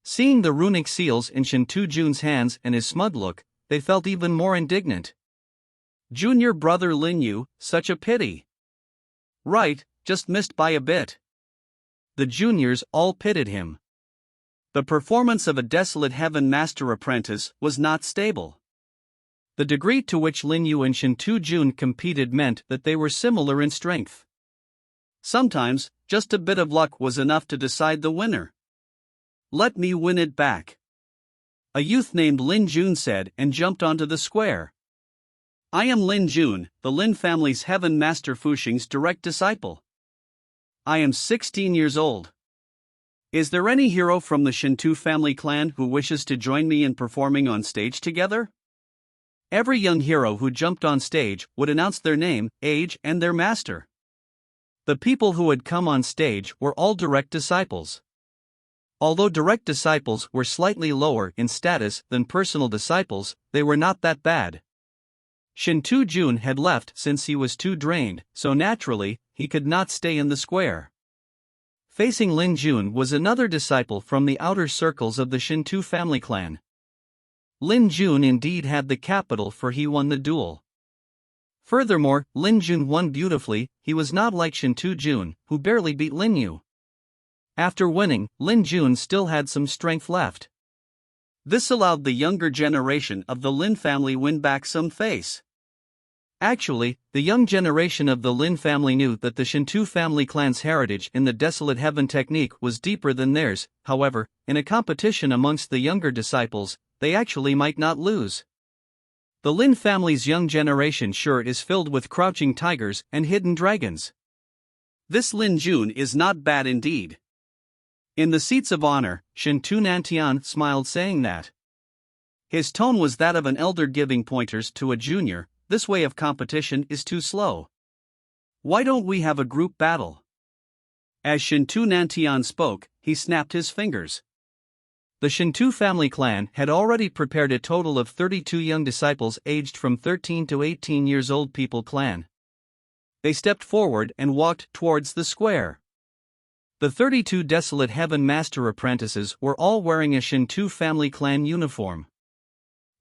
Seeing the runic seals in Shintu Jun's hands and his smug look, they felt even more indignant. Junior brother Lin Yu, such a pity. Right, just missed by a bit. The juniors all pitied him. The performance of a desolate heaven master apprentice was not stable. The degree to which Lin Yu and Shintu Jun competed meant that they were similar in strength. Sometimes, just a bit of luck was enough to decide the winner. Let me win it back. A youth named Lin Jun said and jumped onto the square. I am Lin Jun, the Lin family's heaven master Fuxing's direct disciple. I am 16 years old. Is there any hero from the Shintu family clan who wishes to join me in performing on stage together? Every young hero who jumped on stage would announce their name, age, and their master. The people who had come on stage were all direct disciples. Although direct disciples were slightly lower in status than personal disciples, they were not that bad. Shintu Jun had left since he was too drained, so naturally, he could not stay in the square. Facing Lin Jun was another disciple from the outer circles of the Shintu family clan. Lin Jun indeed had the capital, for he won the duel. Furthermore, Lin Jun won beautifully. He was not like Shintu Jun, who barely beat Lin Yu. After winning, Lin Jun still had some strength left. This allowed the younger generation of the Lin family win back some face. Actually, the young generation of the Lin family knew that the Shinto family clan's heritage in the Desolate Heaven technique was deeper than theirs. However, in a competition amongst the younger disciples, they actually might not lose. The Lin family's young generation shirt is filled with crouching tigers and hidden dragons. This Lin Jun is not bad indeed. In the seats of honor, Shinto Nantian smiled, saying that. His tone was that of an elder giving pointers to a junior. This way of competition is too slow. Why don't we have a group battle? As Shinto Nantian spoke, he snapped his fingers. The Shinto family clan had already prepared a total of 32 young disciples aged from 13 to 18 years old people clan. They stepped forward and walked towards the square. The 32 Desolate Heaven Master apprentices were all wearing a Shinto family clan uniform.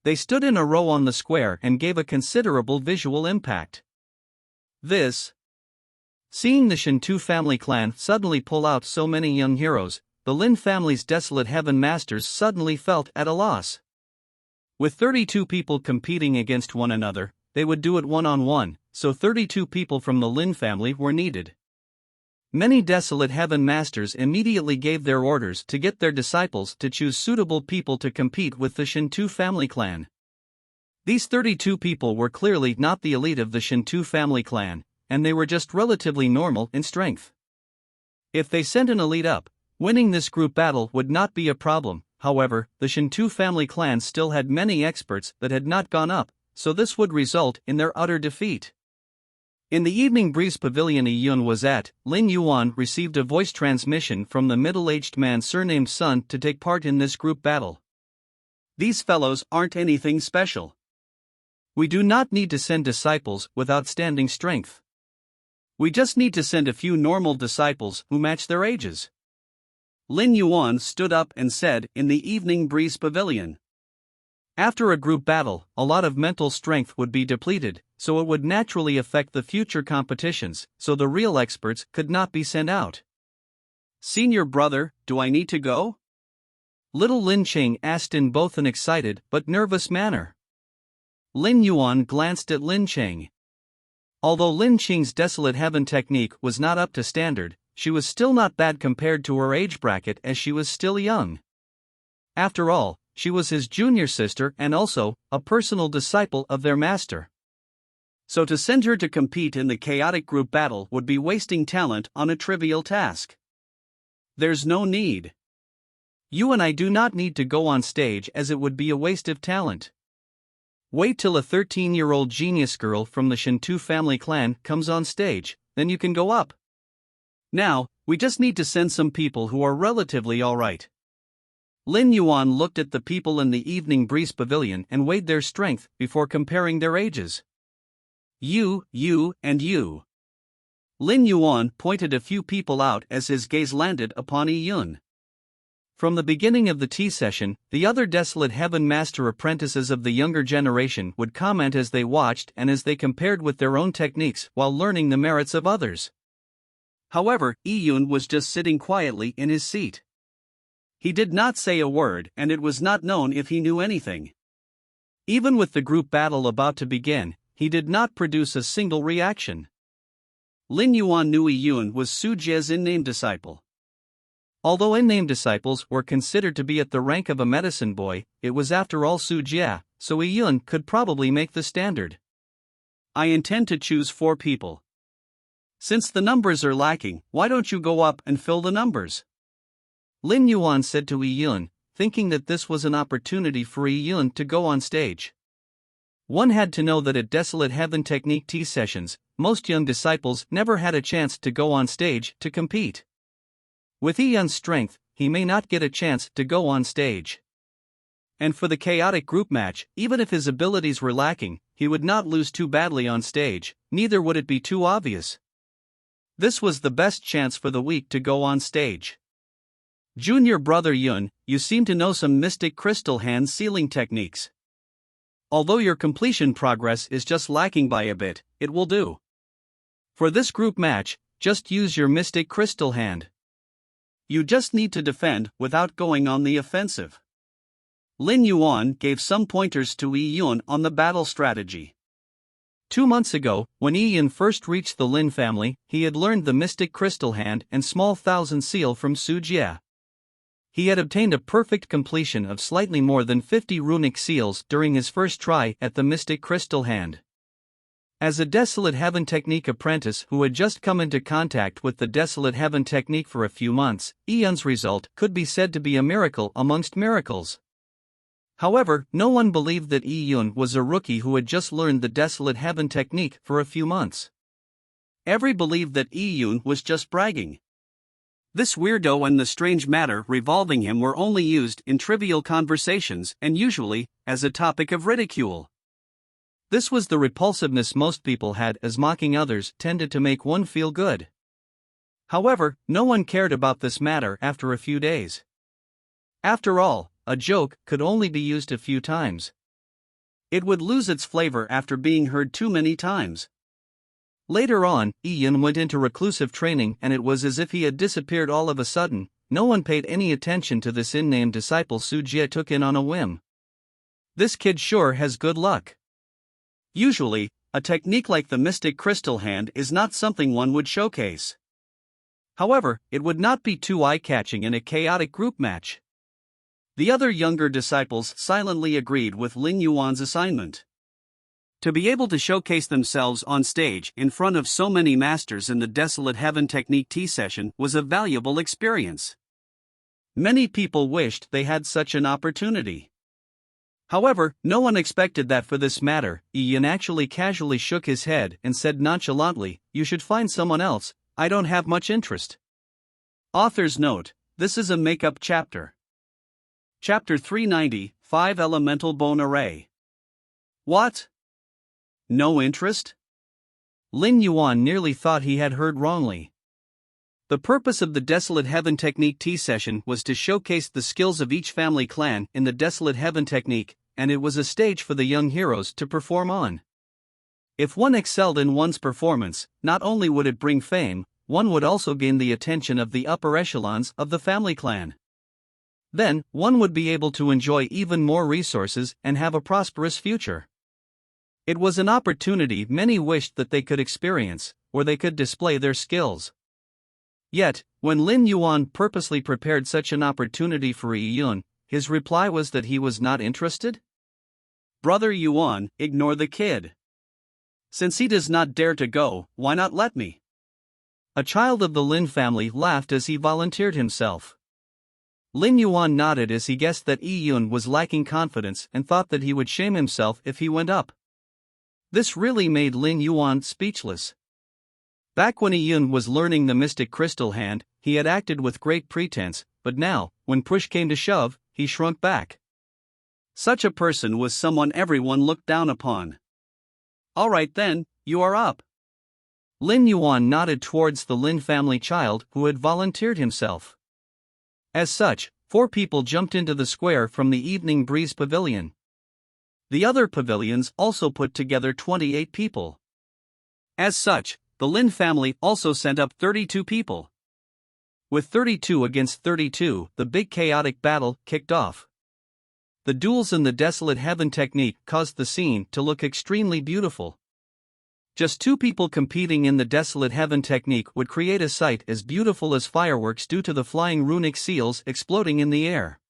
They stood in a row on the square and gave a considerable visual impact. Seeing the Shinto family clan suddenly pull out so many young heroes, the Lin family's Desolate Heaven Masters suddenly felt at a loss. With 32 people competing against one another, they would do it one-on-one, so 32 people from the Lin family were needed. Many Desolate Heaven Masters immediately gave their orders to get their disciples to choose suitable people to compete with the Shinto family clan. These 32 people were clearly not the elite of the Shinto family clan, and they were just relatively normal in strength. If they sent an elite up, winning this group battle would not be a problem. However, the Shinto family clan still had many experts that had not gone up, so this would result in their utter defeat. In the evening breeze pavilion Yun was at, Lin Yuan received a voice transmission from the middle-aged man surnamed Sun to take part in this group battle. These fellows aren't anything special. We do not need to send disciples with outstanding strength. We just need to send a few normal disciples who match their ages. Lin Yuan stood up and said in the evening breeze pavilion. After a group battle, a lot of mental strength would be depleted, so it would naturally affect the future competitions, so the real experts could not be sent out. Senior brother, do I need to go? Little Lin Qing asked in both an excited but nervous manner. Lin Yuan glanced at Lin Qing. Although Lin Qing's Desolate Heaven technique was not up to standard, she was still not bad compared to her age bracket as she was still young. After all, she was his junior sister and also a personal disciple of their master. So to send her to compete in the chaotic group battle would be wasting talent on a trivial task. There's no need. You and I do not need to go on stage as it would be a waste of talent. Wait till a 13-year-old genius girl from the Shinto family clan comes on stage, then you can go up. Now, we just need to send some people who are relatively alright. Lin Yuan looked at the people in the evening breeze pavilion and weighed their strength before comparing their ages. You, and you. Lin Yuan pointed a few people out as his gaze landed upon Yun. From the beginning of the tea session, the other Desolate Heaven Master apprentices of the younger generation would comment as they watched and as they compared with their own techniques while learning the merits of others. However, Yun was just sitting quietly in his seat. He did not say a word, and it was not known if he knew anything. Even with the group battle about to begin, he did not produce a single reaction. Lin Yuan knew Yun was Su Jie's in-name disciple. Although in-name disciples were considered to be at the rank of a medicine boy, it was after all Su Jie, so Yun could probably make the standard. I intend to choose 4 people. Since the numbers are lacking, why don't you go up and fill the numbers? Lin Yuan said to Yun, thinking that this was an opportunity for Yun to go on stage. One had to know that at Desolate Heaven Technique tea sessions, most young disciples never had a chance to go on stage to compete. With Yun's strength, he may not get a chance to go on stage. And for the chaotic group match, even if his abilities were lacking, he would not lose too badly on stage, neither would it be too obvious. This was the best chance for the weak to go on stage. Junior brother Yun, you seem to know some mystic crystal hand sealing techniques. Although your completion progress is just lacking by a bit, it will do. For this group match, just use your mystic crystal hand. You just need to defend without going on the offensive. Lin Yuan gave some pointers to Yi Yun on the battle strategy. 2 months ago, when Yi Yun first reached the Lin family, he had learned the Mystic Crystal Hand and Small Thousand Seal from Su Jie. He had obtained a perfect completion of slightly more than 50 runic seals during his first try at the Mystic Crystal Hand. As a Desolate Heaven Technique apprentice who had just come into contact with the Desolate Heaven Technique for a few months, Yi Yun's result could be said to be a miracle amongst miracles. However, no one believed that Yi Yun was a rookie who had just learned the Desolate Heaven Technique for a few months. Everyone believed that Yi Yun was just bragging. This weirdo and the strange matter revolving him were only used in trivial conversations and usually as a topic of ridicule. This was the repulsiveness most people had, as mocking others tended to make one feel good. However, no one cared about this matter after a few days. After all, a joke could only be used a few times. It would lose its flavor after being heard too many times. Later on, Yi Yun went into reclusive training and it was as if he had disappeared all of a sudden. No one paid any attention to this unnamed disciple Su Jie took in on a whim. This kid sure has good luck. Usually, a technique like the Mystic Crystal Hand is not something one would showcase. However, it would not be too eye-catching in a chaotic group match. The other younger disciples silently agreed with Lin Yuan's assignment. To be able to showcase themselves on stage in front of so many masters in the Desolate Heaven Technique tea session was a valuable experience. Many people wished they had such an opportunity. However, no one expected that for this matter. Yi Yun actually casually shook his head and said nonchalantly, "You should find someone else, I don't have much interest." Author's note: this is a make-up chapter. Chapter 390, 5 Elemental Bone Array. What? No interest? Lin Yuan nearly thought he had heard wrongly. The purpose of the Desolate Heaven Technique tea session was to showcase the skills of each family clan in the Desolate Heaven Technique, and it was a stage for the young heroes to perform on. If one excelled in one's performance, not only would it bring fame, one would also gain the attention of the upper echelons of the family clan. Then, one would be able to enjoy even more resources and have a prosperous future. It was an opportunity many wished that they could experience, or they could display their skills. Yet, when Lin Yuan purposely prepared such an opportunity for Yi Yun, his reply was that he was not interested? Brother Yuan, ignore the kid. Since he does not dare to go, why not let me? A child of the Lin family laughed as he volunteered himself. Lin Yuan nodded as he guessed that Yi Yun was lacking confidence and thought that he would shame himself if he went up. This really made Lin Yuan speechless. Back when Yi Yun was learning the Mystic Crystal Hand, he had acted with great pretense, but now, when push came to shove, he shrunk back. Such a person was someone everyone looked down upon. Alright then, you are up. Lin Yuan nodded towards the Lin family child who had volunteered himself. As such, 4 people jumped into the square from the Evening Breeze Pavilion. The other pavilions also put together 28 people. As such, the Lin family also sent up 32 people. With 32 against 32, the big chaotic battle kicked off. The duels in the Desolate Heaven Technique caused the scene to look extremely beautiful. Just 2 people competing in the Desolate Heaven Technique would create a sight as beautiful as fireworks due to the flying runic seals exploding in the air.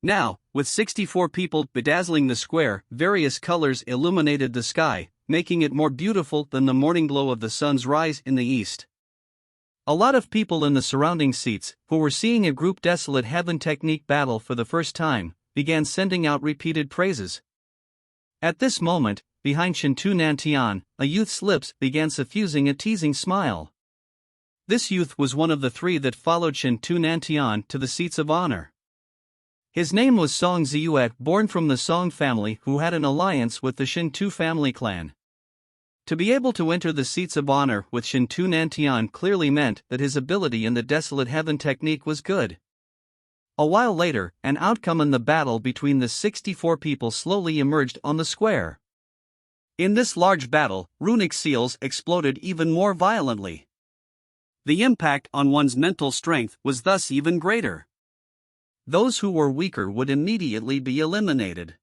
Now, with 64 people bedazzling the square, various colors illuminated the sky, making it more beautiful than the morning glow of the sun's rise in the east. A lot of people in the surrounding seats, who were seeing a group Desolate Heaven Technique battle for the first time, began sending out repeated praises. At this moment, behind Shintu Nantian, a youth's lips began suffusing a teasing smile. This youth was one of the 3 that followed Shintu Nantian to the seats of honor. His name was Song Ziyuet, born from the Song family who had an alliance with the Shintu family clan. To be able to enter the seats of honor with Shintu Nantian clearly meant that his ability in the Desolate Heaven Technique was good. A while later, an outcome in the battle between the 64 people slowly emerged on the square. In this large battle, runic seals exploded even more violently. The impact on one's mental strength was thus even greater. those who were weaker would immediately be eliminated.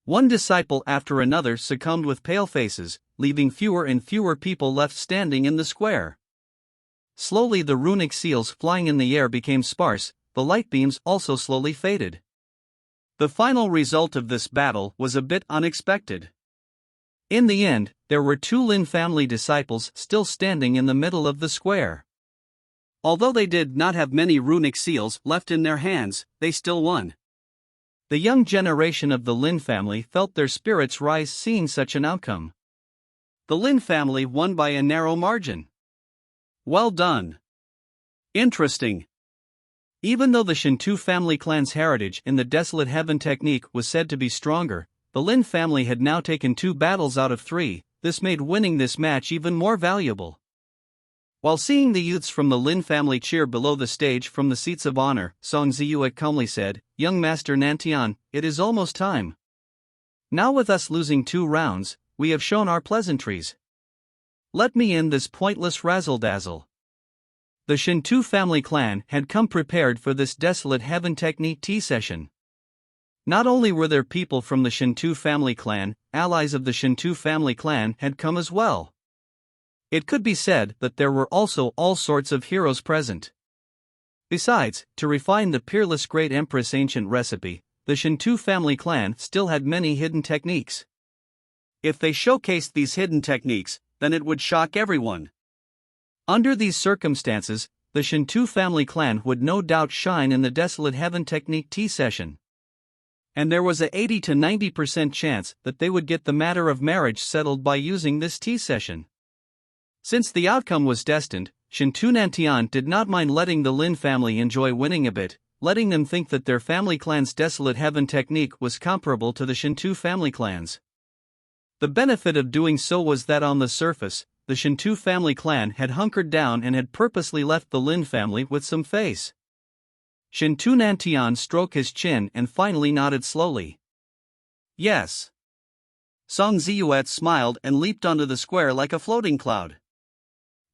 One disciple after another succumbed with pale faces, leaving fewer and fewer people left standing in the square. Slowly the runic seals flying in the air became sparse, the light beams also slowly faded. The final result of this battle was a bit unexpected. In the end, there were 2 Lin family disciples still standing in the middle of the square. Although they did not have many runic seals left in their hands, they still won. The young generation of the Lin family felt their spirits rise seeing such an outcome. The Lin family won by a narrow margin. Well done. Interesting. Even though the Shinto family clan's heritage in the Desolate Heaven technique was said to be stronger, the Lin family had now taken 2 battles out of 3, this made winning this match even more valuable. While seeing the youths from the Lin family cheer below the stage from the seats of honor, Song Ziyue calmly said, "Young Master Nantian, it is almost time. Now with us losing 2 rounds, we have shown our pleasantries. Let me end this pointless razzle-dazzle." The Shinto family clan had come prepared for this Desolate Heaven technique tea session. Not only were there people from the Shinto family clan, allies of the Shinto family clan had come as well. It could be said that there were also all sorts of heroes present. Besides, to refine the peerless Great Empress ancient recipe, the Shinto family clan still had many hidden techniques. If they showcased these hidden techniques, then it would shock everyone. Under these circumstances, the Shinto family clan would no doubt shine in the Desolate Heaven technique tea session. And there was a 80 to 90% chance that they would get the matter of marriage settled by using this tea session. Since the outcome was destined, Shinto Nantian did not mind letting the Lin family enjoy winning a bit, letting them think that their family clan's Desolate Heaven technique was comparable to the Shinto family clan's. The benefit of doing so was that on the surface, the Shinto family clan had hunkered down and had purposely left the Lin family with some face. Shinto Nantian stroked his chin and finally nodded slowly. Yes. Song Ziyue smiled and leaped onto the square like a floating cloud.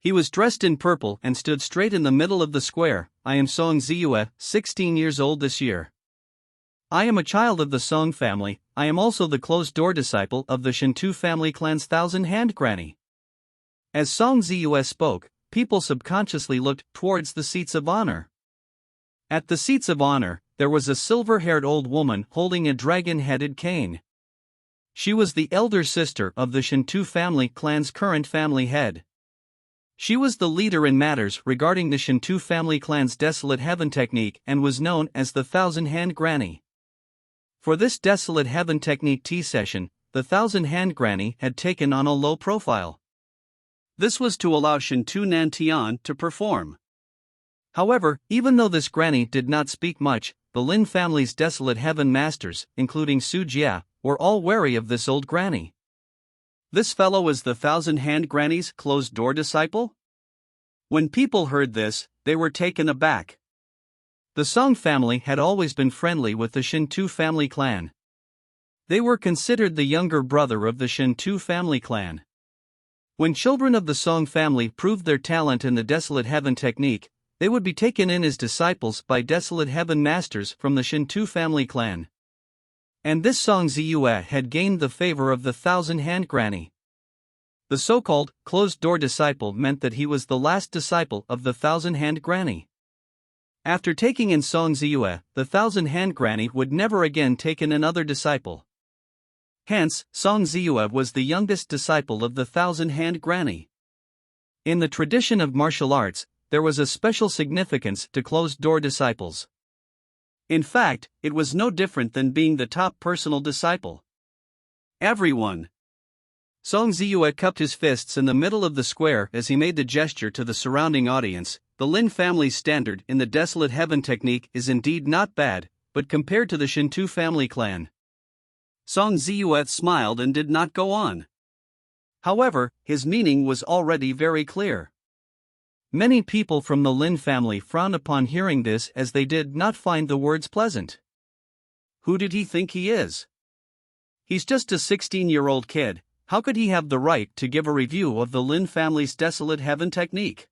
He was dressed in purple and stood straight in the middle of the square. "I am Song Ziyue, 16 years old this year. I am a child of the Song family. I am also the closed-door disciple of the Shinto family clan's Thousand-Hand Granny." As Song Ziyue spoke, people subconsciously looked towards the seats of honor. At the seats of honor, there was a silver-haired old woman holding a dragon-headed cane. She was the elder sister of the Shinto family clan's current family head. She was the leader in matters regarding the Shinto family clan's Desolate Heaven technique and was known as the Thousand-Hand Granny. For this Desolate Heaven technique tea session, the Thousand-Hand Granny had taken on a low profile. This was to allow Shinto Nantian to perform. However, even though this granny did not speak much, the Lin family's Desolate Heaven masters, including Su Jia, were all wary of this old granny. This fellow was the Thousand-Hand Granny's closed-door disciple? When people heard this, they were taken aback. The Song family had always been friendly with the Shinto family clan. They were considered the younger brother of the Shinto family clan. When children of the Song family proved their talent in the Desolate Heaven technique, they would be taken in as disciples by Desolate Heaven masters from the Shinto family clan. And this Song Ziyue had gained the favor of the Thousand-Hand Granny. The so-called closed-door disciple meant that he was the last disciple of the Thousand-Hand Granny. After taking in Song Ziyue, the Thousand-Hand Granny would never again take in another disciple. Hence, Song Ziyue was the youngest disciple of the Thousand-Hand Granny. In the tradition of martial arts, there was a special significance to closed-door disciples. In fact, it was no different than being the top personal disciple. Everyone. Song Ziyue cupped his fists in the middle of the square as he made the gesture to the surrounding audience. The Lin family's standard in the Desolate Heaven technique is indeed not bad, but compared to the Shinto family clan. Song Ziyue smiled and did not go on. However, his meaning was already very clear. Many people from the Lin family frowned upon hearing this as they did not find the words pleasant. Who did he think he is? He's just a 16-year-old kid. How could he have the right to give a review of the Lin family's Desolate Heaven technique?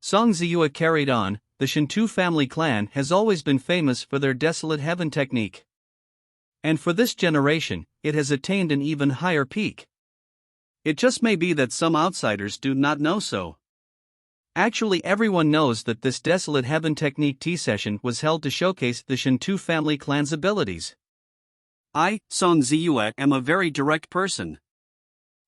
Song Ziyue carried on. the Shinto family clan has always been famous for their desolate heaven technique. And for this generation, it has attained an even higher peak. It just may be that some outsiders do not know so. Actually, everyone knows that this desolate heaven technique tea session was held to showcase the Shinto family clan's abilities. I, Song Ziyue, am a very direct person.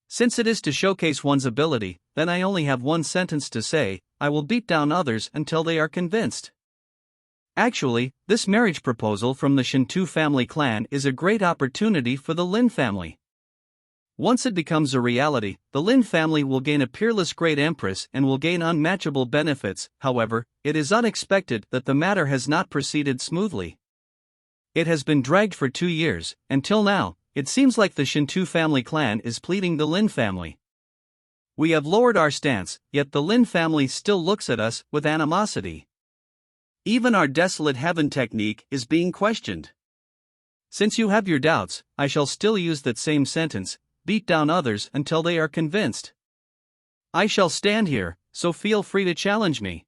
Since it is to showcase one's ability, then I only have one sentence to say: I will beat down others until they are convinced. Actually, this marriage proposal from the Shinto family clan is a great opportunity for the Lin family. Once it becomes a reality, the Lin family will gain a peerless great empress and will gain unmatchable benefits. However, it is unexpected that the matter has not proceeded smoothly. It has been dragged for 2 years, until now. It seems like the Shinto family clan is pleading the Lin family. We have lowered our stance, yet the Lin family still looks at us with animosity. Even our desolate heaven technique is being questioned. Since you have your doubts, I shall still use that same sentence: beat down others until they are convinced. I shall stand here, so feel free to challenge me.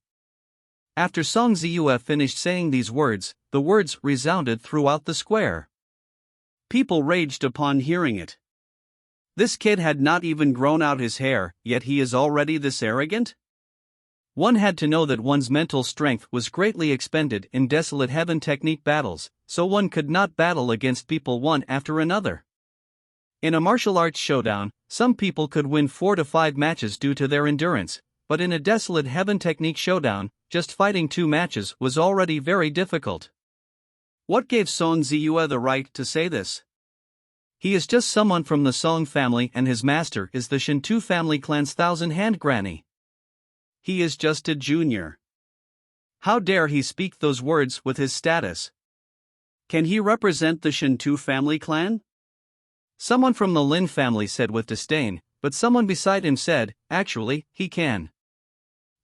After Song Ziyue finished saying these words, the words resounded throughout the square. People raged upon hearing it. This kid had not even grown out his hair, yet he is already this arrogant? One had to know that one's mental strength was greatly expended in desolate heaven technique battles, so one could not battle against people one after another. In a martial arts showdown, some people could win 4 to 5 matches due to their endurance, but in a desolate heaven technique showdown, just fighting 2 matches was already very difficult. What gave Song Ziyue the right to say this? He is just someone from the Song family and his master is the Shinto family clan's thousand-hand granny. He is just a junior. How dare he speak those words with his status? Can he represent the Shinto family clan? Someone from the Lin family said with disdain, but someone beside him said, actually, he can.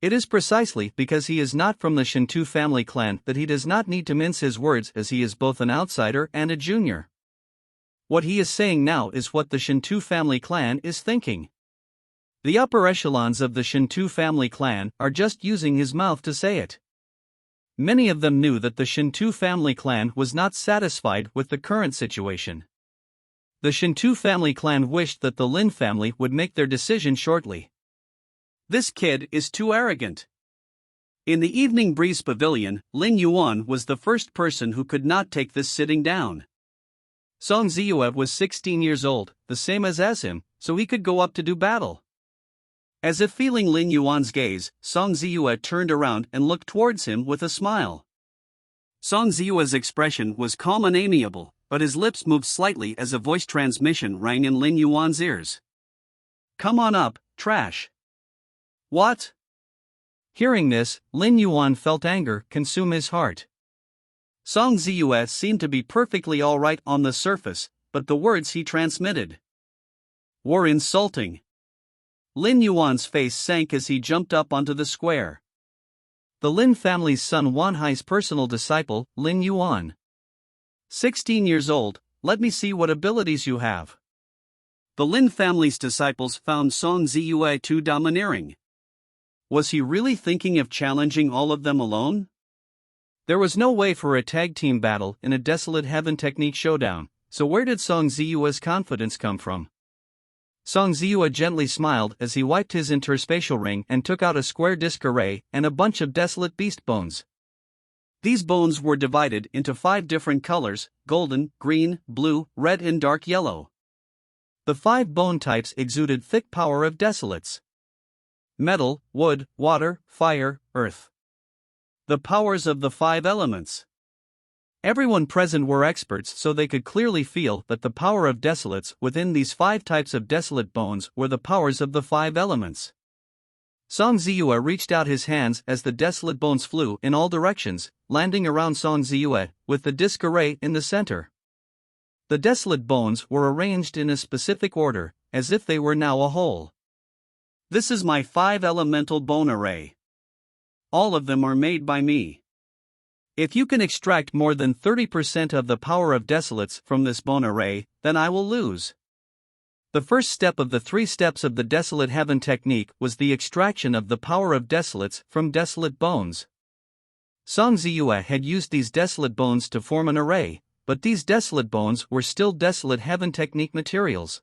It is precisely because he is not from the Shinto family clan that he does not need to mince his words, as he is both an outsider and a junior. What he is saying now is what the Shinto family clan is thinking. The upper echelons of the Shinto family clan are just using his mouth to say it. Many of them knew that the Shinto family clan was not satisfied with the current situation. The Shinto family clan wished that the Lin family would make their decision shortly. This kid is too arrogant. In the Evening Breeze Pavilion, Lin Yuan was the first person who could not take this sitting down. Song Ziyue was 16 years old, the same as him, so he could go up to do battle. As if feeling Lin Yuan's gaze, Song Ziyue turned around and looked towards him with a smile. Song Ziyue's expression was calm and amiable, but his lips moved slightly as a voice transmission rang in Lin Yuan's ears. Come on up, trash. What? Hearing this, Lin Yuan felt anger consume his heart. Song Ziyue seemed to be perfectly alright on the surface, but the words he transmitted were insulting. Lin Yuan's face sank as he jumped up onto the square. The Lin family's son Wan Hai's personal disciple, Lin Yuan. 16 years old, let me see what abilities you have. The Lin family's disciples found Song Ziyue too domineering. Was he really thinking of challenging all of them alone? There was no way for a tag team battle in a desolate heaven technique showdown, so where did Song Ziyue's confidence come from? Song Ziyue gently smiled as he wiped his interspatial ring and took out a square disc array and a bunch of desolate beast bones. These bones were divided into 5 different colors: golden, green, blue, red and dark yellow. The 5 bone types exuded thick power of desolates. Metal, wood, water, fire, earth. The powers of the 5 elements. Everyone present were experts, so they could clearly feel that the power of desolates within these 5 types of desolate bones were the powers of the 5 elements. Song Ziyue reached out his hands as the desolate bones flew in all directions, landing around Song Ziyue, with the disc array in the center. The desolate bones were arranged in a specific order, as if they were now a whole. This is my 5 elemental bone array. All of them are made by me. If you can extract more than 30% of the power of desolates from this bone array, then I will lose. The first step of the 3 steps of the desolate heaven technique was the extraction of the power of desolates from desolate bones. Song Ziyue had used these desolate bones to form an array, but these desolate bones were still desolate heaven technique materials.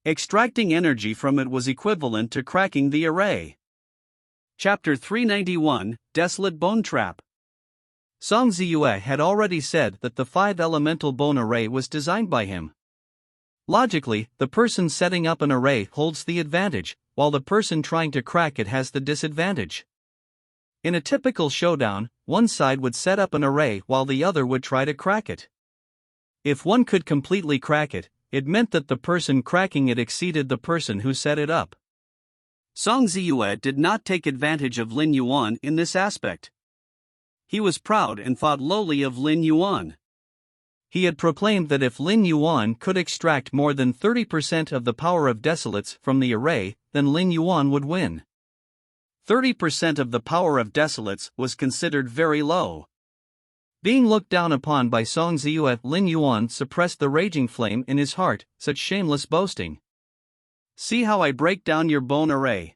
Extracting energy from it was equivalent to cracking the array. Chapter 391, Desolate Bone Trap. Song Ziyue had already said that the 5-elemental bone array was designed by him. Logically, the person setting up an array holds the advantage, while the person trying to crack it has the disadvantage. In a typical showdown, one side would set up an array while the other would try to crack it. If one could completely crack it, it meant that the person cracking it exceeded the person who set it up. Song Ziyue did not take advantage of Lin Yuan in this aspect. He was proud and thought lowly of Lin Yuan. He had proclaimed that if Lin Yuan could extract more than 30% of the power of desolates from the array, then Lin Yuan would win. 30% of the power of desolates was considered very low. Being looked down upon by Song Ziyue, Lin Yuan suppressed the raging flame in his heart. Such shameless boasting. See how I break down your bone array.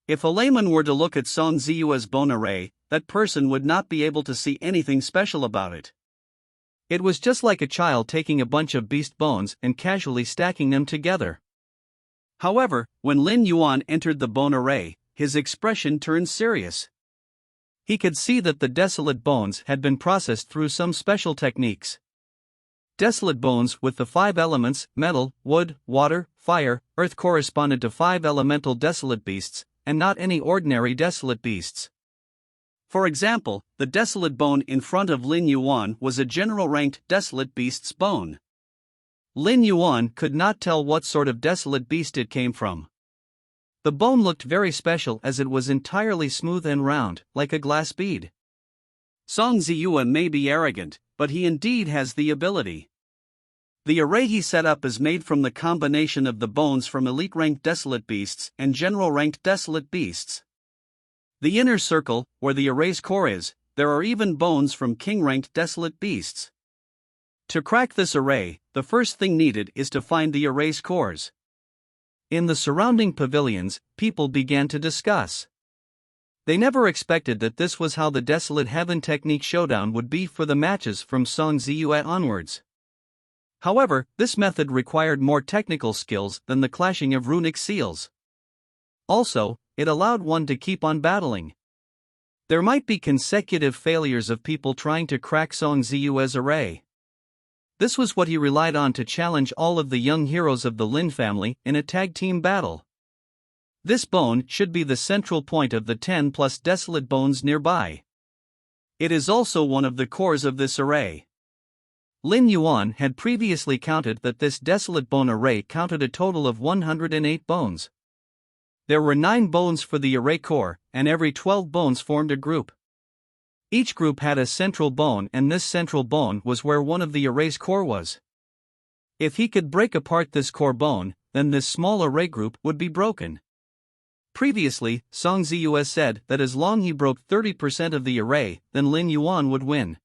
If a layman were to look at Song Ziyue's bone array, that person would not be able to see anything special about it. It was just like a child taking a bunch of beast bones and casually stacking them together. However, when Lin Yuan entered the bone array, his expression turned serious. He could see that the desolate bones had been processed through some special techniques. Desolate bones with the 5 elements, metal, wood, water, fire, earth corresponded to 5 elemental desolate beasts, and not any ordinary desolate beasts. For example, the desolate bone in front of Lin Yuan was a general-ranked desolate beast's bone. Lin Yuan could not tell what sort of desolate beast it came from. The bone looked very special as it was entirely smooth and round, like a glass bead. Song Ziyue may be arrogant, but he indeed has the ability. The array he set up is made from the combination of the bones from elite-ranked desolate beasts and general-ranked desolate beasts. The inner circle, where the array's core is, there are even bones from king-ranked desolate beasts. To crack this array, the first thing needed is to find the array's cores. In the surrounding pavilions, people began to discuss. They never expected that this was how the Desolate Heaven Technique showdown would be for the matches from Song Ziyue onwards. However, this method required more technical skills than the clashing of runic seals. Also, it allowed one to keep on battling. There might be consecutive failures of people trying to crack Song Ziyue's array. This was what he relied on to challenge all of the young heroes of the Lin family in a tag team battle. This bone should be the central point of the 10+ desolate bones nearby. It is also one of the cores of this array. Lin Yuan had previously counted that this desolate bone array counted a total of 108 bones. There were 9 bones for the array core, and every 12 bones formed a group. Each group had a central bone, and this central bone was where one of the array's core was. If he could break apart this core bone, then this small array group would be broken. Previously, Song Ziyue said that as long he broke 30% of the array, then Lin Yuan would win.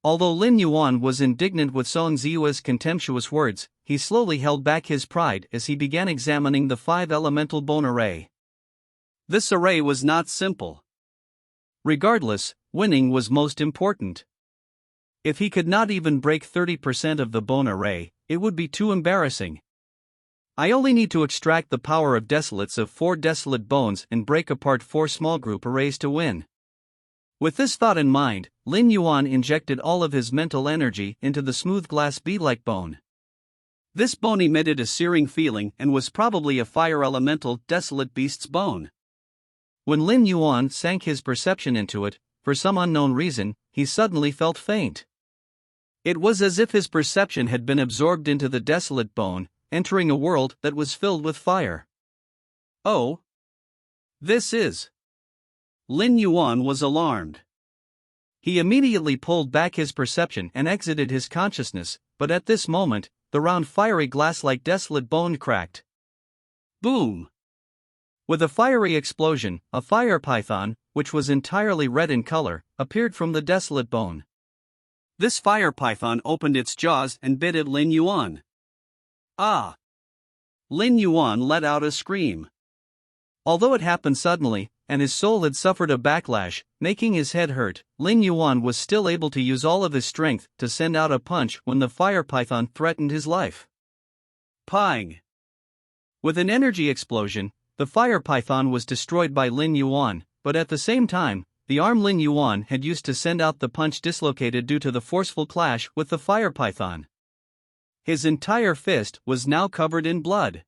Although Lin Yuan was indignant with Song Ziyue's contemptuous words, he slowly held back his pride as he began examining the 5-elemental bone array. This array was not simple. Regardless, winning was most important. If he could not even break 30% of the bone array, it would be too embarrassing. I only need to extract the power of desolates of 4 desolate bones and break apart 4 small group arrays to win. With this thought in mind, Lin Yuan injected all of his mental energy into the smooth glass bead-like bone. This bone emitted a searing feeling and was probably a fire elemental desolate beast's bone. When Lin Yuan sank his perception into it, for some unknown reason, he suddenly felt faint. It was as if his perception had been absorbed into the desolate bone, entering a world that was filled with fire. Oh! This is... Lin Yuan was alarmed. He immediately pulled back his perception and exited his consciousness, but at this moment, the round fiery glass-like desolate bone cracked. Boom! With a fiery explosion, a fire python, which was entirely red in color, appeared from the desolate bone. This fire python opened its jaws and bit at Lin Yuan. Ah! Lin Yuan let out a scream. Although it happened suddenly, and his soul had suffered a backlash, making his head hurt, Lin Yuan was still able to use all of his strength to send out a punch when the fire python threatened his life. Pang! With an energy explosion, the fire python was destroyed by Lin Yuan, but at the same time, the arm Lin Yuan had used to send out the punch dislocated due to the forceful clash with the fire python. His entire fist was now covered in blood.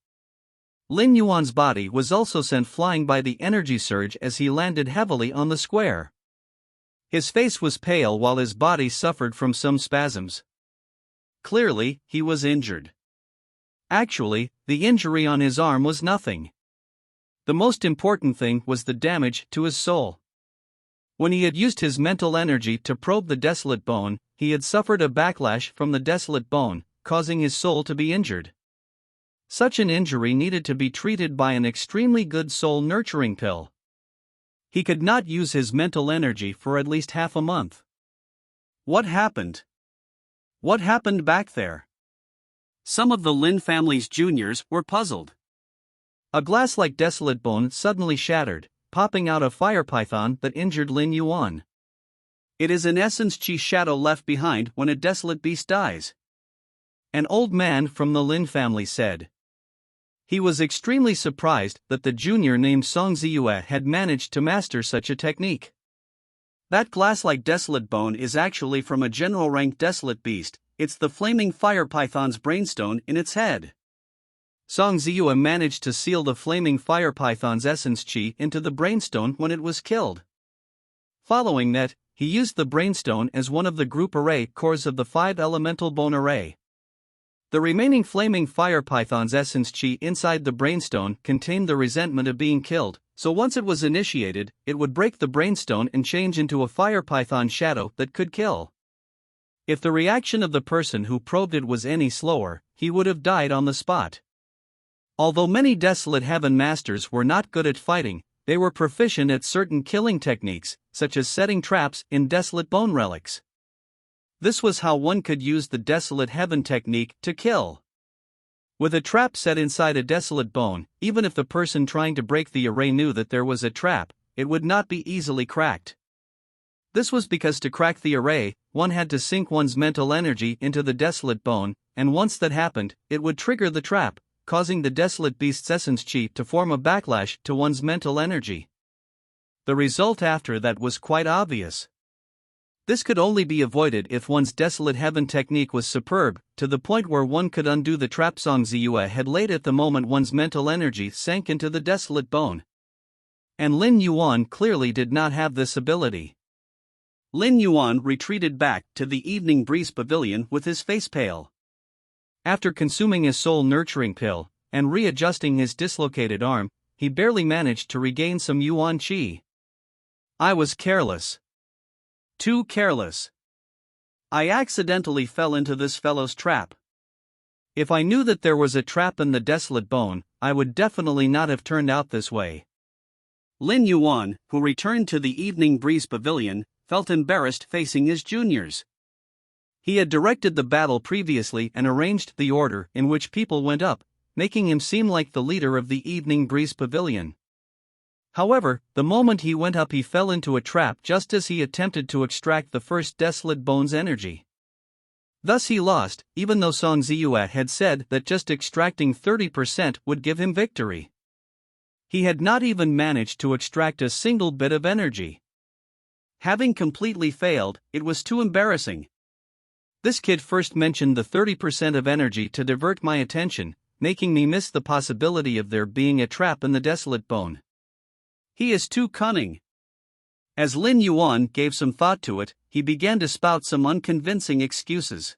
Lin Yuan's body was also sent flying by the energy surge as he landed heavily on the square. His face was pale while his body suffered from some spasms. Clearly, he was injured. Actually, the injury on his arm was nothing. The most important thing was the damage to his soul. When he had used his mental energy to probe the desolate bone, he had suffered a backlash from the desolate bone, causing his soul to be injured. Such an injury needed to be treated by an extremely good soul-nurturing pill. He could not use his mental energy for at least half a month. What happened? What happened back there? Some of the Lin family's juniors were puzzled. A glass-like desolate bone suddenly shattered, popping out a fire python that injured Lin Yuan. It is in essence Qi shadow left behind when a desolate beast dies. An old man from the Lin family said. He was extremely surprised that the junior named Song Ziyue had managed to master such a technique. That glass-like desolate bone is actually from a general rank desolate beast, it's the flaming fire python's brainstone in its head. Song Ziyue managed to seal the flaming fire python's essence Qi into the brainstone when it was killed. Following that, he used the brainstone as one of the group array cores of the 5 elemental bone array. The remaining flaming fire python's essence Qi inside the brainstone contained the resentment of being killed, so once it was initiated, it would break the brainstone and change into a fire python shadow that could kill. If the reaction of the person who probed it was any slower, he would have died on the spot. Although many Desolate Heaven Masters were not good at fighting, they were proficient at certain killing techniques, such as setting traps in desolate bone relics. This was how one could use the Desolate Heaven technique to kill. With a trap set inside a desolate bone, even if the person trying to break the array knew that there was a trap, it would not be easily cracked. This was because to crack the array, one had to sink one's mental energy into the desolate bone, and once that happened, it would trigger the trap, causing the desolate beast's essence Qi to form a backlash to one's mental energy. The result after that was quite obvious. This could only be avoided if one's Desolate Heaven technique was superb, to the point where one could undo the trap Song Ziyue had laid at the moment one's mental energy sank into the desolate bone. And Lin Yuan clearly did not have this ability. Lin Yuan retreated back to the Evening Breeze Pavilion with his face pale. After consuming his soul-nurturing pill, and readjusting his dislocated arm, he barely managed to regain some Yuan Qi. I was careless. Too careless. I accidentally fell into this fellow's trap. If I knew that there was a trap in the desolate bone, I would definitely not have turned out this way. Lin Yuan, who returned to the Evening Breeze Pavilion, felt embarrassed facing his juniors. He had directed the battle previously and arranged the order in which people went up, making him seem like the leader of the Evening Breeze Pavilion. However, the moment he went up he fell into a trap just as he attempted to extract the first desolate bone's energy. Thus he lost, even though Song Ziyue had said that just extracting 30% would give him victory. He had not even managed to extract a single bit of energy. Having completely failed, it was too embarrassing. This kid first mentioned the 30% of energy to divert my attention, making me miss the possibility of there being a trap in the desolate bone. He is too cunning. As Lin Yuan gave some thought to it, he began to spout some unconvincing excuses.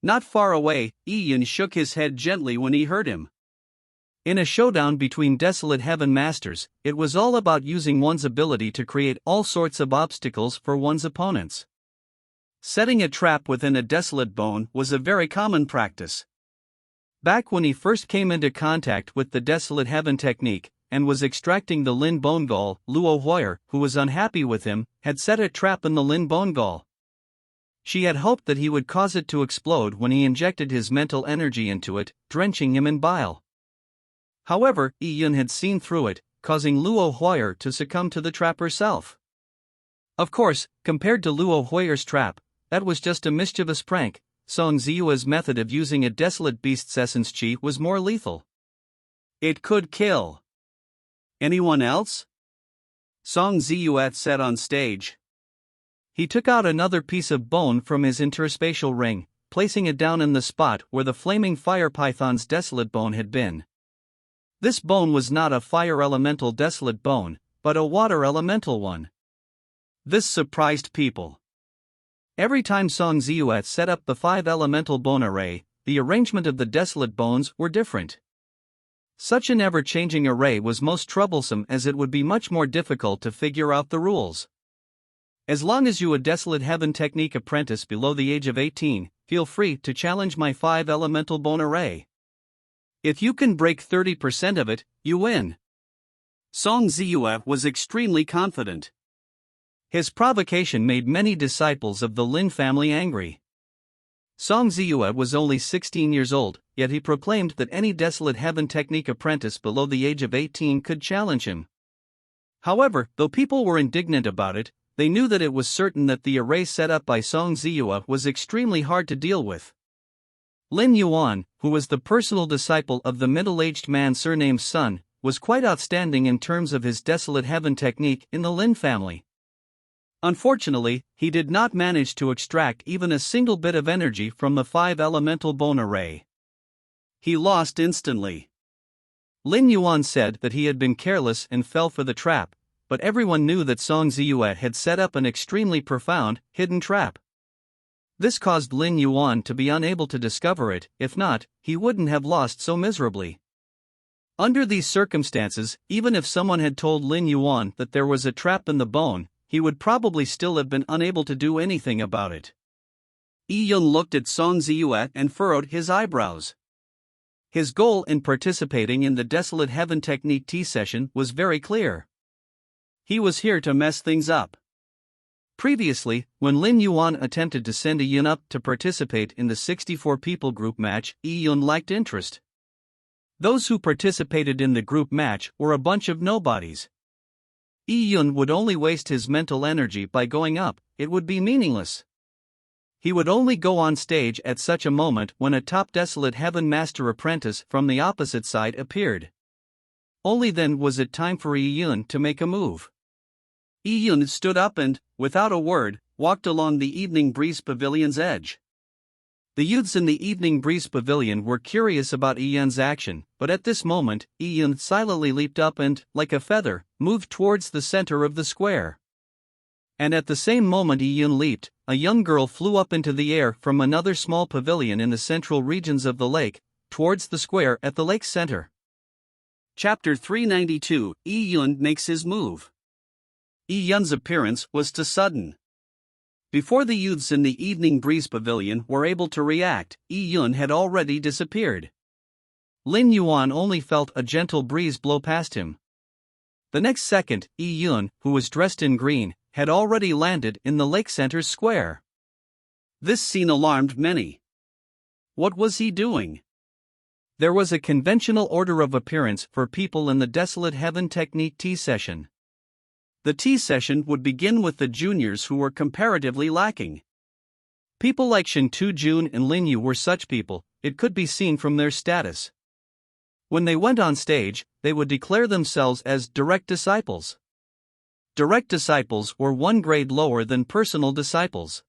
Not far away, Yi shook his head gently when he heard him. In a showdown between Desolate Heaven Masters, it was all about using one's ability to create all sorts of obstacles for one's opponents. Setting a trap within a desolate bone was a very common practice. Back when he first came into contact with the Desolate Heaven technique, and was extracting the Lin Bone Gall, Luo Hoyer, who was unhappy with him, had set a trap in the Lin Bone Gall. She had hoped that he would cause it to explode when he injected his mental energy into it, drenching him in bile. However, Yi Yun had seen through it, causing Luo Huoyer to succumb to the trap herself. Of course, compared to Luo Huoyer's trap, that was just a mischievous prank. Song Ziyue's method of using a desolate beast's essence chi was more lethal. It could kill. Anyone else? Song Ziyue said on stage. He took out another piece of bone from his interspatial ring, placing it down in the spot where the flaming fire python's desolate bone had been. This bone was not a fire elemental desolate bone, but a water elemental one. This surprised people. Every time Song Ziyue set up the 5 elemental bone array, the arrangement of the desolate bones were different. Such an ever-changing array was most troublesome as it would be much more difficult to figure out the rules. As long as you a Desolate Heaven Technique apprentice below the age of 18, feel free to challenge my 5 elemental bone array. If you can break 30% of it, you win. Song Ziyue was extremely confident. His provocation made many disciples of the Lin family angry. Song Ziyue was only 16 years old, yet he proclaimed that any Desolate Heaven Technique apprentice below the age of 18 could challenge him. However, though people were indignant about it, they knew that it was certain that the array set up by Song Ziyue was extremely hard to deal with. Lin Yuan, who was the personal disciple of the middle-aged man surnamed Sun, was quite outstanding in terms of his Desolate Heaven technique in the Lin family. Unfortunately, he did not manage to extract even a single bit of energy from the 5 elemental bone array. He lost instantly. Lin Yuan said that he had been careless and fell for the trap, but everyone knew that Song Ziyue had set up an extremely profound, hidden trap. This caused Lin Yuan to be unable to discover it. If not, he wouldn't have lost so miserably. Under these circumstances, even if someone had told Lin Yuan that there was a trap in the bone, he would probably still have been unable to do anything about it. Yi Yun looked at Song Ziyue and furrowed his eyebrows. His goal in participating in the Desolate Heaven Technique tea session was very clear. He was here to mess things up. Previously, when Lin Yuan attempted to send Yi Yun up to participate in the 64-people group match, Yi Yun lacked interest. Those who participated in the group match were a bunch of nobodies. Yi Yun would only waste his mental energy by going up, it would be meaningless. He would only go on stage at such a moment when a top Desolate Heaven Master Apprentice from the opposite side appeared. Only then was it time for Yi Yun to make a move. Yi Yun stood up and, without a word, walked along the Evening Breeze Pavilion's edge. The youths in the Evening Breeze Pavilion were curious about Yi Yun's action, but at this moment, Yi Yun silently leaped up and, like a feather, moved towards the center of the square. And at the same moment Yi Yun leaped, a young girl flew up into the air from another small pavilion in the central regions of the lake, towards the square at the lake's center. Chapter 392, Yi Yun makes his move. Yi Yun's appearance was too sudden. Before the youths in the Evening Breeze Pavilion were able to react, Yi Yun had already disappeared. Lin Yuan only felt a gentle breeze blow past him. The next second, Yi Yun, who was dressed in green, had already landed in the lake center's square. This scene alarmed many. What was he doing? There was a conventional order of appearance for people in the Desolate Heaven Technique tea session. The tea session would begin with the juniors who were comparatively lacking. People like Shen Tujun and Lin Yu were such people, it could be seen from their status. When they went on stage, they would declare themselves as direct disciples. Direct disciples were one grade lower than personal disciples.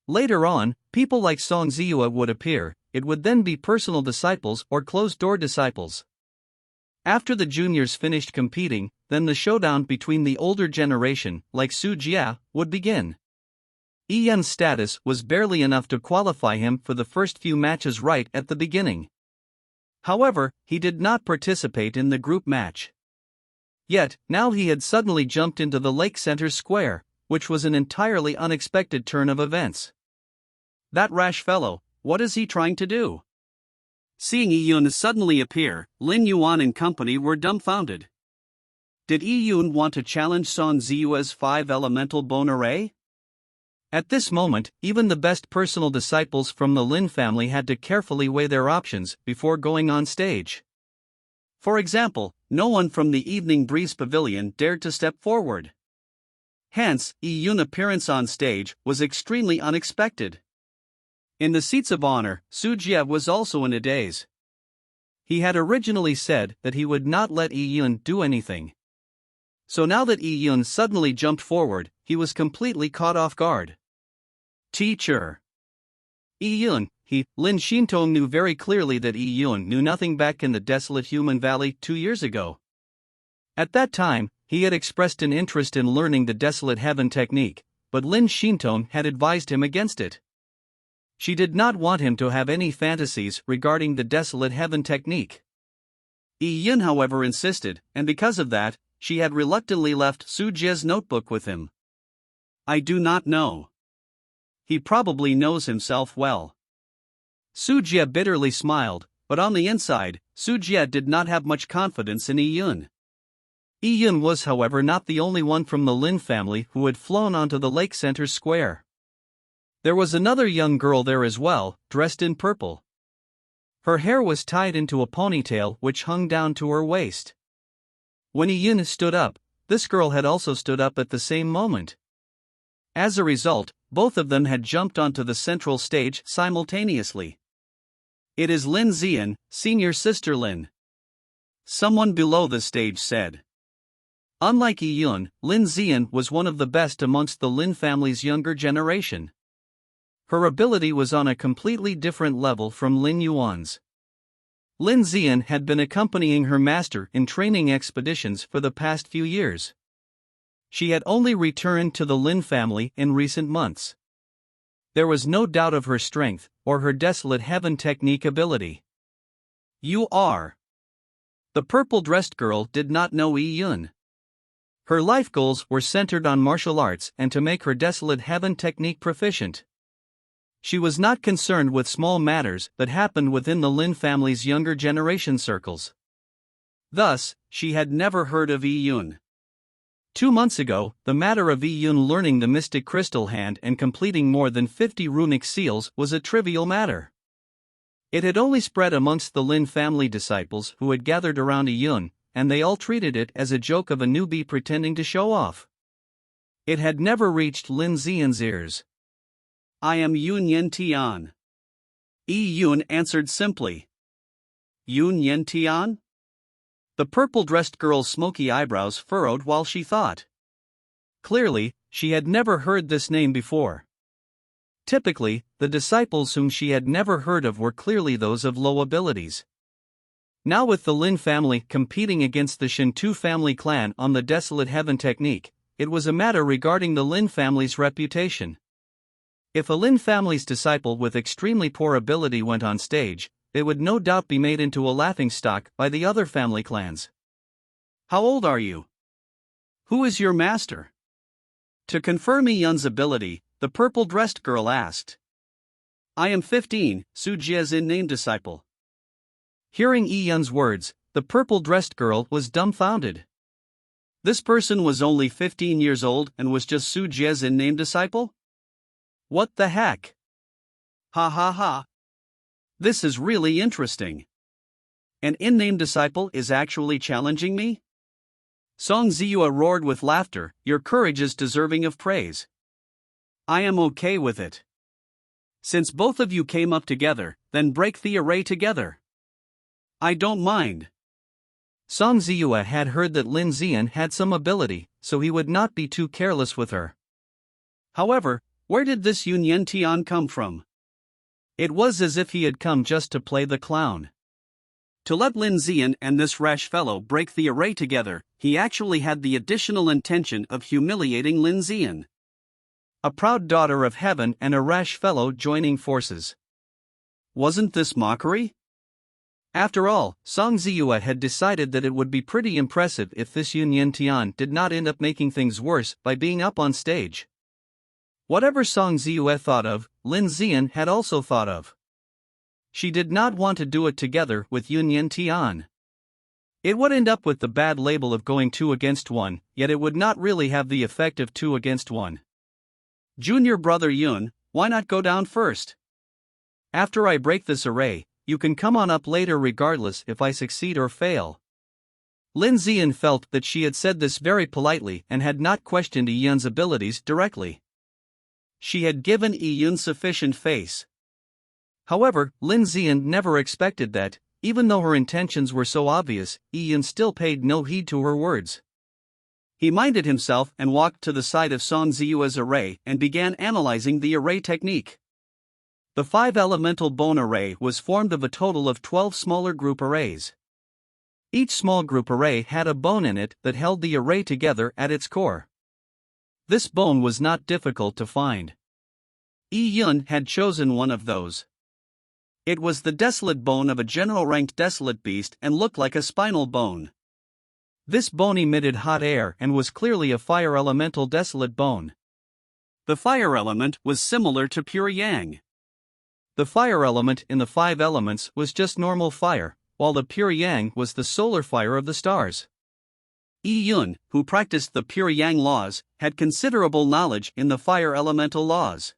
Later on, people like Song Ziyue would appear, it would then be personal disciples or closed-door disciples. After the juniors finished competing, then the showdown between the older generation, like Su Jia, would begin. Yi Yun's status was barely enough to qualify him for the first few matches right at the beginning. However, he did not participate in the group match. Yet, now he had suddenly jumped into the lake center square, which was an entirely unexpected turn of events. That rash fellow, what is he trying to do? Seeing Yi Yun suddenly appear, Lin Yuan and company were dumbfounded. Did Yi Yun want to challenge Song Ziyue's 5 elemental bone array? At this moment, even the best personal disciples from the Lin family had to carefully weigh their options before going on stage. For example, no one from the Evening Breeze Pavilion dared to step forward. Hence, Iyun's appearance on stage was extremely unexpected. In the seats of honor, Sujie was also in a daze. He had originally said that he would not let Iyun do anything. So now that Iyun suddenly jumped forward, he was completely caught off guard. Teacher. Iyun, Lin Shintong knew very clearly that Iyun knew nothing back in the desolate human valley 2 years ago. At that time, he had expressed an interest in learning the desolate heaven technique, but Lin Shintong had advised him against it. She did not want him to have any fantasies regarding the desolate heaven technique. Iyun, however, insisted, and because of that, she had reluctantly left Sujie's notebook with him. I do not know. He probably knows himself well. Sujie bitterly smiled, but on the inside, Sujie did not have much confidence in Iyun. Iyun was, however, not the only one from the Lin family who had flown onto the lake center square. There was another young girl there as well, dressed in purple. Her hair was tied into a ponytail which hung down to her waist. When Iyun stood up, this girl had also stood up at the same moment. As a result, both of them had jumped onto the central stage simultaneously. It is Lin Zian, senior sister Lin. Someone below the stage said. Unlike Iyun, Lin Zian was one of the best amongst the Lin family's younger generation. Her ability was on a completely different level from Lin Yuan's. Lin Zian had been accompanying her master in training expeditions for the past few years. She had only returned to the Lin family in recent months. There was no doubt of her strength, or her desolate heaven technique ability. You are. The purple-dressed girl did not know Iyun. Her life goals were centered on martial arts and to make her desolate heaven technique proficient. She was not concerned with small matters that happened within the Lin family's younger generation circles. Thus, she had never heard of Iyun. 2 months ago, the matter of Iyun learning the mystic crystal hand and completing more than 50 runic seals was a trivial matter. It had only spread amongst the Lin family disciples who had gathered around Iyun, and they all treated it as a joke of a newbie pretending to show off. It had never reached Lin Zian's ears. I am Yun Yantian. Iyun answered simply. Yun Yantian? The purple-dressed girl's smoky eyebrows furrowed while she thought. Clearly, she had never heard this name before. Typically, the disciples whom she had never heard of were clearly those of low abilities. Now with the Lin family competing against the Shintu family clan on the desolate heaven technique, it was a matter regarding the Lin family's reputation. If a Lin family's disciple with extremely poor ability went on stage, they would no doubt be made into a laughingstock by the other family clans. How old are you? Who is your master? To confirm Iyun's ability, the purple-dressed girl asked. I am 15, Sujie's in-name disciple. Hearing Iyun's words, the purple-dressed girl was dumbfounded. This person was only 15 years old and was just Sujie's in-name disciple? What the heck? Ha ha ha. This is really interesting. An in-name disciple is actually challenging me? Song Ziyue roared with laughter, your courage is deserving of praise. I am okay with it. Since both of you came up together, then break the array together. I don't mind. Song Ziyue had heard that Lin Zian had some ability, so he would not be too careless with her. However, where did this Yun Yantian come from? It was as if he had come just to play the clown. To let Lin Zian and this rash fellow break the array together, he actually had the additional intention of humiliating Lin Zian. A proud daughter of heaven and a rash fellow joining forces. Wasn't this mockery? After all, Song Ziyue had decided that it would be pretty impressive if this Yun Yantian did not end up making things worse by being up on stage. Whatever Song Ziyue thought of, Lin Zian had also thought of. She did not want to do it together with Yun Yantian. It would end up with the bad label of going 2 against 1, yet it would not really have the effect of 2 against 1. Junior brother Yun, why not go down first? After I break this array, you can come on up later regardless if I succeed or fail. Lin Ziyan felt that she had said this very politely and had not questioned Yi Yun's abilities directly. She had given Yi Yun sufficient face. However, Lin Ziyan never expected that, even though her intentions were so obvious, Yi Yun still paid no heed to her words. He minded himself and walked to the side of Song Ziyue's array and began analyzing the array technique. The 5-elemental bone array was formed of a total of 12 smaller group arrays. Each small group array had a bone in it that held the array together at its core. This bone was not difficult to find. Yi Yun had chosen one of those. It was the desolate bone of a general-ranked desolate beast and looked like a spinal bone. This bone emitted hot air and was clearly a fire elemental desolate bone. The fire element was similar to pure yang. The fire element in the 5 elements was just normal fire, while the pure yang was the solar fire of the stars. Yi Yun, who practiced the pure yang laws, had considerable knowledge in the fire elemental laws.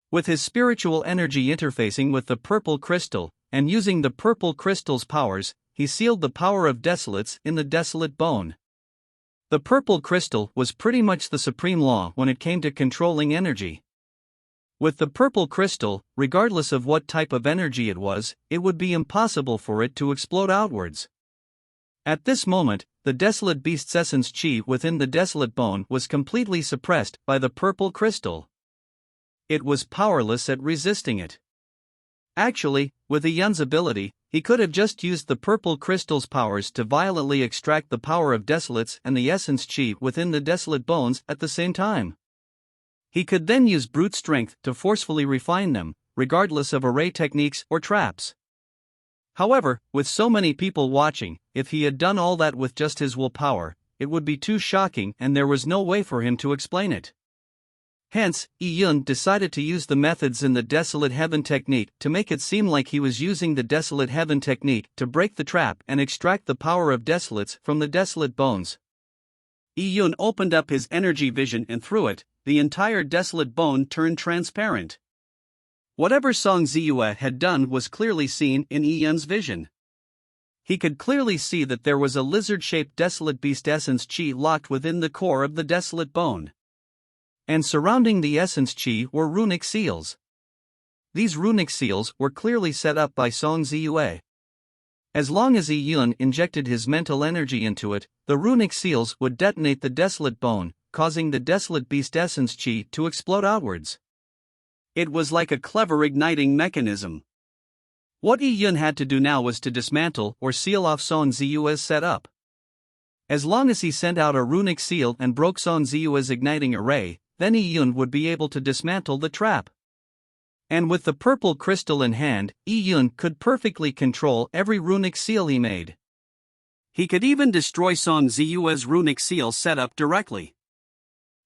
With his spiritual energy interfacing with the purple crystal, and using the purple crystal's powers, he sealed the power of desolates in the desolate bone. The purple crystal was pretty much the supreme law when it came to controlling energy. With the purple crystal, regardless of what type of energy it was, it would be impossible for it to explode outwards. At this moment, the desolate beast's essence chi within the desolate bone was completely suppressed by the purple crystal. It was powerless at resisting it. Actually, with Yi Yun's ability, he could have just used the purple crystal's powers to violently extract the power of desolates and the essence chi within the desolate bones at the same time. He could then use brute strength to forcefully refine them, regardless of array techniques or traps. However, with so many people watching, if he had done all that with just his willpower, it would be too shocking and there was no way for him to explain it. Hence, Yi Yun decided to use the methods in the Desolate Heaven technique to make it seem like he was using the Desolate Heaven technique to break the trap and extract the power of desolates from the desolate bones. Yi Yun opened up his energy vision and through it, the entire desolate bone turned transparent. Whatever Song Ziyue had done was clearly seen in Yi Yun's vision. He could clearly see that there was a lizard-shaped desolate beast essence chi locked within the core of the desolate bone. And surrounding the essence chi were runic seals. These runic seals were clearly set up by Song Ziyue. As long as Yi Yun injected his mental energy into it, the runic seals would detonate the desolate bone, causing the desolate beast essence chi to explode outwards. It was like a clever igniting mechanism. What Yi Yun had to do now was to dismantle or seal off Song Ziyue's setup. As long as he sent out a runic seal and broke Song Ziyue's igniting array, then Yi Yun would be able to dismantle the trap. And with the purple crystal in hand, Yi Yun could perfectly control every runic seal he made. He could even destroy Song Ziyue's runic seal setup directly.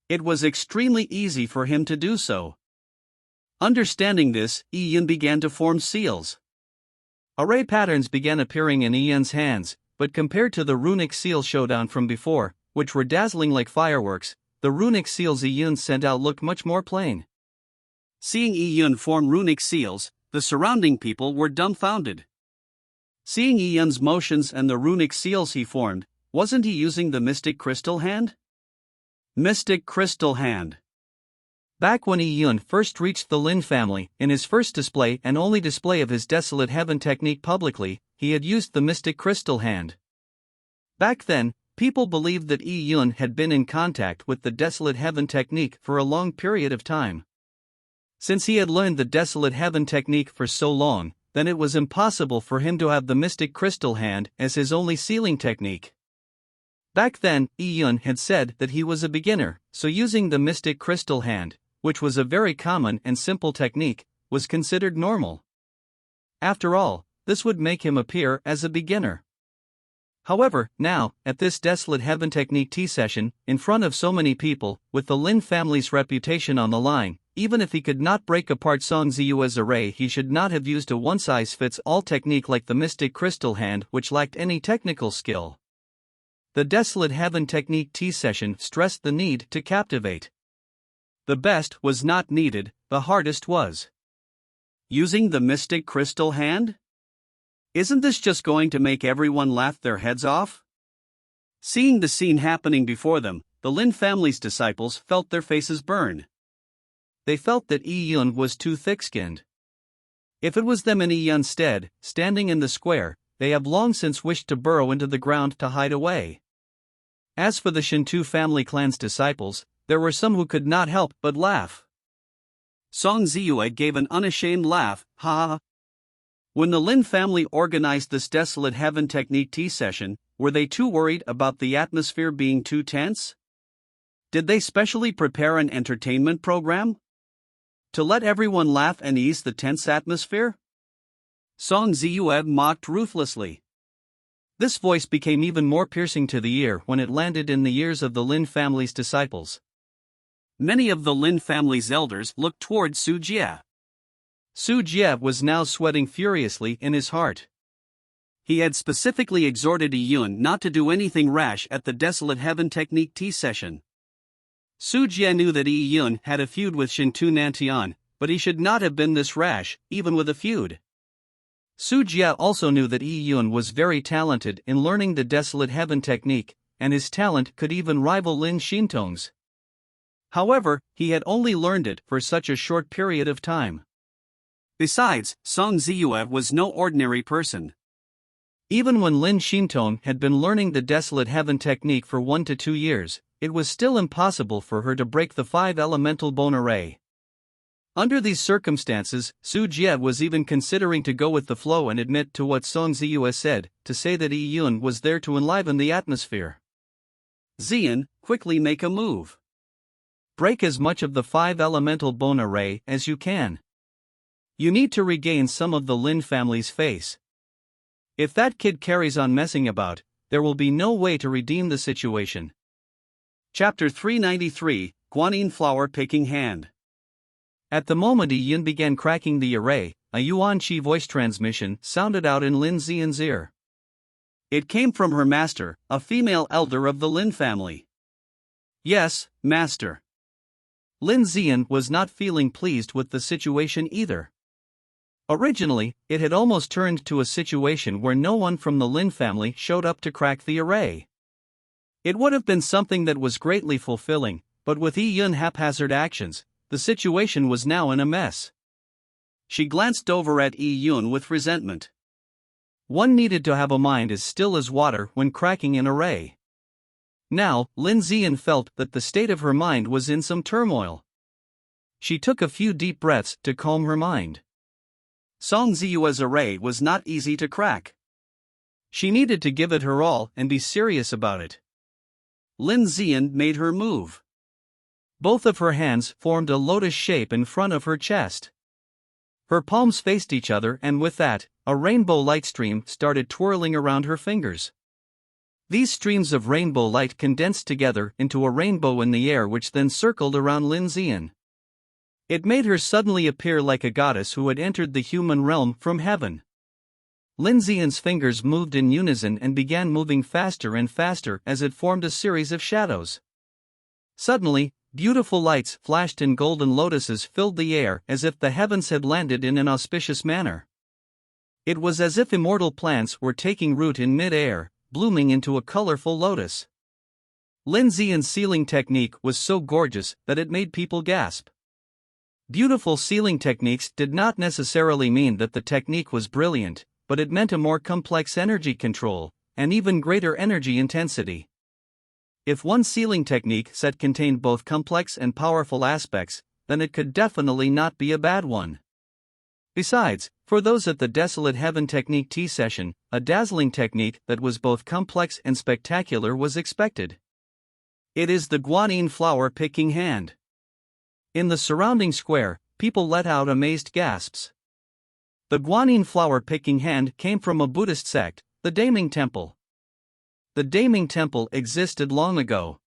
It was extremely easy for him to do so. Understanding this, Yi Yun began to form seals. Array patterns began appearing in Yi Yun's hands, but compared to the runic seal showdown from before, which were dazzling like fireworks, the runic seals Yi Yun sent out looked much more plain. Seeing Yi Yun form runic seals, the surrounding people were dumbfounded. Seeing Yi Yun's motions and the runic seals he formed, wasn't he using the Mystic Crystal Hand? Mystic Crystal Hand. Back when Yi Yun first reached the Lin family, in his first display and only display of his Desolate Heaven technique publicly, he had used the Mystic Crystal Hand. Back then, people believed that Yi Yun had been in contact with the Desolate Heaven technique for a long period of time. Since he had learned the Desolate Heaven technique for so long, then it was impossible for him to have the Mystic Crystal Hand as his only sealing technique. Back then, Yi Yun had said that he was a beginner, so using the Mystic Crystal Hand, which was a very common and simple technique, was considered normal. After all, this would make him appear as a beginner. However, now, at this Desolate Heaven technique tea session, in front of so many people, with the Lin family's reputation on the line, even if he could not break apart Song Ziyue's array, he should not have used a one-size-fits-all technique like the Mystic Crystal Hand, which lacked any technical skill. The Desolate Heaven technique tea session stressed the need to captivate. The best was not needed, the hardest was. Using the Mystic Crystal Hand? Isn't this just going to make everyone laugh their heads off? Seeing the scene happening before them, the Lin family's disciples felt their faces burn. They felt that Yi Yun was too thick-skinned. If it was them in Yi Yun's stead, standing in the square, they have long since wished to burrow into the ground to hide away. As for the Shintu family clan's disciples, there were some who could not help but laugh. Song Ziyue gave an unashamed laugh, ha ha. When the Lin family organized this Desolate Heaven Technique tea session, were they too worried about the atmosphere being too tense? Did they specially prepare an entertainment program to let everyone laugh and ease the tense atmosphere? Song Ziyue mocked ruthlessly. This voice became even more piercing to the ear when it landed in the ears of the Lin family's disciples. Many of the Lin family's elders looked toward Su Jie. Su Jie was now sweating furiously in his heart. He had specifically exhorted Yi Yun not to do anything rash at the Desolate Heaven Technique tea session. Su Jie knew that Yi Yun had a feud with Shintu Nantian, but he should not have been this rash, even with a feud. Su Jie also knew that Yi Yun was very talented in learning the Desolate Heaven Technique, and his talent could even rival Lin Xintong's. However, he had only learned it for such a short period of time. Besides, Song Ziyue was no ordinary person. Even when Lin Xintong had been learning the Desolate Heaven Technique for 1 to 2 years, it was still impossible for her to break the 5-elemental bone array. Under these circumstances, Su Jie was even considering to go with the flow and admit to what Song Ziyue said, to say that Yi Yun was there to enliven the atmosphere. Zian, quickly make a move. Break as much of the 5-elemental bone array as you can. You need to regain some of the Lin family's face. If that kid carries on messing about, there will be no way to redeem the situation. Chapter 393, Guanyin Flower Picking Hand. At the moment Yi Yun began cracking the array, a Yuan Qi voice transmission sounded out in Lin Zian's ear. It came from her master, a female elder of the Lin family. Yes, master. Lin Zian was not feeling pleased with the situation either. Originally, it had almost turned to a situation where no one from the Lin family showed up to crack the array. It would have been something that was greatly fulfilling, but with Yi Yun's haphazard actions, the situation was now in a mess. She glanced over at Yi Yun with resentment. One needed to have a mind as still as water when cracking an array. Now, Lin Zian felt that the state of her mind was in some turmoil. She took a few deep breaths to calm her mind. Song Ziyue's array was not easy to crack. She needed to give it her all and be serious about it. Lin Zian made her move. Both of her hands formed a lotus shape in front of her chest. Her palms faced each other, and with that, a rainbow light stream started twirling around her fingers. These streams of rainbow light condensed together into a rainbow in the air, which then circled around Lin Zian. It made her suddenly appear like a goddess who had entered the human realm from heaven. Lin Zian's fingers moved in unison and began moving faster and faster as it formed a series of shadows. Suddenly, beautiful lights flashed and golden lotuses filled the air as if the heavens had landed in an auspicious manner. It was as if immortal plants were taking root in mid-air, blooming into a colorful lotus. Lin Zian's sealing technique was so gorgeous that it made people gasp. Beautiful sealing techniques did not necessarily mean that the technique was brilliant, but it meant a more complex energy control, and even greater energy intensity. If one sealing technique set contained both complex and powerful aspects, then it could definitely not be a bad one. Besides, for those at the Desolate Heaven Technique tea session, a dazzling technique that was both complex and spectacular was expected. It is the Guanyin Flower Picking Hand. In the surrounding square, people let out amazed gasps. The Guanyin Flower Picking Hand came from a Buddhist sect, the Daming Temple. The Daming Temple existed long ago.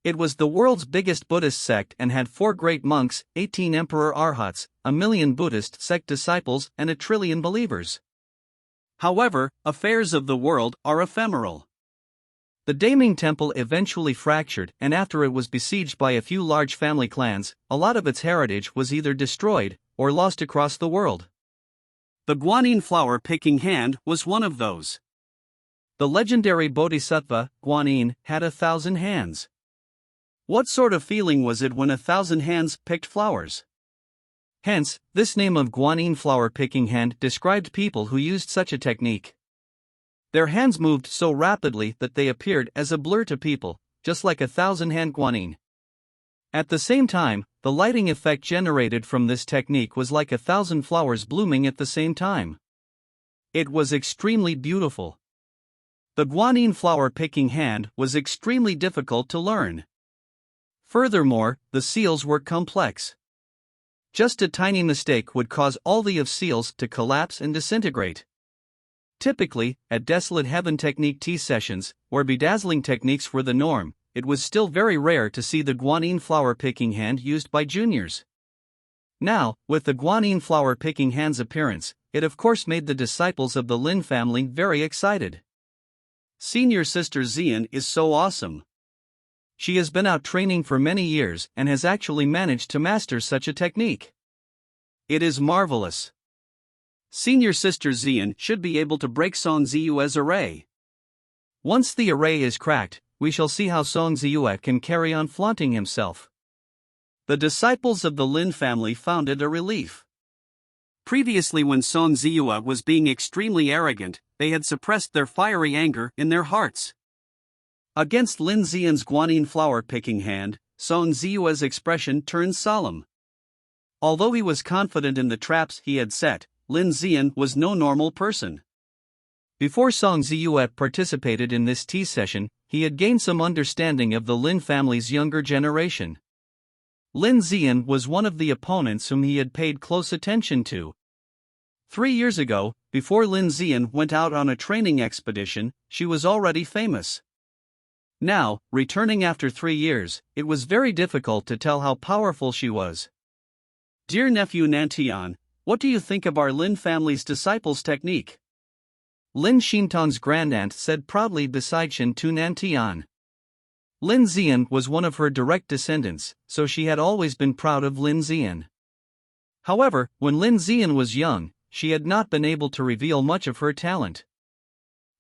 It was the world's biggest Buddhist sect and had 4 great monks, 18 emperor arhats, 1 million Buddhist sect disciples, and 1 trillion believers. However, affairs of the world are ephemeral. The Daming Temple eventually fractured, and after it was besieged by a few large family clans, a lot of its heritage was either destroyed or lost across the world. The Guanyin Flower Picking Hand was one of those. The legendary Bodhisattva, Guanyin, had 1,000 hands. What sort of feeling was it when 1,000 hands picked flowers? Hence, this name of Guanyin flower picking hand described people who used such a technique. Their hands moved so rapidly that they appeared as a blur to people, just like 1,000 hand Guanyin. At the same time, the lighting effect generated from this technique was like 1,000 flowers blooming at the same time. It was extremely beautiful. The Guanyin flower picking hand was extremely difficult to learn. Furthermore, the seals were complex. Just a tiny mistake would cause all the seals to collapse and disintegrate. Typically, at Desolate Heaven Technique tea sessions, where bedazzling techniques were the norm, it was still very rare to see the Guanyin flower picking hand used by juniors. Now, with the Guanyin flower picking hand's appearance, it of course made the disciples of the Lin family very excited. Senior Sister Xian is so awesome. She has been out training for many years and has actually managed to master such a technique. It is marvelous. Senior Sister Xian should be able to break Song Ziyue's array. Once the array is cracked, we shall see how Song Ziyue can carry on flaunting himself. The disciples of the Lin family found it a relief. Previously, when Song Ziyue was being extremely arrogant, they had suppressed their fiery anger in their hearts. Against Lin Xian's Guanyin flower picking hand, Song Ziyue's expression turned solemn. Although he was confident in the traps he had set, Lin Xian was no normal person. Before Song Ziyue participated in this tea session, he had gained some understanding of the Lin family's younger generation. Lin Xian was one of the opponents whom he had paid close attention to. 3 years ago, before Lin Xian went out on a training expedition, she was already famous. Now, returning after 3 years, it was very difficult to tell how powerful she was. Dear nephew Nantian, what do you think of our Lin family's disciples' technique? Lin Xintong's grandaunt said proudly beside Shintu Nantian. Lin Xian was one of her direct descendants, so she had always been proud of Lin Xian. However, when Lin Xian was young, she had not been able to reveal much of her talent.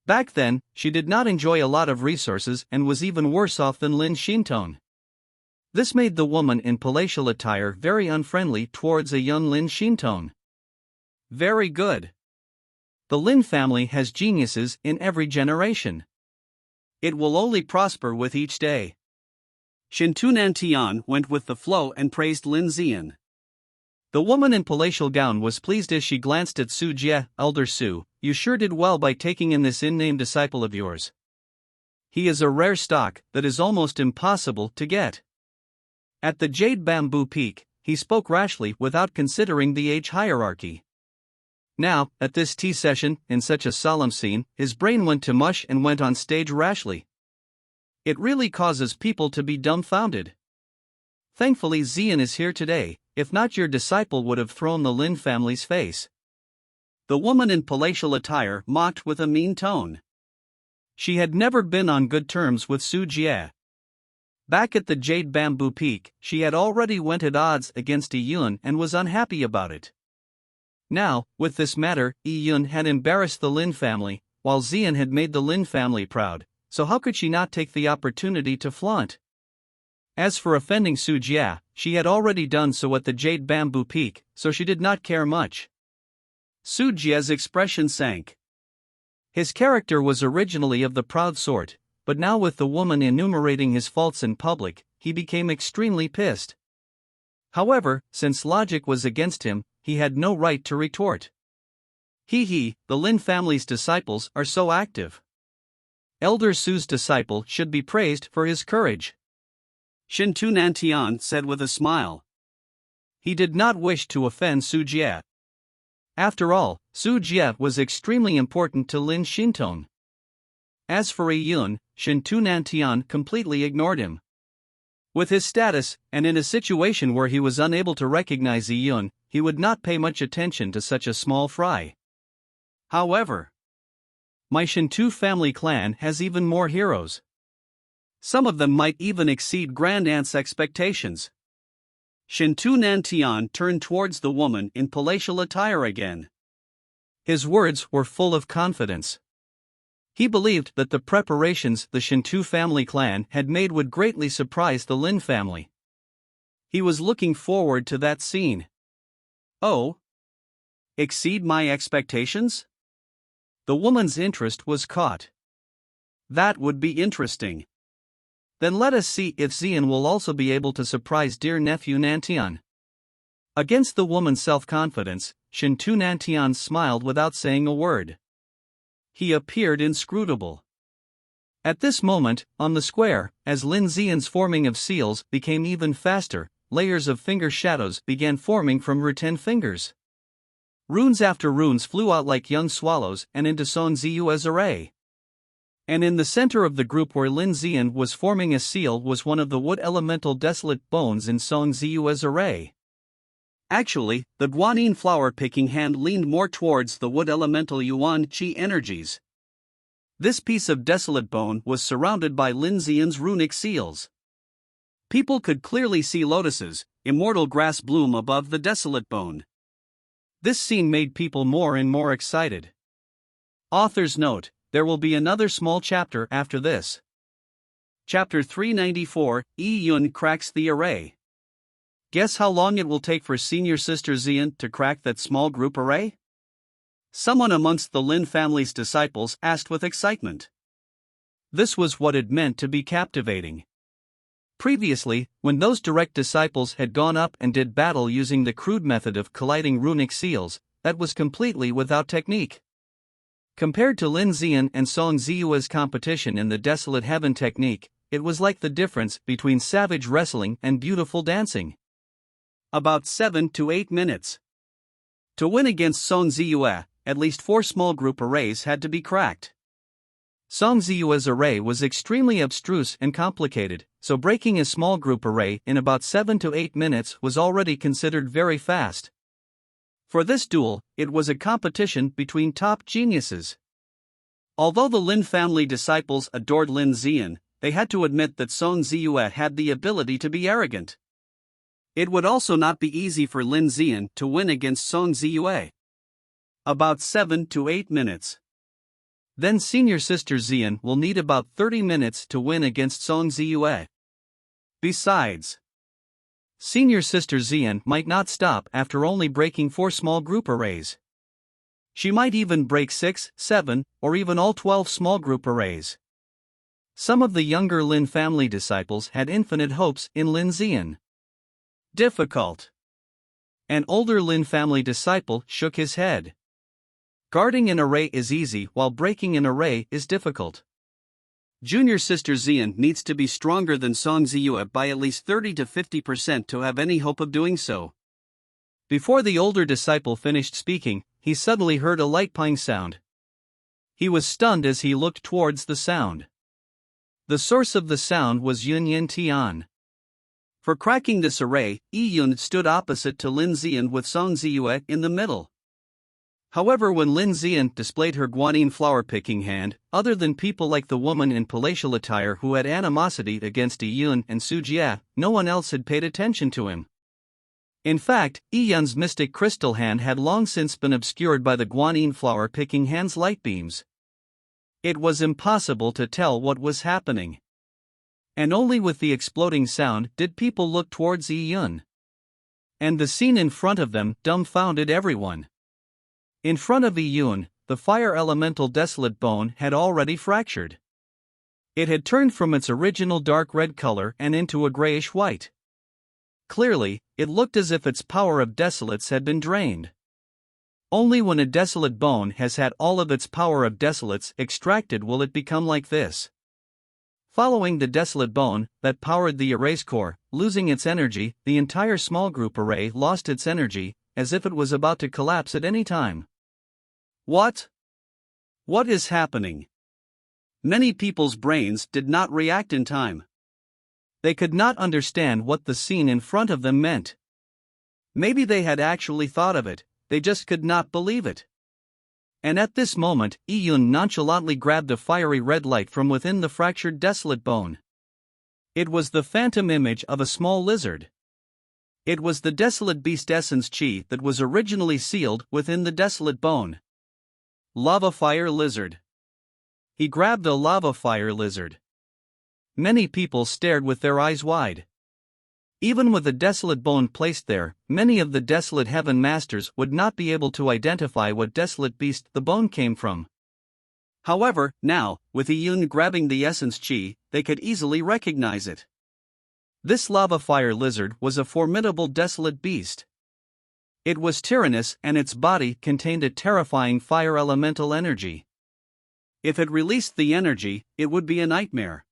Back then, she did not enjoy a lot of resources and was even worse off than Lin Xintong. This made the woman in palatial attire very unfriendly towards a young Lin Xintong. Very good. The Lin family has geniuses in every generation. It will only prosper with each day. Shintu Nantian went with the flow and praised Lin Xian. The woman in palatial gown was pleased as she glanced at Su Jie. Elder Su, you sure did well by taking in this in-name disciple of yours. He is a rare stock that is almost impossible to get. At the Jade Bamboo Peak, he spoke rashly without considering the age hierarchy. Now, at this tea session, in such a solemn scene, his brain went to mush and went on stage rashly. It really causes people to be dumbfounded. Thankfully Xian is here today, if not your disciple would have thrown the Lin family's face. The woman in palatial attire mocked with a mean tone. She had never been on good terms with Su Jie. Back at the Jade Bamboo Peak, she had already went at odds against Yi Yun and was unhappy about it. Now, with this matter, Yi Yun had embarrassed the Lin family, while Xian had made the Lin family proud, so how could she not take the opportunity to flaunt? As for offending Su Jie, she had already done so at the Jade Bamboo Peak, so she did not care much. Su Jie's expression sank. His character was originally of the proud sort, but now with the woman enumerating his faults in public, he became extremely pissed. However, since logic was against him, he had no right to retort. The Lin family's disciples are so active. Elder Su's disciple should be praised for his courage. Shintu Nantian said with a smile. He did not wish to offend Su Jie. After all, Su Jie was extremely important to Lin Xintong. As for Yi Yun, Shintu Nantian completely ignored him. With his status, and in a situation where he was unable to recognize Yi Yun, he would not pay much attention to such a small fry. However, my Shintu family clan has even more heroes. Some of them might even exceed Grandaunt's expectations. Shintu Nantian turned towards the woman in palatial attire again. His words were full of confidence. He believed that the preparations the Shintu family clan had made would greatly surprise the Lin family. He was looking forward to that scene. Oh? Exceed my expectations? The woman's interest was caught. That would be interesting. Then let us see if Xian will also be able to surprise dear nephew Nantian. Against the woman's self-confidence, Shintu Nantian smiled without saying a word. He appeared inscrutable. At this moment, on the square, as Lin Xian's forming of seals became even faster, layers of finger shadows began forming from Rutan fingers. Runes after runes flew out like young swallows and into Song Ziyue's array. And in the center of the group where Lin Xian was forming a seal was one of the wood elemental desolate bones in Song Ziyue's array. Actually, the Guanyin flower-picking hand leaned more towards the wood elemental Yuan Qi energies. This piece of desolate bone was surrounded by Lin Xian's runic seals. People could clearly see lotuses, immortal grass bloom above the desolate bone. This scene made people more and more excited. Author's note: there will be another small chapter after this. Chapter 394, Yi Yun cracks the array. Guess how long it will take for senior sister Xian to crack that small group array? Someone amongst the Lin family's disciples asked with excitement. This was what it meant to be captivating. Previously, when those direct disciples had gone up and did battle using the crude method of colliding runic seals, that was completely without technique. Compared to Lin Xian and Song Ziyue's competition in the Desolate Heaven technique, it was like the difference between savage wrestling and beautiful dancing. About 7 to 8 minutes. To win against Song Ziyue, at least 4 small group arrays had to be cracked. Song Ziyue's array was extremely abstruse and complicated, so breaking a small group array in about 7 to 8 minutes was already considered very fast. For this duel, it was a competition between top geniuses. Although the Lin family disciples adored Lin Xian, they had to admit that Song Ziyue had the ability to be arrogant. It would also not be easy for Lin Xian to win against Song Ziyue. About 7 to 8 minutes. Then senior sister Xian will need about 30 minutes to win against Song Ziyue. Besides, senior sister Xian might not stop after only breaking 4 small group arrays. She might even break 6, 7, or even all 12 small group arrays. Some of the younger Lin family disciples had infinite hopes in Lin Xian. Difficult. An older Lin family disciple shook his head. Guarding an array is easy while breaking an array is difficult. Junior sister Xian needs to be stronger than Song Ziyue by at least 30 to 50% to have any hope of doing so. Before the older disciple finished speaking, he suddenly heard a light ping sound. He was stunned as he looked towards the sound. The source of the sound was Yun Yin Tian. For cracking this array, Yi Yun stood opposite to Lin Xian with Song Ziyue in the middle. However, when Lin Xian displayed her Guanyin flower-picking hand, other than people like the woman in palatial attire who had animosity against Yi Yun and Su Jie, no one else had paid attention to him. In fact, Yi Yun's mystic crystal hand had long since been obscured by the Guanyin flower-picking hand's light beams. It was impossible to tell what was happening. And only with the exploding sound did people look towards Yi Yun. And the scene in front of them dumbfounded everyone. In front of Yi Yun, the fire elemental desolate bone had already fractured. It had turned from its original dark red color and into a grayish white. Clearly, it looked as if its power of desolates had been drained. Only when a desolate bone has had all of its power of desolates extracted will it become like this. Following the desolate bone that powered the array's core, losing its energy, the entire small group array lost its energy, as if it was about to collapse at any time. What? What is happening? Many people's brains did not react in time. They could not understand what the scene in front of them meant. Maybe they had actually thought of it, they just could not believe it. And at this moment, Yi Yun nonchalantly grabbed a fiery red light from within the fractured desolate bone. It was the phantom image of a small lizard. It was the desolate beast essence chi that was originally sealed within the desolate bone. Lava fire lizard. He grabbed a lava fire lizard. Many people stared with their eyes wide. Even with a desolate bone placed there, many of the desolate heaven masters would not be able to identify what desolate beast the bone came from. However, now, with Iyun grabbing the essence chi, they could easily recognize it. This lava fire lizard was a formidable desolate beast. It was tyrannous and its body contained a terrifying fire elemental energy. If it released the energy, it would be a nightmare.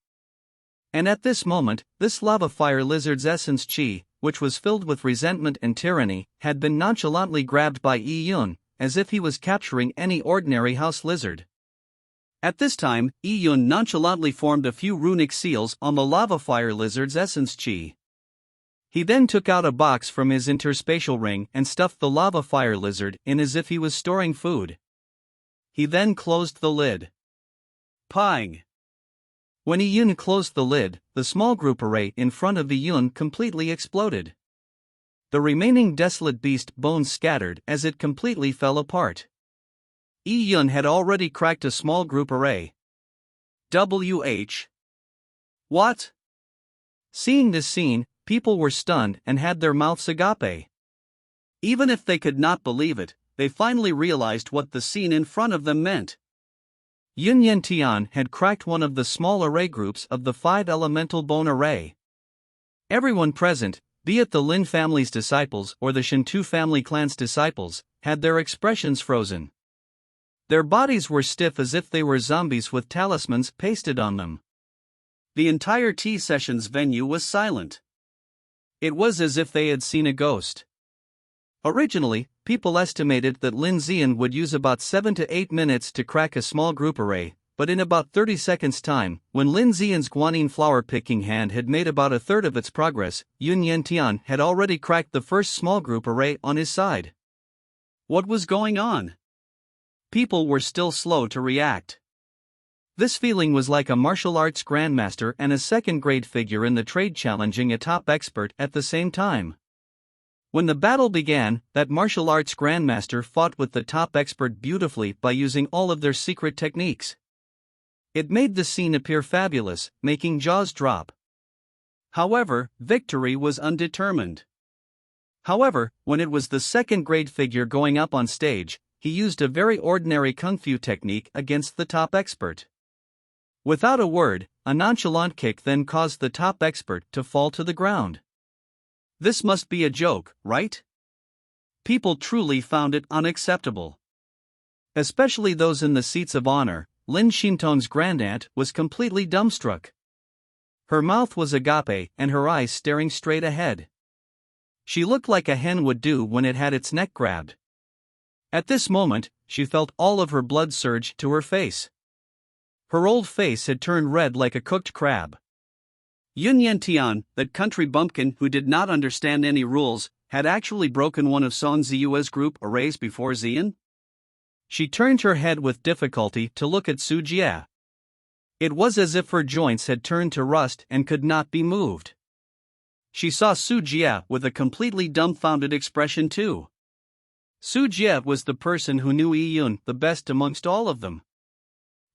And at this moment, this lava fire lizard's essence chi, which was filled with resentment and tyranny, had been nonchalantly grabbed by Iyun, as if he was capturing any ordinary house lizard. At this time, Iyun nonchalantly formed a few runic seals on the lava fire lizard's essence chi. He then took out a box from his interspatial ring and stuffed the lava fire lizard in as if he was storing food. He then closed the lid. Pang! When Iyun closed the lid, the small group array in front of Iyun completely exploded. The remaining desolate beast bones scattered as it completely fell apart. Iyun had already cracked a small group array. WH. What? Seeing this scene, people were stunned and had their mouths agape. Even if they could not believe it, they finally realized what the scene in front of them meant. Yun Yantian had cracked one of the small array groups of the 5 elemental bone array. Everyone present, be it the Lin family's disciples or the Shintu family clan's disciples, had their expressions frozen. Their bodies were stiff as if they were zombies with talismans pasted on them. The entire tea session's venue was silent. It was as if they had seen a ghost. Originally, people estimated that Lin Zian would use about 7 to 8 minutes to crack a small group array, but in about 30 seconds' time, when Lin Zian's guanine flower picking hand had made about a third of its progress, Yun Yantian had already cracked the first small group array on his side. What was going on? People were still slow to react. This feeling was like a martial arts grandmaster and a second-grade figure in the trade challenging a top expert at the same time. When the battle began, that martial arts grandmaster fought with the top expert beautifully by using all of their secret techniques. It made the scene appear fabulous, making jaws drop. However, victory was undetermined. However, when it was the second-grade figure going up on stage, he used a very ordinary kung fu technique against the top expert. Without a word, a nonchalant kick then caused the top expert to fall to the ground. This must be a joke, right? People truly found it unacceptable. Especially those in the seats of honor. Lin Xintong's grandaunt was completely dumbstruck. Her mouth was agape and her eyes staring straight ahead. She looked like a hen would do when it had its neck grabbed. At this moment, she felt all of her blood surge to her face. Her old face had turned red like a cooked crab. Yun Yantian, that country bumpkin who did not understand any rules, had actually broken one of Song Ziyue's group arrays before Zian? She turned her head with difficulty to look at Su Jie. It was as if her joints had turned to rust and could not be moved. She saw Su Jie with a completely dumbfounded expression too. Su Jie was the person who knew Iyun the best amongst all of them.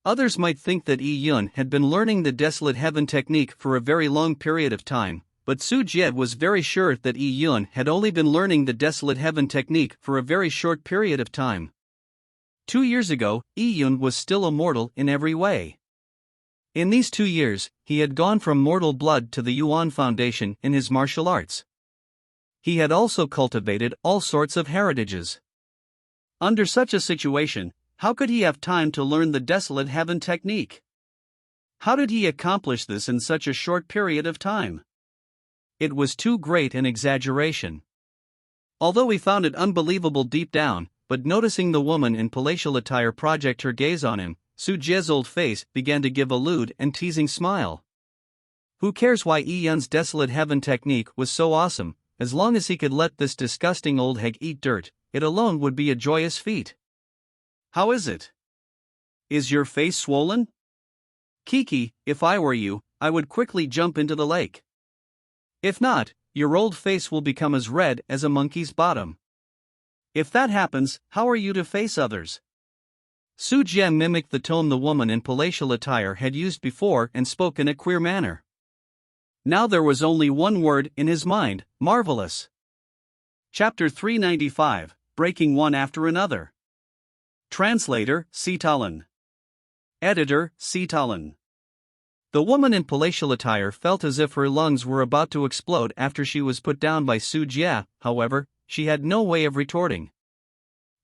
Others might think that Iyun had been learning the Desolate Heaven technique for a very long period of time, but Su Jie was very sure that Iyun had only been learning the Desolate Heaven technique for a very short period of time. 2 years ago, Iyun was still a mortal in every way. In these 2 years, he had gone from mortal blood to the Yuan Foundation in his martial arts. He had also cultivated all sorts of heritages. Under such a situation, how could he have time to learn the Desolate Heaven technique? How did he accomplish this in such a short period of time? It was too great an exaggeration. Although he found it unbelievable deep down, but noticing the woman in palatial attire project her gaze on him, Su Jie's old face began to give a lewd and teasing smile. Who cares why Iyun's Desolate Heaven technique was so awesome? As long as he could let this disgusting old hag eat dirt, it alone would be a joyous feat. How is it? Is your face swollen? Kiki, if I were you, I would quickly jump into the lake. If not, your old face will become as red as a monkey's bottom. If that happens, how are you to face others? Su Jie mimicked the tone the woman in palatial attire had used before and spoke in a queer manner. Now there was only one word in his mind: marvelous. Chapter 395, Breaking One After Another. Translator, Sitalan. Editor, Sitalan. The woman in palatial attire felt as if her lungs were about to explode after she was put down by Su Jie. However, she had no way of retorting.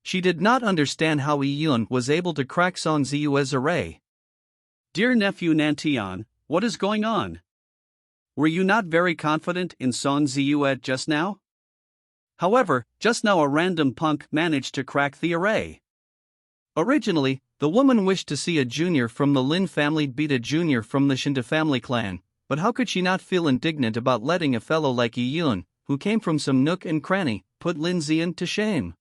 She did not understand how Yi Yun was able to crack Song Ziyue's array. Dear nephew Nantian, what is going on? Were you not very confident in Song Ziyue just now? However, just now a random punk managed to crack the array. Originally, the woman wished to see a junior from the Lin family beat a junior from the Shinta family clan, but how could she not feel indignant about letting a fellow like Yi Yun, who came from some nook and cranny, put Lin Zian to shame?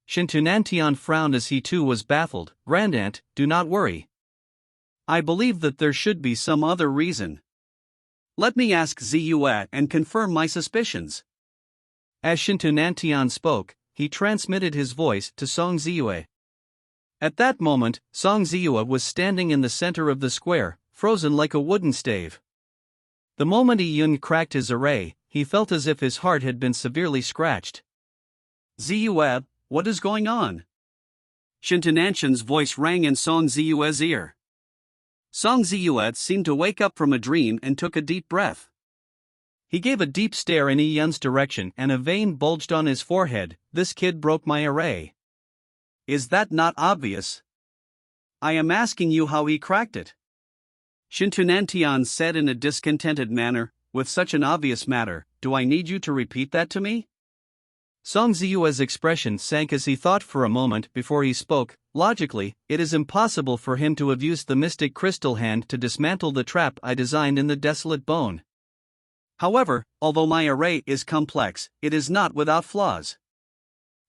Shintu Nantian frowned as he too was baffled. Grandaunt, do not worry. I believe that there should be some other reason. Let me ask Ziyue and confirm my suspicions. As Shintu Nantian spoke, he transmitted his voice to Song Ziyue. At that moment, Song Ziyue was standing in the center of the square, frozen like a wooden stave. The moment Yi Yun cracked his array, he felt as if his heart had been severely scratched. Ziyue, what is going on? Shintu Nanshan's voice rang in Song Ziyue's ear. Song Ziyue seemed to wake up from a dream and took a deep breath. He gave a deep stare in Yi Yun's direction and a vein bulged on his forehead. This kid broke my array. Is that not obvious? I am asking you how he cracked it. Shintu Nantian said in a discontented manner, with such an obvious matter, do I need you to repeat that to me? Song Ziyue's expression sank as he thought for a moment before he spoke. Logically, it is impossible for him to have used the mystic crystal hand to dismantle the trap I designed in the desolate bone. However, although my array is complex, it is not without flaws.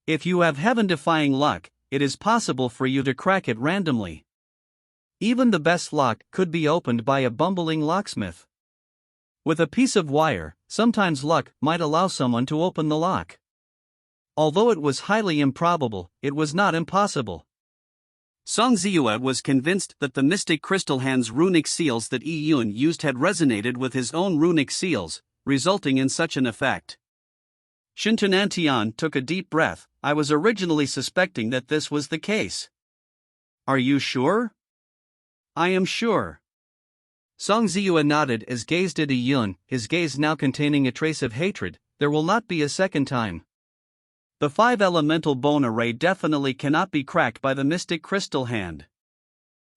If you have heaven-defying luck, it is possible for you to crack it randomly. Even the best lock could be opened by a bumbling locksmith. With a piece of wire, sometimes luck might allow someone to open the lock. Although it was highly improbable, it was not impossible. Song Ziyue was convinced that the mystic crystal hand's runic seals that Yi Yun used had resonated with his own runic seals, resulting in such an effect. Shintu Nantian took a deep breath. I was originally suspecting that this was the case. Are you sure? I am sure. Song Ziyue nodded as gazed at Yi Yun, his gaze now containing a trace of hatred. There will not be a second time. The 5-elemental bone array definitely cannot be cracked by the mystic crystal hand.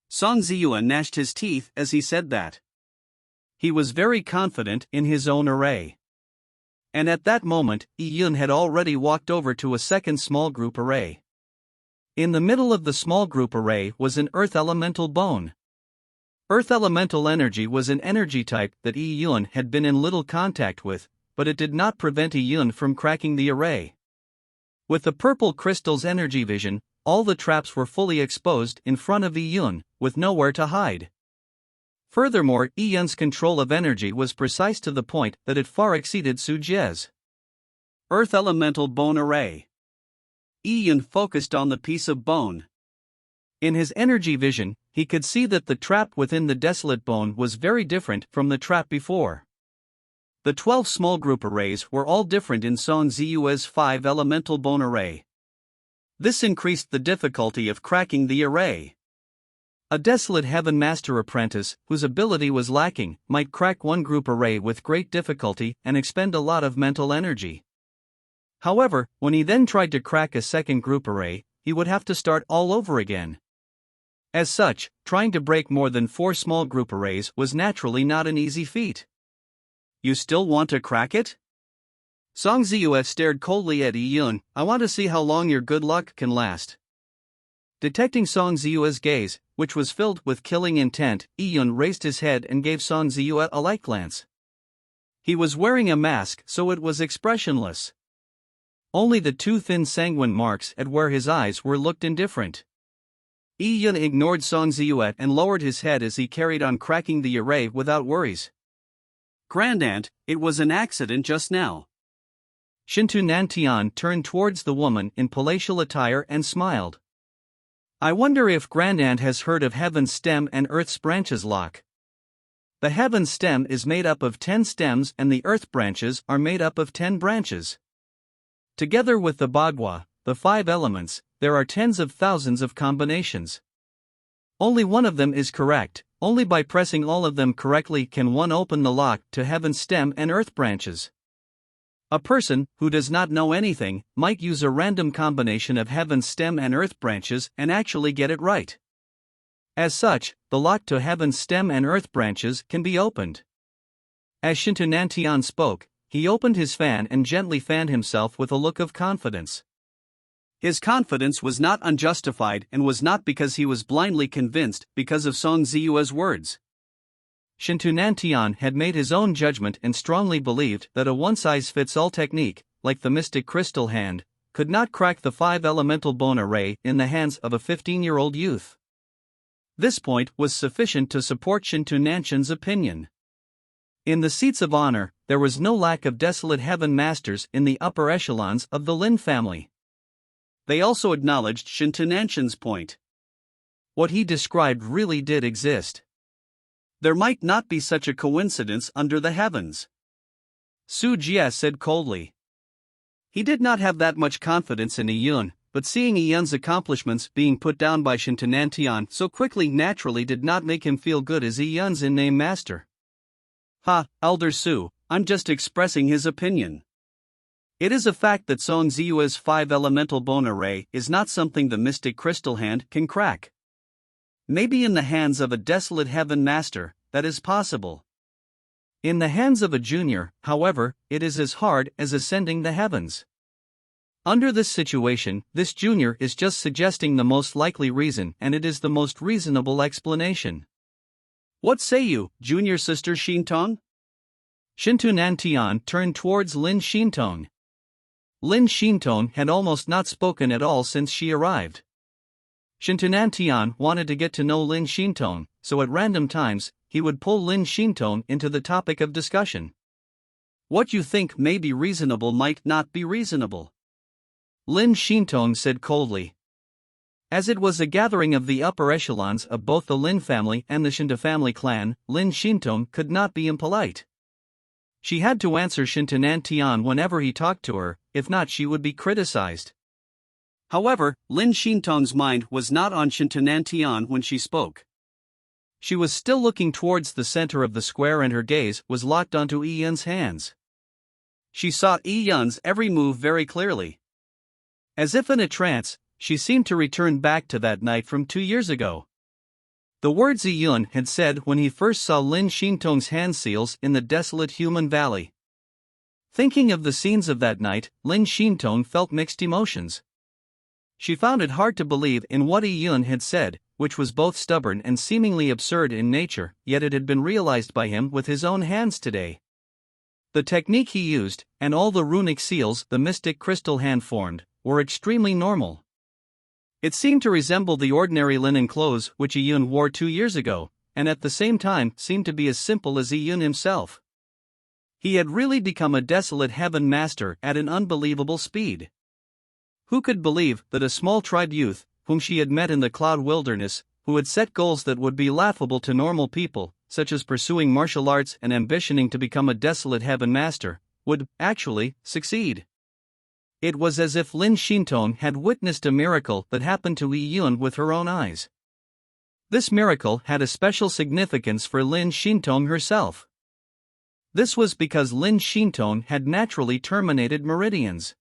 Song Ziyue gnashed his teeth as he said that. He was very confident in his own array. And at that moment, Yi Yun had already walked over to a second small group array. In the middle of the small group array was an earth elemental bone. Earth elemental energy was an energy type that Yi Yun had been in little contact with, but it did not prevent Yi Yun from cracking the array. With the purple crystal's energy vision, all the traps were fully exposed in front of Yi Yun, with nowhere to hide. Furthermore, Yi Yun's control of energy was precise to the point that it far exceeded Su Jie's. Earth Elemental Bone Array. Yi Yun focused on the piece of bone. In his energy vision, he could see that the trap within the desolate bone was very different from the trap before. The 12 small group arrays were all different in Song Ziyue's 5-elemental bone array. This increased the difficulty of cracking the array. A desolate heaven master apprentice, whose ability was lacking, might crack one group array with great difficulty and expend a lot of mental energy. However, when he then tried to crack a second group array, he would have to start all over again. As such, trying to break more than 4 small group arrays was naturally not an easy feat. You still want to crack it? Song Ziyue stared coldly at Yi Yun. I want to see how long your good luck can last. Detecting Song Ziyue's gaze, which was filled with killing intent, Yi Yun raised his head and gave Song Ziyue a light glance. He was wearing a mask, so it was expressionless. Only the 2 thin sanguine marks at where his eyes were looked indifferent. Yi Yun ignored Song Ziyue and lowered his head as he carried on cracking the array without worries. Grandaunt, it was an accident just now. Shintu Nantian turned towards the woman in palatial attire and smiled. I wonder if Grandaunt has heard of heaven's stem and earth's branches lock. The heaven's stem is made up of 10 stems and the earth branches are made up of 10 branches. Together with the Bagua, the 5 elements, there are tens of thousands of combinations. Only one of them is correct. Only by pressing all of them correctly can one open the lock to heaven's stem and earth branches. A person who does not know anything might use a random combination of heaven's stem and earth branches and actually get it right. As such, the lock to heaven's stem and earth branches can be opened. As Shinto Nantian spoke, he opened his fan and gently fanned himself with a look of confidence. His confidence was not unjustified and was not because he was blindly convinced because of Song Ziyue's words. Shinto Nantian had made his own judgment and strongly believed that a one-size-fits-all technique, like the mystic crystal hand, could not crack the 5-elemental bone array in the hands of a 15-year-old youth. This point was sufficient to support Shinto Nantian's opinion. In the seats of honor, there was no lack of desolate heaven masters in the upper echelons of the Lin family. They also acknowledged Shinto Nantian's point. What he described really did exist. There might not be such a coincidence under the heavens. Su Jie said coldly. He did not have that much confidence in Yun, but seeing Yun's accomplishments being put down by Shinto Nantian so quickly naturally did not make him feel good as Yun's in-name master. Ha, Elder Su, I'm just expressing his opinion. It is a fact that Song Ziyue's 5-elemental bone array is not something the mystic crystal hand can crack. Maybe in the hands of a desolate heaven master, that is possible. In the hands of a junior, however, it is as hard as ascending the heavens. Under this situation, this junior is just suggesting the most likely reason, and it is the most reasonable explanation. What say you, junior sister Shintong? Shinto Nantian turned towards Lin Shintong. Lin Shintong had almost not spoken at all since she arrived. Shinto Nantian wanted to get to know Lin Shintong, so at random times, he would pull Lin Shintong into the topic of discussion. What you think may be reasonable might not be reasonable. Lin Shintong said coldly. As it was a gathering of the upper echelons of both the Lin family and the Shinto family clan, Lin Shintong could not be impolite. She had to answer Shinto Nantian whenever he talked to her, if not she would be criticized. However, Lin Shintong's mind was not on Shinto Nantian when she spoke. She was still looking towards the center of the square and her gaze was locked onto Yun's hands. She saw Yun's every move very clearly. As if in a trance, she seemed to return back to that night from 2 years ago. The words Yun had said when he first saw Lin Shintong's hand seals in the desolate human valley. Thinking of the scenes of that night, Lin Shintong felt mixed emotions. She found it hard to believe in what Yun had said, which was both stubborn and seemingly absurd in nature, yet it had been realized by him with his own hands today. The technique he used, and all the runic seals the mystic crystal hand formed, were extremely normal. It seemed to resemble the ordinary linen clothes which Yun wore 2 years ago, and at the same time seemed to be as simple as Yun himself. He had really become a desolate heaven master at an unbelievable speed. Who could believe that a small tribe youth, whom she had met in the cloud wilderness, who had set goals that would be laughable to normal people, such as pursuing martial arts and ambitioning to become a desolate heaven master, would, actually, succeed? It was as if Lin Shintong had witnessed a miracle that happened to Yun with her own eyes. This miracle had a special significance for Lin Shintong herself. This was because Lin Shintong had naturally terminated meridians.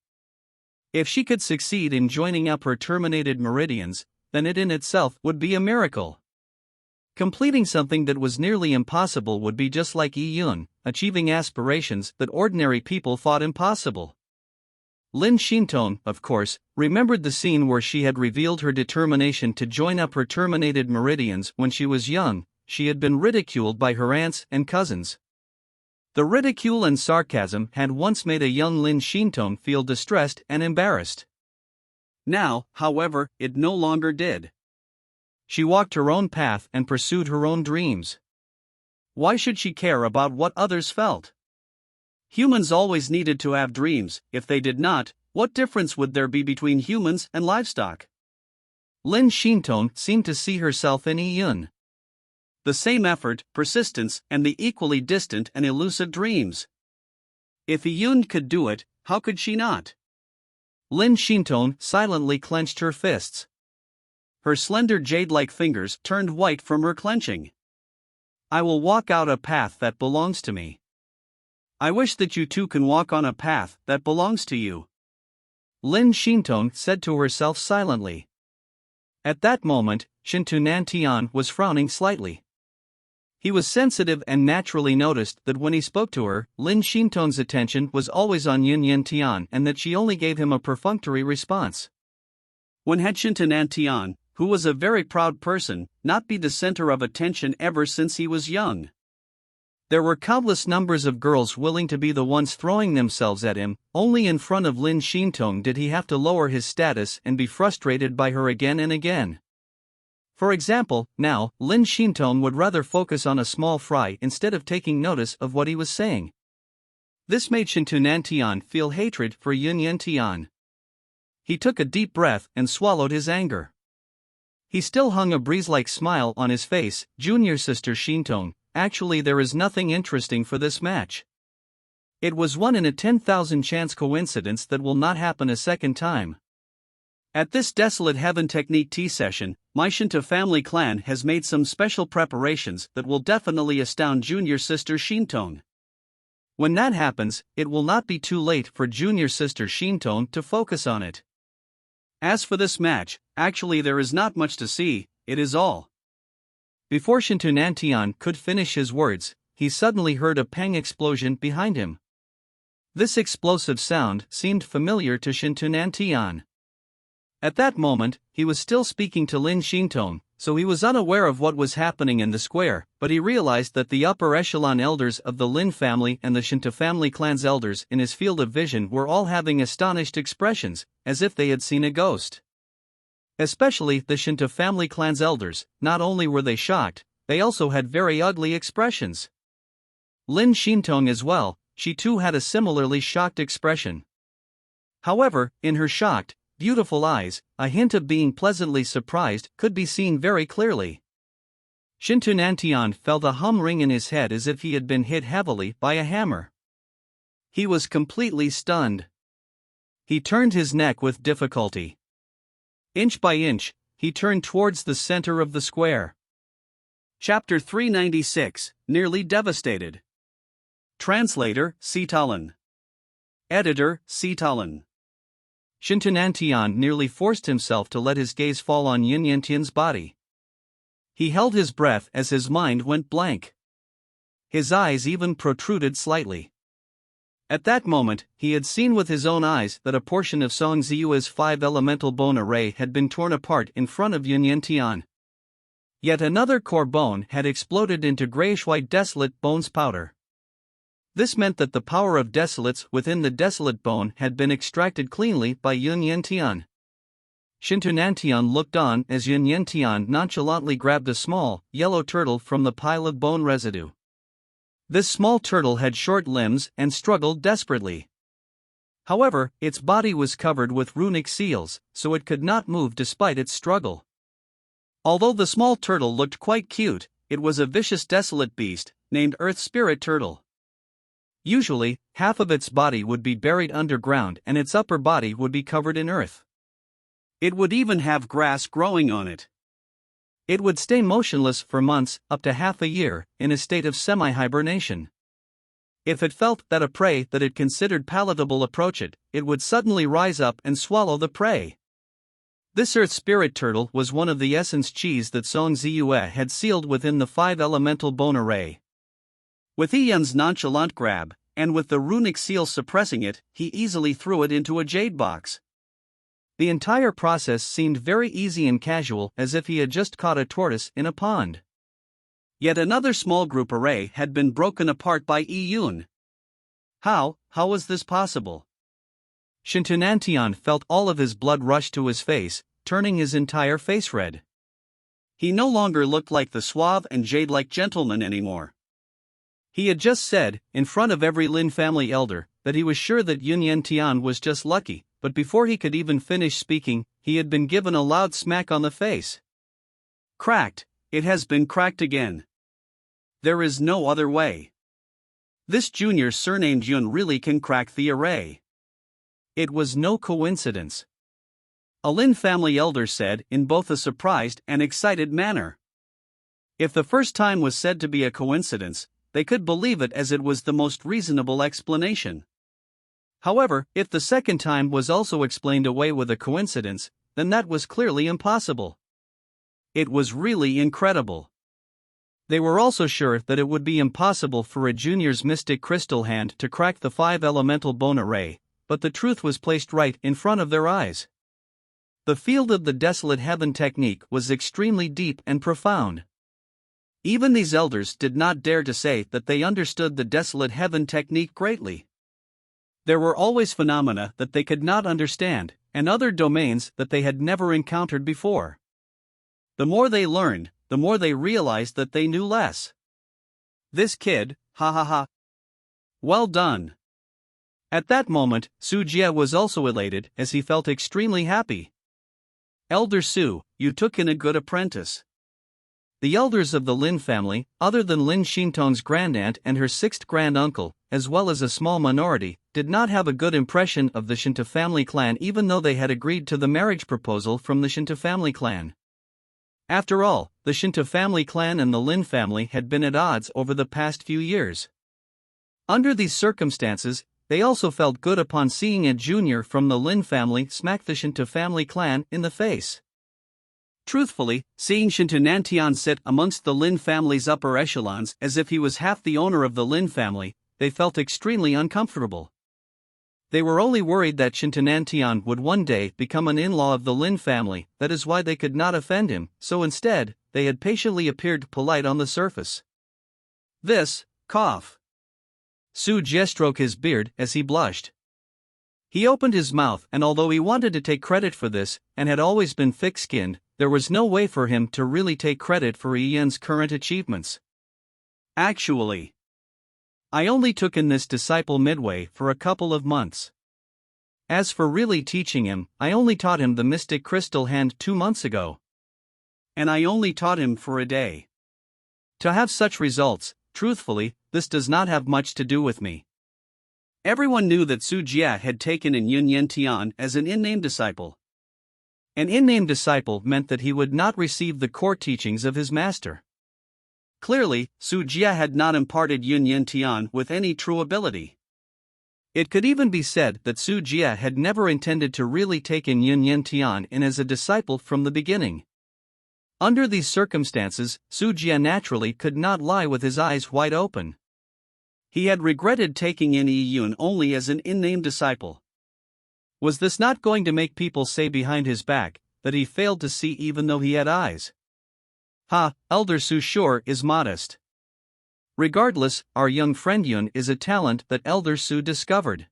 If she could succeed in joining up her terminated meridians, then it in itself would be a miracle. Completing something that was nearly impossible would be just like Yun, achieving aspirations that ordinary people thought impossible. Lin Shintong, of course, remembered the scene where she had revealed her determination to join up her terminated meridians when she was young. She had been ridiculed by her aunts and cousins. The ridicule and sarcasm had once made a young Lin Shintong feel distressed and embarrassed. Now, however, it no longer did. She walked her own path and pursued her own dreams. Why should she care about what others felt? Humans always needed to have dreams. If they did not, what difference would there be between humans and livestock? Lin Xintong seemed to see herself in Yi Yun. The same effort, persistence, and the equally distant and elusive dreams. If Yi Yun could do it, how could she not? Lin Xintong silently clenched her fists. Her slender jade-like fingers turned white from her clenching. I will walk out a path that belongs to me. I wish that you too can walk on a path that belongs to you. Lin Xintong said to herself silently. At that moment, Shintu Nantian was frowning slightly. He was sensitive and naturally noticed that when he spoke to her, Lin Xintong's attention was always on Yun Yantian and that she only gave him a perfunctory response. When had Shintu Nantian, who was a very proud person, not be the center of attention ever since he was young? There were countless numbers of girls willing to be the ones throwing themselves at him, only in front of Lin Xintong did he have to lower his status and be frustrated by her again and again. For example, now, Lin Xintong would rather focus on a small fry instead of taking notice of what he was saying. This made Shintu Nantian feel hatred for Yun Yantian. He took a deep breath and swallowed his anger. He still hung a breeze-like smile on his face. Junior sister Xintong, actually there is nothing interesting for this match. It was 1 in a 10,000 chance coincidence that will not happen a second time. At this Desolate Heaven Technique tea session, my Shinto family clan has made some special preparations that will definitely astound junior sister Xintong. When that happens, it will not be too late for junior sister Xintong to focus on it. As for this match, actually there is not much to see, it is all. Before Shintu Nantian could finish his words, he suddenly heard a pang explosion behind him. This explosive sound seemed familiar to Shintu Nantian. At that moment, he was still speaking to Lin Xintong, so he was unaware of what was happening in the square, but he realized that the upper echelon elders of the Lin family and the Shinto family clan's elders in his field of vision were all having astonished expressions, as if they had seen a ghost. Especially the Shinto family clan's elders, not only were they shocked, they also had very ugly expressions. Lin Xintong as well, she too had a similarly shocked expression. However, in her shocked, beautiful eyes, a hint of being pleasantly surprised could be seen very clearly. Shintu Nantian felt a hum ring in his head as if he had been hit heavily by a hammer. He was completely stunned. He turned his neck with difficulty. Inch by inch, he turned towards the center of the square. Chapter 396, Nearly Devastated. Translator, Sitalan. Editor, Sitalan. Shintu Nantian nearly forced himself to let his gaze fall on Yun Yantian's body. He held his breath as his mind went blank. His eyes even protruded slightly. At that moment, he had seen with his own eyes that a portion of Song Ziyue's 5-elemental bone array had been torn apart in front of Yun Yantian. Yet another core bone had exploded into grayish-white desolate bones powder. This meant that the power of desolates within the desolate bone had been extracted cleanly by Yun Yantian. Shintu Nantian looked on as Yun Yantian nonchalantly grabbed a small, yellow turtle from the pile of bone residue. This small turtle had short limbs and struggled desperately. However, its body was covered with runic seals, so it could not move despite its struggle. Although the small turtle looked quite cute, it was a vicious desolate beast, named Earth Spirit Turtle. Usually, half of its body would be buried underground and its upper body would be covered in earth. It would even have grass growing on it. It would stay motionless for months, up to half a year, in a state of semi-hibernation. If it felt that a prey that it considered palatable approached it, it would suddenly rise up and swallow the prey. This Earth Spirit Turtle was one of the essence chis that Song Ziyue had sealed within the 5-elemental bone array. With Yi Yun's nonchalant grab, and with the runic seal suppressing it, he easily threw it into a jade box. The entire process seemed very easy and casual, as if he had just caught a tortoise in a pond. Yet another small group array had been broken apart by Yi Yun. How was this possible? Shintu Nantian felt all of his blood rush to his face, turning his entire face red. He no longer looked like the suave and jade-like gentleman anymore. He had just said, in front of every Lin family elder, that he was sure that Yun Yantian was just lucky, but before he could even finish speaking, he had been given a loud smack on the face. Cracked, it has been cracked again. There is no other way. This junior surnamed Yun really can crack the array. It was no coincidence. A Lin family elder said in both a surprised and excited manner. If the first time was said to be a coincidence, they could believe it as it was the most reasonable explanation. However, if the second time was also explained away with a coincidence, then that was clearly impossible. It was really incredible. They were also sure that it would be impossible for a junior's mystic crystal hand to crack the 5-elemental bone array, but the truth was placed right in front of their eyes. The field of the desolate heaven technique was extremely deep and profound. Even these elders did not dare to say that they understood the desolate heaven technique greatly. There were always phenomena that they could not understand, and other domains that they had never encountered before. The more they learned, the more they realized that they knew less. This kid, ha ha ha. Well done. At that moment, Su Jie was also elated as he felt extremely happy. Elder Su, you took in a good apprentice. The elders of the Lin family, other than Lin Xintong's grandaunt and her 6th granduncle, as well as a small minority, did not have a good impression of the Shinta family clan even though they had agreed to the marriage proposal from the Shinta family clan. After all, the Shinta family clan and the Lin family had been at odds over the past few years. Under these circumstances, they also felt good upon seeing a junior from the Lin family smack the Shinta family clan in the face. Truthfully, seeing Shinta Nantian sit amongst the Lin family's upper echelons as if he was half the owner of the Lin family, they felt extremely uncomfortable. They were only worried that Shinta Nantian would one day become an in-law of the Lin family, that is why they could not offend him, so instead, they had patiently appeared polite on the surface. This, cough. Su Jie stroked his beard as he blushed. He opened his mouth, and although he wanted to take credit for this, and had always been thick-skinned, there was no way for him to really take credit for Yi Yun's current achievements. Actually, I only took in this disciple midway for a couple of months. As for really teaching him, I only taught him the mystic crystal hand 2 months ago. And I only taught him for a day. To have such results, truthfully, this does not have much to do with me. Everyone knew that Su Jie had taken in Yun Yantian as an in-name disciple. An in-name disciple meant that he would not receive the core teachings of his master. Clearly, Su Jie had not imparted Yun Yantian with any true ability. It could even be said that Su Jie had never intended to really take in Yun Yantian in as a disciple from the beginning. Under these circumstances, Su Jie naturally could not lie with his eyes wide open. He had regretted taking in Yi Yun only as an in-name disciple. Was this not going to make people say behind his back that he failed to see even though he had eyes? Ha, Elder Su sure is modest. Regardless, our young friend Yun is a talent that Elder Su discovered.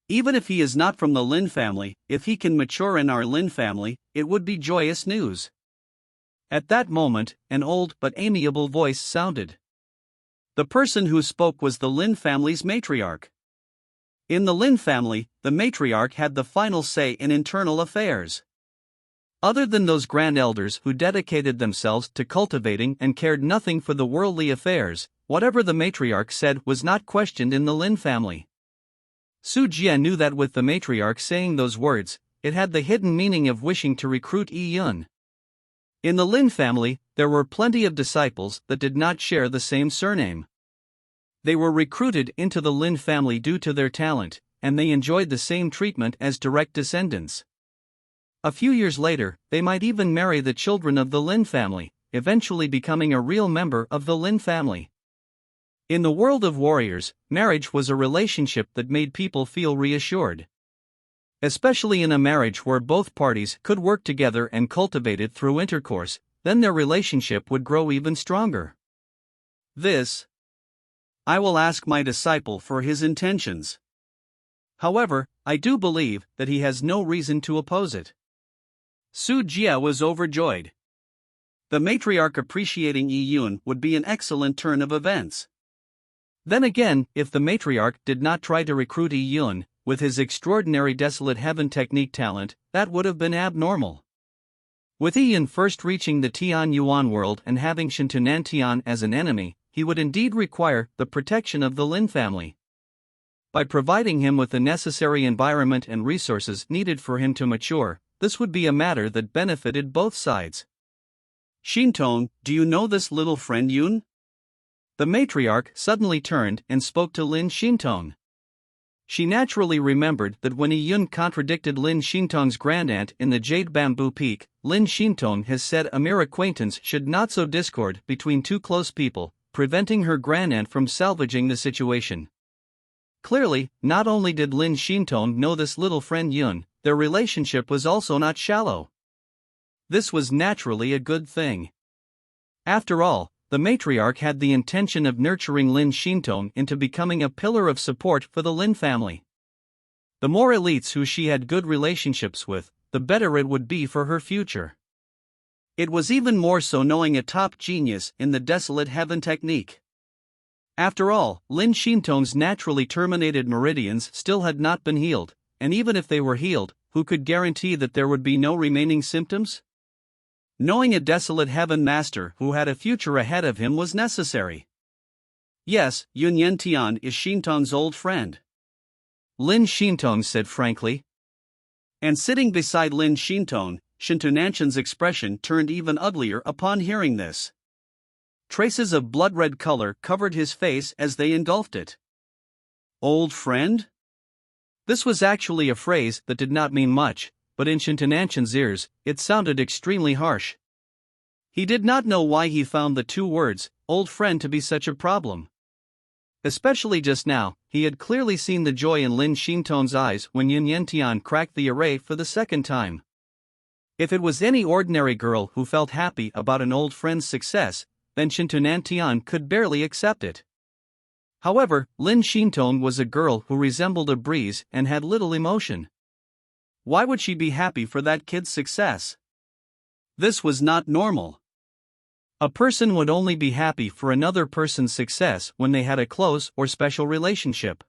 Even if he is not from the Lin family, if he can mature in our Lin family, it would be joyous news. At that moment, an old but amiable voice sounded. The person who spoke was the Lin family's matriarch. In the Lin family, the matriarch had the final say in internal affairs. Other than those grand elders who dedicated themselves to cultivating and cared nothing for the worldly affairs, whatever the matriarch said was not questioned in the Lin family. Su Jie knew that with the matriarch saying those words, it had the hidden meaning of wishing to recruit Yi Yun. In the Lin family, there were plenty of disciples that did not share the same surname. They were recruited into the Lin family due to their talent, and they enjoyed the same treatment as direct descendants. A few years later, they might even marry the children of the Lin family, eventually becoming a real member of the Lin family. In the world of warriors, marriage was a relationship that made people feel reassured. Especially in a marriage where both parties could work together and cultivate it through intercourse, then their relationship would grow even stronger. I will ask my disciple for his intentions. However, I do believe that he has no reason to oppose it. Su Jie was overjoyed. The matriarch appreciating Yi Yun would be an excellent turn of events. Then again, if the matriarch did not try to recruit Yi Yun, with his extraordinary desolate heaven technique talent, that would have been abnormal. With Yun first reaching the Tian Yuan world and having Shintunantian as an enemy, he would indeed require the protection of the Lin family. By providing him with the necessary environment and resources needed for him to mature, this would be a matter that benefited both sides. Shintong, do you know this little friend Yun? The matriarch suddenly turned and spoke to Lin Shintong. She naturally remembered that when Yun contradicted Lin Shintong's grandaunt in the Jade Bamboo Peak, Lin Shintong has said a mere acquaintance should not sow discord between two close people, preventing her grandaunt from salvaging the situation. Clearly, not only did Lin Shintong know this little friend Yun, their relationship was also not shallow. This was naturally a good thing. After all, the matriarch had the intention of nurturing Lin Shintong into becoming a pillar of support for the Lin family. The more elites who she had good relationships with, the better it would be for her future. It was even more so knowing a top genius in the Desolate Heaven technique. After all, Lin Shintong's naturally terminated meridians still had not been healed, and even if they were healed, who could guarantee that there would be no remaining symptoms? Knowing a Desolate Heaven master who had a future ahead of him was necessary. Yes, Yun Yantian is Shintong's old friend. Lin Shintong said frankly. And sitting beside Lin Shintong, Shintunanshan's expression turned even uglier upon hearing this. Traces of blood-red color covered his face as they engulfed it. Old friend? This was actually a phrase that did not mean much, but in Shintunanshan's ears, it sounded extremely harsh. He did not know why he found the two words, old friend, to be such a problem. Especially just now, he had clearly seen the joy in Lin Shintong's eyes when Yun Yantian cracked the array for the second time. If it was any ordinary girl who felt happy about an old friend's success, then Shintunantian could barely accept it. However, Lin Shintong was a girl who resembled a breeze and had little emotion. Why would she be happy for that kid's success? This was not normal. A person would only be happy for another person's success when they had a close or special relationship.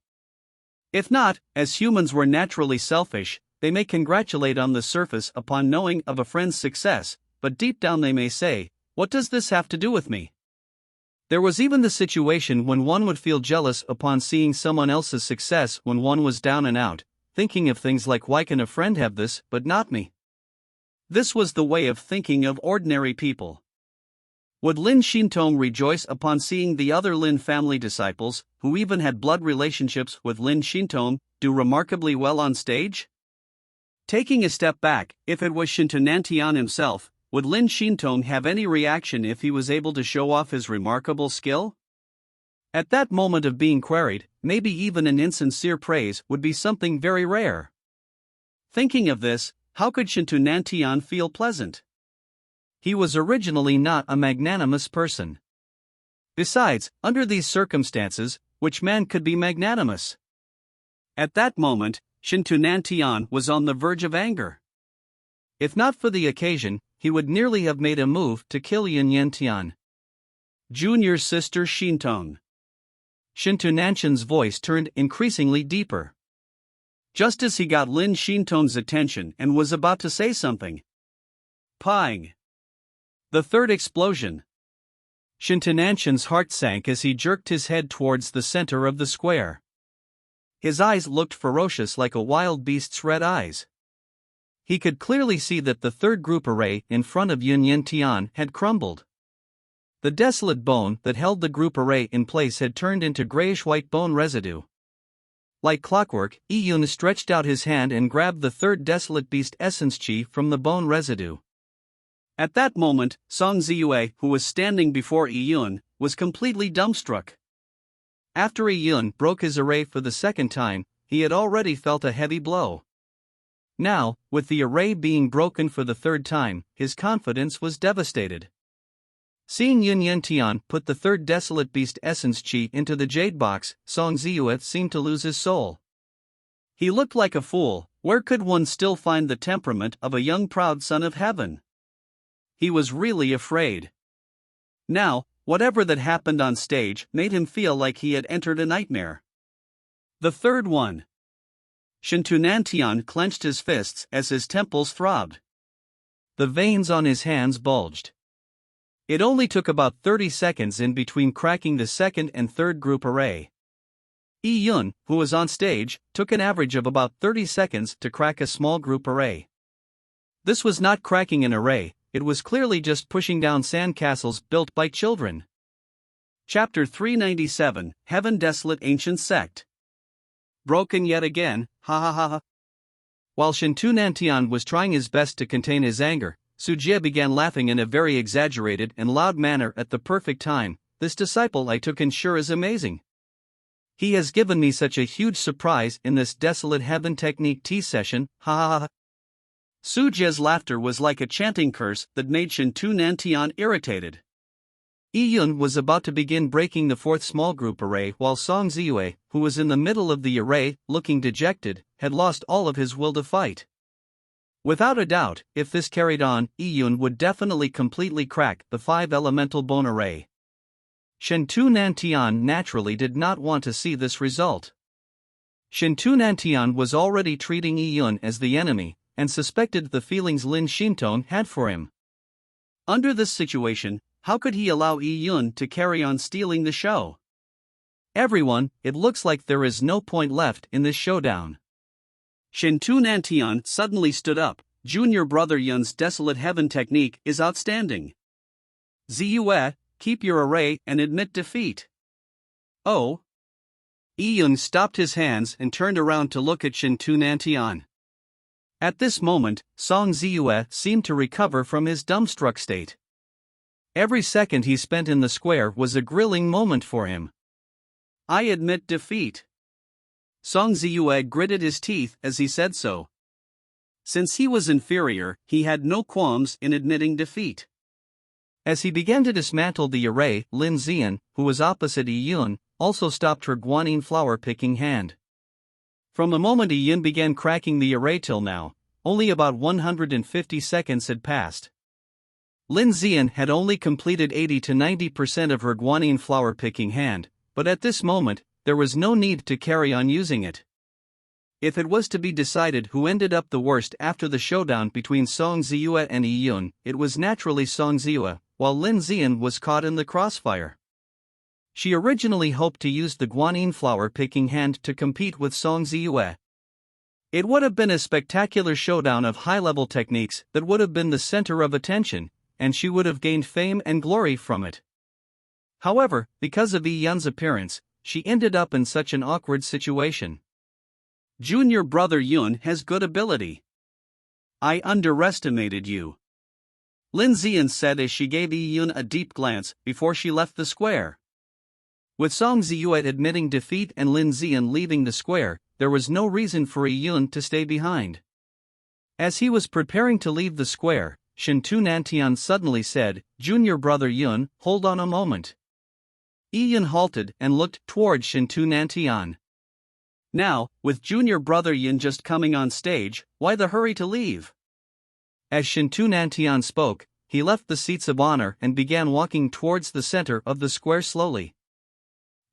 If not, as humans were naturally selfish, they may congratulate on the surface upon knowing of a friend's success, but deep down they may say, "What does this have to do with me?" There was even the situation when one would feel jealous upon seeing someone else's success when one was down and out, thinking of things like, why can a friend have this, but not me? This was the way of thinking of ordinary people. Would Lin Shintong rejoice upon seeing the other Lin family disciples, who even had blood relationships with Lin Shintong, do remarkably well on stage? Taking a step back, if it was Shintunantian himself, would Lin Shintong have any reaction if he was able to show off his remarkable skill? At that moment of being queried, maybe even an insincere praise would be something very rare. Thinking of this, how could Shintunantian feel pleasant? He was originally not a magnanimous person. Besides, under these circumstances, which man could be magnanimous? At that moment, Shintunantian was on the verge of anger. If not for the occasion, he would nearly have made a move to kill Yun Yantian. Junior sister Shintong. Shintunanshan's voice turned increasingly deeper. Just as he got Lin Shintong's attention and was about to say something. Pang! The third explosion. Shintunanshan's heart sank as he jerked his head towards the center of the square. His eyes looked ferocious like a wild beast's red eyes. He could clearly see that the third group array in front of Yun Yantian had crumbled. The desolate bone that held the group array in place had turned into grayish-white bone residue. Like clockwork, Yun stretched out his hand and grabbed the third desolate beast essence chi from the bone residue. At that moment, Song Ziyue, who was standing before Yun, was completely dumbstruck. After Yun broke his array for the second time, he had already felt a heavy blow. Now, with the array being broken for the third time, his confidence was devastated. Seeing Yun Yantian put the third desolate beast essence chi into the jade box, Song Ziyue seemed to lose his soul. He looked like a fool. Where could one still find the temperament of a young proud son of heaven? He was really afraid. Now, whatever that happened on stage made him feel like he had entered a nightmare. The third one. Shintu Nantian clenched his fists as his temples throbbed. The veins on his hands bulged. It only took about 30 seconds in between cracking the second and third group array. Yi Yun, who was on stage, took an average of about 30 seconds to crack a small group array. This was not cracking an array, it was clearly just pushing down sandcastles built by children. Chapter 397, Heaven Desolate Ancient Sect. Broken yet again, ha ha ha ha. While Shintu Nantian was trying his best to contain his anger, Su Jie began laughing in a very exaggerated and loud manner at the perfect time. This disciple I took in sure is amazing. He has given me such a huge surprise in this desolate heaven technique tea session, ha ha ha. Su Jie's laughter was like a chanting curse that made Shintu Nantian irritated. Yi Yun was about to begin breaking the fourth small group array while Song Ziyue, who was in the middle of the array, looking dejected, had lost all of his will to fight. Without a doubt, if this carried on, Yi Yun would definitely completely crack the 5-elemental bone array. Shintu Nantian naturally did not want to see this result. Shintu Nantian was already treating Yi Yun as the enemy, and suspected the feelings Lin Xintong had for him. Under this situation, how could he allow Yi Yun to carry on stealing the show? Everyone, it looks like there is no point left in this showdown. Shintu Nantian suddenly stood up. Junior brother Yun's desolate heaven technique is outstanding. Ziyue, keep your array and admit defeat. Oh. Yi Yun stopped his hands and turned around to look at Shintu Nantian. At this moment, Song Ziyue seemed to recover from his dumbstruck state. Every second he spent in the square was a grilling moment for him. I admit defeat. Song Ziyue gritted his teeth as he said so. Since he was inferior, he had no qualms in admitting defeat. As he began to dismantle the array, Lin Zian, who was opposite Yi Yun, also stopped her guanine flower-picking hand. From the moment Yi Yun began cracking the array till now, only about 150 seconds had passed. Lin Zian had only completed 80 to 90% of her guanine flower-picking hand, but at this moment, there was no need to carry on using it. If it was to be decided who ended up the worst after the showdown between Song Ziyue and Yi Yun, it was naturally Song Ziyue, while Lin Zian was caught in the crossfire. She originally hoped to use the guanine flower-picking hand to compete with Song Ziyue. It would have been a spectacular showdown of high-level techniques that would have been the center of attention, and she would have gained fame and glory from it. However, because of Yi Yun's appearance, she ended up in such an awkward situation. Junior brother Yun has good ability. I underestimated you. Lin Zian said as she gave Yi Yun a deep glance before she left the square. With Song Ziyue admitting defeat and Lin Zian leaving the square, there was no reason for Yi Yun to stay behind. As he was preparing to leave the square, Shintu Nantian suddenly said, Junior brother Yun, hold on a moment. Yi Yun halted and looked toward Shintu Nantian. Now, with junior brother Yun just coming on stage, why the hurry to leave? As Shintu Nantian spoke, he left the seats of honor and began walking towards the center of the square slowly.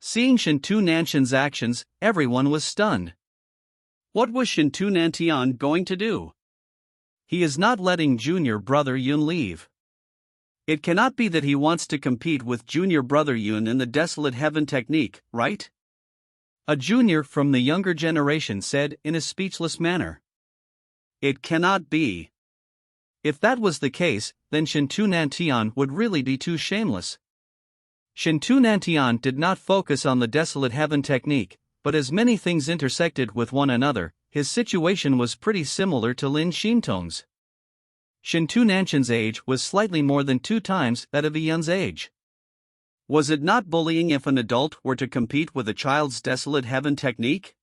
Seeing Shintu Nantian's actions, everyone was stunned. What was Shintu Nantian going to do? He is not letting junior brother Yun leave. It cannot be that he wants to compete with junior brother Yun in the desolate heaven technique, right? A junior from the younger generation said in a speechless manner. It cannot be. If that was the case, then Shintu Nantian would really be too shameless. Shintu Nantian did not focus on the desolate heaven technique, but as many things intersected with one another, his situation was pretty similar to Lin Xintong's. Shintu Nantian's age was slightly more than 2 times that of Yi Yun's age. Was it not bullying if an adult were to compete with a child's desolate heaven technique?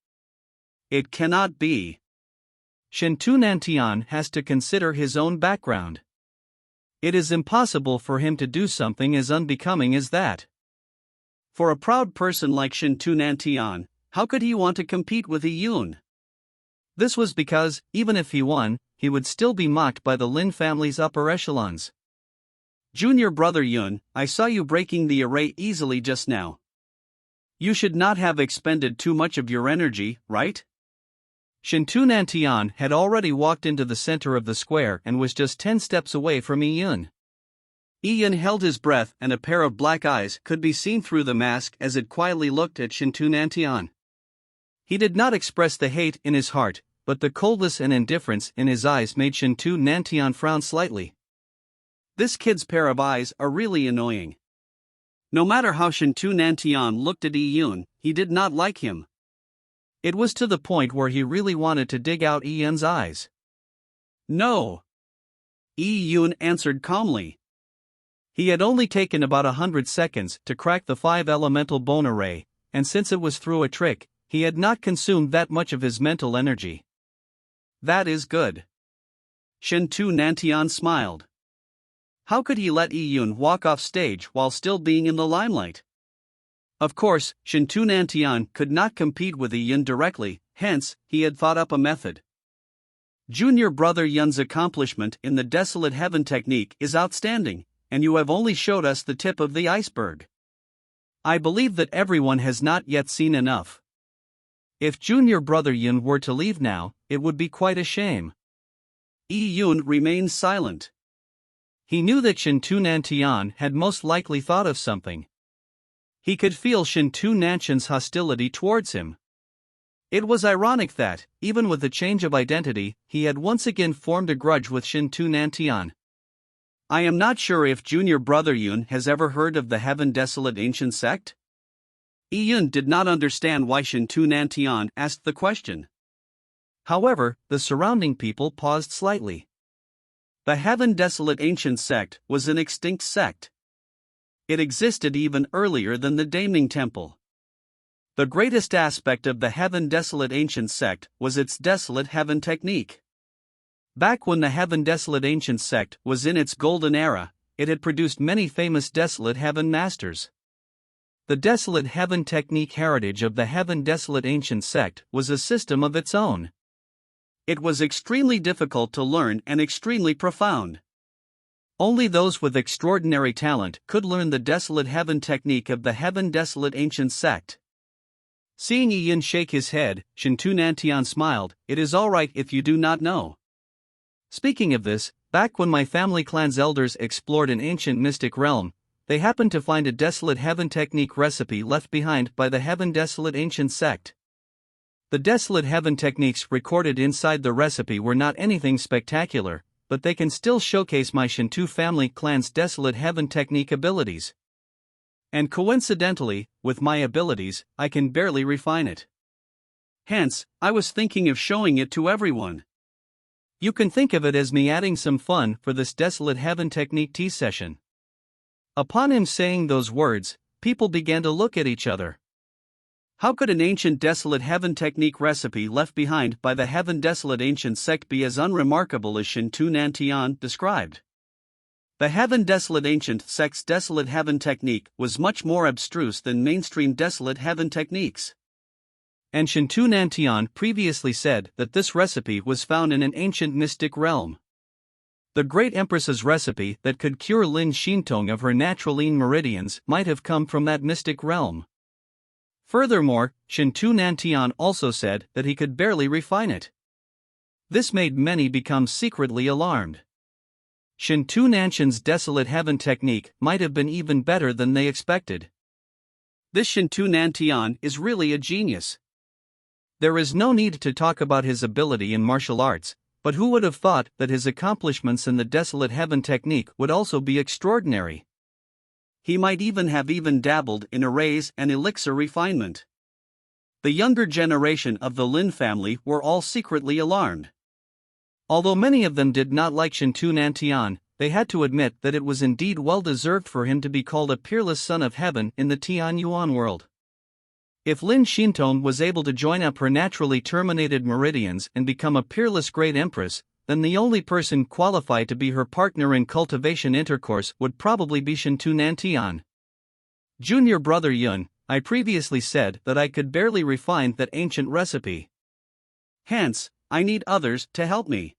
It cannot be. Shintu Nantian has to consider his own background. It is impossible for him to do something as unbecoming as that. For a proud person like Shintu Nantian, how could he want to compete with Yi Yun? This was because, even if he won, he would still be mocked by the Lin family's upper echelons. Junior brother Yun, I saw you breaking the array easily just now. You should not have expended too much of your energy, right? Shintu Nantian had already walked into the center of the square and was just 10 steps away from Iyun. Iyun held his breath and a pair of black eyes could be seen through the mask as it quietly looked at Shintu Nantian. He did not express the hate in his heart, but the coldness and indifference in his eyes made Shintu Nantian frown slightly. This kid's pair of eyes are really annoying. No matter how Shintu Nantian looked at Iyun, he did not like him. It was to the point where he really wanted to dig out Iyun's eyes. No. Iyun answered calmly. He had only taken about 100 seconds to crack the 5-elemental bone array, and since it was through a trick, he had not consumed that much of his mental energy. That is good. Shintu Nantian smiled. How could he let Iyun walk off stage while still being in the limelight? Of course, Shintu Nantian could not compete with Iyun directly, hence, he had thought up a method. Junior brother Yun's accomplishment in the Desolate Heaven technique is outstanding, and you have only showed us the tip of the iceberg. I believe that everyone has not yet seen enough. If junior brother Yun were to leave now, it would be quite a shame. Iyun remained silent. He knew that Shintu Nantian had most likely thought of something. He could feel Shintu Nantian's hostility towards him. It was ironic that, even with the change of identity, he had once again formed a grudge with Shintu Nantian. I am not sure if junior brother Yun has ever heard of the Heaven Desolate Ancient Sect? Iyun did not understand why Shintu Nantian asked the question. However, the surrounding people paused slightly. The Heaven Desolate Ancient Sect was an extinct sect. It existed even earlier than the Damning Temple. The greatest aspect of the Heaven Desolate Ancient Sect was its Desolate Heaven technique. Back when the Heaven Desolate Ancient Sect was in its golden era, it had produced many famous Desolate Heaven masters. The Desolate Heaven technique heritage of the Heaven Desolate Ancient Sect was a system of its own. It was extremely difficult to learn and extremely profound. Only those with extraordinary talent could learn the Desolate Heaven technique of the Heaven Desolate Ancient Sect. Seeing Iyun shake his head, Shintu Nantian smiled. It is alright if you do not know. Speaking of this, back when my family clan's elders explored an ancient mystic realm, they happened to find a Desolate Heaven technique recipe left behind by the Heaven Desolate Ancient Sect. The Desolate Heaven techniques recorded inside the recipe were not anything spectacular, but they can still showcase my Shintu family clan's Desolate Heaven technique abilities. And coincidentally, with my abilities, I can barely refine it. Hence, I was thinking of showing it to everyone. You can think of it as me adding some fun for this Desolate Heaven technique tea session. Upon him saying those words, people began to look at each other. How could an ancient Desolate Heaven technique recipe left behind by the Heaven Desolate Ancient Sect be as unremarkable as Shintu Nantian described? The Heaven Desolate Ancient Sect's Desolate Heaven technique was much more abstruse than mainstream Desolate Heaven techniques. And Shintu Nantian previously said that this recipe was found in an ancient mystic realm. The Great Empress's recipe that could cure Lin Shintong of her natural meridians might have come from that mystic realm. Furthermore, Shintu Nantian also said that he could barely refine it. This made many become secretly alarmed. Shintu Nantian's Desolate Heaven technique might have been even better than they expected. This Shintu Nantian is really a genius. There is no need to talk about his ability in martial arts, but who would have thought that his accomplishments in the Desolate Heaven technique would also be extraordinary? He might even have dabbled in arrays and elixir refinement. The younger generation of the Lin family were all secretly alarmed. Although many of them did not like Shintu Nantian, they had to admit that it was indeed well deserved for him to be called a peerless son of heaven in the Tianyuan world. If Lin Shintong was able to join up her naturally terminated meridians and become a peerless great empress, then the only person qualified to be her partner in cultivation intercourse would probably be Shintu Nantian. Junior brother Yun, I previously said that I could barely refine that ancient recipe. Hence, I need others to help me.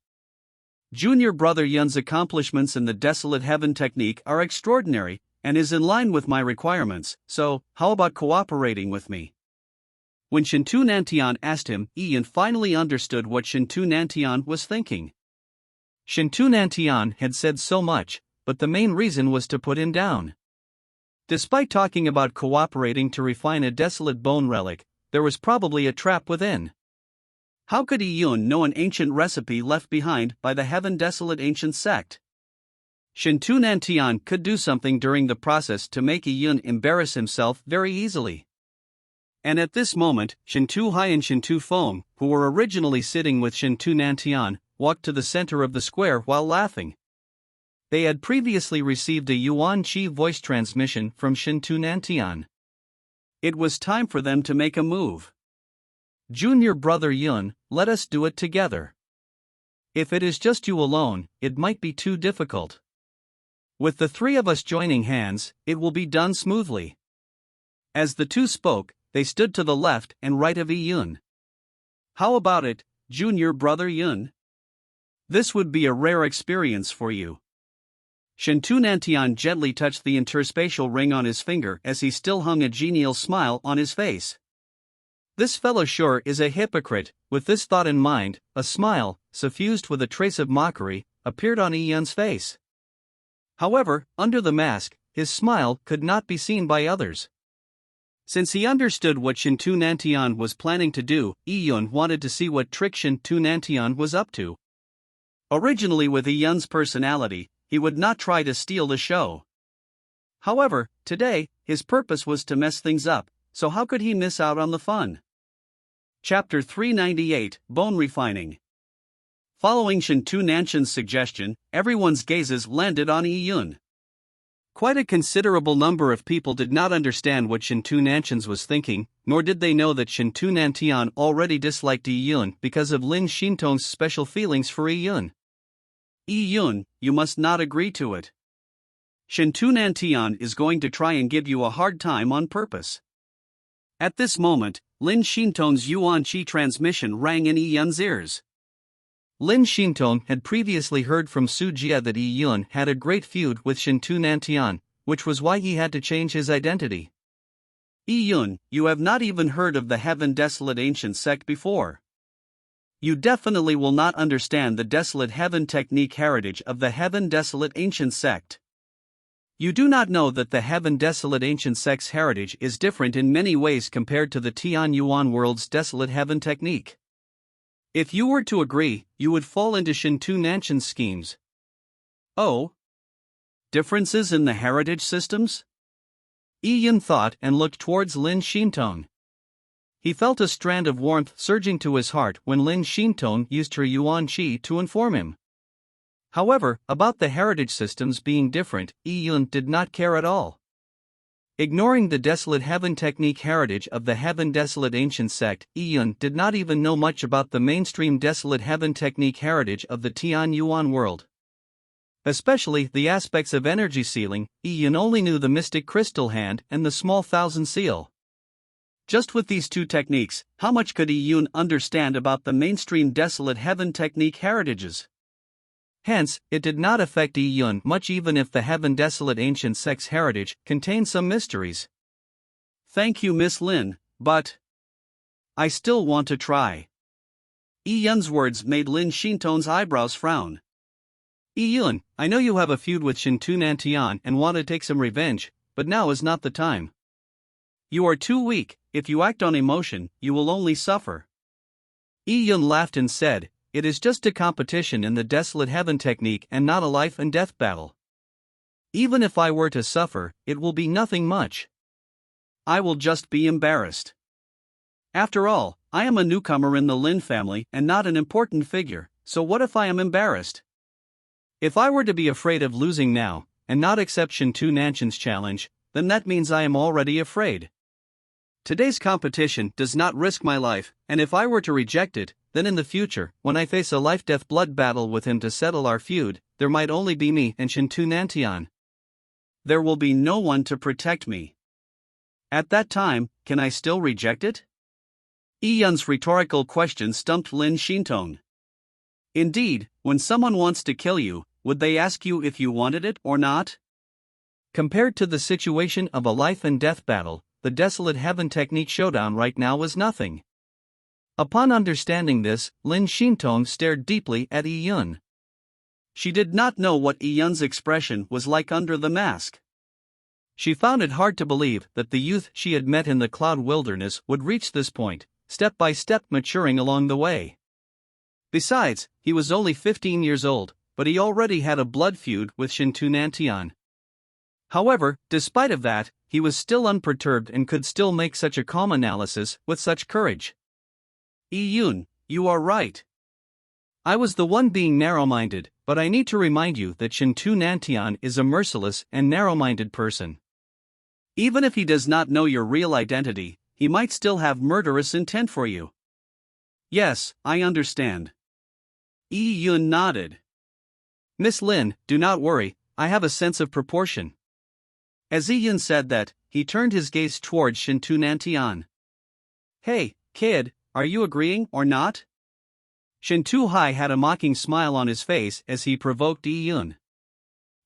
Junior brother Yun's accomplishments in the Desolate Heaven technique are extraordinary, and is in line with my requirements, so, how about cooperating with me? When Shintu Nantian asked him, Yi Yun finally understood what Shintu Nantian was thinking. Shintu Nantian had said so much, but the main reason was to put him down. Despite talking about cooperating to refine a desolate bone relic, there was probably a trap within. How could Yi Yun know an ancient recipe left behind by the Heaven Desolate ancient sect? Shintu Nantian could do something during the process to make Yi Yun embarrass himself very easily. And at this moment, Shintu Hai and Shintu Feng, who were originally sitting with Shintu Nantian, walked to the center of the square while laughing. They had previously received a Yuan Qi voice transmission from Shintu Nantian. It was time for them to make a move. Junior brother Yun, let us do it together. If it is just you alone, it might be too difficult. With the three of us joining hands, it will be done smoothly. As the two spoke, they stood to the left and right of Yi Yun. How about it, junior brother Yun? This would be a rare experience for you. Shintu Nantian gently touched the interspatial ring on his finger as he still hung a genial smile on his face. This fellow sure is a hypocrite. With this thought in mind, a smile, suffused with a trace of mockery, appeared on Yi Yun's face. However, under the mask, his smile could not be seen by others. Since he understood what Shintu Nantian was planning to do, Yi Yun wanted to see what trick Shintu Nantian was up to. Originally, with Yi Yun's personality, he would not try to steal the show. However, today, his purpose was to mess things up, so how could he miss out on the fun? Chapter 398, Bone Refining. Following Shintu Nantian's suggestion, everyone's gazes landed on Yi Yun. Quite a considerable number of people did not understand what Shintu Nantian was thinking, nor did they know that Shintu Nantian already disliked Yi Yun because of Lin Xintong's special feelings for Yi Yun. Yi Yun, you must not agree to it. Shintu Nantian is going to try and give you a hard time on purpose. At this moment, Lin Xintong's Yuan Qi transmission rang in Yi Yun's ears. Lin Xintong had previously heard from Su Jia that Yi Yun had a great feud with Shintu Nantian, which was why he had to change his identity. Yi Yun, you have not even heard of the Heaven Desolate ancient sect before. You definitely will not understand the Desolate Heaven technique heritage of the Heaven Desolate ancient sect. You do not know that the Heaven Desolate ancient sect's heritage is different in many ways compared to the Tian Yuan world's Desolate Heaven technique. If you were to agree, you would fall into Shintu Nantian's schemes. Oh? Differences in the heritage systems? Yi Yun thought and looked towards Lin Xintong. He felt a strand of warmth surging to his heart when Lin Xintong used her Yuan Qi to inform him. However, about the heritage systems being different, Yi Yun did not care at all. Ignoring the Desolate Heaven technique heritage of the Heaven Desolate ancient sect, Yi Yun did not even know much about the mainstream Desolate Heaven technique heritage of the Tian Yuan world. Especially the aspects of energy sealing, Yi Yun only knew the mystic crystal hand and the small thousand seal. Just with these two techniques, how much could Yi Yun understand about the mainstream Desolate Heaven technique heritages? Hence, it did not affect Yi Yun much even if the Heaven Desolate ancient sect's heritage contained some mysteries. Thank you, Miss Lin, but I still want to try. Yi Yun's words made Lin Xintong's eyebrows frown. Yi Yun, I know you have a feud with Shintu Nantian and want to take some revenge, but now is not the time. You are too weak. If you act on emotion, you will only suffer. Yi Yun laughed and said, it is just a competition in the Desolate Heaven technique and not a life and death battle. Even if I were to suffer, it will be nothing much. I will just be embarrassed. After all, I am a newcomer in the Lin family and not an important figure, so what if I am embarrassed? If I were to be afraid of losing now, and not accept Shintu Nantian's challenge, then that means I am already afraid. Today's competition does not risk my life, and if I were to reject it, then in the future, when I face a life-death blood battle with him to settle our feud, there might only be me and Shintu Nantian. There will be no one to protect me. At that time, can I still reject it? Yi Yun's rhetorical question stumped Lin Xintong. Indeed, when someone wants to kill you, would they ask you if you wanted it or not? Compared to the situation of a life and death battle, the Desolate Heaven technique showdown right now was nothing. Upon understanding this, Lin Xintong stared deeply at Yi Yun. She did not know what Yi Yun's expression was like under the mask. She found it hard to believe that the youth she had met in the Cloud Wilderness would reach this point, step by step maturing along the way. Besides, he was only 15 years old, but he already had a blood feud with Shintu Nantian. However, despite of that, he was still unperturbed and could still make such a calm analysis with such courage. Yi Yun, you are right. I was the one being narrow-minded, but I need to remind you that Shintu Nantian is a merciless and narrow-minded person. Even if he does not know your real identity, he might still have murderous intent for you. Yes, I understand. Yi Yun nodded. Miss Lin, do not worry, I have a sense of proportion. As Yi Yun said that, he turned his gaze towards Shintu Nantian. Hey, kid, are you agreeing or not? Shintu Hai had a mocking smile on his face as he provoked Yi Yun.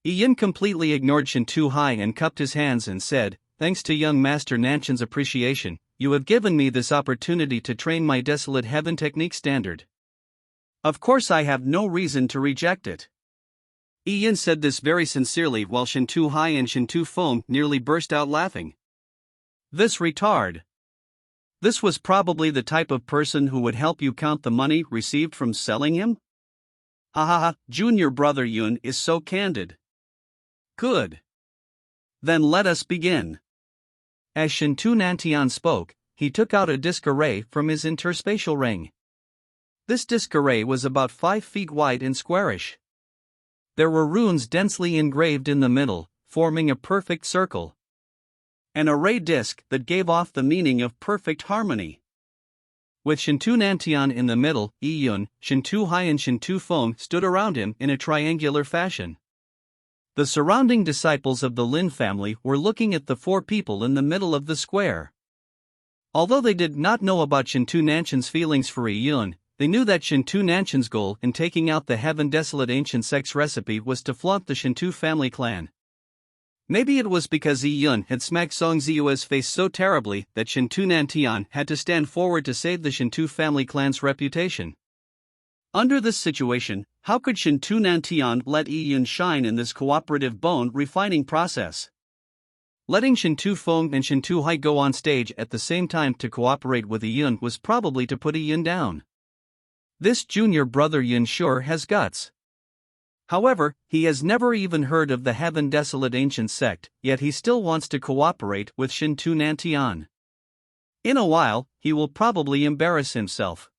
Yi Yun completely ignored Shintu Hai and cupped his hands and said, thanks to young Master Nanchan's appreciation, you have given me this opportunity to train my Desolate Heaven technique standard. Of course I have no reason to reject it. Yi Yun said this very sincerely while Shintu Hai and Shintu Feng nearly burst out laughing. This retard. This was probably the type of person who would help you count the money received from selling him? Hahaha, junior brother Yun is so candid. Good. Then let us begin. As Shintu Nantian spoke, he took out a disc array from his interspatial ring. This disc array was about 5 feet wide and squarish. There were runes densely engraved in the middle, forming a perfect circle. An array disc that gave off the meaning of perfect harmony. With Shintu Nantian in the middle, Yi Yun, Shintu Hai and Shintu Feng stood around him in a triangular fashion. The surrounding disciples of the Lin family were looking at the 4 people in the middle of the square. Although they did not know about Shintu Nanchan's feelings for Yi Yun, they knew that Shintu Nanchan's goal in taking out the Heaven Desolate Ancient Sex recipe was to flaunt the Shintu family clan. Maybe it was because Yi Yun had smacked Song Ziyue's face so terribly that Shintu Nantian had to stand forward to save the Shintu family clan's reputation. Under this situation, how could Shintu Nantian let Yi Yun shine in this cooperative bone refining process? Letting Shintu Feng and Shintu Hai go on stage at the same time to cooperate with Yi Yun was probably to put Yi Yun down. This junior brother Yun sure has guts. However, he has never even heard of the Heaven Desolate Ancient Sect, yet he still wants to cooperate with Shintu Nantian. In a while, he will probably embarrass himself.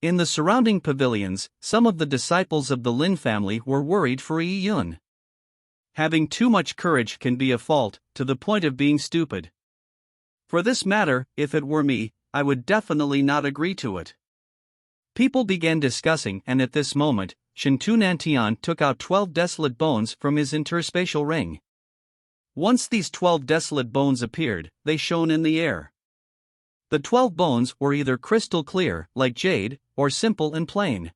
In the surrounding pavilions, some of the disciples of the Lin family were worried for Yi Yun. Having too much courage can be a fault, to the point of being stupid. For this matter, if it were me, I would definitely not agree to it. People began discussing, and at this moment, Shintu Nantian took out 12 desolate bones from his interspatial ring. Once these 12 desolate bones appeared, they shone in the air. The 12 bones were either crystal clear, like jade, or simple and plain.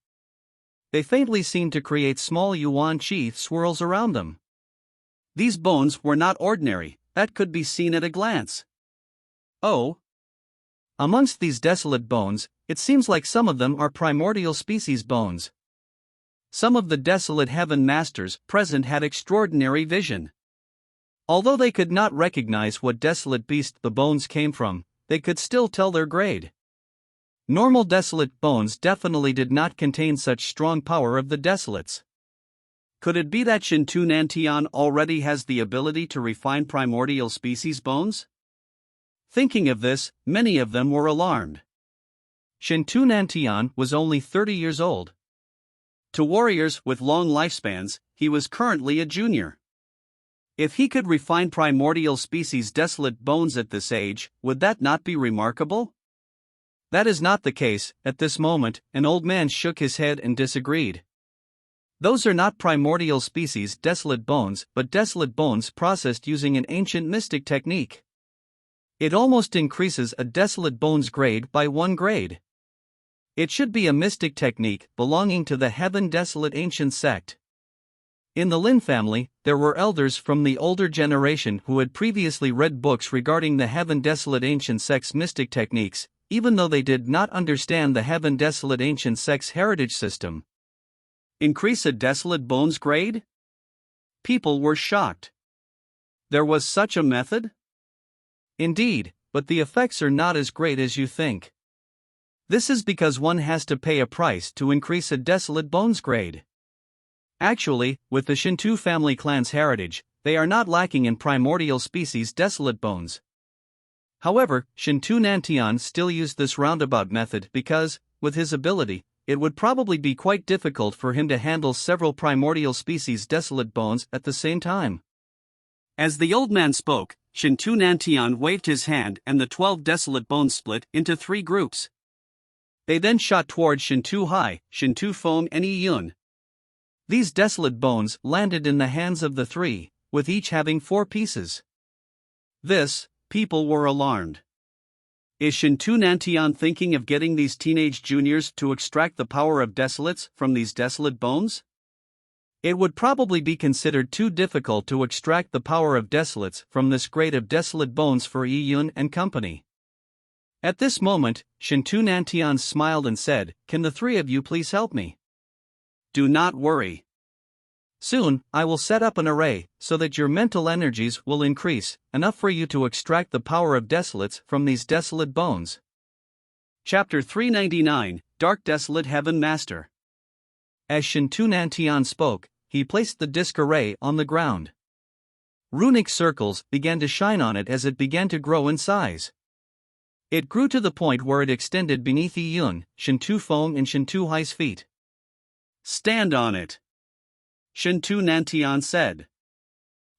They faintly seemed to create small yuan qi swirls around them. These bones were not ordinary, that could be seen at a glance. Oh! Amongst these desolate bones, it seems like some of them are primordial species bones. Some of the Desolate Heaven Masters present had extraordinary vision. Although they could not recognize what desolate beast the bones came from, they could still tell their grade. Normal desolate bones definitely did not contain such strong power of the desolates. Could it be that Shintu Nantian already has the ability to refine primordial species bones? Thinking of this, many of them were alarmed. Shintu Nantian was only 30 years old. To warriors with long lifespans, he was currently a junior. If he could refine primordial species desolate bones at this age, would that not be remarkable? That is not the case. At this moment, an old man shook his head and disagreed. Those are not primordial species desolate bones, but desolate bones processed using an ancient mystic technique. It almost increases a desolate bone's grade by 1 grade. It should be a mystic technique belonging to the Heaven Desolate Ancient Sect. In the Lin family, there were elders from the older generation who had previously read books regarding the Heaven Desolate Ancient Sect's mystic techniques, even though they did not understand the Heaven Desolate Ancient Sect's heritage system. Increase a desolate bones grade? People were shocked. There was such a method? Indeed, but the effects are not as great as you think. This is because one has to pay a price to increase a desolate bones grade. Actually, with the Shinto family clan's heritage, they are not lacking in primordial species desolate bones. However, Shinto Nantian still used this roundabout method because, with his ability, it would probably be quite difficult for him to handle several primordial species desolate bones at the same time. As the old man spoke, Shinto Nantian waved his hand and the 12 desolate bones split into 3 groups. They then shot towards Shinto Hai, Shinto Feng and Yi Yun. These desolate bones landed in the hands of the 3, with each having 4 pieces. People were alarmed. Is Shinto Nantian thinking of getting these teenage juniors to extract the power of desolates from these desolate bones? It would probably be considered too difficult to extract the power of desolates from this grade of desolate bones for Yi Yun and company. At this moment, Shinto Nantian smiled and said, "Can the 3 of you please help me? Do not worry. Soon, I will set up an array, so that your mental energies will increase, enough for you to extract the power of desolates from these desolate bones." Chapter 399, Dark Desolate Heaven Master. As Shinto Nantian spoke, he placed the disc array on the ground. Runic circles began to shine on it as it began to grow in size. It grew to the point where it extended beneath Yi Yun, Shinto Feng and Shinto Hai's feet. "Stand on it," Shinto Nantian said.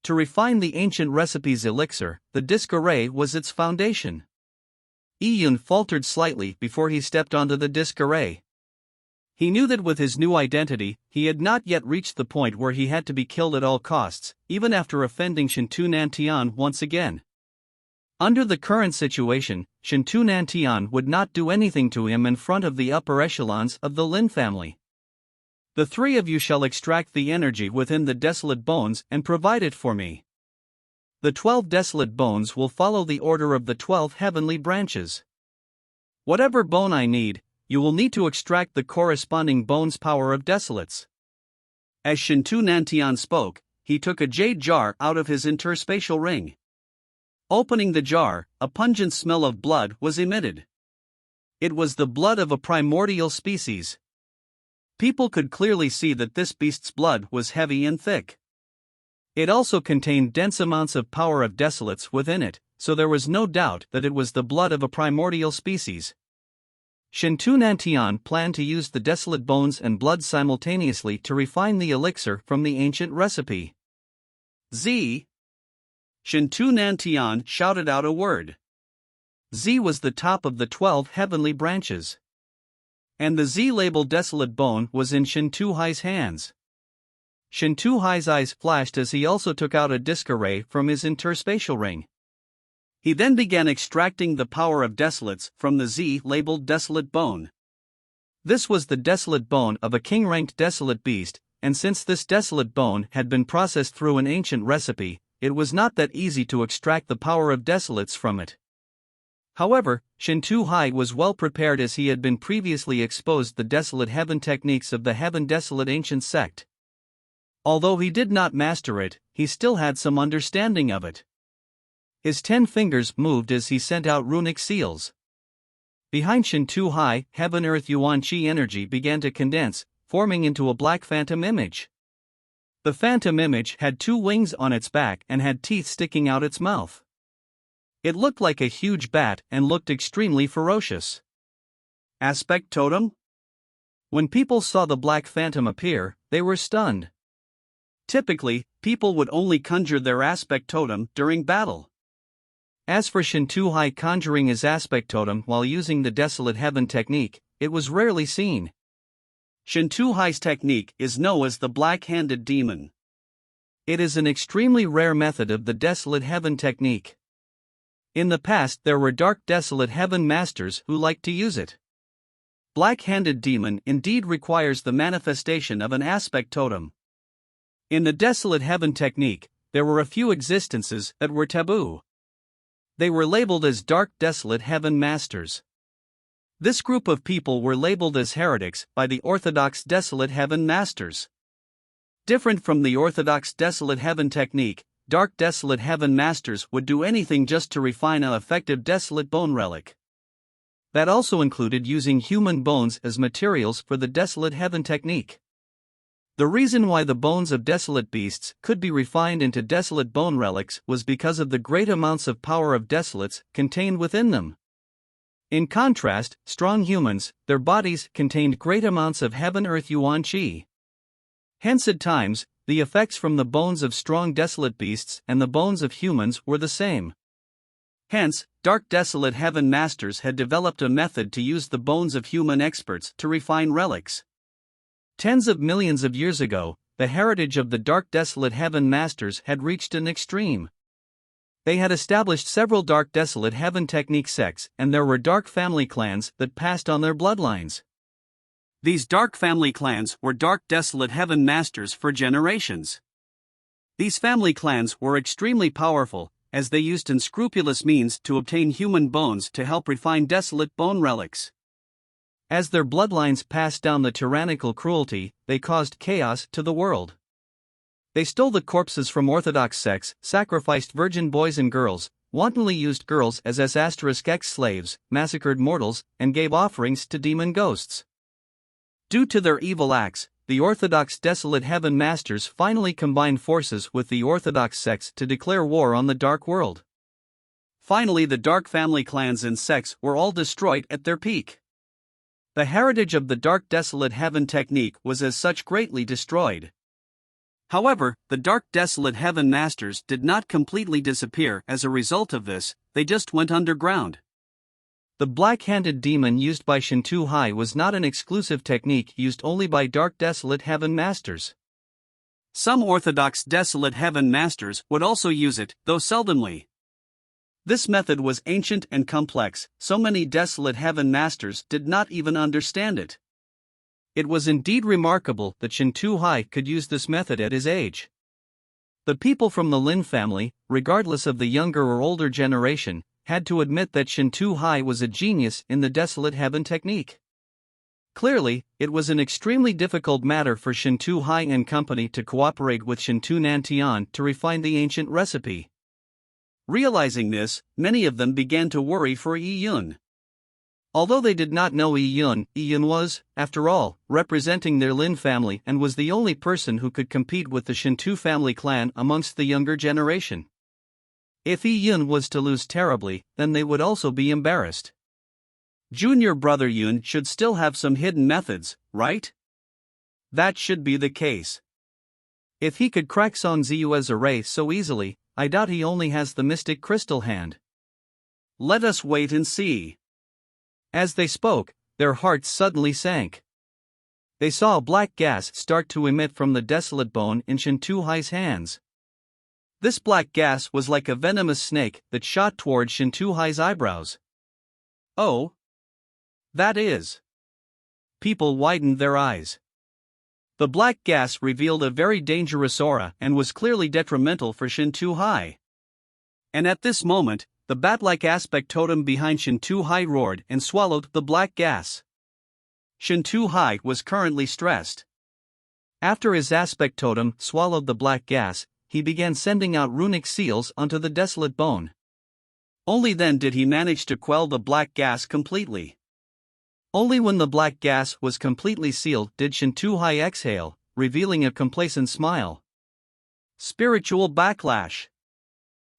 To refine the ancient recipe's elixir, the disc array was its foundation. Yi Yun faltered slightly before he stepped onto the disc array. He knew that with his new identity, he had not yet reached the point where he had to be killed at all costs, even after offending Shinto Nantian once again. Under the current situation, Shinto Nantian would not do anything to him in front of the upper echelons of the Lin family. "The 3 of you shall extract the energy within the desolate bones and provide it for me. The 12 desolate bones will follow the order of the 12 heavenly branches. Whatever bone I need, you will need to extract the corresponding bone's power of desolates." As Shinto Nantian spoke, he took a jade jar out of his interspatial ring. Opening the jar, a pungent smell of blood was emitted. It was the blood of a primordial species. People could clearly see that this beast's blood was heavy and thick. It also contained dense amounts of power of desolates within it, so there was no doubt that it was the blood of a primordial species. Shinto Nantian planned to use the desolate bones and blood simultaneously to refine the elixir from the ancient recipe. Z. Shinto Nantian shouted out a word. Z was the top of the 12 heavenly branches. And the Z-labeled desolate bone was in Shinto Hai's hands. Shinto Hai's eyes flashed as he also took out a disc array from his interspatial ring. He then began extracting the power of desolates from the Z-labeled desolate bone. This was the desolate bone of a king-ranked desolate beast, and since this desolate bone had been processed through an ancient recipe, it was not that easy to extract the power of desolates from it. However, Shinto Hai was well prepared as he had been previously exposed the desolate heaven techniques of the Heaven Desolate Ancient Sect. Although he did not master it, he still had some understanding of it. His 10 fingers moved as he sent out runic seals. Behind Shinto Hai, Heaven Earth Yuan Qi energy began to condense, forming into a black phantom image. The phantom image had 2 wings on its back and had teeth sticking out its mouth. It looked like a huge bat and looked extremely ferocious. Aspect totem? When people saw the black phantom appear, they were stunned. Typically, people would only conjure their aspect totem during battle. As for Shinto Hai conjuring his aspect totem while using the Desolate Heaven technique, it was rarely seen. Shinto Hai's technique is known as the Black-Handed Demon. It is an extremely rare method of the Desolate Heaven technique. In the past there were Dark Desolate Heaven masters who liked to use it. Black-Handed Demon indeed requires the manifestation of an aspect totem. In the desolate heaven technique, there were a few existences that were taboo. They were labeled as dark desolate heaven masters. This group of people were labeled as heretics by the orthodox desolate heaven masters. Different from the orthodox desolate heaven technique, dark desolate heaven masters would do anything just to refine an effective desolate bone relic. That also included using human bones as materials for the desolate heaven technique. The reason why the bones of desolate beasts could be refined into desolate bone relics was because of the great amounts of power of desolates contained within them. In contrast, strong humans, their bodies contained great amounts of heaven-earth yuan qi. Hence at times, the effects from the bones of strong desolate beasts and the bones of humans were the same. Hence, dark desolate heaven masters had developed a method to use the bones of human experts to refine relics. Tens of millions of years ago, the heritage of the dark desolate heaven masters had reached an extreme. They had established several dark desolate heaven technique sects, and there were dark family clans that passed on their bloodlines. These dark family clans were dark desolate heaven masters for generations. These family clans were extremely powerful, as they used unscrupulous means to obtain human bones to help refine desolate bone relics. As their bloodlines passed down the tyrannical cruelty, they caused chaos to the world. They stole the corpses from orthodox sects, sacrificed virgin boys and girls, wantonly used girls as *X slaves, massacred mortals, and gave offerings to demon ghosts. Due to their evil acts, the orthodox desolate heaven masters finally combined forces with the orthodox sects to declare war on the dark world. Finally, the dark family clans and sects were all destroyed at their peak. The heritage of the dark desolate heaven technique was as such greatly destroyed. However, the dark desolate heaven masters did not completely disappear as a result of this, they just went underground. The black-handed demon used by Shinto Hai was not an exclusive technique used only by dark desolate heaven masters. Some orthodox desolate heaven masters would also use it, though seldomly. This method was ancient and complex, so many desolate heaven masters did not even understand it. It was indeed remarkable that Shinto Hai could use this method at his age. The people from the Lin family, regardless of the younger or older generation, had to admit that Shinto Hai was a genius in the desolate heaven technique. Clearly, it was an extremely difficult matter for Shinto Hai and company to cooperate with Shinto Nantian to refine the ancient recipe. Realizing this, many of them began to worry for Yi Yun. Although they did not know Yi Yun was, after all, representing their Lin family and was the only person who could compete with the Shinto family clan amongst the younger generation. If Yi Yun was to lose terribly, then they would also be embarrassed. Junior brother Yun should still have some hidden methods, right? That should be the case. If he could crack Song Ziyue's array so easily, I doubt he only has the mystic crystal hand. Let us wait and see. As they spoke, their hearts suddenly sank. They saw a black gas start to emit from the desolate bone in Shinto Hai's hands. This black gas was like a venomous snake that shot toward Shinto Hai's eyebrows. Oh. That is. People widened their eyes. The black gas revealed a very dangerous aura and was clearly detrimental for Shinto Hai. And at this moment, the bat-like aspect totem behind Shinto Hai roared and swallowed the black gas. Shinto Hai was currently stressed. After his aspect totem swallowed the black gas, he began sending out runic seals onto the desolate bone. Only then did he manage to quell the black gas completely. Only when the black gas was completely sealed did Shinto Hai exhale, revealing a complacent smile. Spiritual backlash.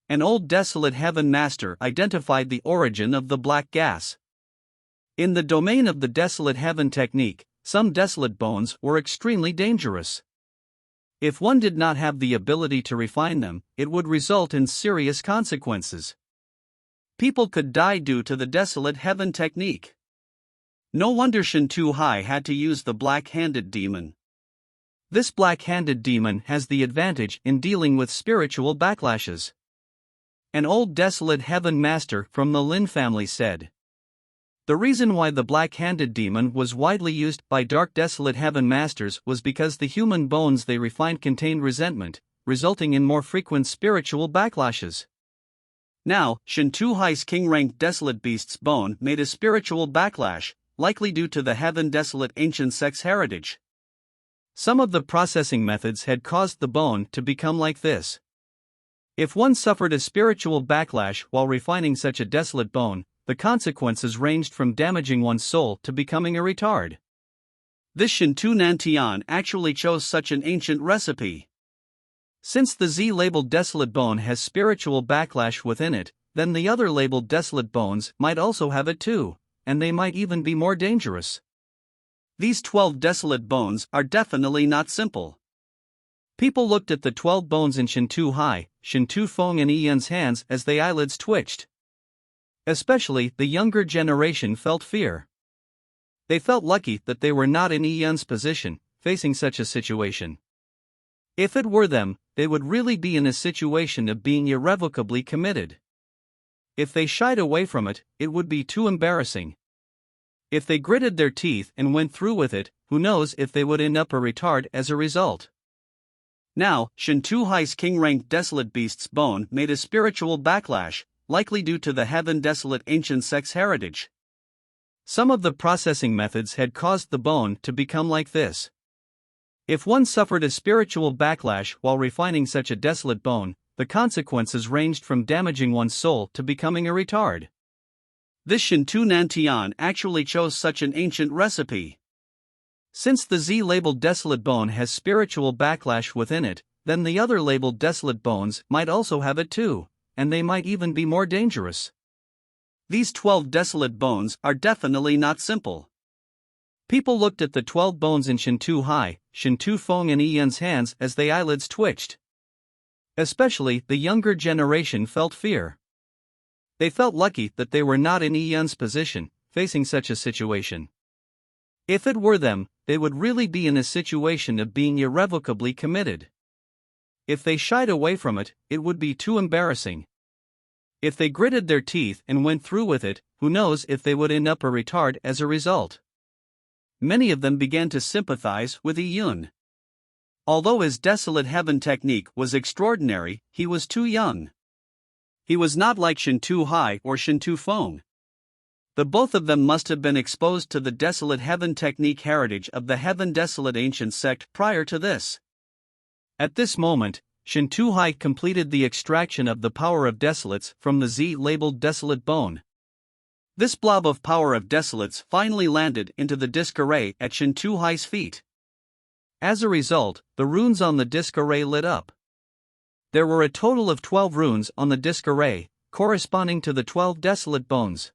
An old desolate heaven master identified the origin of the black gas. In the domain of the desolate heaven technique, some desolate bones were extremely dangerous. If one did not have the ability to refine them, it would result in serious consequences. People could die due to the desolate heaven technique. No wonder Shinto Hai had to use the black-handed demon. This black-handed demon has the advantage in dealing with spiritual backlashes. An old desolate heaven master from the Lin family said. The reason why the black-handed demon was widely used by Dark Desolate Heaven masters was because the human bones they refined contained resentment, resulting in more frequent spiritual backlashes. Now, Shintu Hai's king-ranked Desolate Beast's bone made a spiritual backlash, likely due to the Heaven Desolate ancient sex heritage. Some of the processing methods had caused the bone to become like this. If one suffered a spiritual backlash while refining such a desolate bone, the consequences ranged from damaging one's soul to becoming a retard. This Shintu Nantian actually chose such an ancient recipe. Since the Z-labeled desolate bone has spiritual backlash within it, then the other labeled desolate bones might also have it too, and they might even be more dangerous. These 12 desolate bones are definitely not simple. People looked at the 12 bones in Shintu Hai, Shintu Feng and Yi Yun's hands as their eyelids twitched. Especially the younger generation felt fear. They felt lucky that they were not in Yi Yun's position, facing such a situation. If it were them, they would really be in a situation of being irrevocably committed. If they shied away from it, it would be too embarrassing. If they gritted their teeth and went through with it, who knows if they would end up a retard as a result. Now, Shintu Hai's king-ranked Desolate Beast's bone made a spiritual backlash, likely due to the Heaven Desolate ancient sex heritage. Some of the processing methods had caused the bone to become like this. If one suffered a spiritual backlash while refining such a desolate bone, the consequences ranged from damaging one's soul to becoming a retard. This Shintu Nantian actually chose such an ancient recipe. Since the Z-labeled desolate bone has spiritual backlash within it, then the other labeled desolate bones might also have it too, and they might even be more dangerous. These 12 desolate bones are definitely not simple. People looked at the 12 bones in Shintu Hai, Shintu Feng and Yi Yun's hands as their eyelids twitched. Especially the younger generation felt fear. They felt lucky that they were not in Yi Yun's position, facing such a situation. If it were them, they would really be in a situation of being irrevocably committed. If they shied away from it, it would be too embarrassing. If they gritted their teeth and went through with it, who knows if they would end up a retard as a result. Many of them began to sympathize with Yi Yun. Although his Desolate Heaven technique was extraordinary, he was too young. He was not like Shintu Hai or Shintu Feng. The both of them must have been exposed to the Desolate Heaven technique heritage of the Heaven Desolate ancient sect prior to this. At this moment, Shintu Hai completed the extraction of the power of Desolates from the Z-labeled desolate bone. This blob of power of Desolates finally landed into the disc array at Shintu Hai's feet. As a result, the runes on the disc array lit up. There were a total of 12 runes on the disc array, corresponding to the 12 desolate bones.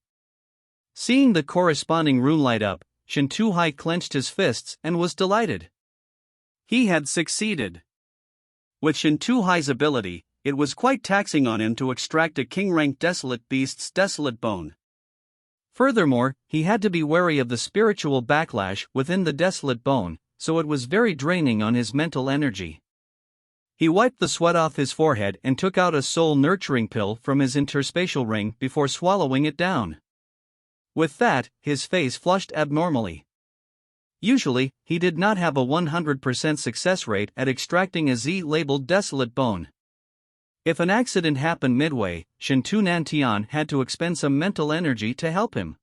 Seeing the corresponding rune light up, Shintu Hai clenched his fists and was delighted. He had succeeded. With Shintu Hai's ability, it was quite taxing on him to extract a king-ranked Desolate Beast's desolate bone. Furthermore, he had to be wary of the spiritual backlash within the desolate bone, so it was very draining on his mental energy. He wiped the sweat off his forehead and took out a soul-nurturing pill from his interspatial ring before swallowing it down. With that, his face flushed abnormally. Usually, he did not have a 100% success rate at extracting a Z-labeled desolate bone. If an accident happened midway, Shintu Nantian had to expend some mental energy to help him.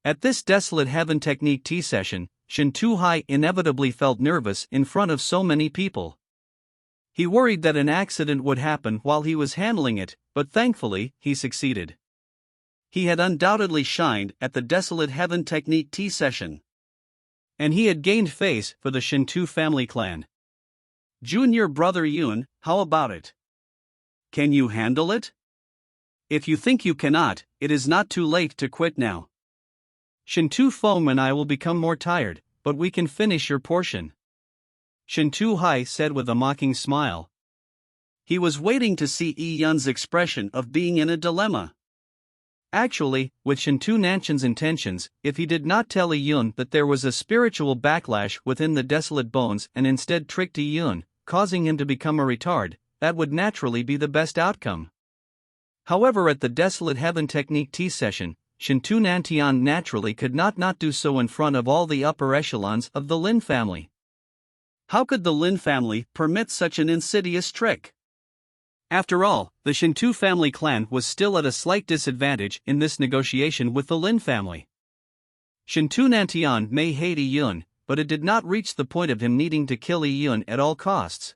At this Desolate Heaven Technique tea session, Shintu Hai inevitably felt nervous in front of so many people. He worried that an accident would happen while he was handling it, but thankfully, he succeeded. He had undoubtedly shined at the Desolate Heaven Technique tea session. And he had gained face for the Shintu family clan. Junior brother Yun, how about it? Can you handle it? If you think you cannot, it is not too late to quit now. Shintu Feng and I will become more tired, but we can finish your portion. Shintu Hai said with a mocking smile. He was waiting to see Yi Yun's expression of being in a dilemma. Actually, with Shintu Nanshan's intentions, if he did not tell Yi Yun that there was a spiritual backlash within the desolate bones and instead tricked Yi Yun, causing him to become a retard, that would naturally be the best outcome. However, at the Desolate Heaven Technique tea session, Shintu Nantian naturally could not do so in front of all the upper echelons of the Lin family. How could the Lin family permit such an insidious trick? After all, the Shintu family clan was still at a slight disadvantage in this negotiation with the Lin family. Shintu Nantian may hate Yi Yun, but it did not reach the point of him needing to kill Yi Yun at all costs.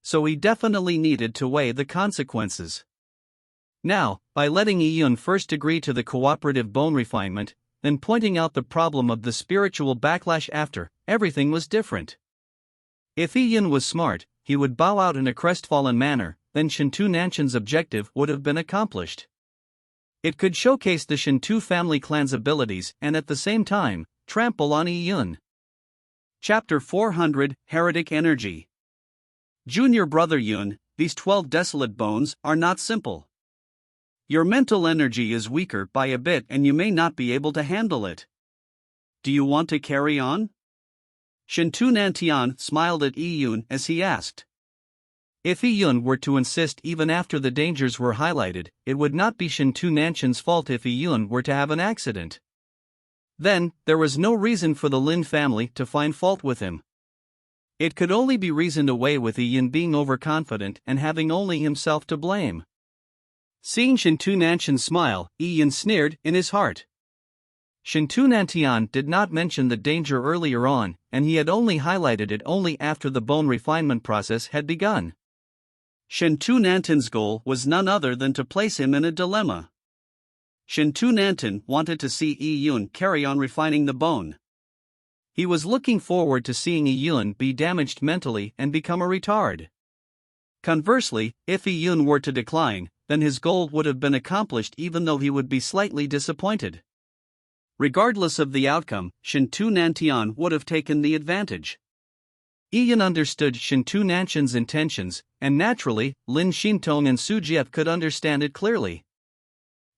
So he definitely needed to weigh the consequences. Now, by letting Yi Yun first agree to the cooperative bone refinement, then pointing out the problem of the spiritual backlash after, everything was different. If Yi Yun was smart, he would bow out in a crestfallen manner, then Shintu Nanchan's objective would have been accomplished. It could showcase the Shintu family clan's abilities and at the same time, trample on Yi Yun. Chapter 400 Heretic Energy. Junior brother Yun, these 12 desolate bones are not simple. Your mental energy is weaker by a bit and you may not be able to handle it. Do you want to carry on? Shintu Nantian smiled at Yi Yun as he asked. If Yi Yun were to insist even after the dangers were highlighted, it would not be Shintu Nanchan's fault if Yi Yun were to have an accident. Then, there was no reason for the Lin family to find fault with him. It could only be reasoned away with Yi Yun being overconfident and having only himself to blame. Seeing Shintu Nanchan smile, Yi Yun sneered in his heart. Shintu Nantian did not mention the danger earlier on, and he had only highlighted it only after the bone refinement process had begun. Shintu Nantan's goal was none other than to place him in a dilemma. Shintu Nantan wanted to see Yi Yun carry on refining the bone. He was looking forward to seeing Yi Yun be damaged mentally and become a retard. Conversely, if Yi Yun were to decline, then his goal would have been accomplished even though he would be slightly disappointed. Regardless of the outcome, Shintu Nantian would have taken the advantage. Yi Yun understood Shintu Nanchan's intentions, and naturally, Lin Shintong and Su Jiep could understand it clearly.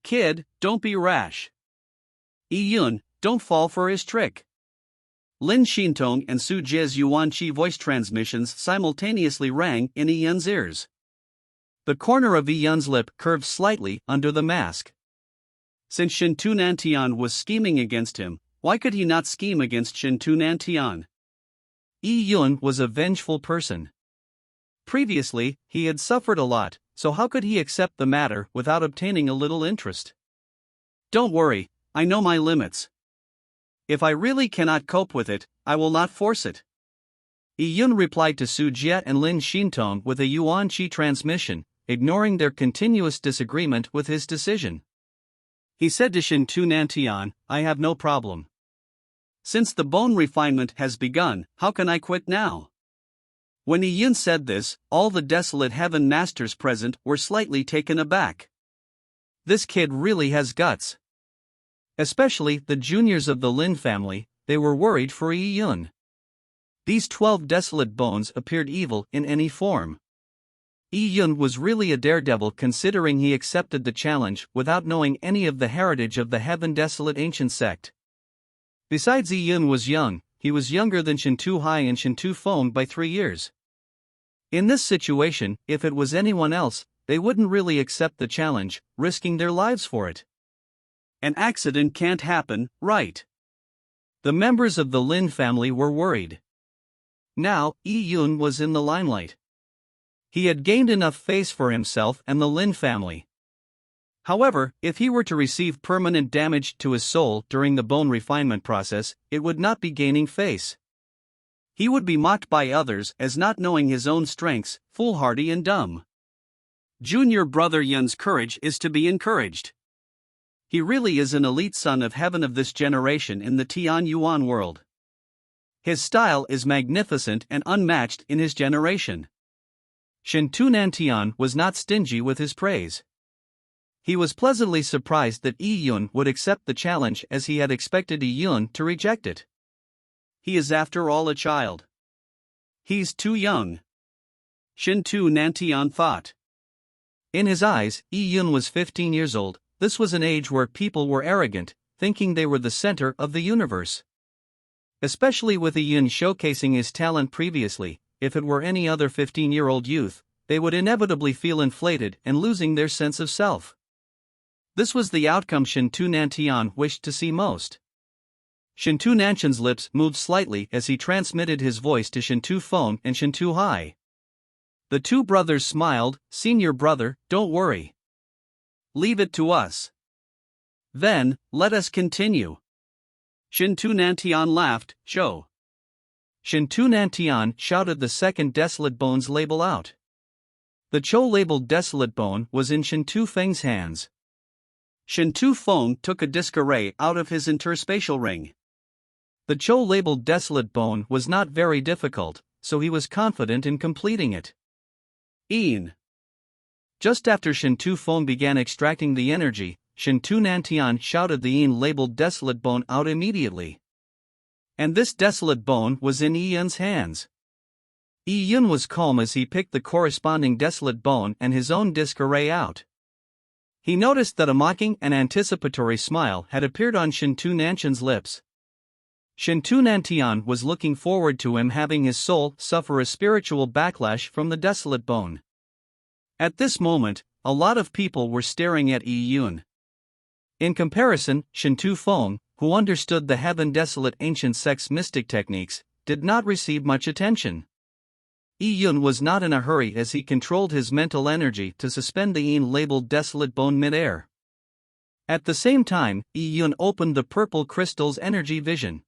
Kid, don't be rash. Yi Yun, don't fall for his trick. Lin Shintong and Su Jie's Yuanqi voice transmissions simultaneously rang in Yi Yun's ears. The corner of Yi Yun's lip curved slightly under the mask. Since Shintu Nantian was scheming against him, why could he not scheme against Shintu Nantian? Yi Yun was a vengeful person. Previously, he had suffered a lot, so how could he accept the matter without obtaining a little interest? Don't worry, I know my limits. If I really cannot cope with it, I will not force it. Yi Yun replied to Su Jie and Lin Shintong with a Yuanqi transmission, ignoring their continuous disagreement with his decision. He said to Shintu Nantian, I have no problem. Since the bone refinement has begun, how can I quit now? When Yi Yun said this, all the desolate heaven masters present were slightly taken aback. This kid really has guts. Especially the juniors of the Lin family, they were worried for Yi Yun. These 12 desolate bones appeared evil in any form. Yi Yun was really a daredevil considering he accepted the challenge without knowing any of the heritage of the Heaven Desolate ancient sect. Besides, Yi Yun was young, he was younger than Shintu Hai and Shintu Feng by 3 years. In this situation, if it was anyone else, they wouldn't really accept the challenge, risking their lives for it. An accident can't happen, right? The members of the Lin family were worried. Now, Yi Yun was in the limelight. He had gained enough face for himself and the Lin family. However, if he were to receive permanent damage to his soul during the bone refinement process, it would not be gaining face. He would be mocked by others as not knowing his own strengths, foolhardy and dumb. Junior brother Yun's courage is to be encouraged. He really is an elite son of heaven of this generation in the Tian Yuan world. His style is magnificent and unmatched in his generation. Shintu Nantian was not stingy with his praise. He was pleasantly surprised that Yi Yun would accept the challenge as he had expected Yi Yun to reject it. He is after all a child. He's too young. Shintu Nantian thought. In his eyes, Yi Yun was 15 years old. This was an age where people were arrogant, thinking they were the center of the universe. Especially with Yi Yun showcasing his talent previously, if it were any other 15-year-old youth, they would inevitably feel inflated and losing their sense of self. This was the outcome Shintu Nantian wished to see most. Shintu Nanshan's lips moved slightly as he transmitted his voice to Shintu Feng and Shintu Hai. The two brothers smiled. "Senior brother, don't worry. Leave it to us. Then, let us continue." Shintu Nantian laughed. "Show." Shintu Nantian shouted the second Desolate Bone's label out. The Cho-labeled Desolate Bone was in Shintu Feng's hands. Shintu Feng took a disc array out of his interspatial ring. The Cho-labeled Desolate Bone was not very difficult, so he was confident in completing it. "Een." Just after Shintu Feng began extracting the energy, Shintu Nantian shouted the Een-labeled Desolate Bone out immediately. And this Desolate Bone was in Yi Yun's hands. Yi Yun was calm as he picked the corresponding Desolate Bone and his own disc array out. He noticed that a mocking and anticipatory smile had appeared on Shintu Nanshan's lips. Shintu Nantian was looking forward to him having his soul suffer a spiritual backlash from the Desolate Bone. At this moment, a lot of people were staring at Yi Yun. In comparison, Shintu Feng, who understood the Heaven Desolate ancient sex mystic techniques, did not receive much attention. Yi Yun was not in a hurry as he controlled his mental energy to suspend the Een-labeled Desolate Bone mid-air. At the same time, Yi Yun opened the purple crystal's energy vision.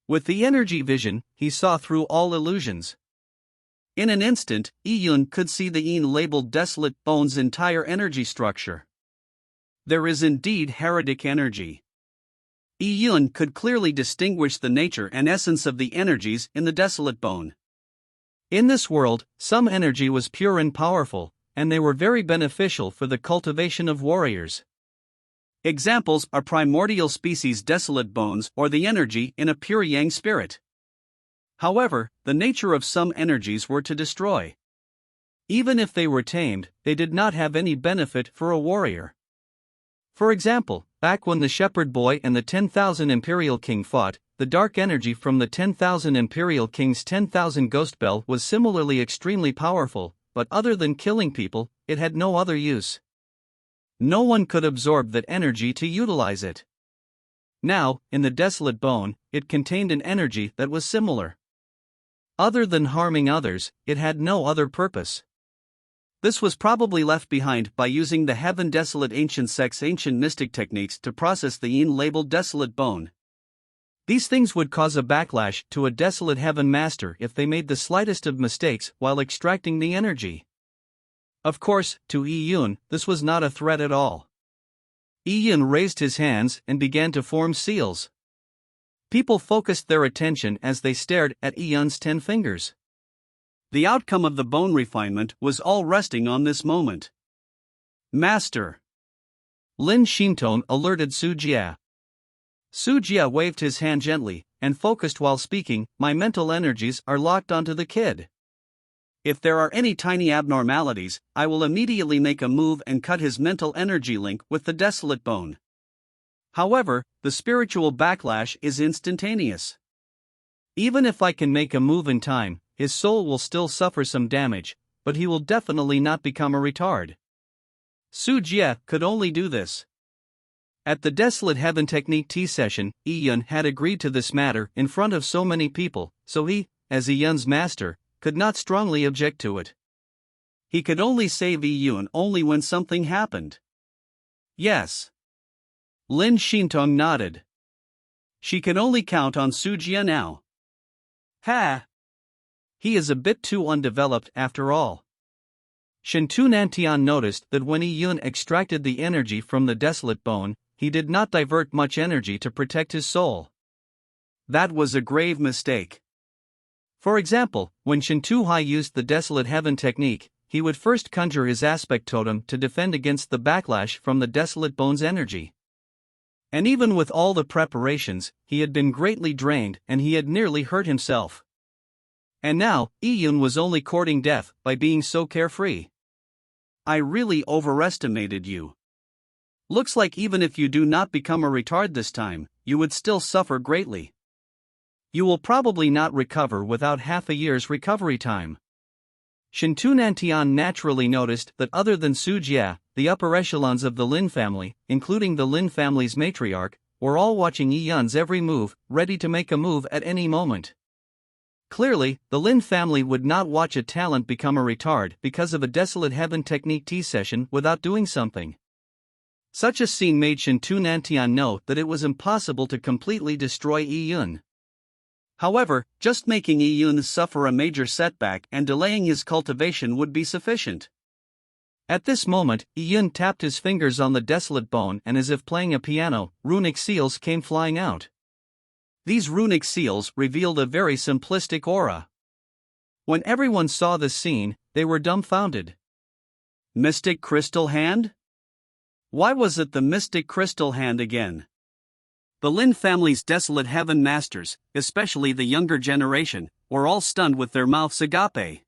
With the energy vision, he saw through all illusions. In an instant, Yi Yun could see the Een-labeled Desolate Bone's entire energy structure. There is indeed heredic energy. Yi Yun could clearly distinguish the nature and essence of the energies in the Desolate Bone. In this world, some energy was pure and powerful, and they were very beneficial for the cultivation of warriors. Examples are primordial species Desolate Bones or the energy in a pure Yang spirit. However, the nature of some energies were to destroy. Even if they were tamed, they did not have any benefit for a warrior. For example, back when the Shepherd Boy and the 10,000 Imperial King fought, the dark energy from the 10,000 Imperial King's 10,000 Ghost Bell was similarly extremely powerful, but other than killing people, it had no other use. No one could absorb that energy to utilize it. Now, in the Desolate Bone, it contained an energy that was similar. Other than harming others, it had no other purpose. This was probably left behind by using the Heaven Desolate ancient sex ancient mystic techniques to process the Een-labeled Desolate Bone. These things would cause a backlash to a Desolate Heaven Master if they made the slightest of mistakes while extracting the energy. Of course, to Yi Yun, this was not a threat at all. Yi Yun raised his hands and began to form seals. People focused their attention as they stared at Yi Yun's 10 fingers. The outcome of the bone refinement was all resting on this moment. "Master!" Lin Xintong alerted Su Jia. Su Jia waved his hand gently and focused while speaking. "My mental energies are locked onto the kid. If there are any tiny abnormalities, I will immediately make a move and cut his mental energy link with the Desolate Bone. However, the spiritual backlash is instantaneous. Even if I can make a move in time, his soul will still suffer some damage, but he will definitely not become a retard." Su Jia could only do this. At the Desolate Heaven Technique tea session, Yi Yun had agreed to this matter in front of so many people, so he, as Yi Yun's master, could not strongly object to it. He could only save Yi Yun only when something happened. "Yes." Lin Xintong nodded. She can only count on Su Jia now. "Ha! He is a bit too undeveloped after all." Shintu Nantian noticed that when Yi Yun extracted the energy from the Desolate Bone, he did not divert much energy to protect his soul. That was a grave mistake. For example, when Shintu Hai used the Desolate Heaven technique, he would first conjure his aspect totem to defend against the backlash from the Desolate Bone's energy. And even with all the preparations, he had been greatly drained and he had nearly hurt himself. And now, Yi Yun was only courting death by being so carefree. "I really overestimated you. Looks like even if you do not become a retard this time, you would still suffer greatly. You will probably not recover without half a year's recovery time." Shintunantian naturally noticed that other than Su Jia, the upper echelons of the Lin family, including the Lin family's matriarch, were all watching Yi Yun's every move, ready to make a move at any moment. Clearly, the Lin family would not watch a talent become a retard because of a desolate heaven technique tea session without doing something. Such a scene made Shintunantian know that it was impossible to completely destroy Yi Yun. However, just making Yi Yun suffer a major setback and delaying his cultivation would be sufficient. At this moment, Yi Yun tapped his fingers on the desolate bone, and as if playing a piano, runic seals came flying out. These runic seals revealed a very simplistic aura. When everyone saw this scene, they were dumbfounded. Mystic Crystal Hand? Why was it the Mystic Crystal Hand again? The Lin family's desolate heaven masters, especially the younger generation, were all stunned with their mouths agape.